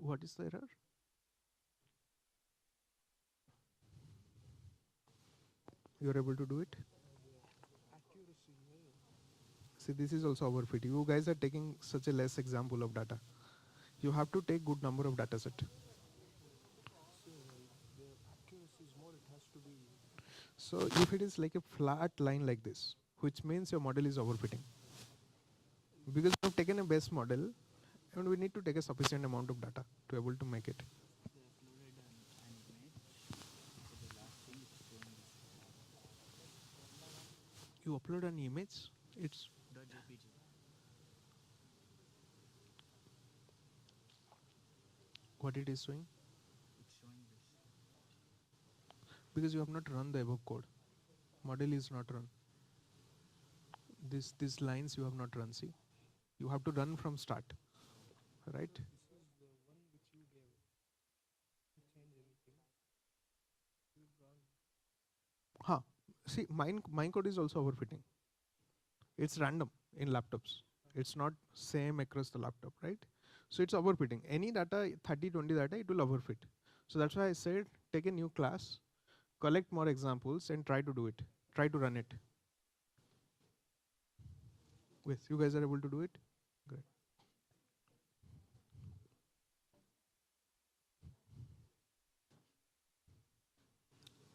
What is the error? You're able to do it? See, this is also overfit. You guys are taking such a less example of data. You have to take good number of data set. So the accuracy is more, it has to be. So if it is like a flat line like this, which means your model is overfitting. Because we have taken a base model and we need to take a sufficient amount of data to able to make it. They uploaded an image. So the last thing it's showing this You upload an image, it's .jpg. what it is showing. It's showing this. Because you have not run the above code. Model is not run. These lines you have not run, see. You have to run from start, right? This is the one which you gave. You change anything. You've gone. Huh. See, mine code is also overfitting. It's random in laptops. It's not same across the laptop, right? So it's overfitting. Any data, 30, 20 data, it will overfit. So that's why I said take a new class, collect more examples and try to do it. Try to run it. Yes, you guys are able to do it? Great.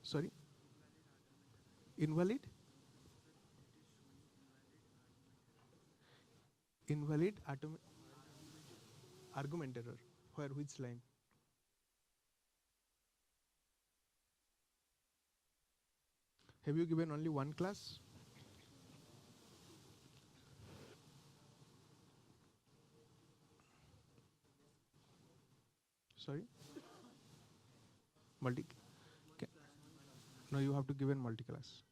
Sorry? Invalid? Invalid argument error. Where, which line? Have you given only one class? Sorry? Multi. No, you have to give in multi-class.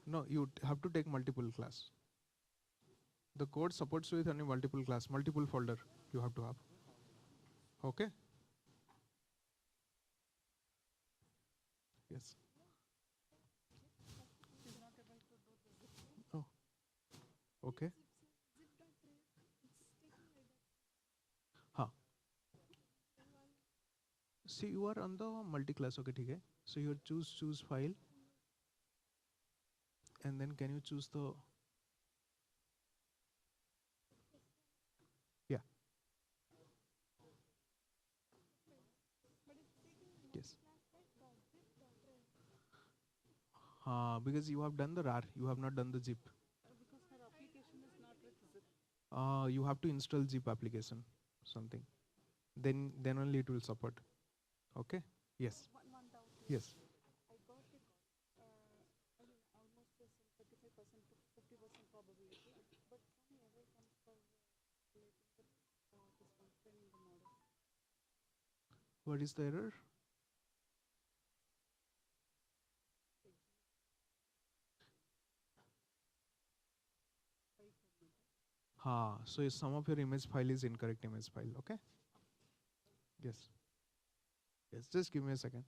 No, you have to take multiple class. The code supports with only multiple class, multiple folder you have to have. Okay? Yes. Oh. Okay. Huh. See, you are on the multi-class, okay, ठीक है? So you choose file, and then can you choose the yeah. Yes. Because you have done the RAR, you have not done the zip. Because her application is not with zip. You have to install zip application, something. Then only it will support. Okay? Yes. One doubt. Yes. I got it. I mean, almost this 35% to 50% probability. But some error comes for relating the this one training the model. What is the error? So some of your image file is incorrect image file, okay? Yes. Yes, just give me a second.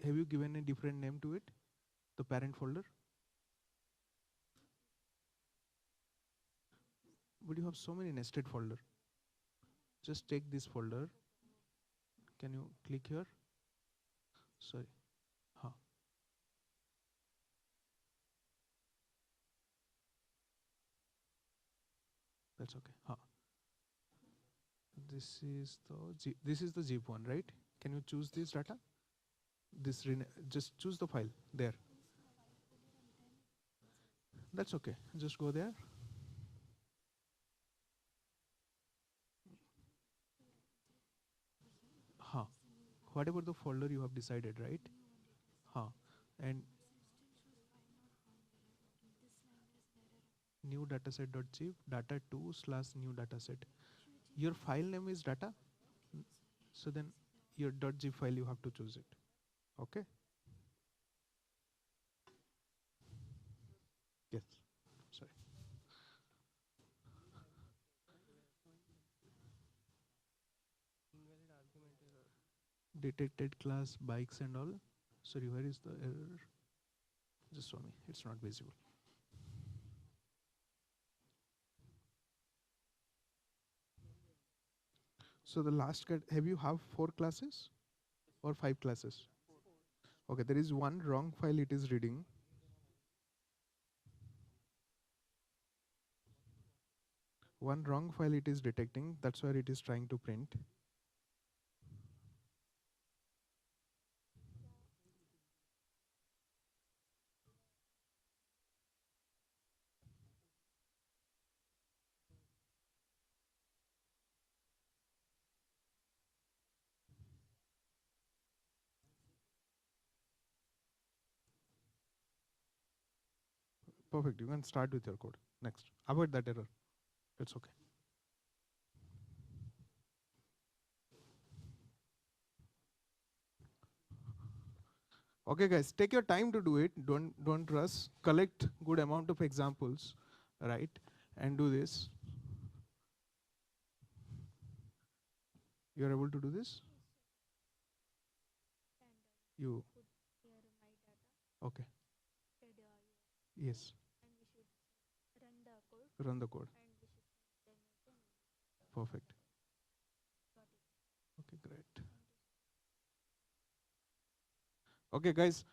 Have you given a different name to it? The parent folder? But you have so many nested folder. Just take this folder. Can you click here? Sorry. That's okay. This is the zip one, right? Can you choose this data? Just choose the file there. That's okay. Just go there. Whatever the folder you have decided, right? And new dataset.zip data2/new dataset. Your file name is data. So then your .zip file you have to choose it. Okay? Yes. Sorry. Invalid argument error. Detected class bikes and all. Sorry, where is the error? Just show me. It's not visible. So the last have you have 4 classes or 5 classes? Okay, there is one wrong file it is reading. One wrong file it is detecting. That's where it is trying to print. Perfect. You can start with your code. Next. Avoid that error. It's okay. Okay, guys, take your time to do it. Don't rush. Collect good amount of examples, right? And do this. You are able to do this? And You put here my data, okay? said Yes. and we should run the code Run the code. and we should then again. Perfect. Got it. Okay, great. Thank you. Okay, guys,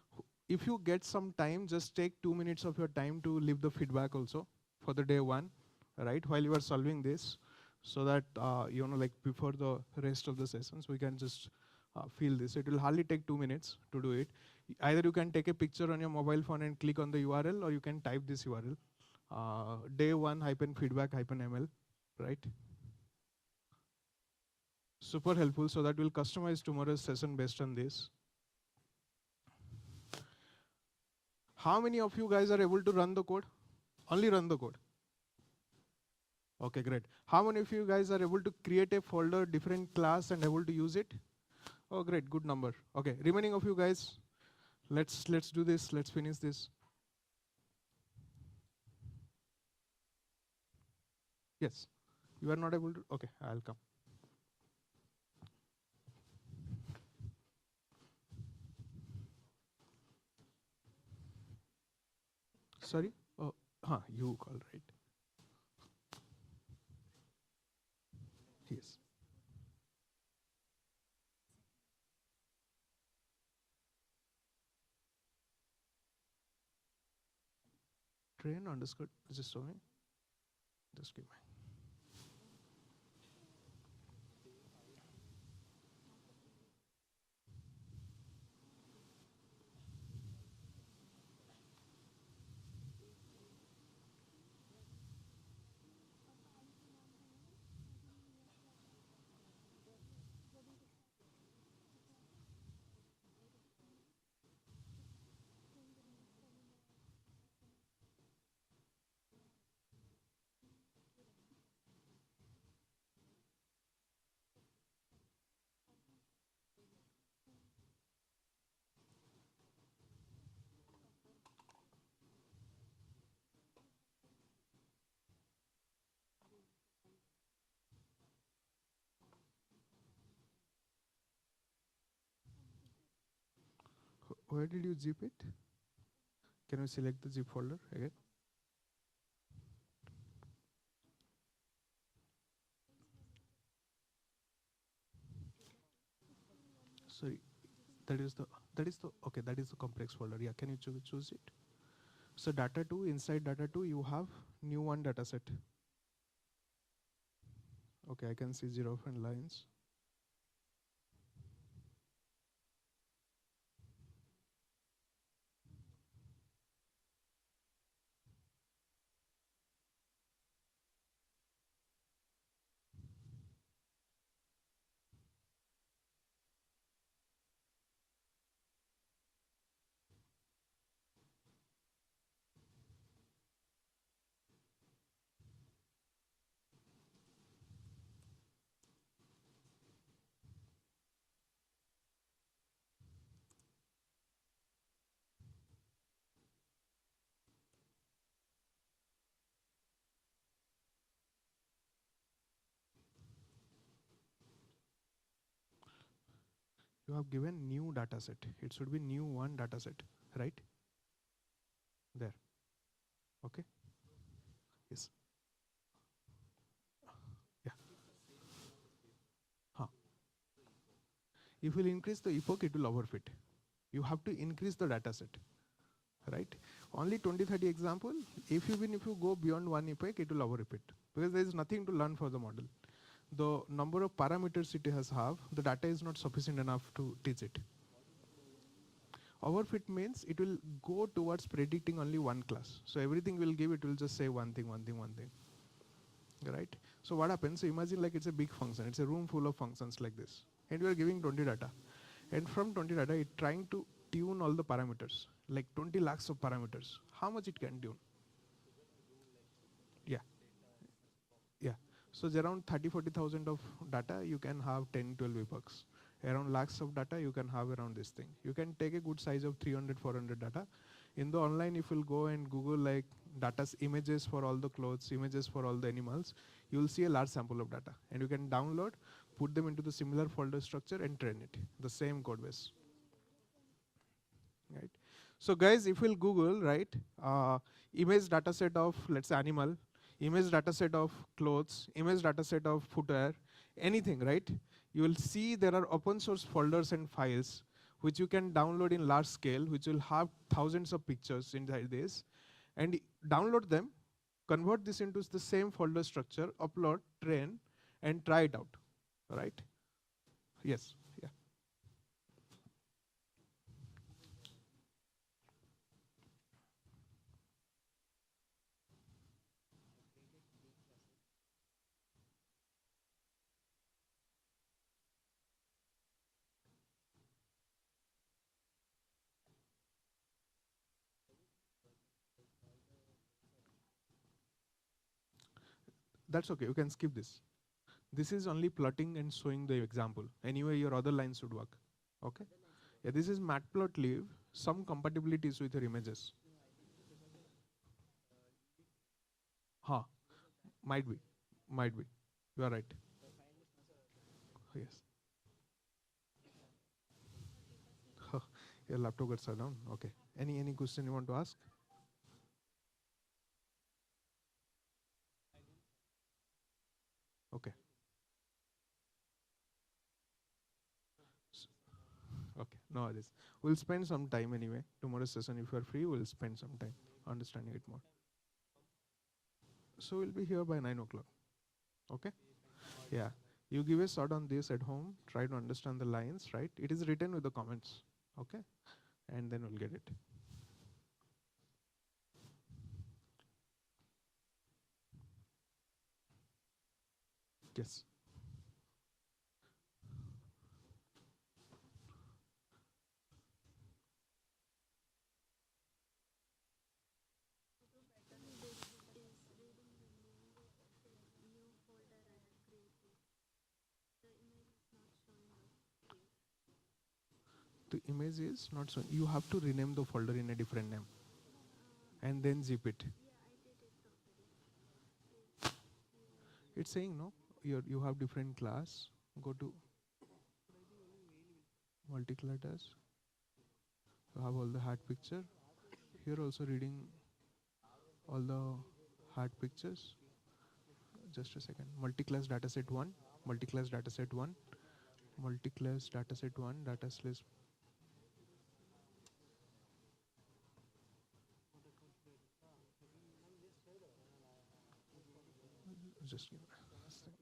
if you get some time, just take 2 minutes of your time to leave the feedback also for the day 1, right? While you are solving this, so that like before the rest of the sessions, we can just feel this. It will hardly take 2 minutes to do it. Either you can take a picture on your mobile phone and click on the URL, or you can type this URL, day1-feedback-ml, right? Super helpful, so that we'll customize tomorrow's session based on this. How many of you guys are able to run the code? Only run the code. Okay, great. How many of you guys are able to create a folder, different class, and able to use it? Oh, great, good number. Okay, remaining of you guys, let's do this. Let's finish this. Yes, you are not able to. Okay, I'll come. Sorry. Oh, you call, right? Yes. Train underscore. Just show me. Just give me. Where did you zip it? Can you select the zip folder again? Sorry, that is the okay. That is the complex folder. Yeah, can you choose it? So data 2, inside data 2, you have new one data set. Okay, I can see 0 and lines. You have given new data set. It should be new one data set, right? There. Okay. Yes. Yeah. If you increase the epoch, it will overfit. You have to increase the data set, right? Only 20-30 example. If you go beyond one epoch, it will overfit because there is nothing to learn for the model. The number of parameters it has the data is not sufficient enough to teach it. Overfit means it will go towards predicting only one class. So everything will give, it will just say one thing, right? So what happens, so imagine like it's a big function, it's a room full of functions like this, and you are giving 20 data. And from 20 data, it's trying to tune all the parameters, like 20 lakhs of parameters. How much it can tune? Yeah. Yeah. So around 30-40,000 of data, you can have 10-12 epochs. Around lakhs of data, you can have around this thing. You can take a good size of 300-400 data. In the online, if you'll go and Google like data's images for all the clothes, images for all the animals, you will see a large sample of data. And you can download, put them into the similar folder structure and train it, the same code base. Right? So guys, if we'll Google, right, image dataset of, let's say, animal, image dataset of clothes, image dataset of footwear, anything, right? You will see there are open source folders and files which you can download in large scale, which will have thousands of pictures inside this, and download them, convert this into the same folder structure, upload, train, and try it out, right? Yes, yeah. That's okay, you can skip this. This is only plotting and showing the example. Anyway, your other lines should work. Okay? Yeah, this is matplotlib, some compatibilities with your images. Huh, might be, might be. You are right. Yes. Your laptop got shut down. Okay. Any question you want to ask? Okay. Okay, no worries. We'll spend some time anyway. Tomorrow's session, if you are free, we'll spend some time understanding it more. So we'll be here by 9 o'clock. Okay? Yeah. You give a shot on this at home, try to understand the lines, right? It is written with the comments. Okay? And then we'll get it. Yes. The image is not so. You have to rename the folder in a different name and then zip it. It's saying no. You have different class. Go to multi-class. You have all the hat picture. Here also reading all the hat pictures. Just a second. Multi-class dataset 1, multi-class dataset 1, multi-class dataset 1, data slash. Just give me a second.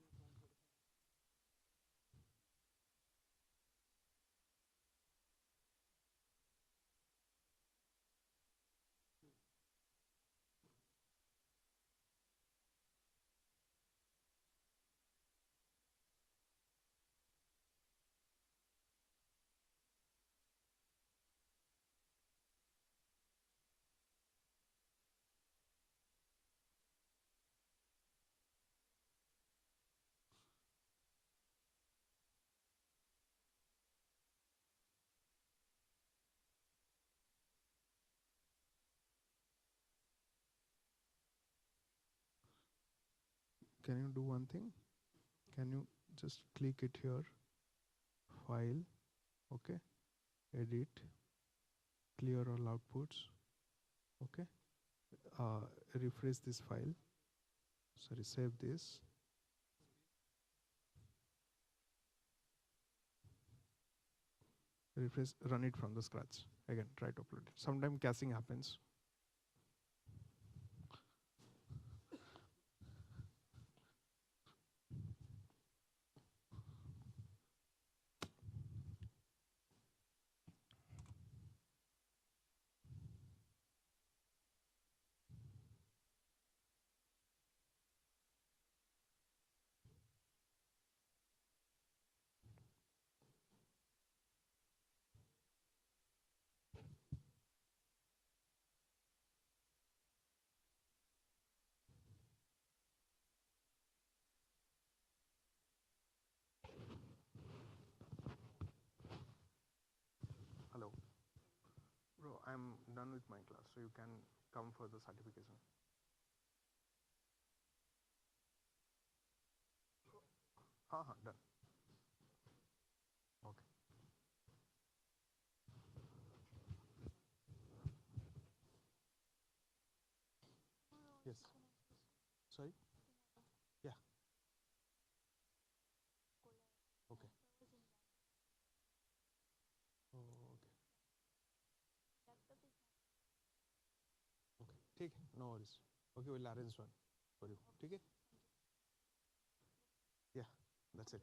Can you do one thing? Can you just click it here? File, okay, edit, clear all outputs, okay. Refresh this file. Sorry, save this. refresh, run it from the scratch. Again, try to upload it. Sometimes caching happens. Hello. Bro, I'm done with my class, so you can come for the certification. Done. Okay. Yes. Sorry? Yeah. Okay. Oh, okay. Okay. Take no worries. Okay, we'll arrange one for you. Okay? Yeah, that's it.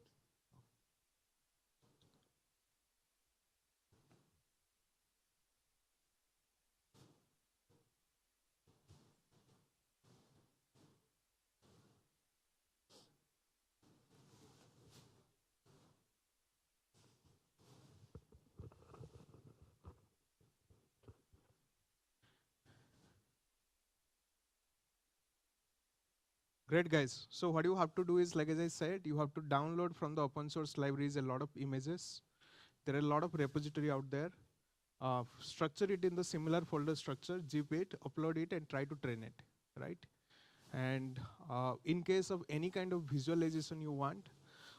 Great, guys. So what you have to do is, like as I said, you have to download from the open source libraries a lot of images. There are a lot of repository out there. Structure it in the similar folder structure, zip it, upload it, and try to train it, right? And in case of any kind of visualization you want,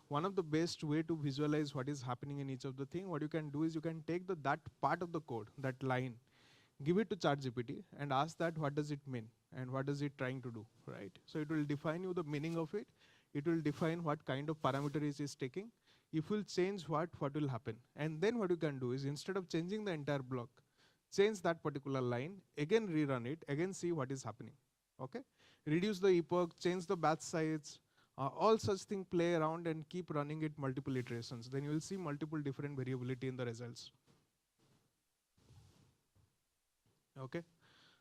one of the best way to visualize what is happening in each of the thing, what you can do is you can take that part of the code, that line, give it to ChatGPT and ask that what does it mean and what is it trying to do, right? So it will define you the meaning of it. It will define what kind of parameter it is taking. If you change what will happen? And then what you can do is, instead of changing the entire block, change that particular line, again rerun it, again see what is happening. Okay? Reduce the epoch, change the batch size, all such things play around and keep running it multiple iterations. Then you will see multiple different variability in the results. Okay?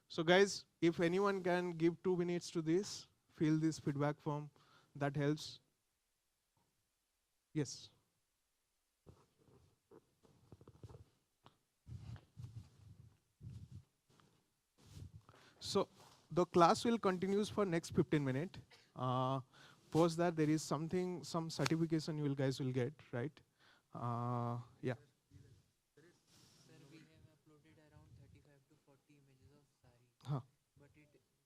So guys, if anyone can give 2 minutes to this, fill this feedback form, that helps. Yes. So the class will continues for next 15 minutes. Post that there is something, some certification you guys will get, right? Yeah. Sir, we have uploaded around 35 to 40 images of sari, Huh. but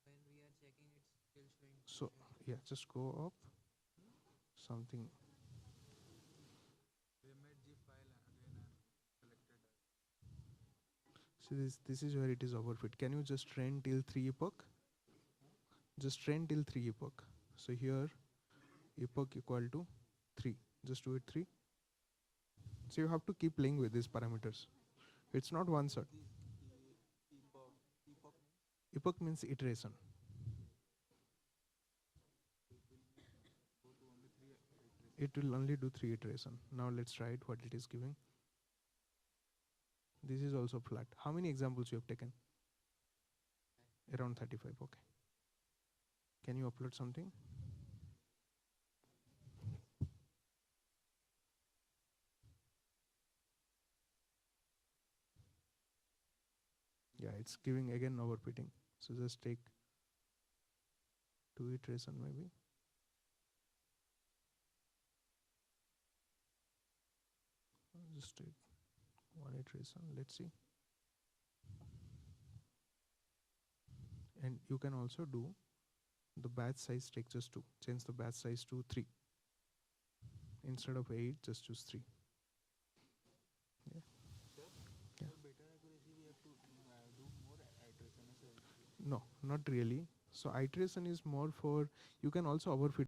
when we are checking, it's still showing. So yeah, just go up. Something. So this is where it is overfit. Can you just train till 3 epoch? Just train till 3 epoch. So here epoch equal to 3. Just do it 3. So you have to keep playing with these parameters. It's not one shot. Epoch means iteration. It will only do 3 iteration. Now let's try it, what it is giving. This is also flat. How many examples you have taken? Around 35, okay. Can you upload something? Yeah, it's giving again overfitting. So just take 2 iteration maybe. Just take 1 iteration, let's see. And you can also do the batch size, take just 2. Change the batch size to 3. Instead of 8, just choose 3. Yeah. Yeah. No, not really. So iteration is more for, you can also overfit